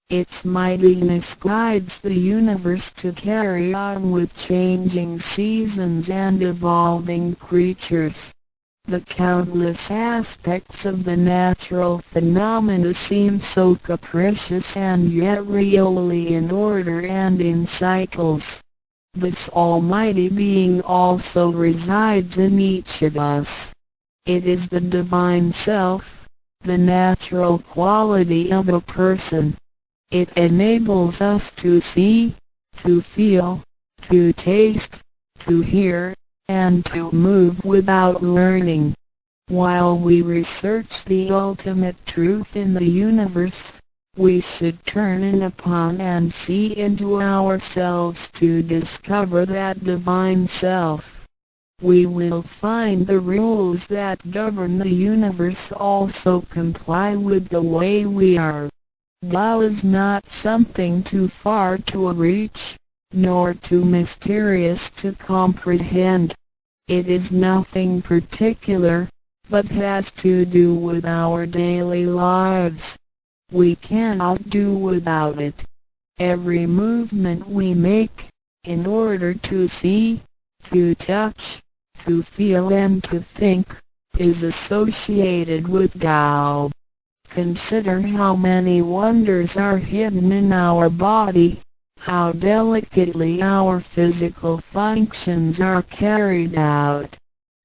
Its mightiness guides the universe to carry on with changing seasons and evolving creatures. The countless aspects of the natural phenomena seem so capricious and yet really in order and in cycles. This almighty being also resides in each of us. It is the divine self, the natural quality of a person. It enables us to see, to feel, to taste, to hear, and to move without learning. While we research the ultimate truth in the universe, we should turn in upon and see into ourselves to discover that divine self. We will find the rules that govern the universe also comply with the way we are. Tao is not something too far to reach, nor too mysterious to comprehend. It is nothing particular, but has to do with our daily lives. We cannot do without it. Every movement we make, in order to see, to touch, to feel and to think, is associated with Tao. Consider how many wonders are hidden in our body, how delicately our physical functions are carried out.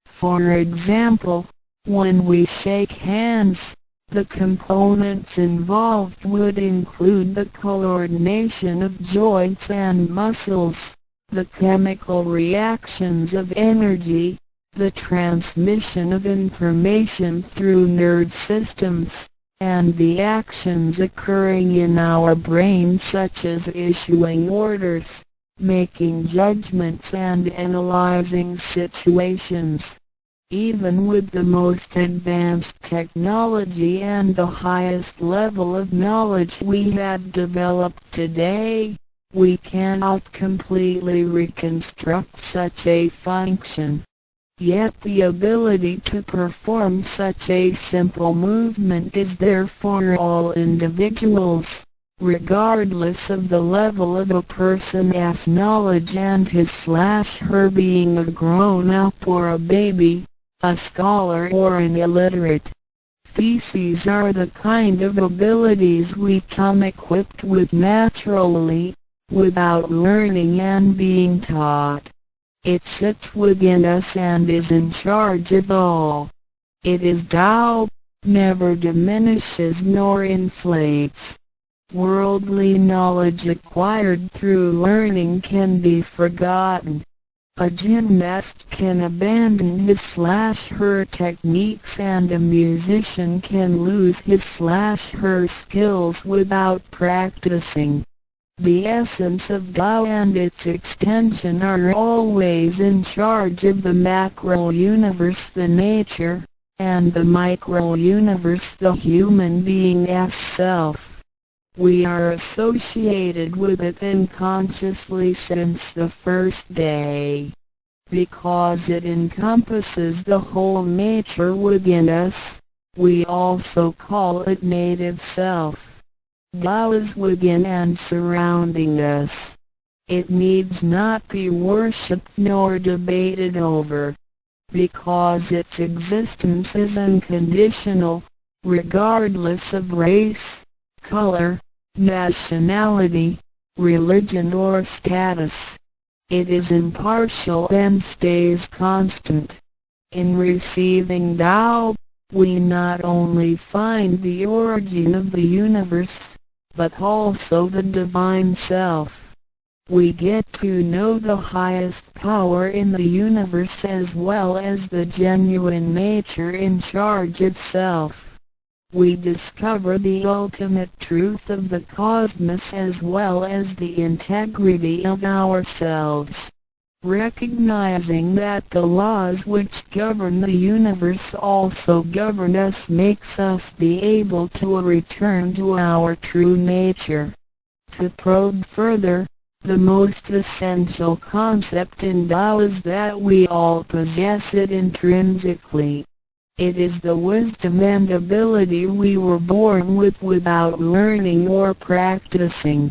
For example, when we shake hands, the components involved would include the coordination of joints and muscles, the chemical reactions of energy, the transmission of information through nerve systems, and the actions occurring in our brain such as issuing orders, making judgments and analyzing situations. Even with the most advanced technology and the highest level of knowledge we have developed today, we cannot completely reconstruct such a function. Yet the ability to perform such a simple movement is there for all individuals, regardless of the level of a person's knowledge and his/her being a grown-up or a baby, a scholar or an illiterate. These are the kind of abilities we come equipped with naturally, without learning and being taught. It sits within us and is in charge of all. It is Tao, never diminishes nor inflates. Worldly knowledge acquired through learning can be forgotten. A gymnast can abandon his/her techniques and a musician can lose his/her skills without practicing. The essence of Tao and its extension are always in charge of the macro-universe, the nature, and the micro-universe, the human being as self. We are associated with it unconsciously since the first day. Because it encompasses the whole nature within us, we also call it native self. Tao is within and surrounding us. It needs not be worshipped nor debated over, because its existence is unconditional, regardless of race, color, nationality, religion or status. It is impartial and stays constant. In receiving Tao, we not only find the origin of the universe, but also the divine self. We get to know the highest power in the universe as well as the genuine nature in charge of self. We discover the ultimate truth of the cosmos as well as the integrity of ourselves. Recognizing that the laws which govern the universe also govern us makes us be able to return to our true nature. To probe further, the most essential concept in Tao is that we all possess it intrinsically. It is the wisdom and ability we were born with without learning or practicing.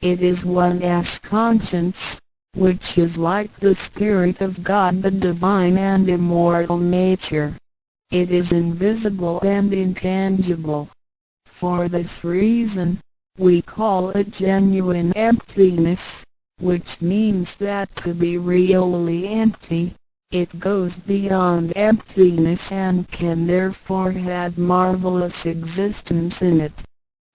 It is one's conscience, which is like the Spirit of God, the divine and immortal nature. It is invisible and intangible. For this reason, we call it genuine emptiness, which means that to be really empty, it goes beyond emptiness and can therefore have marvelous existence in it.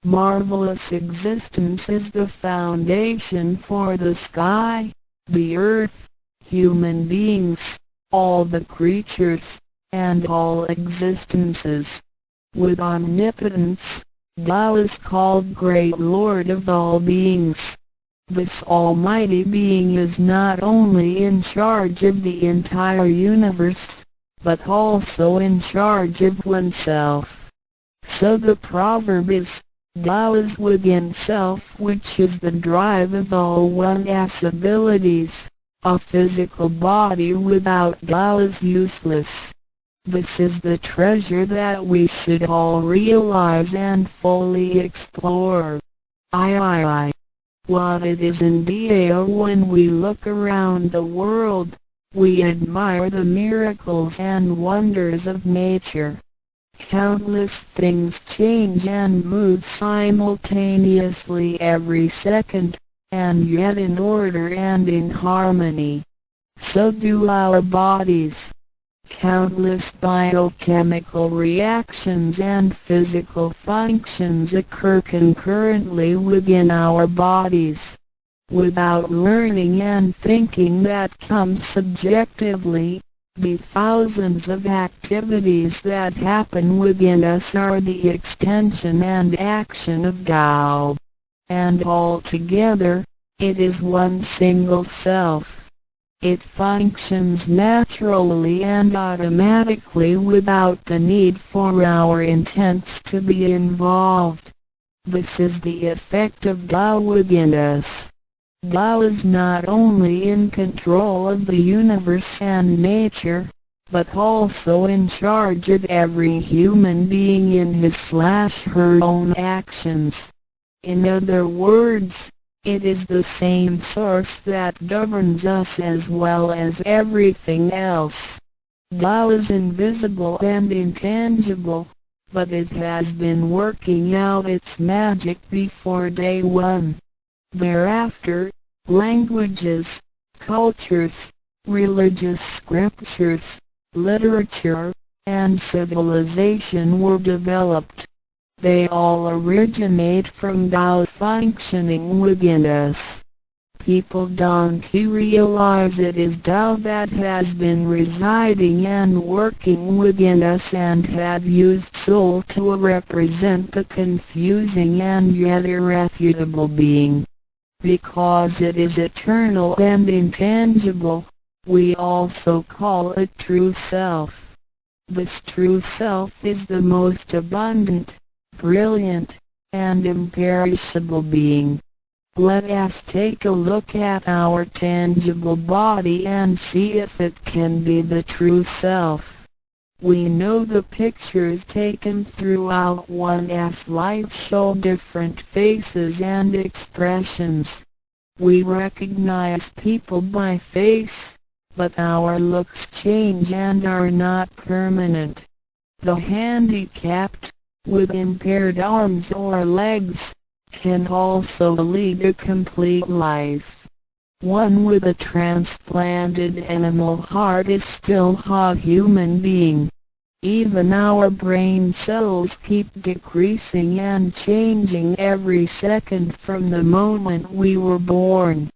Marvelous existence is the foundation for the sky, the earth, human beings, all the creatures, and all existences. With omnipotence, Tao is called Great Lord of all beings. This almighty being is not only in charge of the entire universe, but also in charge of oneself. So the proverb is, Tao is within self, which is the drive of all one's abilities. A physical body without Tao is useless. This is the treasure that we should all realize and fully explore. What it is indeed when we look around the world, we admire the miracles and wonders of nature. Countless things change and move simultaneously every second, and yet in order and in harmony. So do our bodies. Countless biochemical reactions and physical functions occur concurrently within our bodies. Without learning and thinking that comes subjectively, the thousands of activities that happen within us are the extension and action of Tao. And altogether, it is one single self. It functions naturally and automatically without the need for our intents to be involved. This is the effect of Tao within us. Tao is not only in control of the universe and nature, but also in charge of every human being in his/her own actions. In other words, it is the same source that governs us as well as everything else. Tao is invisible and intangible, but it has been working out its magic before day one. Thereafter, languages, cultures, religious scriptures, literature, and civilization were developed. They all originate from Tao functioning within us. People don't realize it is Tao that has been residing and working within us and have used soul to represent the confusing and yet irrefutable being. Because it is eternal and intangible, we also call it true self. This true self is the most abundant, brilliant, and imperishable being. Let us take a look at our tangible body and see if it can be the true self. We know the pictures taken throughout one's life show different faces and expressions. We recognize people by face, but our looks change and are not permanent. The handicapped, with impaired arms or legs, can also lead a complete life. One with a transplanted animal heart is still a human being. Even our brain cells keep decreasing and changing every second from the moment we were born.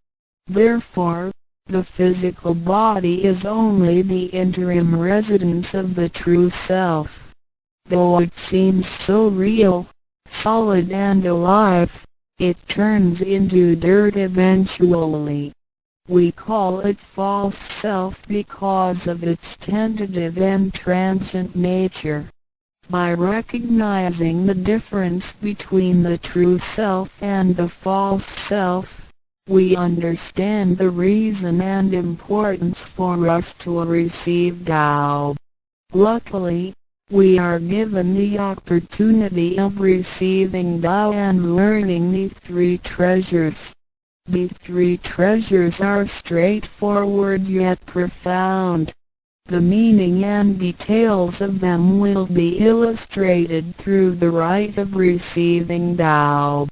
Therefore, the physical body is only the interim residence of the true self. Though it seems so real, solid and alive, it turns into dirt eventually. We call it false self because of its tentative and transient nature. By recognizing the difference between the true self and the false self, we understand the reason and importance for us to receive Tao. Luckily, we are given the opportunity of receiving Tao and learning the three treasures. The three treasures are straightforward yet profound. The meaning and details of them will be illustrated through the rite of receiving Tao.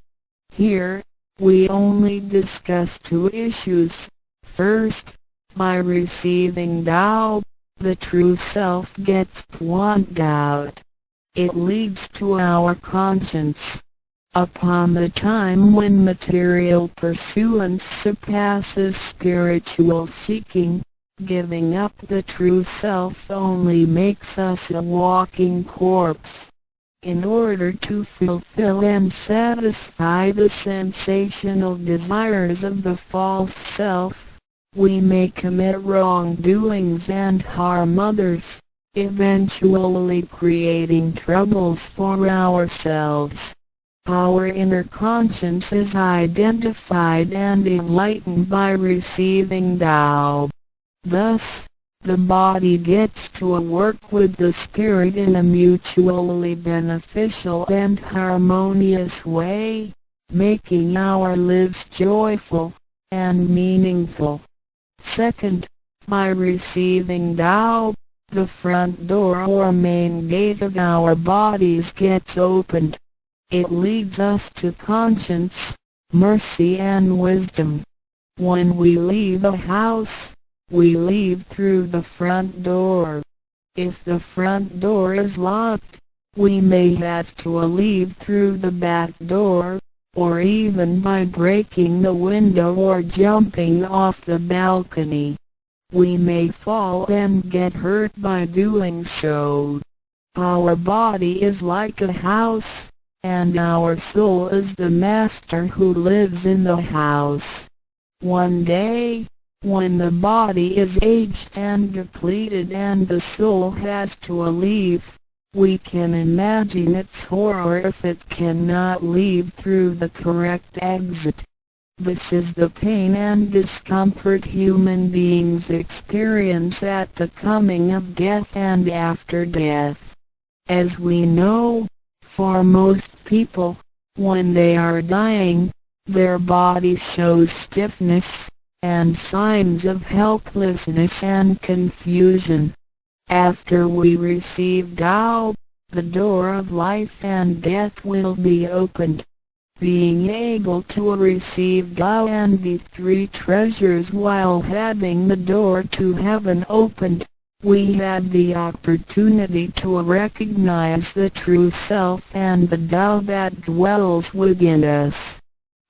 Here, we only discuss two issues. First, by receiving Tao, the true self gets plucked out. It leads to our conscience. Upon the time when material pursuance surpasses spiritual seeking, giving up the true self only makes us a walking corpse. In order to fulfill and satisfy the sensational desires of the false self, we may commit wrongdoings and harm others, eventually creating troubles for ourselves. Our inner conscience is identified and enlightened by receiving Tao. Thus, the body gets to work with the spirit in a mutually beneficial and harmonious way, making our lives joyful and meaningful. Second, by receiving Tao, the front door or main gate of our bodies gets opened. It leads us to conscience, mercy and wisdom. When we leave a house, we leave through the front door. If the front door is locked, we may have to leave through the back door, or even by breaking the window or jumping off the balcony. We may fall and get hurt by doing so. Our body is like a house, and our soul is the master who lives in the house. One day, when the body is aged and depleted and the soul has to leave, we can imagine its horror if it cannot leave through the correct exit. This is the pain and discomfort human beings experience at the coming of death and after death. As we know, for most people, when they are dying, their body shows stiffness and signs of helplessness and confusion. After we receive Tao, the door of life and death will be opened. Being able to receive Tao and the three treasures while having the door to heaven opened, we had the opportunity to recognize the true self and the Tao that dwells within us.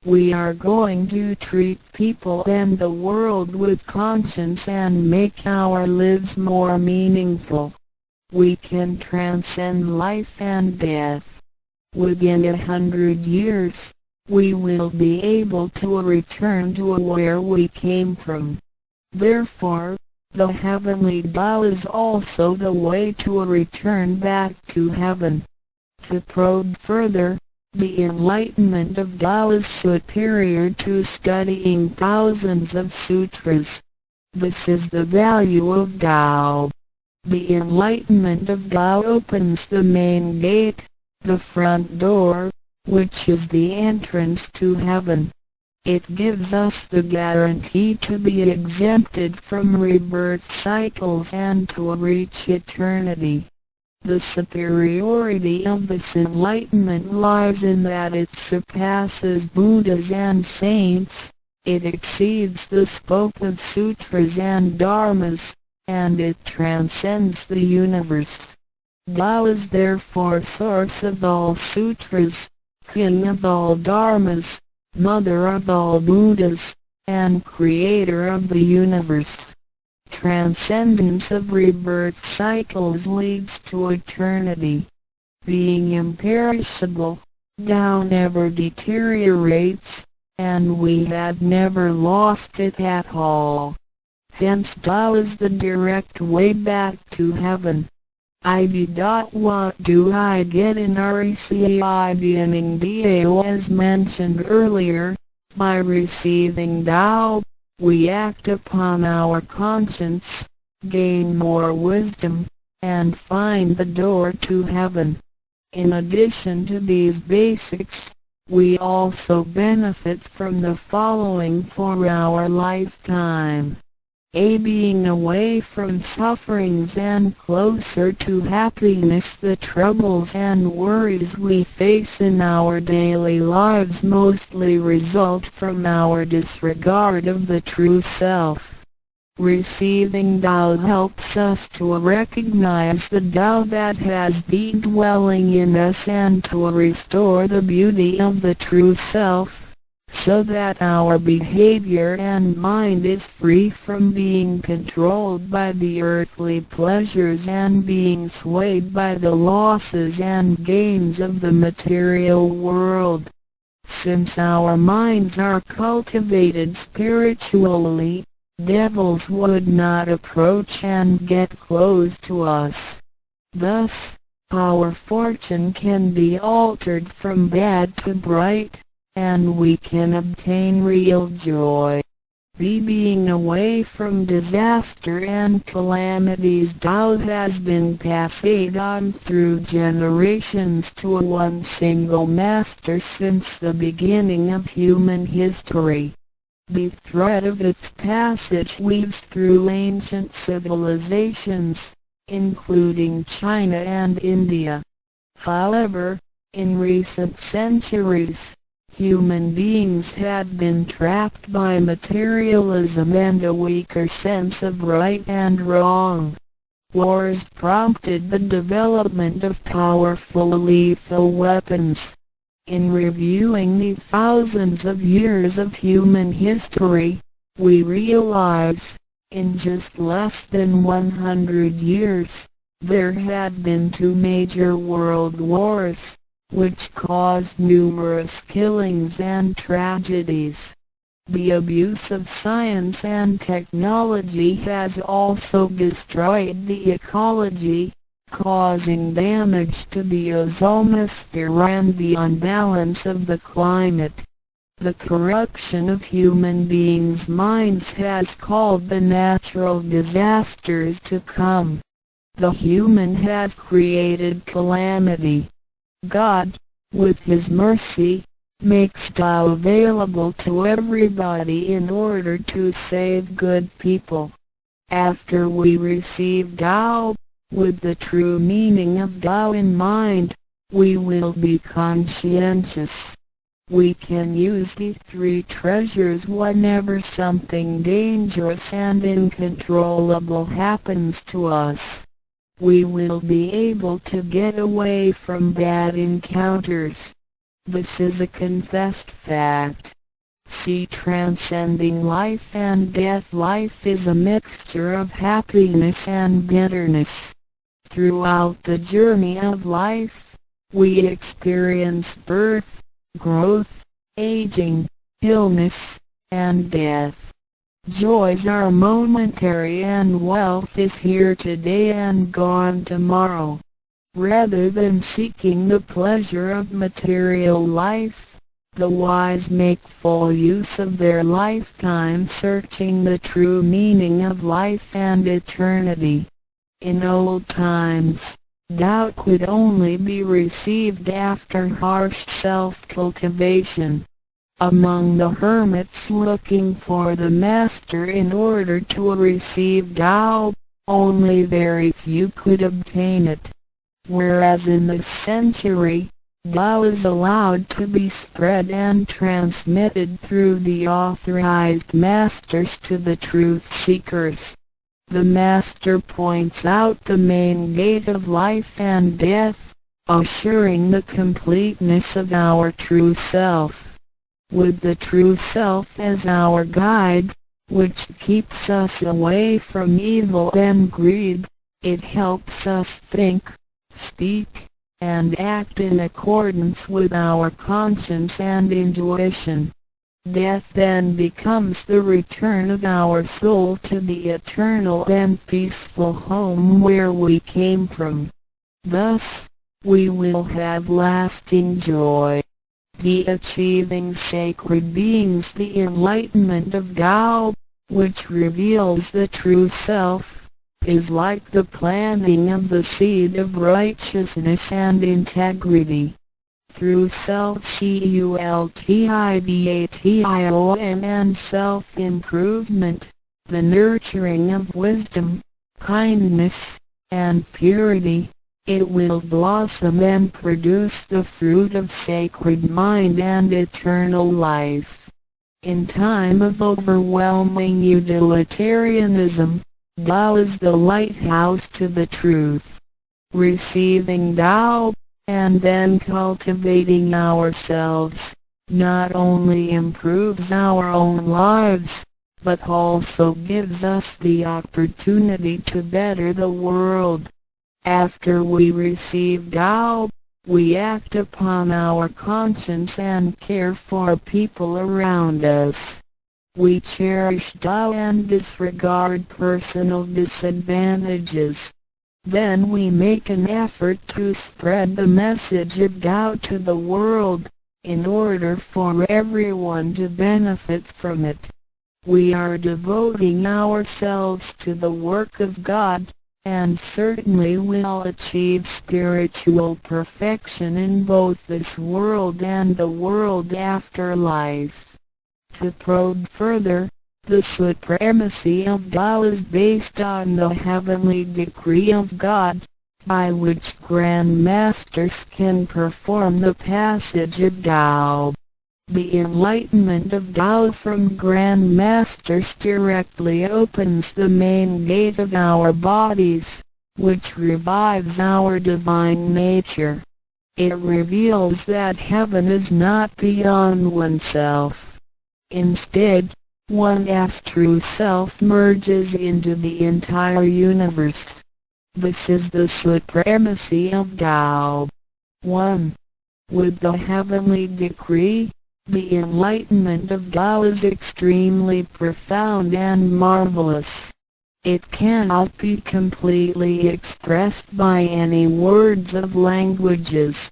We are going to treat people and the world with conscience and make our lives more meaningful. We can transcend life and death. Within 100 years, we will be able to return to where we came from. Therefore, the heavenly Tao is also the way to return back to heaven. To probe further, the enlightenment of Tao is superior to studying thousands of sutras. This is the value of Tao. The enlightenment of Tao opens the main gate, the front door, which is the entrance to heaven. It gives us the guarantee to be exempted from rebirth cycles and to reach eternity. The superiority of this enlightenment lies in that it surpasses Buddhas and saints, It exceeds the scope of sutras and dharmas, and it transcends the universe. Tao is therefore source of all sutras, king of all dharmas, mother of all Buddhas, and creator of the universe. Transcendence of rebirth cycles leads to eternity. Being imperishable, Tao never deteriorates, and we had never lost it at all. Hence Tao is the direct way back to heaven. What do I get in RECI DAO? As mentioned earlier, by receiving Tao, we act upon our conscience, gain more wisdom, and find the door to heaven. In addition to these basics, we also benefit from the following for our lifetime. Being away from sufferings and closer to happiness. The troubles and worries we face in our daily lives mostly result from our disregard of the true self. Receiving Tao helps us to recognize the Tao that has been dwelling in us and to restore the beauty of the true self, so that our behavior and mind is free from being controlled by the earthly pleasures and being swayed by the losses and gains of the material world. Since our minds are cultivated spiritually, devils would not approach and get close to us. Thus, our fortune can be altered from bad to bright, and we can obtain real joy. Being away from disaster and calamities. Tao has been passed on through generations to one single master since the beginning of human history. The thread of its passage weaves through ancient civilizations, including China and India. However, in recent centuries, human beings had been trapped by materialism and a weaker sense of right and wrong. Wars prompted the development of powerful lethal weapons. In reviewing the thousands of years of human history, we realize, in just less than 100 years, there had been 2 major world wars, which caused numerous killings and tragedies. The abuse of science and technology has also destroyed the ecology, causing damage to the ozonosphere and the unbalance of the climate. The corruption of human beings' minds has called the natural disasters to come. The human has created calamity. God, with His mercy, makes Tao available to everybody in order to save good people. After we receive Tao, with the true meaning of Tao in mind, we will be conscientious. We can use the 3 treasures whenever something dangerous and uncontrollable happens to us. We will be able to get away from bad encounters. This is a confessed fact. See, transcending life and death. Life is a mixture of happiness and bitterness. Throughout the journey of life, we experience birth, growth, aging, illness, and death. Joys are momentary and wealth is here today and gone tomorrow. Rather than seeking the pleasure of material life, the wise make full use of their lifetime searching the true meaning of life and eternity. In old times, Tao could only be received after harsh self-cultivation. Among the hermits looking for the master in order to receive Tao, only very few could obtain it. Whereas in this century, Tao is allowed to be spread and transmitted through the authorized masters to the truth seekers. The master points out the main gate of life and death, assuring the completeness of our true self. With the true self as our guide, which keeps us away from evil and greed, it helps us think, speak, and act in accordance with our conscience and intuition. Death then becomes the return of our soul to the eternal and peaceful home where we came from. Thus, we will have lasting joy. The achieving sacred beings the enlightenment of Tao, which reveals the true self, is like the planting of the seed of righteousness and integrity. Through self-cultivation and self-improvement, the nurturing of wisdom, kindness, and purity, it will blossom and produce the fruit of sacred mind and eternal life. In time of overwhelming utilitarianism, Tao is the lighthouse to the truth. Receiving Tao, and then cultivating ourselves, not only improves our own lives, but also gives us the opportunity to better the world. After we receive Tao, we act upon our conscience and care for people around us. We cherish Tao and disregard personal disadvantages. Then we make an effort to spread the message of Tao to the world, in order for everyone to benefit from it. We are devoting ourselves to the work of God, and certainly will achieve spiritual perfection in both this world and the world after life. To probe further, the supremacy of Tao is based on the heavenly decree of God, by which Grand Masters can perform the passage of Tao. The enlightenment of Tao from Grand Masters directly opens the main gate of our bodies, which revives our divine nature. It reveals that heaven is not beyond oneself. Instead, one's true self merges into the entire universe. This is the supremacy of Tao. 1. With the heavenly decree, the enlightenment of Tao is extremely profound and marvelous. It cannot be completely expressed by any words of languages.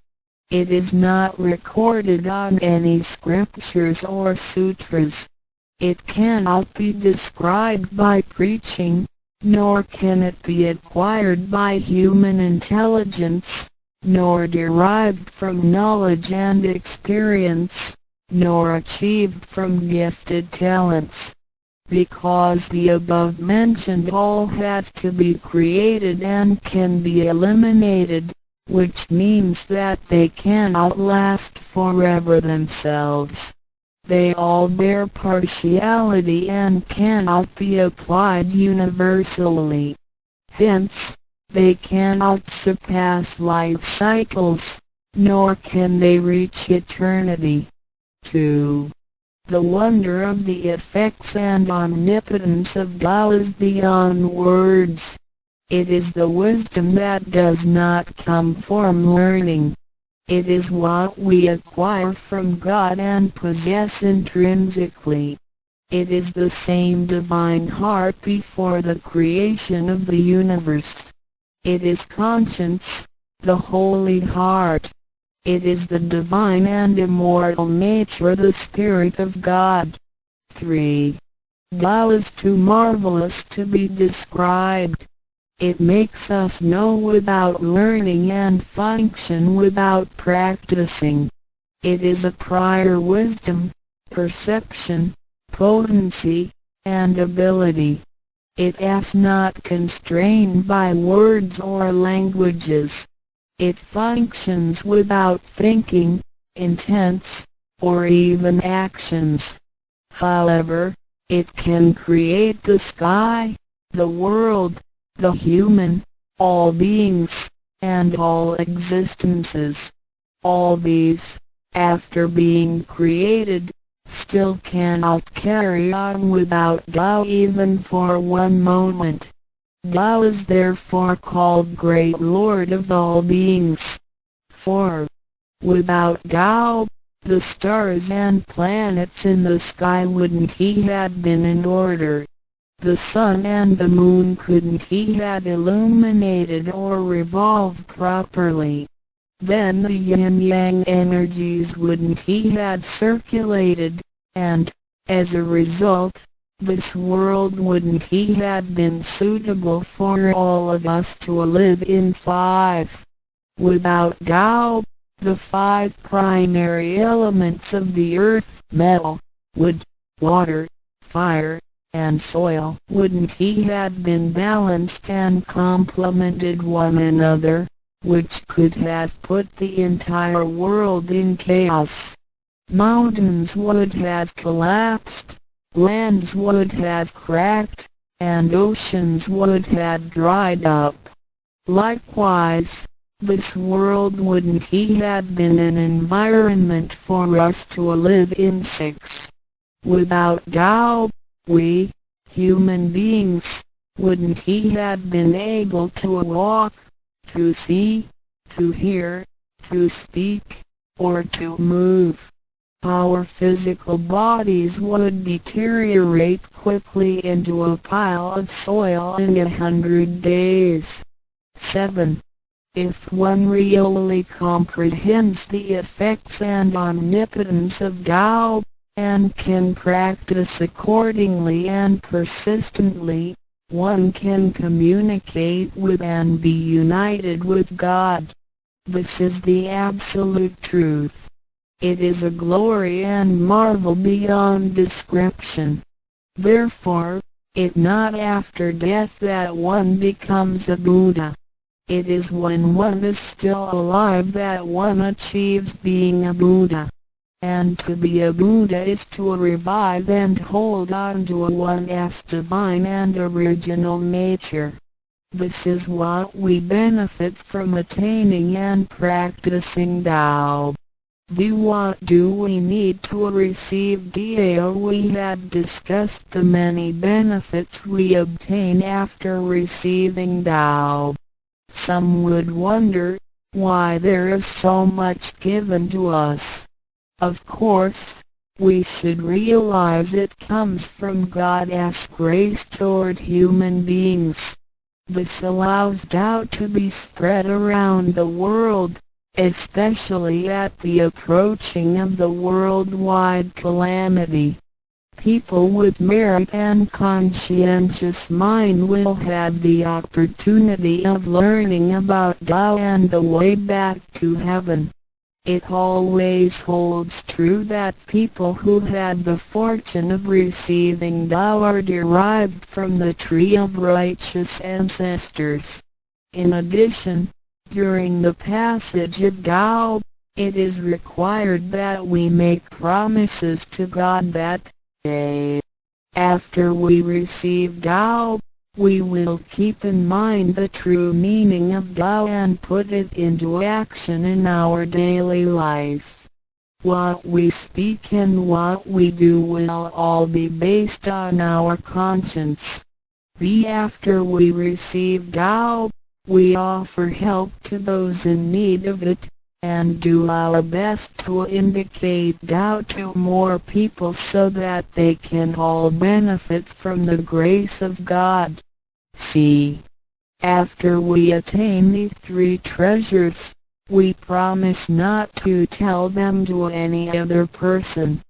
It is not recorded on any scriptures or sutras. It cannot be described by preaching, nor can it be acquired by human intelligence, nor derived from knowledge and experience, nor achieved from gifted talents. Because the above-mentioned all have to be created and can be eliminated, which means that they cannot last forever themselves. They all bear partiality and cannot be applied universally. Hence, they cannot surpass life cycles, nor can they reach eternity. 2. The wonder of the effects and omnipotence of Tao is beyond words. It is the wisdom that does not come from learning. It is what we acquire from God and possess intrinsically. It is the same divine heart before the creation of the universe. It is conscience, the holy heart. It is the divine and immortal nature, the Spirit of God. 3. Tao is too marvelous to be described. It makes us know without learning and function without practicing. It is a prior wisdom, perception, potency, and ability. It is not constrained by words or languages. It functions without thinking, intents, or even actions. However, it can create the sky, the world, the human, all beings, and all existences. All these, after being created, still cannot carry on without Tao even for one moment. Tao is therefore called Great Lord of all beings. For, without Tao, the stars and planets in the sky wouldn't he have been in order. The sun and the moon couldn't he have illuminated or revolved properly. Then the yin-yang energies wouldn't he have circulated, and, as a result, this world wouldn't he have been suitable for all of us to live in. 5. Without Tao, the 5 primary elements of the earth, metal, wood, water, fire, and soil, wouldn't he have been balanced and complemented one another, which could have put the entire world in chaos. Mountains would have collapsed, lands would have cracked, and oceans would have dried up. Likewise, this world wouldn't he have been an environment for us to live in. 6. Without Tao, we, human beings, wouldn't he have been able to walk, to see, to hear, to speak, or to move. Our physical bodies would deteriorate quickly into a pile of soil in 100 days. 7. If one really comprehends the effects and omnipotence of Tao, and can practice accordingly and persistently, one can communicate with and be united with God. This is the absolute truth. It is a glory and marvel beyond description. Therefore, it is not after death that one becomes a Buddha. It is when one is still alive that one achieves being a Buddha. And to be a Buddha is to revive and hold on to one's divine and original nature. This is what we benefit from attaining and practicing Tao. What do we need to receive Tao? We have discussed the many benefits we obtain after receiving Tao. Some would wonder why there is so much given to us. Of course, we should realize it comes from God's grace toward human beings. This allows Tao to be spread around the world, especially at the approaching of the worldwide calamity. People with merit and conscientious mind will have the opportunity of learning about Tao and the way back to heaven. It always holds true that people who had the fortune of receiving Tao are derived from the tree of righteous ancestors. In addition, during the passage of Tao, it is required that we make promises to God that, after we receive Tao, we will keep in mind the true meaning of Tao and put it into action in our daily life. What we speak and what we do will all be based on our conscience. After we receive Tao, we offer help to those in need of it, and do our best to indicate Tao to more people so that they can all benefit from the grace of God. After we attain these 3 treasures, we promise not to tell them to any other person.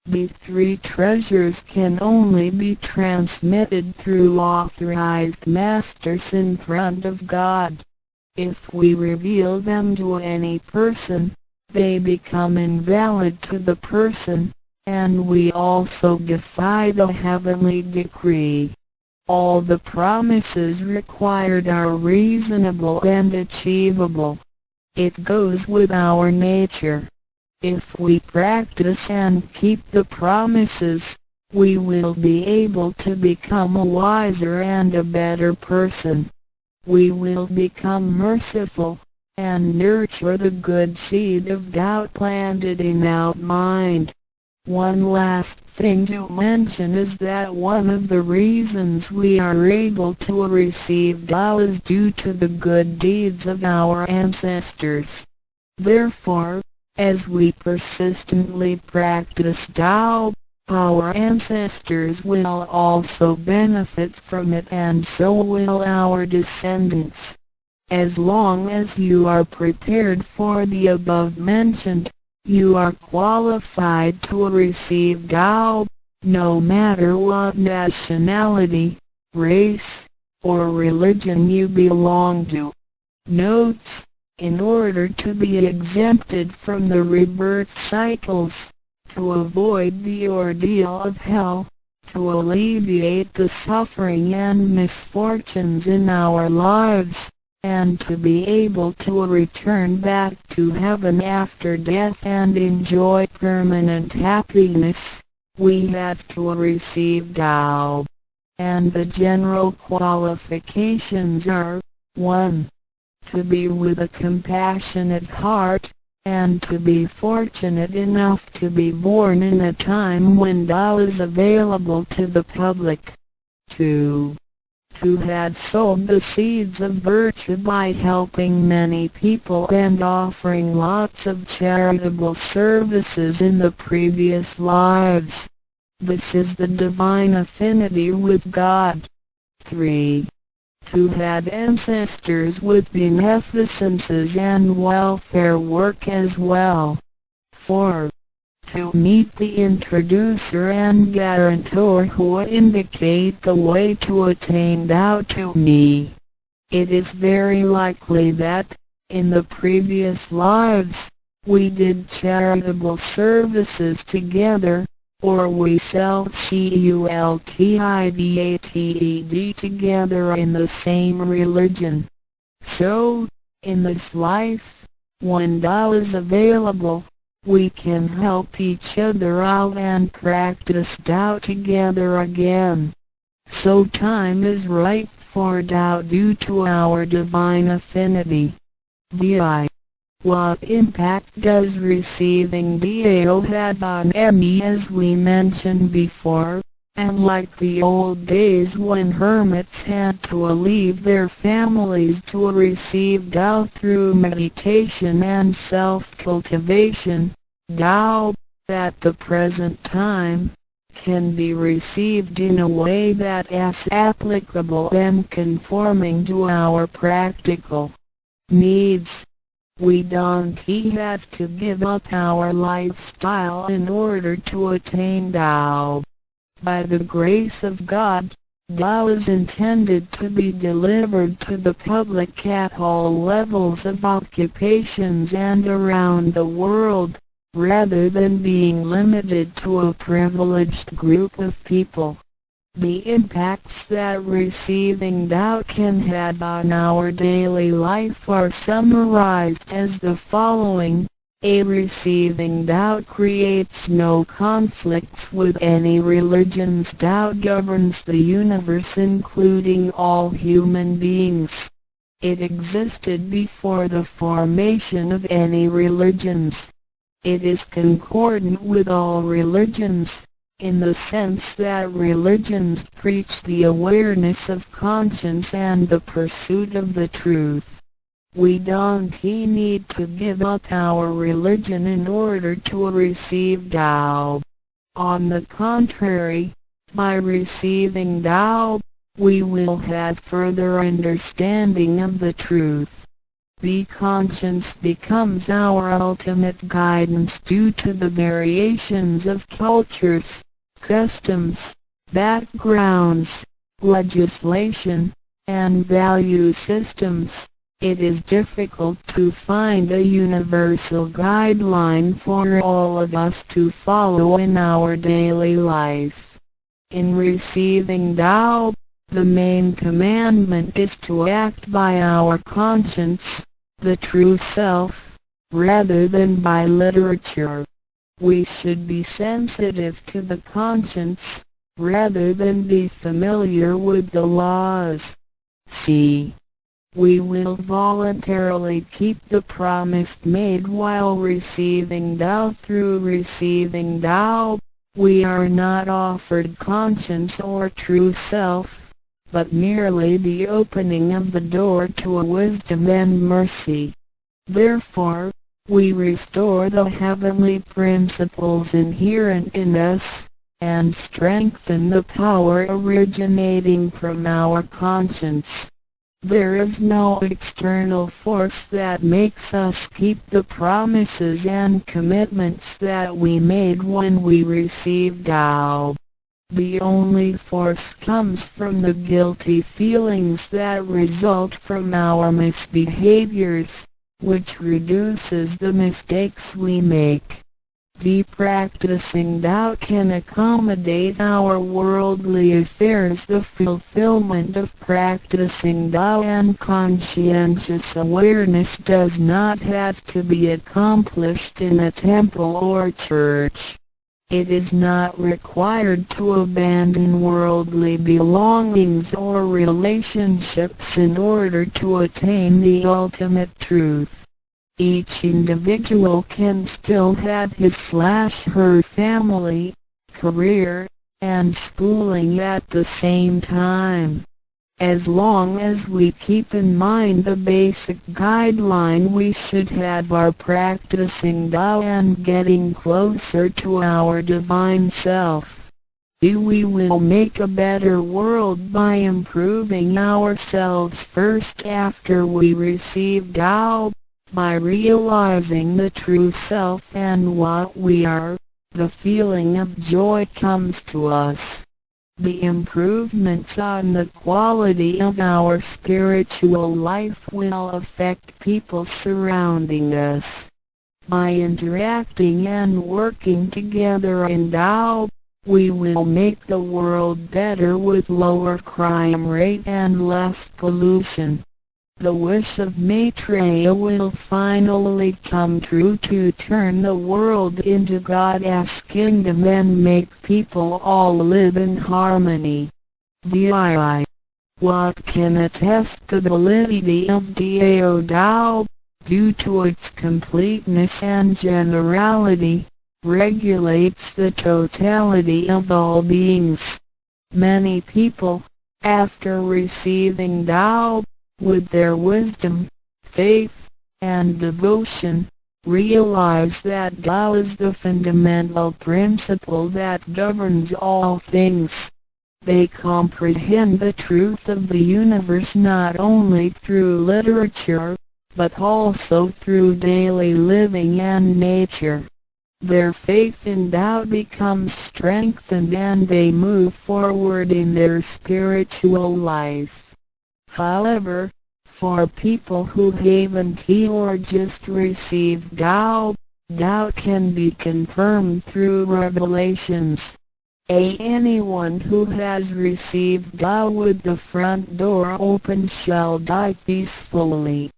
These 3 treasures can only be transmitted through authorized masters in front of God. If we reveal them to any person, they become invalid to the person, and we also defy the heavenly decree. All the promises required are reasonable and achievable. It goes with our nature. If we practice and keep the promises, we will be able to become a wiser and a better person. We will become merciful, and nurture the good seed of doubt planted in our mind. One last thing to mention is that one of the reasons we are able to receive Tao is due to the good deeds of our ancestors. Therefore, as we persistently practice Tao, our ancestors will also benefit from it, and so will our descendants. As long as you are prepared for the above mentioned, you are qualified to receive Tao, no matter what nationality, race, or religion you belong to. Notes: in order to be exempted from the rebirth cycles, to avoid the ordeal of hell, to alleviate the suffering and misfortunes in our lives, and to be able to return back to heaven after death and enjoy permanent happiness, we have to receive Tao. And the general qualifications are: 1. To be with a compassionate heart, and to be fortunate enough to be born in a time when Tao is available to the public. 2. To have sowed the seeds of virtue by helping many people and offering lots of charitable services in the previous lives. This is the divine affinity with God. 3. To have ancestors with beneficences and welfare work as well. 4. To meet the introducer and guarantor who indicate the way to attain Tao to me. It is very likely that, in the previous lives, we did charitable services together, or we cultivated together in the same religion. So, in this life, when Tao is available, we can help each other out and practice Tao together again. So time is ripe for Tao due to our divine affinity. VI. What impact does receiving Tao have on me? As we mentioned before, and like the old days when hermits had to leave their families to receive Tao through meditation and self-cultivation, Tao, at the present time, can be received in a way that is applicable and conforming to our practical needs. We don't have to give up our lifestyle in order to attain Tao. By the grace of God, Tao is intended to be delivered to the public at all levels of occupations and around the world, rather than being limited to a privileged group of people. The impacts that receiving Tao can have on our daily life are summarized as the following. A. Receiving Tao creates no conflicts with any religions. Tao governs the universe, including all human beings. It existed before the formation of any religions. It is concordant with all religions, in the sense that religions preach the awareness of conscience and the pursuit of the truth. We don't need to give up our religion in order to receive Tao. On the contrary, by receiving Tao, we will have further understanding of the truth. The conscience becomes our ultimate guidance due to the variations of cultures, customs, backgrounds, legislation, and value systems. It is difficult to find a universal guideline for all of us to follow in our daily life. In receiving Tao, the main commandment is to act by our conscience, the true self, rather than by literature. We should be sensitive to the conscience, rather than be familiar with the laws. C. We will voluntarily keep the promise made while receiving Tao. Through receiving Tao, we are not offered conscience or true self, but merely the opening of the door to a wisdom and mercy. Therefore, we restore the heavenly principles inherent in us, and strengthen the power originating from our conscience. There is no external force that makes us keep the promises and commitments that we made when we received Tao. The only force comes from the guilty feelings that result from our misbehaviors, which reduces the mistakes we make. Practicing Tao can accommodate our worldly affairs. The fulfillment of practicing Tao and conscientious awareness does not have to be accomplished in a temple or church. It is not required to abandon worldly belongings or relationships in order to attain the ultimate truth. Each individual can still have his/her family, career, and schooling at the same time. As long as we keep in mind the basic guideline, we should have our practicing Tao and getting closer to our divine self. We will make a better world by improving ourselves first after we receive Tao. By realizing the true self and what we are, the feeling of joy comes to us. The improvements on the quality of our spiritual life will affect people surrounding us. By interacting and working together in Tao, we will make the world better with lower crime rate and less pollution. The wish of Maitreya will finally come true to turn the world into God's kingdom and make people all live in harmony. VII. What can attest the validity of Dao Tao, due to its completeness and generality, regulates the totality of all beings. Many people, after receiving Tao, with their wisdom, faith, and devotion, realize that Tao is the fundamental principle that governs all things. They comprehend the truth of the universe not only through literature, but also through daily living and nature. Their faith in Tao becomes strengthened and they move forward in their spiritual life. However, for people who haven't or just received Tao, Tao can be confirmed through revelations. Anyone who has received Tao with the front door open shall die peacefully.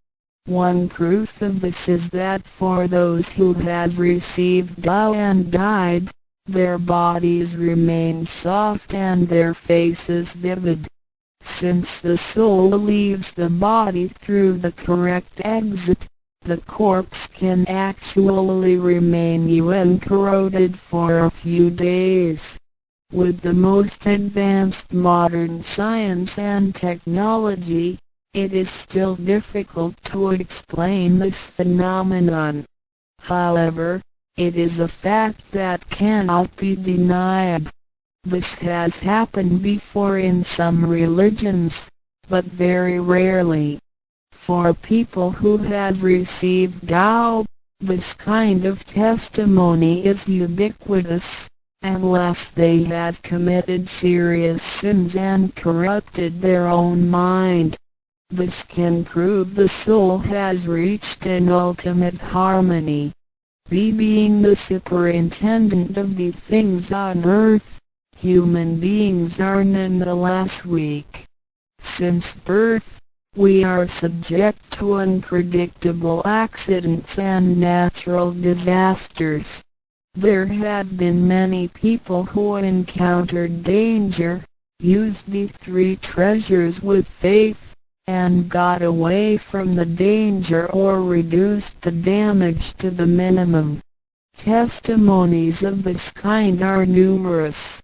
One proof of this is that for those who have received Tao and died, their bodies remain soft and their faces vivid. Since the soul leaves the body through the correct exit, the corpse can actually remain uncorroded for a few days. With the most advanced modern science and technology, it is still difficult to explain this phenomenon. However, it is a fact that cannot be denied. This has happened before in some religions, but very rarely. For people who have received Tao, this kind of testimony is ubiquitous, unless they have committed serious sins and corrupted their own mind. This can prove the soul has reached an ultimate harmony. Being the superintendent of the things on earth, human beings are nonetheless weak. Since birth, We are subject to unpredictable accidents and natural disasters. There have been many people who encountered danger, used the three treasures with faith, and got away from the danger or reduced the damage to the minimum. Testimonies of this kind are numerous.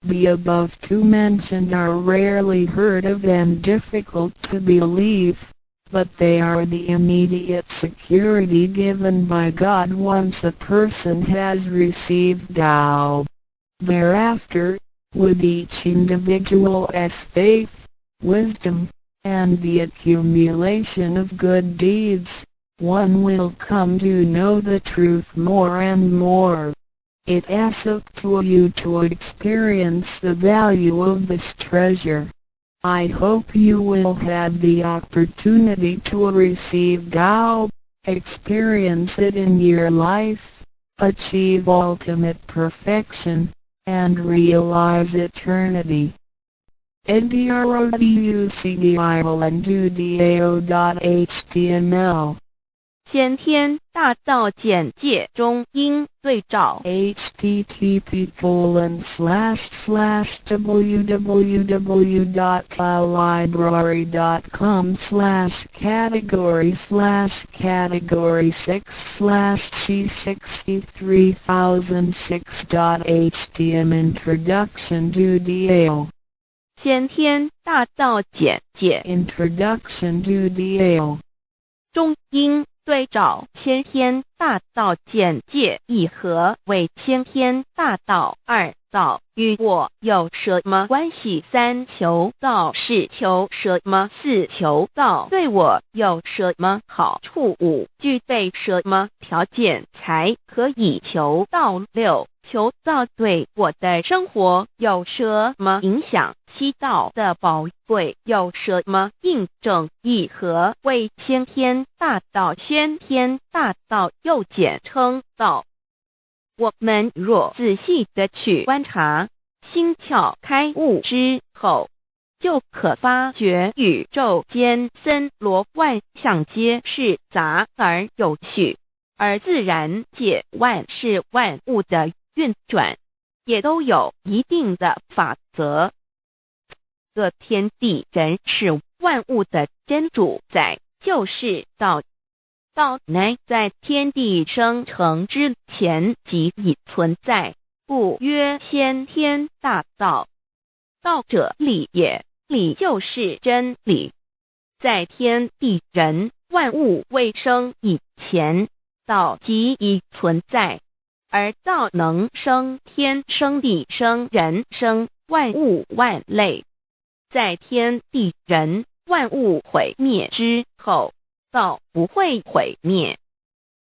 The above two mentioned are rarely heard of and difficult to believe, but they are the immediate security given by God once a person has received Tao. Thereafter, with each individual's faith, wisdom, and the accumulation of good deeds, one will come to know the truth more and more. It is up to you to experience the value of this treasure. I hope you will have the opportunity to receive Tao, experience it in your life, achieve ultimate perfection, and realize eternity. INTRODUCTION.html 先天大道简介中应对照 http://www.taolibrary.com/category/category6/c63006.htm Introduction to Tao 先天大道简介 Introduction to Tao 中应对照先天大道简介一和为先天大道二道与我有什么关系？三求道是求什么？四求道对我有什么好处？五具备什么条件才可以求道？六求道对我的生活有什么影响？七道的宝贵有什么印证？一和为先天大道，先天大道又简称道。我们若仔细地去观察，心窍开悟之后，就可发觉宇宙间森罗万象皆是杂而有序，而自然界万事万物的运转也都有一定的法则。这天地人是万物的真主宰，就是道。道乃在天地生成之前即已存在，故曰先天大道。道者理也，理就是真理。在天地人万物未生以前，道即已存在，而道能生天、生地、生人、生万物万类。在天地人万物毁灭之后，道不会毁灭。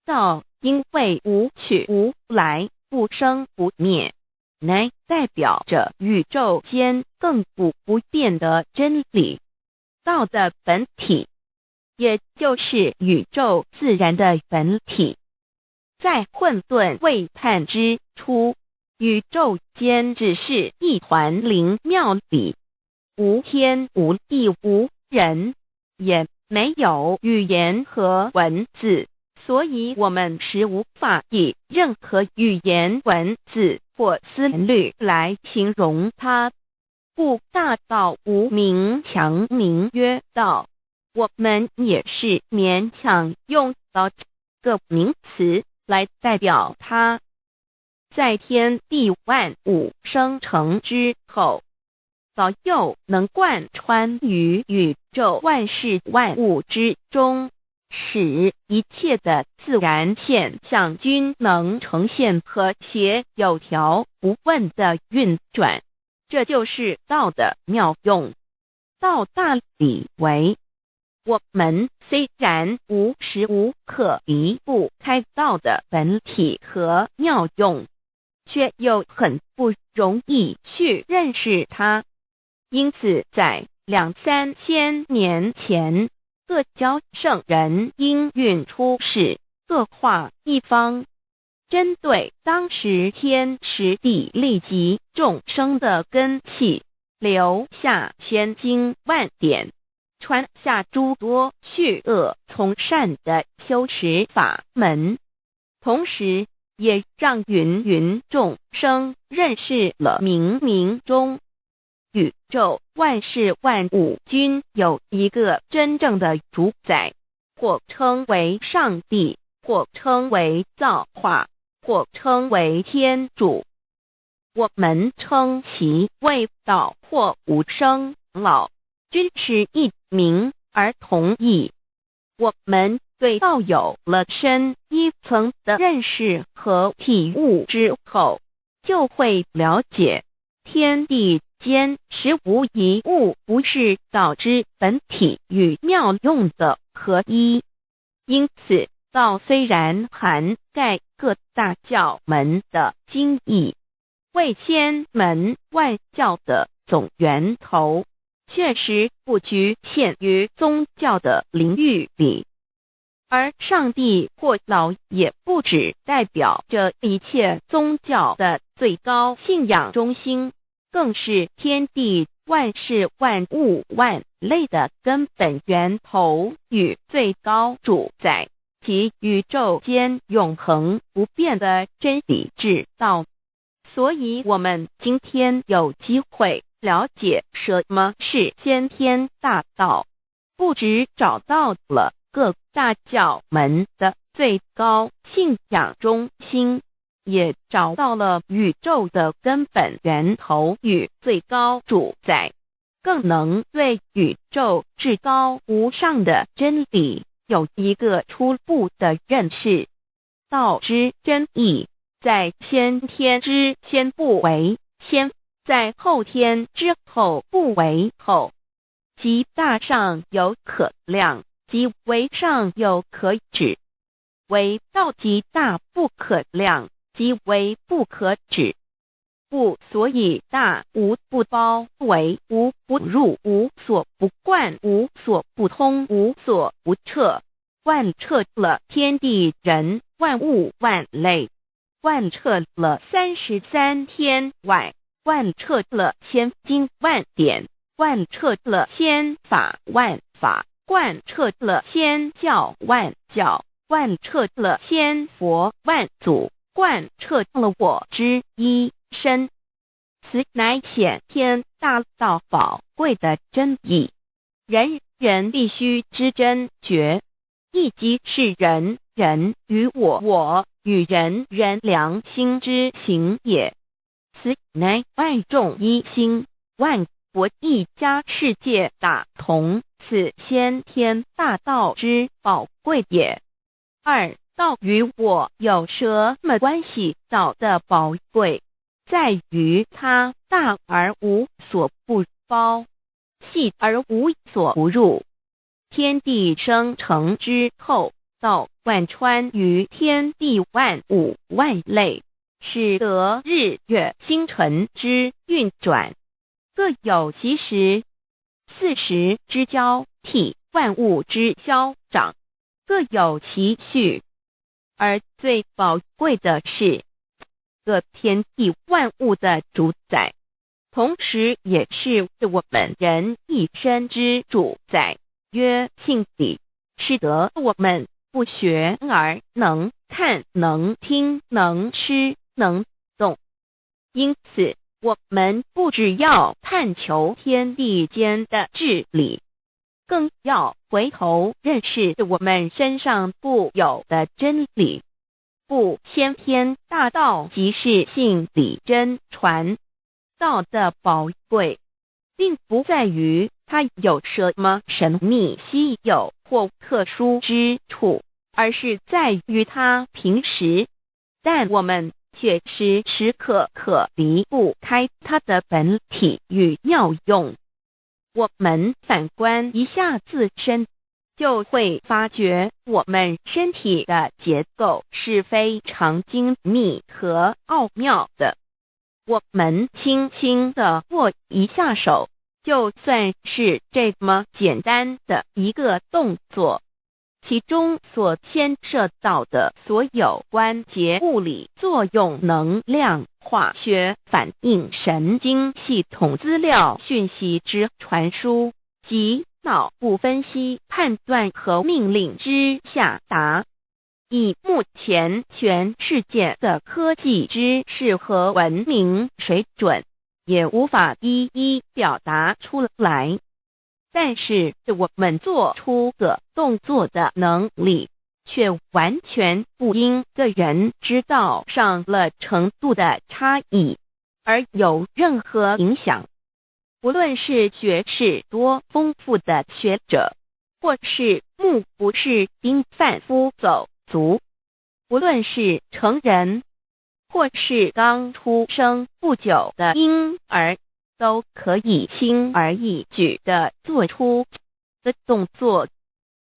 道因为无去无来，不生不灭，乃代表着宇宙间亘古不变的真理。道的本体，也就是宇宙自然的本体。在混沌未判之初，宇宙间只是一团灵妙理，无天无地无人，也没有语言和文字，所以我们是无法以任何语言、文字或思虑来形容它。故大道无名，强名曰道。我们也是勉强用到这个名词来代表它。在天地万物生成之后，早又能贯穿于宇宙万事万物之中，使一切的自然现象均能呈现和谐有条不紊的运转。这就是道的妙用。道大理为，我们虽然无时无刻离不开道的本体和妙用，却又很不容易去认识它。因此在2-3千年前，各教圣人应运出世，各化一方，针对当时天时地利及众生的根器，留下千经万典，传下诸多去恶从善的修持法门，同时也让芸芸众生认识了冥冥中宇宙万事万物均有一个真正的主宰，或称为上帝，或称为造化，或称为天主。我们称其为道或无生老，均是一名而同义。我们对道有了深一层的认识和体悟之后，就会了解天地间实无一物不是道之本体与妙用的合一。因此道虽然涵盖各大教门的经义，为千门万教的总源头，确实不局限于宗教的领域里。而上帝或老也不只代表着一切宗教的最高信仰中心，更是天地万事万物万类的根本源头与最高主宰，及宇宙间永恒不变的真理之道。所以我们今天有机会了解什么是先天大道，不只找到了各大教门的最高信仰中心，也找到了宇宙的根本源头与最高主宰，更能对宇宙至高无上的真理有一个初步的认识。道之真义，在先天之先不为先，在后天之后不为后，即大上有可量，即为上有可止，为道即大不可量，即为不可止。不所以大无不包，为无不入，无所不贯，无所不通，无所不彻，贯彻了天地人万物万类，贯彻了33天外，贯彻了千经万典，贯彻了千法万法，贯彻了千教万教，贯彻了千佛万祖，贯彻了我之一身。此乃显天大道宝贵的真义，人人必须知真觉，亦即是人人与我与人人良心之行也。此乃万众一心，万国一家，世界大同，此先天大道之宝贵也。二，道与我有什么关系？道的宝贵在于它大而无所不包，细而无所不入。天地生成之后，道贯穿于天地万物万类，使得日月星辰之运转各有其时，4时之交替，万物之消长各有其序。而最宝贵的是各天地万物的主宰，同时也是我们人一生之主宰，曰性理，使得我们不学而能看，能听，能吃，能动。因此我们不只要探求天地间的治理，更要回头认识我们身上固有的真理。不，先天大道即是性理真传。道的宝贵并不在于它有什么神秘稀有或特殊之处，而是在于它平时，但我们却时时刻刻离不开它的本体与妙用。我们反观一下自身，就会发觉我们身体的结构是非常精密和奥妙的。我们轻轻地握一下手，就算是这么简单的一个动作，其中所牵涉到的所有关节物理作用、能量、化学反应、神经系统资料讯息之传输及脑不分析判断和命令之下达。以目前全世界的科技知识和文明水准，也无法一一表达出来。但是我们做出个动作的能力，却完全不因个人知道上了程度的差异而有任何影响。无论是学识多丰富的学者，或是目不识丁贩夫走卒，无论是成人，或是刚出生不久的婴儿，都可以轻而易举地做出的动作。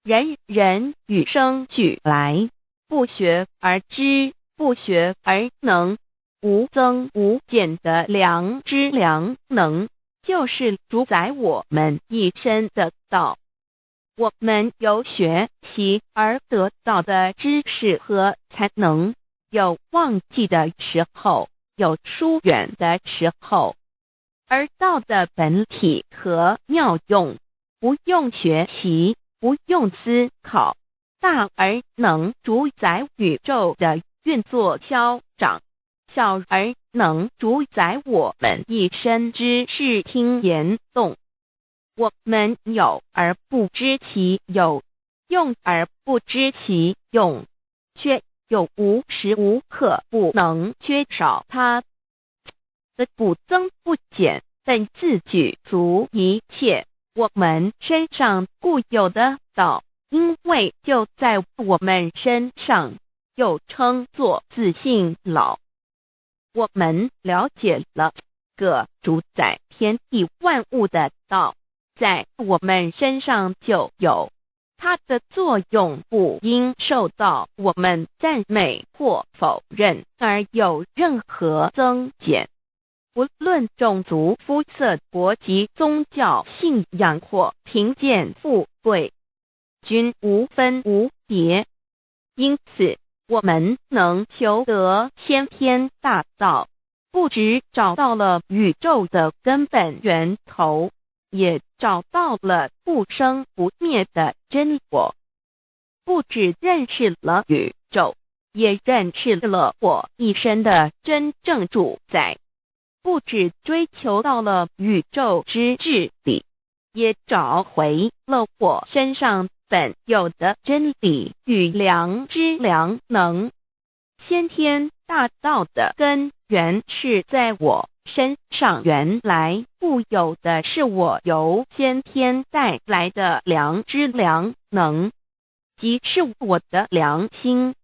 人人与生俱来，不学而知，不学而能，无增无减的良知良能，就是主宰我们一生的道。我们有学习而得到的知识和才能，有忘记的时候，有疏远的时候，而道的本体和妙用，不用学习，不用思考，大而能主宰宇宙的运作消长，小而能主宰我们一生之视听言动。我们有而不知其有，用而不知其用，却又无时无刻不能缺少它的不增不减，但自具足一切我们身上固有的道，因为就在我们身上，又称作自性老。我们了解了个主宰天地万物的道，在我们身上就有，它的作用不应受到我们赞美或否认而有任何增减。无论种族、肤色、国籍、宗教、信仰或贫贱富贵，均无分无别。因此，我们能求得先天大道，不只找到了宇宙的根本源头，也找到了不生不灭的真我。不只认识了宇宙，也认识了我一生的真正主宰。不只追求到了宇宙之治理，也找回了我身上本有的真理与良知良能。先天大道的根源是在我身上，原来固有的是我由先天带来的良知良能，即是我的良心。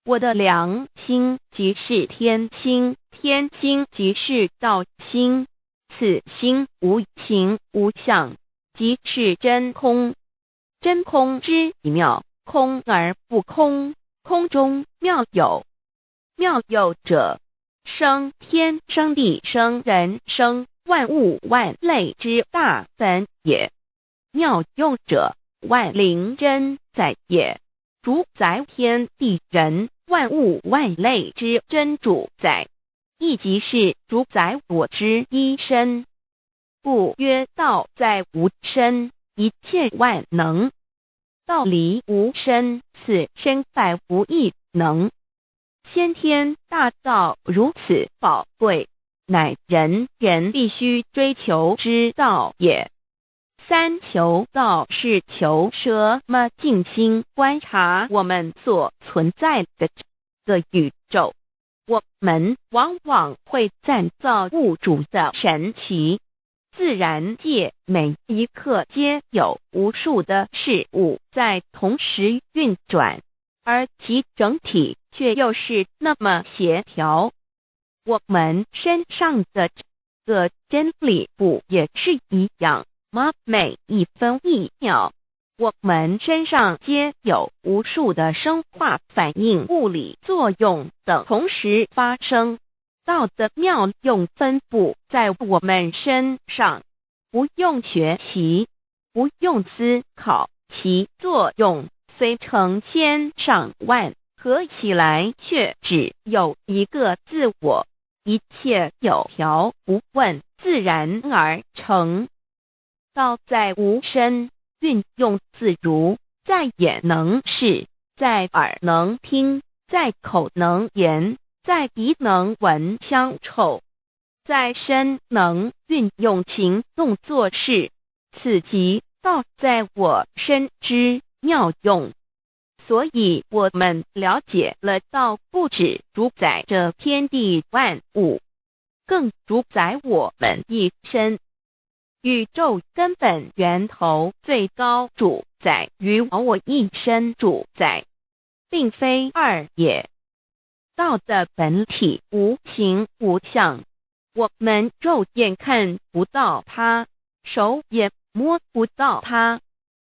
我的良心即是天心，天心即是道心，此心无形无相，即是真空。真空之妙，空而不空，空中妙有。妙有者，生天生地生人生万物万类之大本也。妙用者，万灵真在也，主宰天地人万物万类之真主宰，亦即是主宰我之一身。故曰道在无身，一切万能。道离无身，此身在无一能。先天大道如此宝贵，乃人人必须追求之道也。三求道是求什么？静心观察我们所存在的这个宇宙，我们往往会赞造物主的神奇。自然界每一刻皆有无数的事物在同时运转，而其整体却又是那么协调。我们身上的这个真理不也是一样吗？每一分一秒，我们身上皆有无数的生化反应、物理作用等同时发生。道的妙用分布在我们身上，不用学习，不用思考，其作用虽成千上万，合起来却只有一个自我，一切有条不紊，自然而成。道在无声，运用自如，在眼能视，在耳能听，在口能言，在鼻能闻香臭，在身能运用行动做事，此即道在我身之妙用。所以我们了解了道不只主宰这天地万物，更主宰我们一生。宇宙根本源头最高主宰与我一生主宰，并非二也。道的本体无形无相，我们肉眼看不到它，手也摸不到它，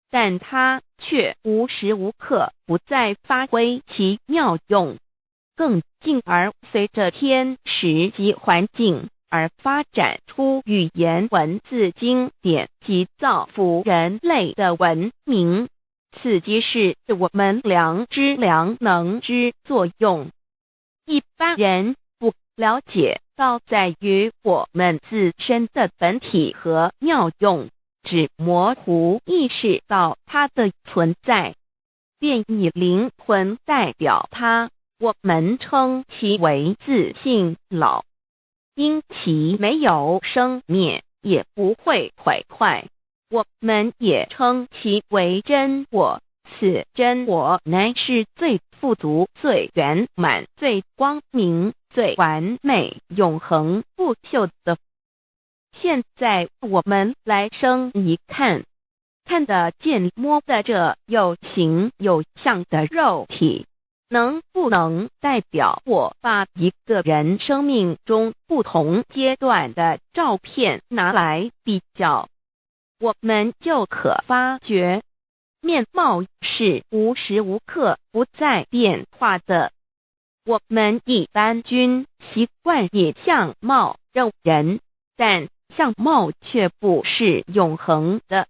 但它却无时无刻不在发挥其妙用，更进而随着天时及环境而发展出语言文字经典及造福人类的文明，此即是我们良知良能之作用。一般人不了解道在于我们自身的本体和妙用，只模糊意识到它的存在，便以灵魂代表它，我们称其为自性老。因其没有生灭，也不会毁坏，我们也称其为真我。此真我乃是最富足、最圆满、最光明、最完美、永恒不朽的。现在我们来生一看，看得见摸得着有形有相的肉体，能不能代表我把一个人生命中不同阶段的照片拿来比较，我们就可发觉面貌是无时无刻不在变化的。我们一般均习惯以相貌认人，但相貌却不是永恒的。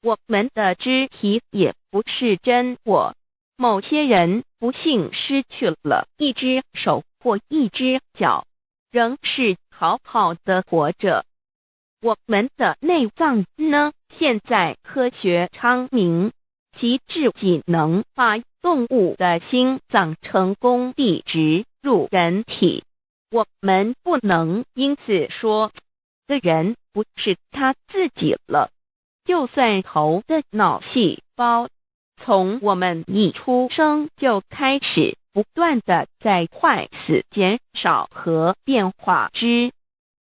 我们的肢体也不是真我，某些人不幸失去了一只手或一只脚，仍是好好的活着。我们的内脏呢？现在科学昌明，其至仅能把动物的心脏成功地植入人体。我们不能因此说这人不是他自己了。就算头的脑细胞从我们一出生就开始不断的在坏死、减少和变化之，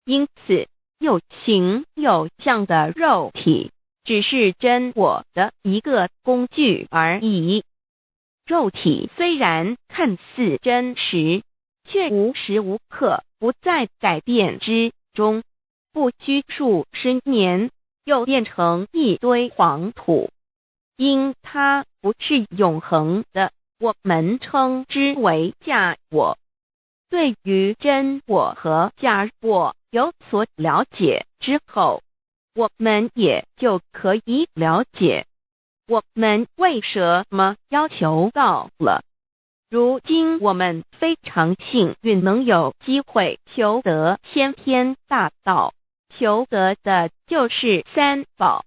因此有形有相的肉体只是真我的一个工具而已。肉体虽然看似真实，却无时无刻不在改变之中，不拘数十年又变成一堆黄土。因它不是永恒的，我们称之为假我。对于真我和假我有所了解之后，我们也就可以了解我们为什么要求道了。如今我们非常幸运能有机会求得先天大道，求得的就是三宝。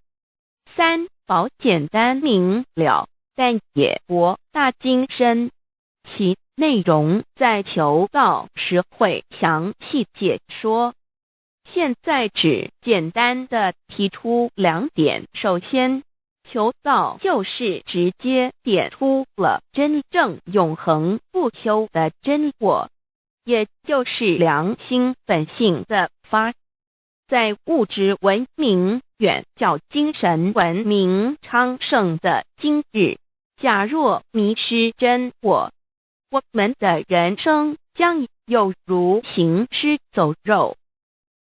三宝简单明了，但也博大精深，其内容在求道时会详细解说。现在只简单的提出两点。首先，求道就是直接点出了真正永恒不朽的真我，也就是良心本性的发。在物质文明远较精神文明昌盛的今日，假若迷失真我，我们的人生将有如行尸走肉。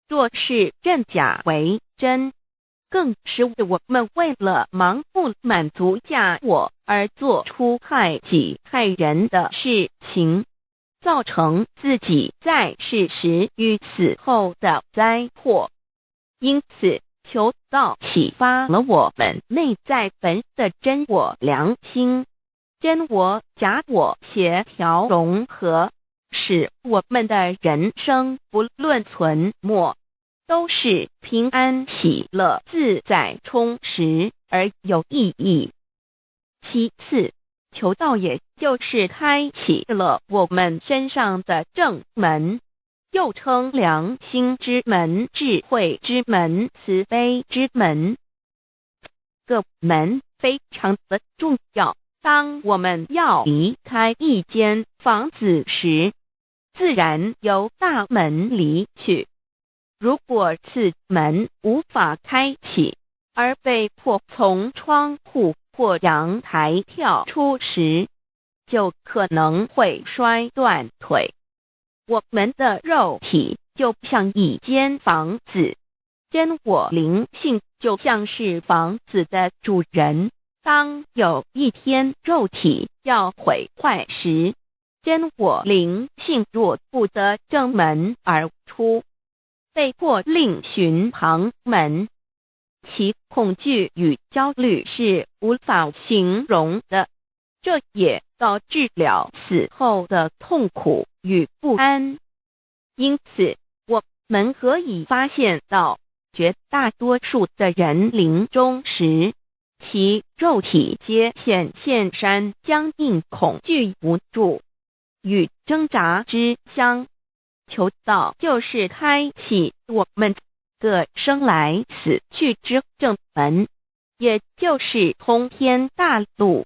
若是认假为真，更是我们为了盲目满足假我而做出害己害人的事情，造成自己在世时与死后的灾祸。因此，求道启发了我们内在本的真我良心，真我假我协调融合，使我们的人生不论存没，都是平安喜乐、自在充实而有意义。其次，求道也就是开启了我们身上的正门，又称良心之门、智慧之门、慈悲之门。这个门非常的重要。当我们要离开一间房子时，自然由大门离去。如果此门无法开启，而被迫从窗户或阳台跳出时，就可能会摔断腿。我们的肉体就像一间房子，真我灵性就像是房子的主人。当有一天肉体要毁坏时，真我灵性若不得正门而出，被迫另寻旁门，其恐惧与焦虑是无法形容的，这也导致了死后的痛苦与不安。因此，我们可以发现到，绝大多数的人临终时，其肉体皆显现山僵硬、恐惧、无助与挣扎之相。求道就是开启我们个生来死去之正门，也就是通天大路。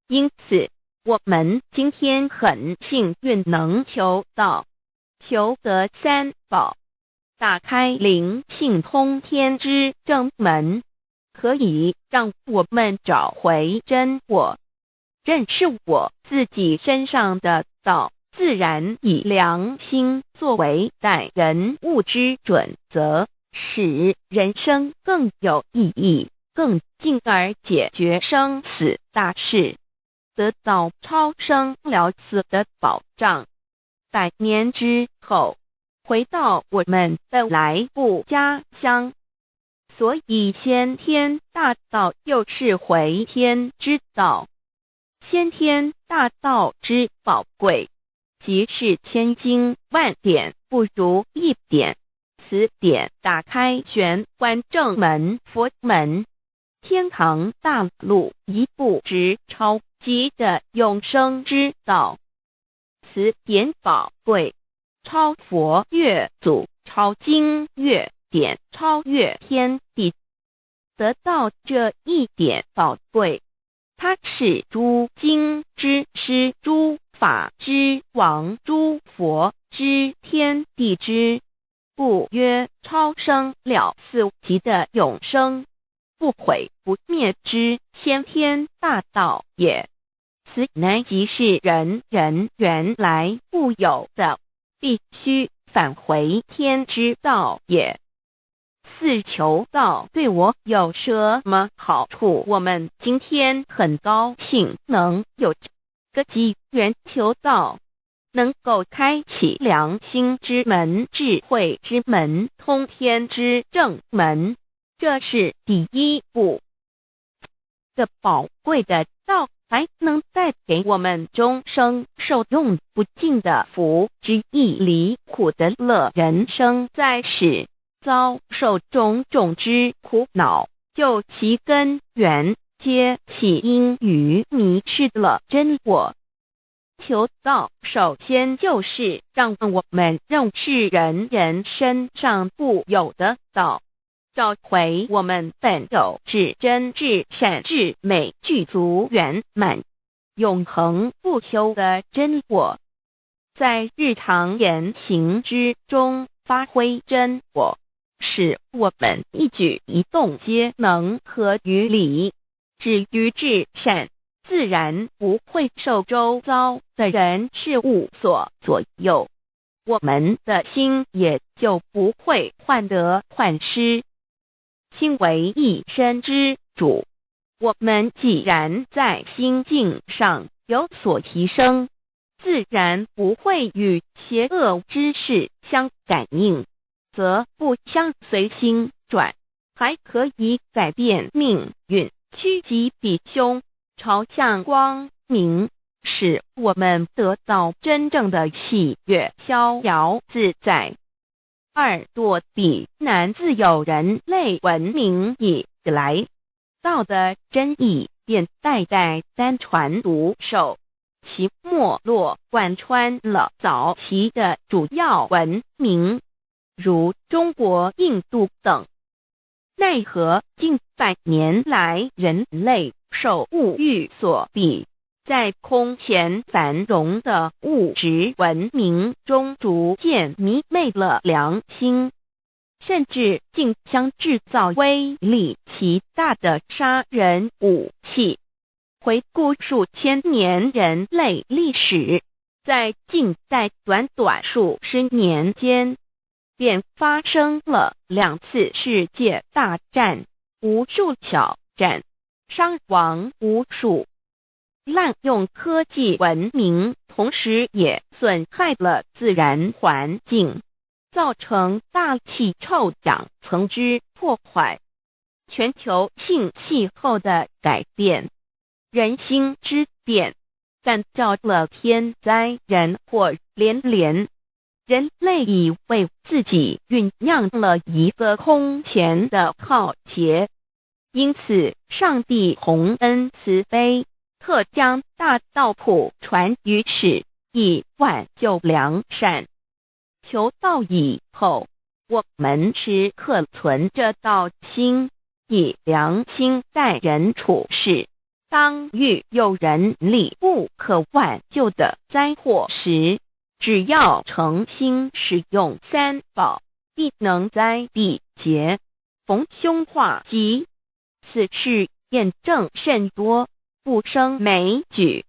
因此，我们今天很幸运能求道，求得三宝，打开灵性通天之正门，可以让我们找回真我，认识我自己身上的道，自然以良心作为待人物之准则，使人生更有意义，更进而解决生死大事，得到超生了死的保障。100年之后，回到我们的来部家乡。所以先天大道又是回天之道，先天大道之宝贵，即是千经万典不如一点。此典打开玄关正门佛门，天堂大路一步直超级的永生之道。此典宝贵，超佛越祖，超经越典，超越天地。得到这一点宝贵，它是诸经之师，诸法之王，诸佛之天地之故曰超生了死级的永生，不毁不灭之先天大道也。此乃即是人人原来固有的，必须返回天之道也。四求道对我有什么好处？我们今天很高兴能有这个机缘求道，能够开启良心之门、智慧之门、通天之正门，这是第一步。这宝贵的道还能带给我们终生受用不尽的福之益，离苦得乐。人生在世，遭受种种之苦恼，就其根源皆起因于迷失了真我。求道首先就是让我们认识人人身上固有的道，找回我们本有至真至善至美具足圆满永恒不朽的真我，在日常言行之中发挥真我，使我们一举一动皆能合于理，止于至善，自然不会受周遭的人事物所左右，我们的心也就不会患得患失。心为一身之主，我们既然在心境上有所提升，自然不会与邪恶之事相感应，则不相随心转，还可以改变命运，趋吉避凶，朝向光明，使我们得到真正的喜悦、逍遥自在。二躲避难自有人类文明以来，道的真义便代代单传独授，其没落贯穿了早期的主要文明，如中国、印度等。奈何近百年来人类受物欲所逼，在空前繁荣的物质文明中逐渐迷昧了良心，甚至竟将制造威力极大的杀人武器。回顾数千年人类历史，在近代短短数十年间，便发生了2次世界大战，无数挑战，伤亡无数。滥用科技文明，同时也损害了自然环境，造成大气臭氧层之破坏，全球性气候的改变，人心之变，干造了天灾人祸连连。人类已为自己酝酿了一个空前的浩劫，因此上帝洪恩慈悲，特将大道普传于世，以挽救良善。求道以后，我们时刻存着道心，以良心待人处事。当遇有人力不可挽救的灾祸时，只要诚心使用三宝，必能灾必劫，逢凶化吉。此事验证甚多，不胜枚举。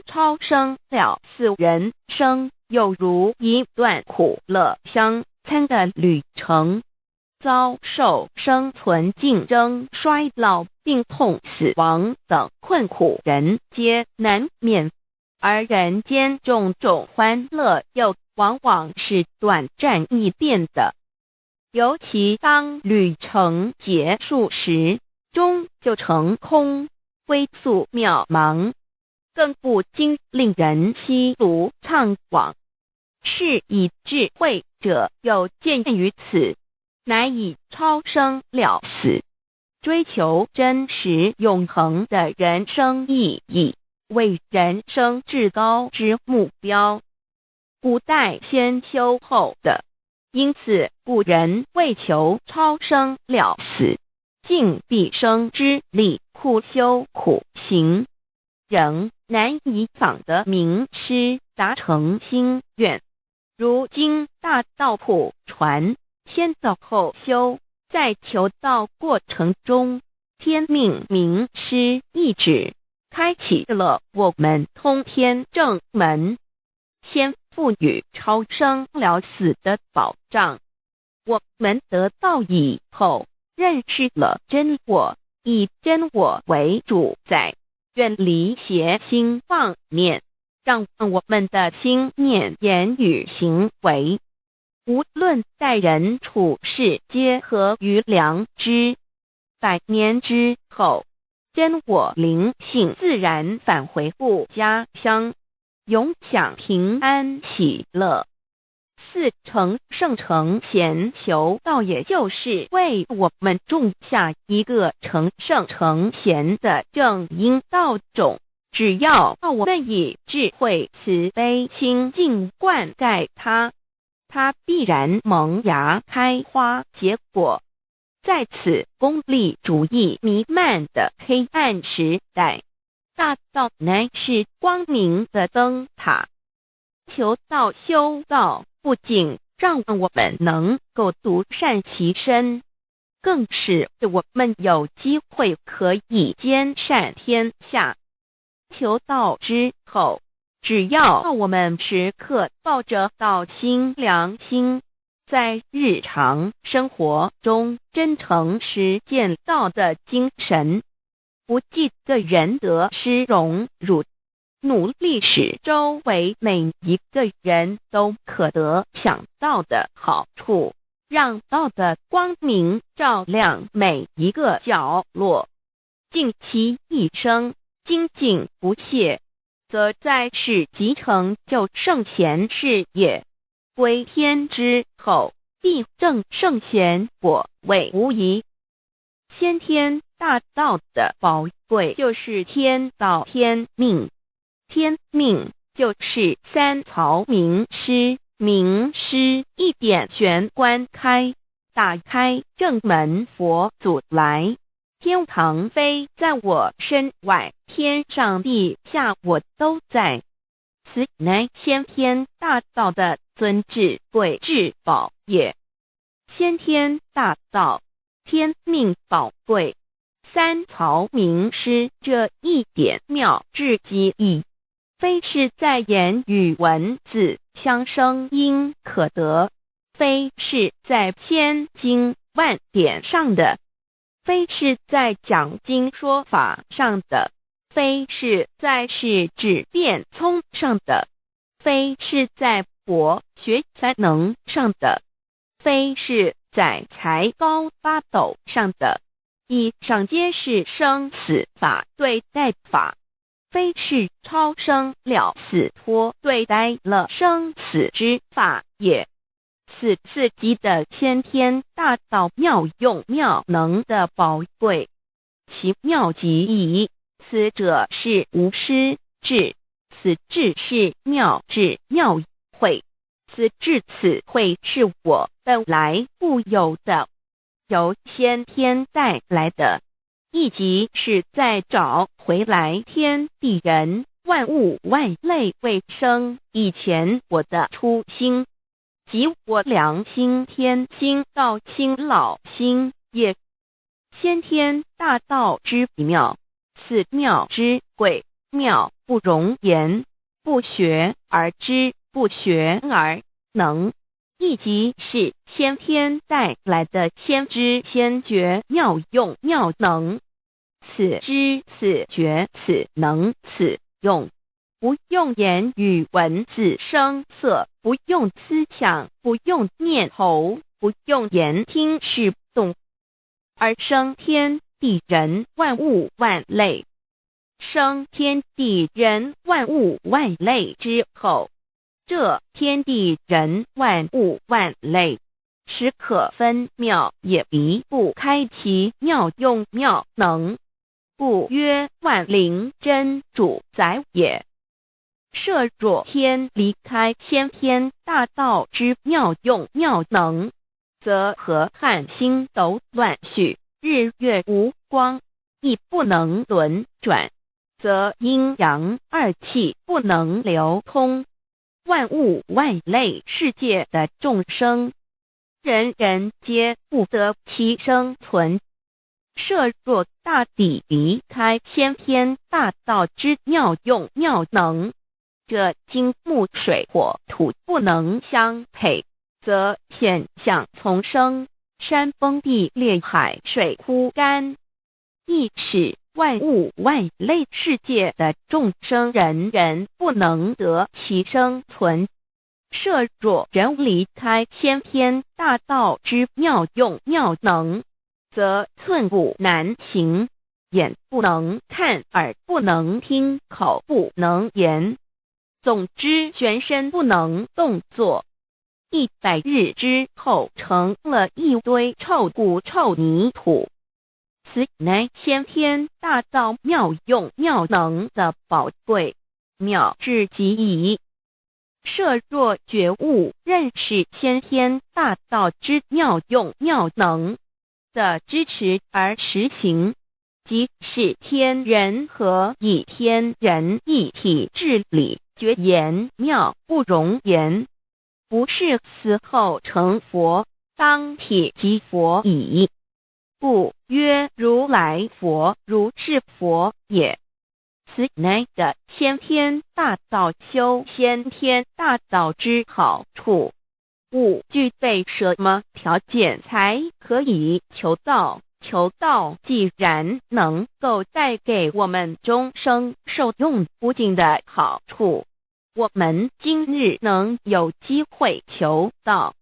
超生了死，人生有如一段苦乐相参的旅程，遭受生存竞争、衰老、病痛、死亡等困苦，人皆难免。而人间种种欢乐又往往是短暂易变的，尤其当旅程结束时，终就成空，归宿渺茫，更不禁令人凄毒怅惘。是以智慧者有见于此，乃以超生了死，追求真实永恒的人生意义为人生至高之目标。古代先修后的，因此古人为求超生了死，尽毕生之力苦修苦行，仍难以访得名师达成心愿。如今大道普传，先道后修，在求道过程中，天命名师一指，开启了我们通天正门，先赋予超生了死的保障。我们得道以后，认识了真我，以真我为主宰，远离邪心妄念，让我们的心念、言语、行为，无论待人处事，皆合于良知。100年之后，真我灵性自然返回故家乡，永享平安喜乐。4成圣成贤求道，也就是为我们种下一个成圣成贤的正因道种。只要我们以智慧慈悲心境灌溉它，它必然萌芽开花结果。在此功利主义弥漫的黑暗时代，大道乃是光明的灯塔。求道修道，不仅让我们能够独善其身，更使我们有机会可以兼善天下。求道之后，只要我们时刻抱着道心、良心，在日常生活中真诚实践道的精神，不计个人得失荣辱，努力使周围每一个人都可得享道的好处，让道的光明照亮每一个角落，尽其一生精进不懈，则在世即成就圣贤事业，归天之后，必正圣贤，果位无疑。先天大道的宝贵就是天道天命，天命就是三曹名师，名师一点玄关开，打开正门，佛祖来。天堂非在我身外，天上地下我都在。此乃先天大道的尊至贵至宝也。先天大道，天命宝贵，三曹名师这一点妙至极意，非是在言语文字相声音可得，非是在千经万典上的，非是在讲经说法上的，非是在世智辩聪上的，非是在博学才能上的，非是在才高八斗上的，以上皆是生死法对待法，非是超生了死脱对待了生死之法也。此四级的先天大道妙用妙能的宝贵，其妙极矣。此者是无师智，此智是妙智妙慧，此智此慧是我本来固有的，由先天带来的，亦即是在找回来天地人万物万类未生以前我的初心，即我良心天心道心老心也。先天大道之妙，此妙之贵，妙不容言，不学而知，不学而能，亦即是先天带来的先知先觉妙用妙能。此知此觉此能此用，不用言语文字声色，不用思想，不用念头，不用言听是动，而生天地人万物万类。生天地人万物万类之后，这天地人万物万类，实可分妙，也离不开其妙用妙能，故曰万灵真主宰也。设若天离开先天大道之妙用妙能，则河汉星斗乱序，日月无光，亦不能轮转，则阴阳二气不能流通，万物万类世界的众生，人人皆不得其生存。设若大地离开先天大道之妙用妙能，这金木水火土不能相配，则现象丛生，山崩地裂，海水枯干，亦使万物万类世界的众生人人不能得其生存。设若人离开先天大道之妙用妙能，则寸步难行，眼不能看，耳不能听，口不能言，总之全身不能动作。100日之后，成了一堆臭骨臭泥土。此乃先天大道妙用妙能的宝贵，妙至极矣。设若觉悟认识先天大道之妙用妙能的支持而实行，即是天人合一，天人一体治理，绝言妙不容言，不是死后成佛，当体即佛矣。故曰如来佛，如是佛也。此乃的先天大道修先天大道之好处。勿具备什么条件才可以求道？求道既然能够带给我们终生受用不尽的好处，我们今日能有机会求道，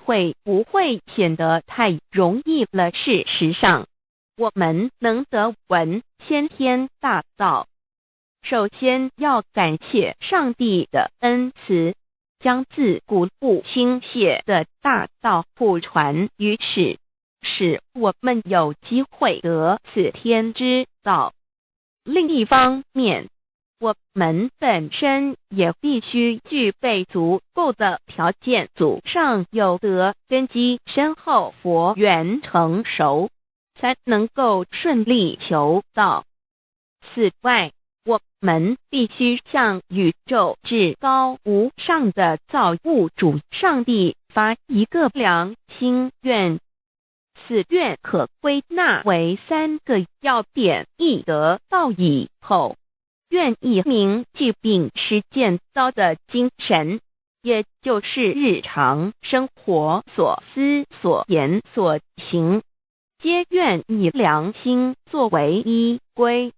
会不会显得太容易了？事实上，我们能得闻先天大道，首先要感谢上帝的恩慈，将自古不倾泻的大道普传于世，使我们有机会得此天之道。另一方面，我们本身也必须具备足够的条件，祖上有德，根基深厚，佛缘成熟，才能够顺利求道。此外，我们必须向宇宙至高无上的造物主上帝发一个良心愿，此愿可归纳为3个要点：一得道以后，愿以明记并实践道的精神，也就是日常生活所思所言所行，皆愿以良心作为依归。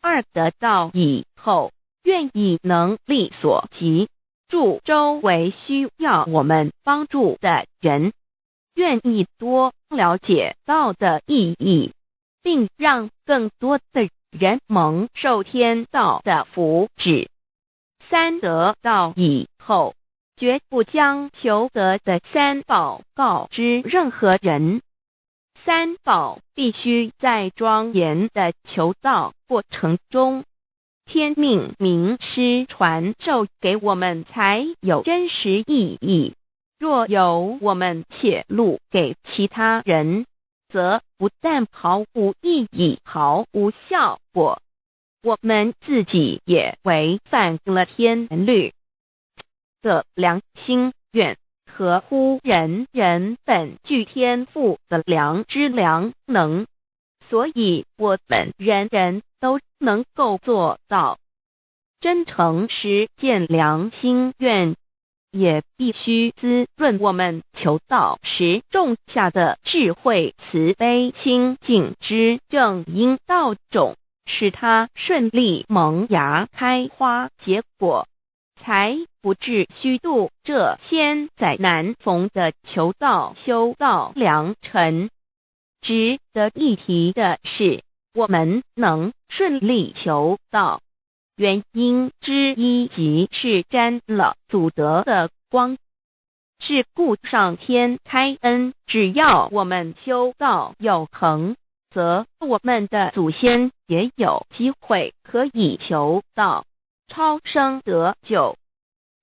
二得道以后，愿以能力所及，助周围需要我们帮助的人，愿意多了解道的意义，并让更多的人蒙受天道的福祉。三得道以后，绝不将求得的三宝告知任何人。三宝必须在庄严的求道过程中，天命名师传授给我们才有真实意义。若由我们泄露给其他人，则不但毫无意义、毫无效果，我们自己也违反了天律的良心愿，合乎人人本具天赋的良知良能。所以我们人人都能够做到真诚实践良心愿，也必须滋润我们求道时种下的智慧、慈悲、清净之正因道种，使它顺利萌芽开花结果，才不至虚度这千载难逢的求道修道良辰。值得一提的是，我们能顺利求道，原因之一即是沾了祖德的光。是故上天开恩，只要我们修道有恒，则我们的祖先也有机会可以求道超生得救。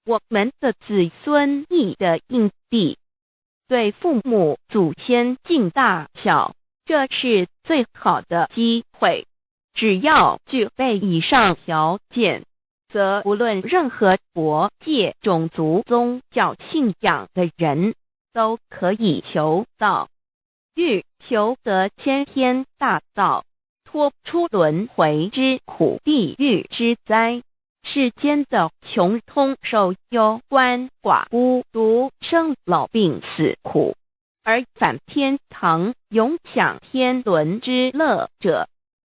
我们的子孙亦的印地，对父母祖先尽大孝，这是最好的机会。只要具备以上条件，则无论任何国界、种族、宗教信仰的人都可以求道。欲求得先天大道，脱出轮回之苦、地狱之灾，世间的穷通受忧、鳏寡孤独、生老病死苦，而返天堂永享天伦之乐者，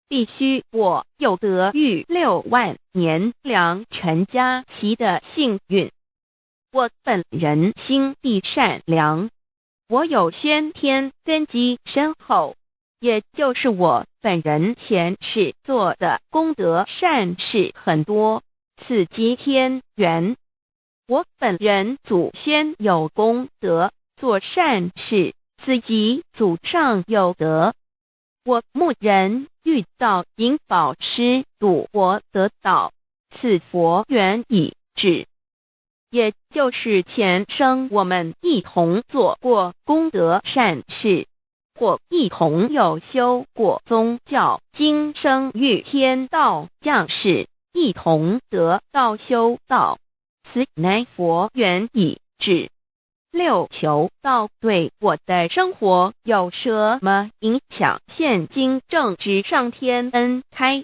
必须我有得遇6万年良辰佳期的幸运。我本人心地善良，我有先天根基深厚，也就是我本人前世做的功德善事很多，此即天缘。我本人祖先有功德，做善事，此即祖上有德。我牧人遇到引导师，度我得道，此佛缘已至。也就是前生我们一同做过功德善事，或一同有修过宗教，今生遇天道降世，一同得道修道，此乃佛缘已至。6求道对我的生活有什么影响？现今正值上天恩开，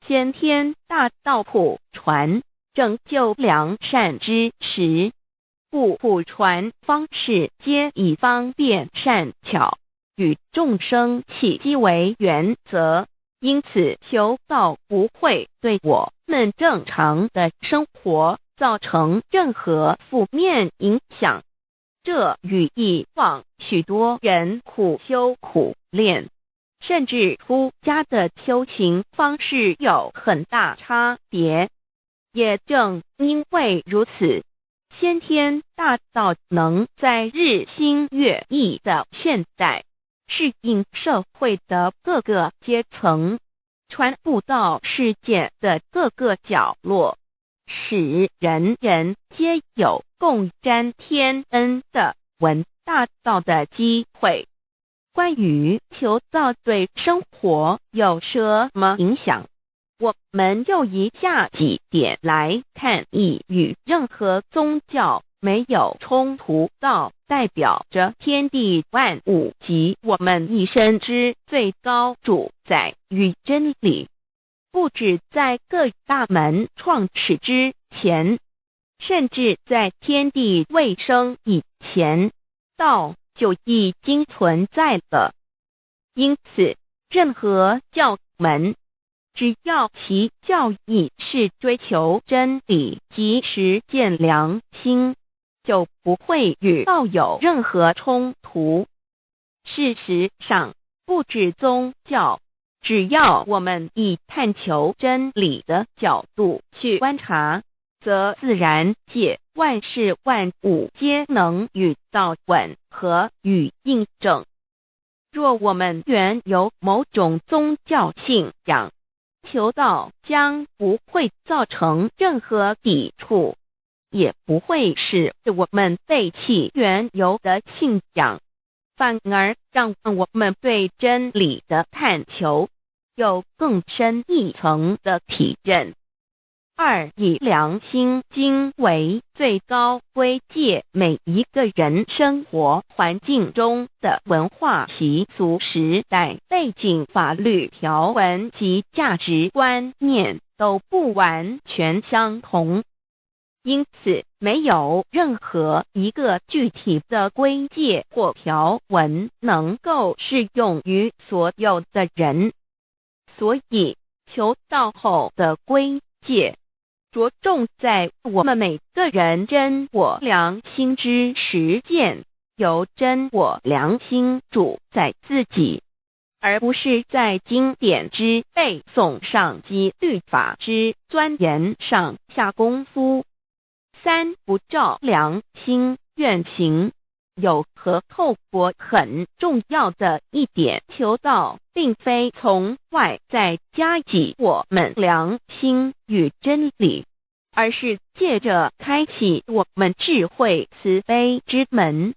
先天大道普传，拯救良善之时，故普传方式皆以方便善巧，与众生契机为原则，因此求道不会对我们正常的生活造成任何负面影响。这与以往许多人苦修苦练，甚至出家的修行方式有很大差别。也正因为如此，先天大道能在日新月异的现代，适应社会的各个阶层，传布到世界的各个角落，使人人皆有共沾天恩的闻大道的机会。关于求道对生活有什么影响，我们就以下几点来看。一、与任何宗教没有冲突，道代表着天地万物及我们一生之最高主宰与真理。不止在各大门创始之前，甚至在天地未生以前，道就已经存在了。因此，任何教门，只要其教义是追求真理及实践良心，就不会与道有任何冲突。事实上，不止宗教，只要我们以探求真理的角度去观察，则自然界万事万物皆能与道吻合与印证。若我们原有某种宗教信仰，求道将不会造成任何抵触，也不会使我们背弃原有的信仰，反而让我们对真理的探求有更深一层的体认。二、以良心经为最高规戒每一个人生活环境中的文化习俗、时代背景、法律条文及价值观念都不完全相同，因此没有任何一个具体的规戒或条文能够适用于所有的人。所以求道后的规戒着重在我们每个人真我良心之实践，由真我良心主宰自己，而不是在经典之背诵上及律法之钻研上下功夫。三、不照良心愿行。有何后果很重要的一点，求道并非从外在加给我们良心与真理，而是借着开启我们智慧慈悲之门，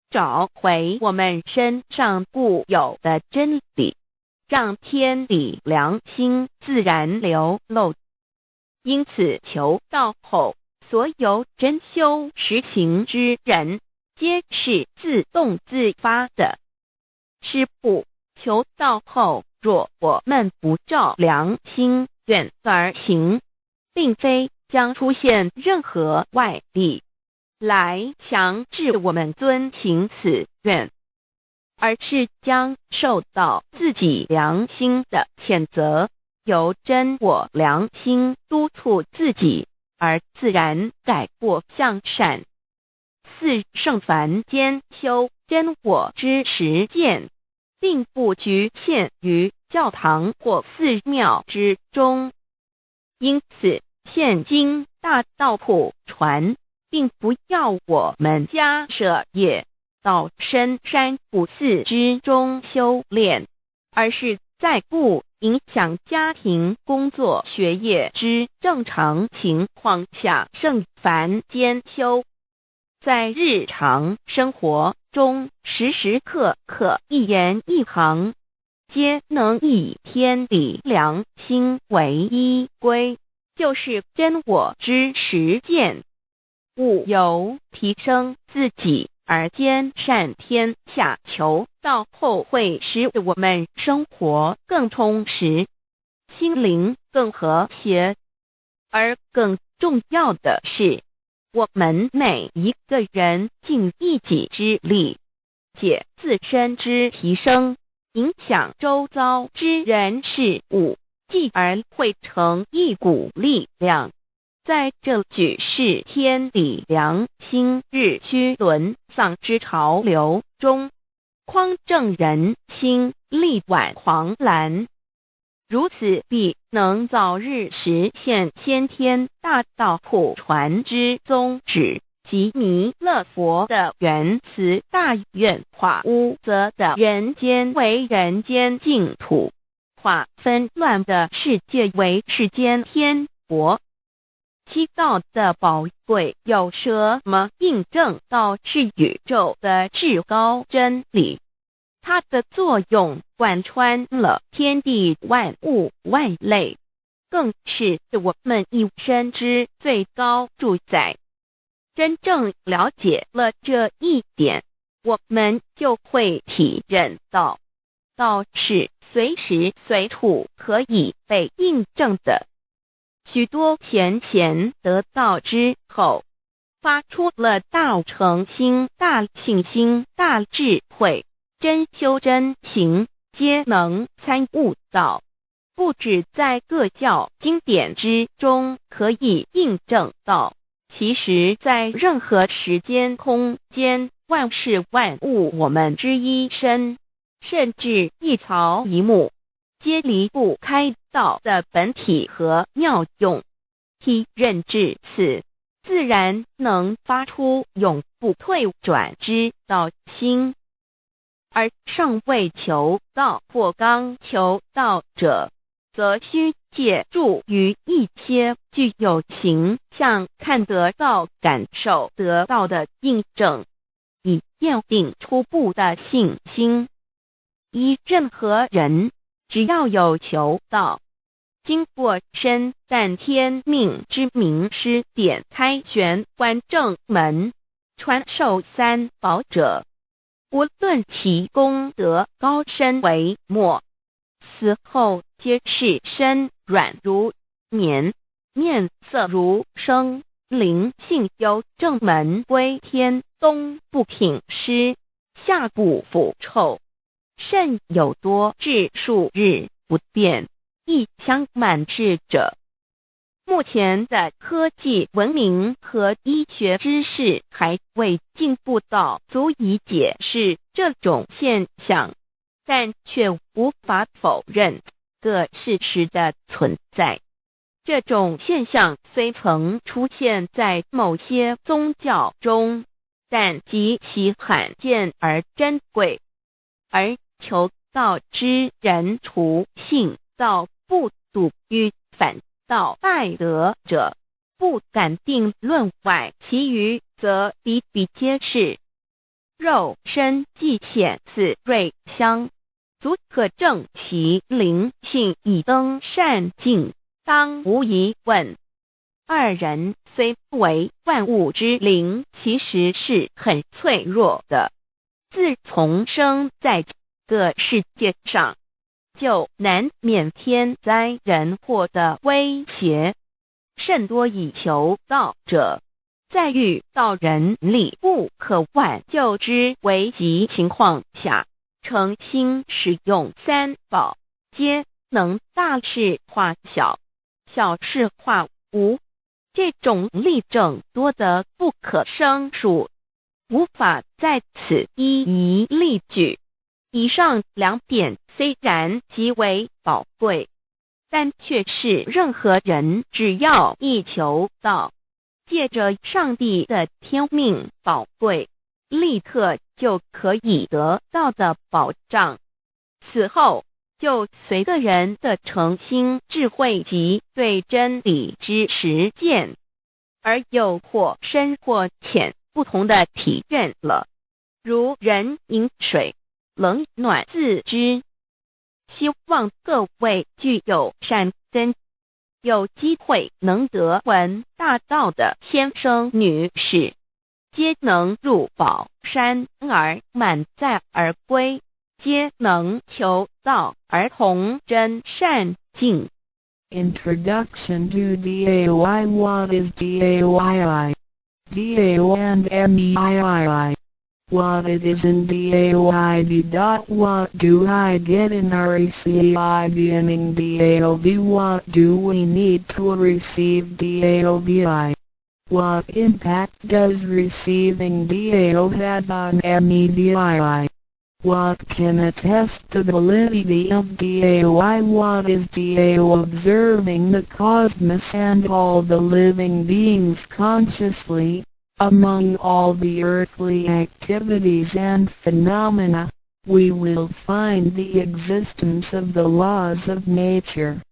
找回我们身上固有的真理，让天理良心自然流露。因此求道后，所有真修实行之人皆是自动自发的。师父，求道后，若我们不照良心愿而行，并非将出现任何外力来强制我们遵行此愿，而是将受到自己良心的谴责，由真我良心督促自己，而自然改过向善。四、圣凡间修真我之实践，并不局限于教堂或寺庙之中，因此现今大道普传，并不要我们家舍业到深山古寺之中修炼，而是在不影响家庭、工作、学业之正常情况下圣凡间修，在日常生活中时时刻刻一言一行皆能以天理良心为依归，就是真我之实践。五、由提升自己而兼善天下，求道后会使我们生活更充实，心灵更和谐。而更重要的是，我们每一个人尽一己之力，借自身之提升，影响周遭之人事物，继而汇成一股力量，在这举世天理良心日趋沦丧之潮流中，匡正人心，力挽狂澜。如此必能早日实现先天大道普传之宗旨，及弥勒佛的原慈大愿，化污浊的人间为人间净土，化纷乱的世界为世间天国。七道的宝贵有什么印证到是宇宙的至高真理？它的作用贯穿了天地万物万类，更是我们一生之最高主宰。真正了解了这一点，我们就会体认到，道是随时随处可以被印证的。许多贤贤得道之后，发出了大诚心、大信心、大智慧，真修真行，皆能参悟到，不止在各教经典之中可以印证到，其实在任何时间空间、万事万物我们之一身，甚至一草一木，皆离不开道的本体和妙用。体认至此，自然能发出永不退转之道心。而尚未求道或刚求道者，则需借助于一些具有形象看得到、感受得到的印证，以奠定初步的信心。任何人只要有求道，经过身但天命之名师点开玄关正门，传授三宝者，无论其功德高深为末，死后皆是身软如棉，面色如生，灵性由正门归天，东不品湿，下不腐臭，甚有多至数日不变，亦相满至者。目前的科技文明和医学知识还未进步到足以解释这种现象，但却无法否认个事实的存在。这种现象虽曾出现在某些宗教中，但极其罕见而珍贵，而求道之人除信道不笃于反道败德者，不敢定论外，其余则比比皆是。肉身既显似瑞香，足可证其灵性已登善境，当无疑问。二人虽不为万物之灵，其实是很脆弱的。自从生在这个世界上，就难免天灾人祸的威胁，甚多以求道者，在遇到人力不可挽救之危急情况下，诚心使用三宝，皆能大事化小，小事化无。这种例证多得不可胜数，无法在此一一例举。以上两点虽然极为宝贵，但却是任何人只要一求道，借着上帝的天命宝贵，立刻就可以得到的保障。此后就随个人的诚心、智慧及对真理之实践，而有或深或浅不同的体认了。如人饮水，冷暖自知。希望各位具有善根，有机会能得闻大道的先生女士，皆能入宝山而满载而归，皆能求道而同真善境。 Introduction to DAY. What is DAYI? DAO and MEII. What it is in DAOID. What do I get in RECI beginning DAOB? What do we need to receive DAOBI? What impact does receiving DAO have on MEDII? What can attest the validity of DAOI? What is DAO? Observing the cosmos and all the living beings consciously, Among all the earthly activities and phenomena, we will find the existence of the laws of nature.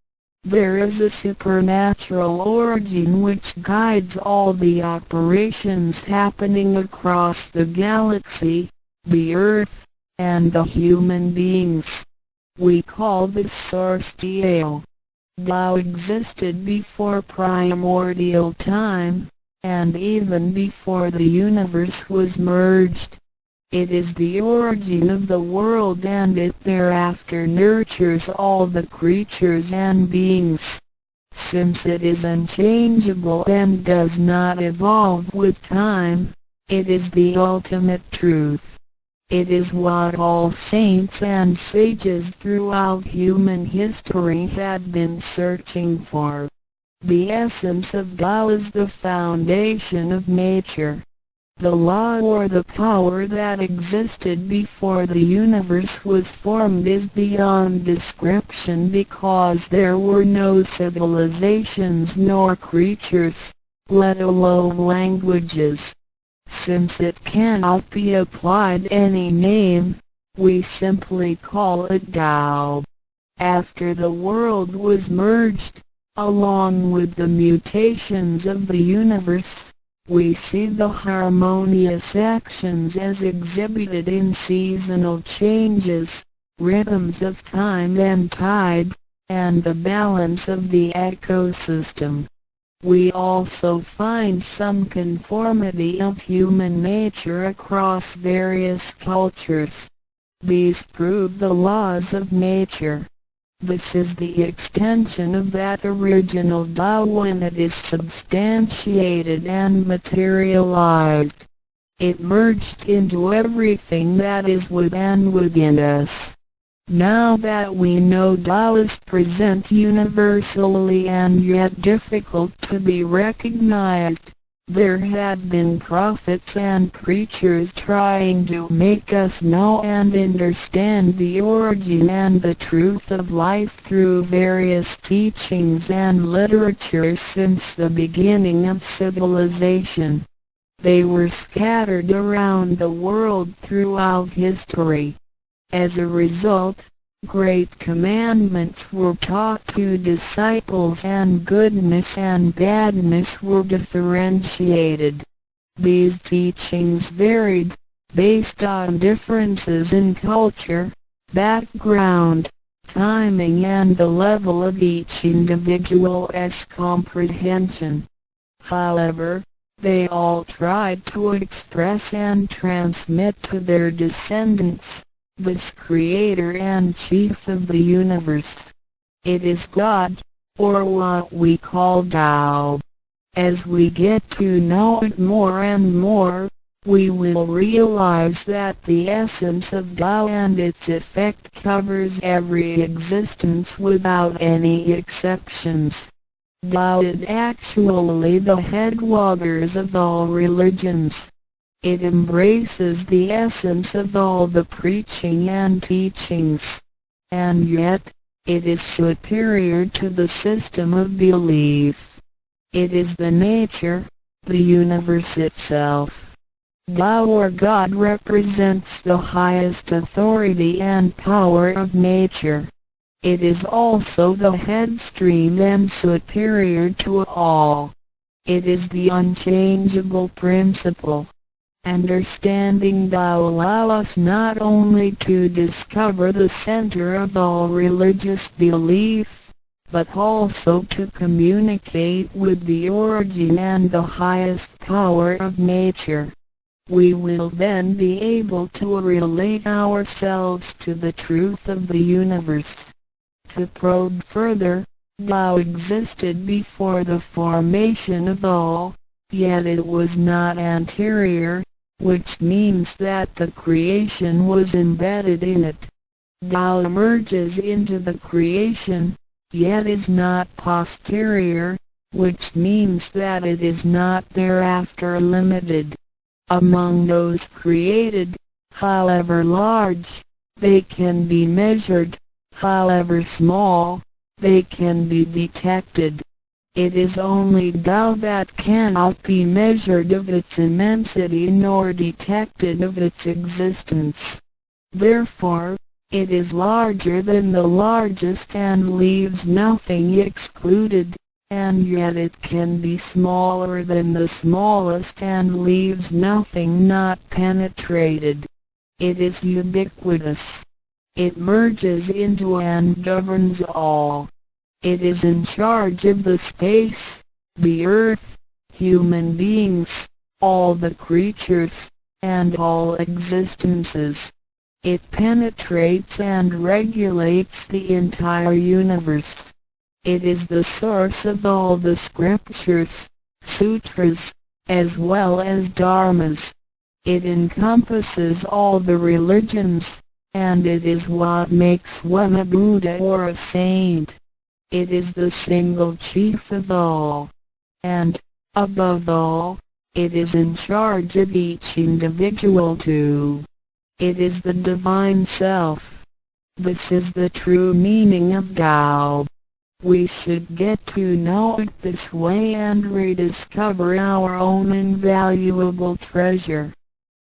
There is a supernatural origin which guides all the operations happening across the galaxy, the earth, and the human beings. We call this source Tao. Tao existed before primordial time, and even before the universe was merged. It is the origin of the world, and it thereafter nurtures all the creatures and beings. Since it is unchangeable and does not evolve with time, it is the ultimate truth. It is what all saints and sages throughout human history had been searching for. The essence of Tao is the foundation of nature. The law or the power that existed before the universe was formed is beyond description, because there were no civilizations nor creatures, let alone languages. Since it cannot be applied any name, we simply call it Tao. After the world was merged, along with the mutations of the universe, we see the harmonious actions as exhibited in seasonal changes, rhythms of time and tide, and the balance of the ecosystem. We also find some conformity of human nature across various cultures. These prove the laws of nature. This is the extension of that original Tao when it is substantiated and materialized. It merged into everything that is within us. Now that we know Tao is present universally and yet difficult to be recognized, there have been prophets and preachers trying to make us know and understand the origin and the truth of life through various teachings and literature since the beginning of civilization. They were scattered around the world throughout history. As a result, great commandments were taught to disciples and goodness and badness were differentiated. These teachings varied, based on differences in culture, background, timing and the level of each individual's comprehension. However, they all tried to express and transmit to their descendants this Creator and Chief of the universe. It is God, or what we call Tao. As we get to know it more and more, we will realize that the essence of Tao and its effect covers every existence without any exceptions. Tao is actually the headwaters of all religions. It embraces the essence of all the preaching and teachings, and yet, it is superior to the system of belief. It is the nature, the universe itself. Tao or God represents the highest authority and power of nature. It is also the headstream and superior to all. It is the unchangeable principle. Understanding Tao allows us not only to discover the center of all religious belief, but also to communicate with the origin and the highest power of nature. We will then be able to relate ourselves to the truth of the universe. To probe further, Tao existed before the formation of all, yet it was not anterior, which means that the creation was embedded in it. Tao emerges into the creation, yet is not posterior, which means that it is not thereafter limited. Among those created, however large, they can be measured, however small, they can be detected. It is only Tao that cannot be measured of its immensity nor detected of its existence. Therefore, it is larger than the largest and leaves nothing excluded, and yet it can be smaller than the smallest and leaves nothing not penetrated. It is ubiquitous. It merges into and governs all. It is in charge of the space, the earth, human beings, all the creatures, and all existences. It penetrates and regulates the entire universe. It is the source of all the scriptures, sutras, as well as dharmas. It encompasses all the religions, and it is what makes one a Buddha or a saint. It is the single chief of all. And, above all, it is in charge of each individual too. It is the divine self. This is the true meaning of Tao. We should get to know it this way and rediscover our own invaluable treasure.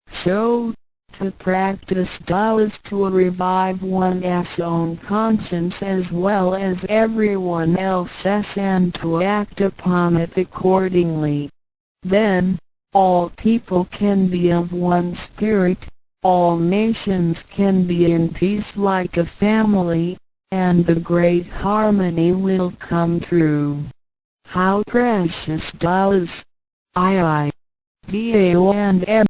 So, to practice Tao is to revive one's own conscience as well as everyone else's and to act upon it accordingly. Then, all people can be of one spirit, all nations can be in peace like a family, and the great harmony will come true. How precious Tao is! I, Dao and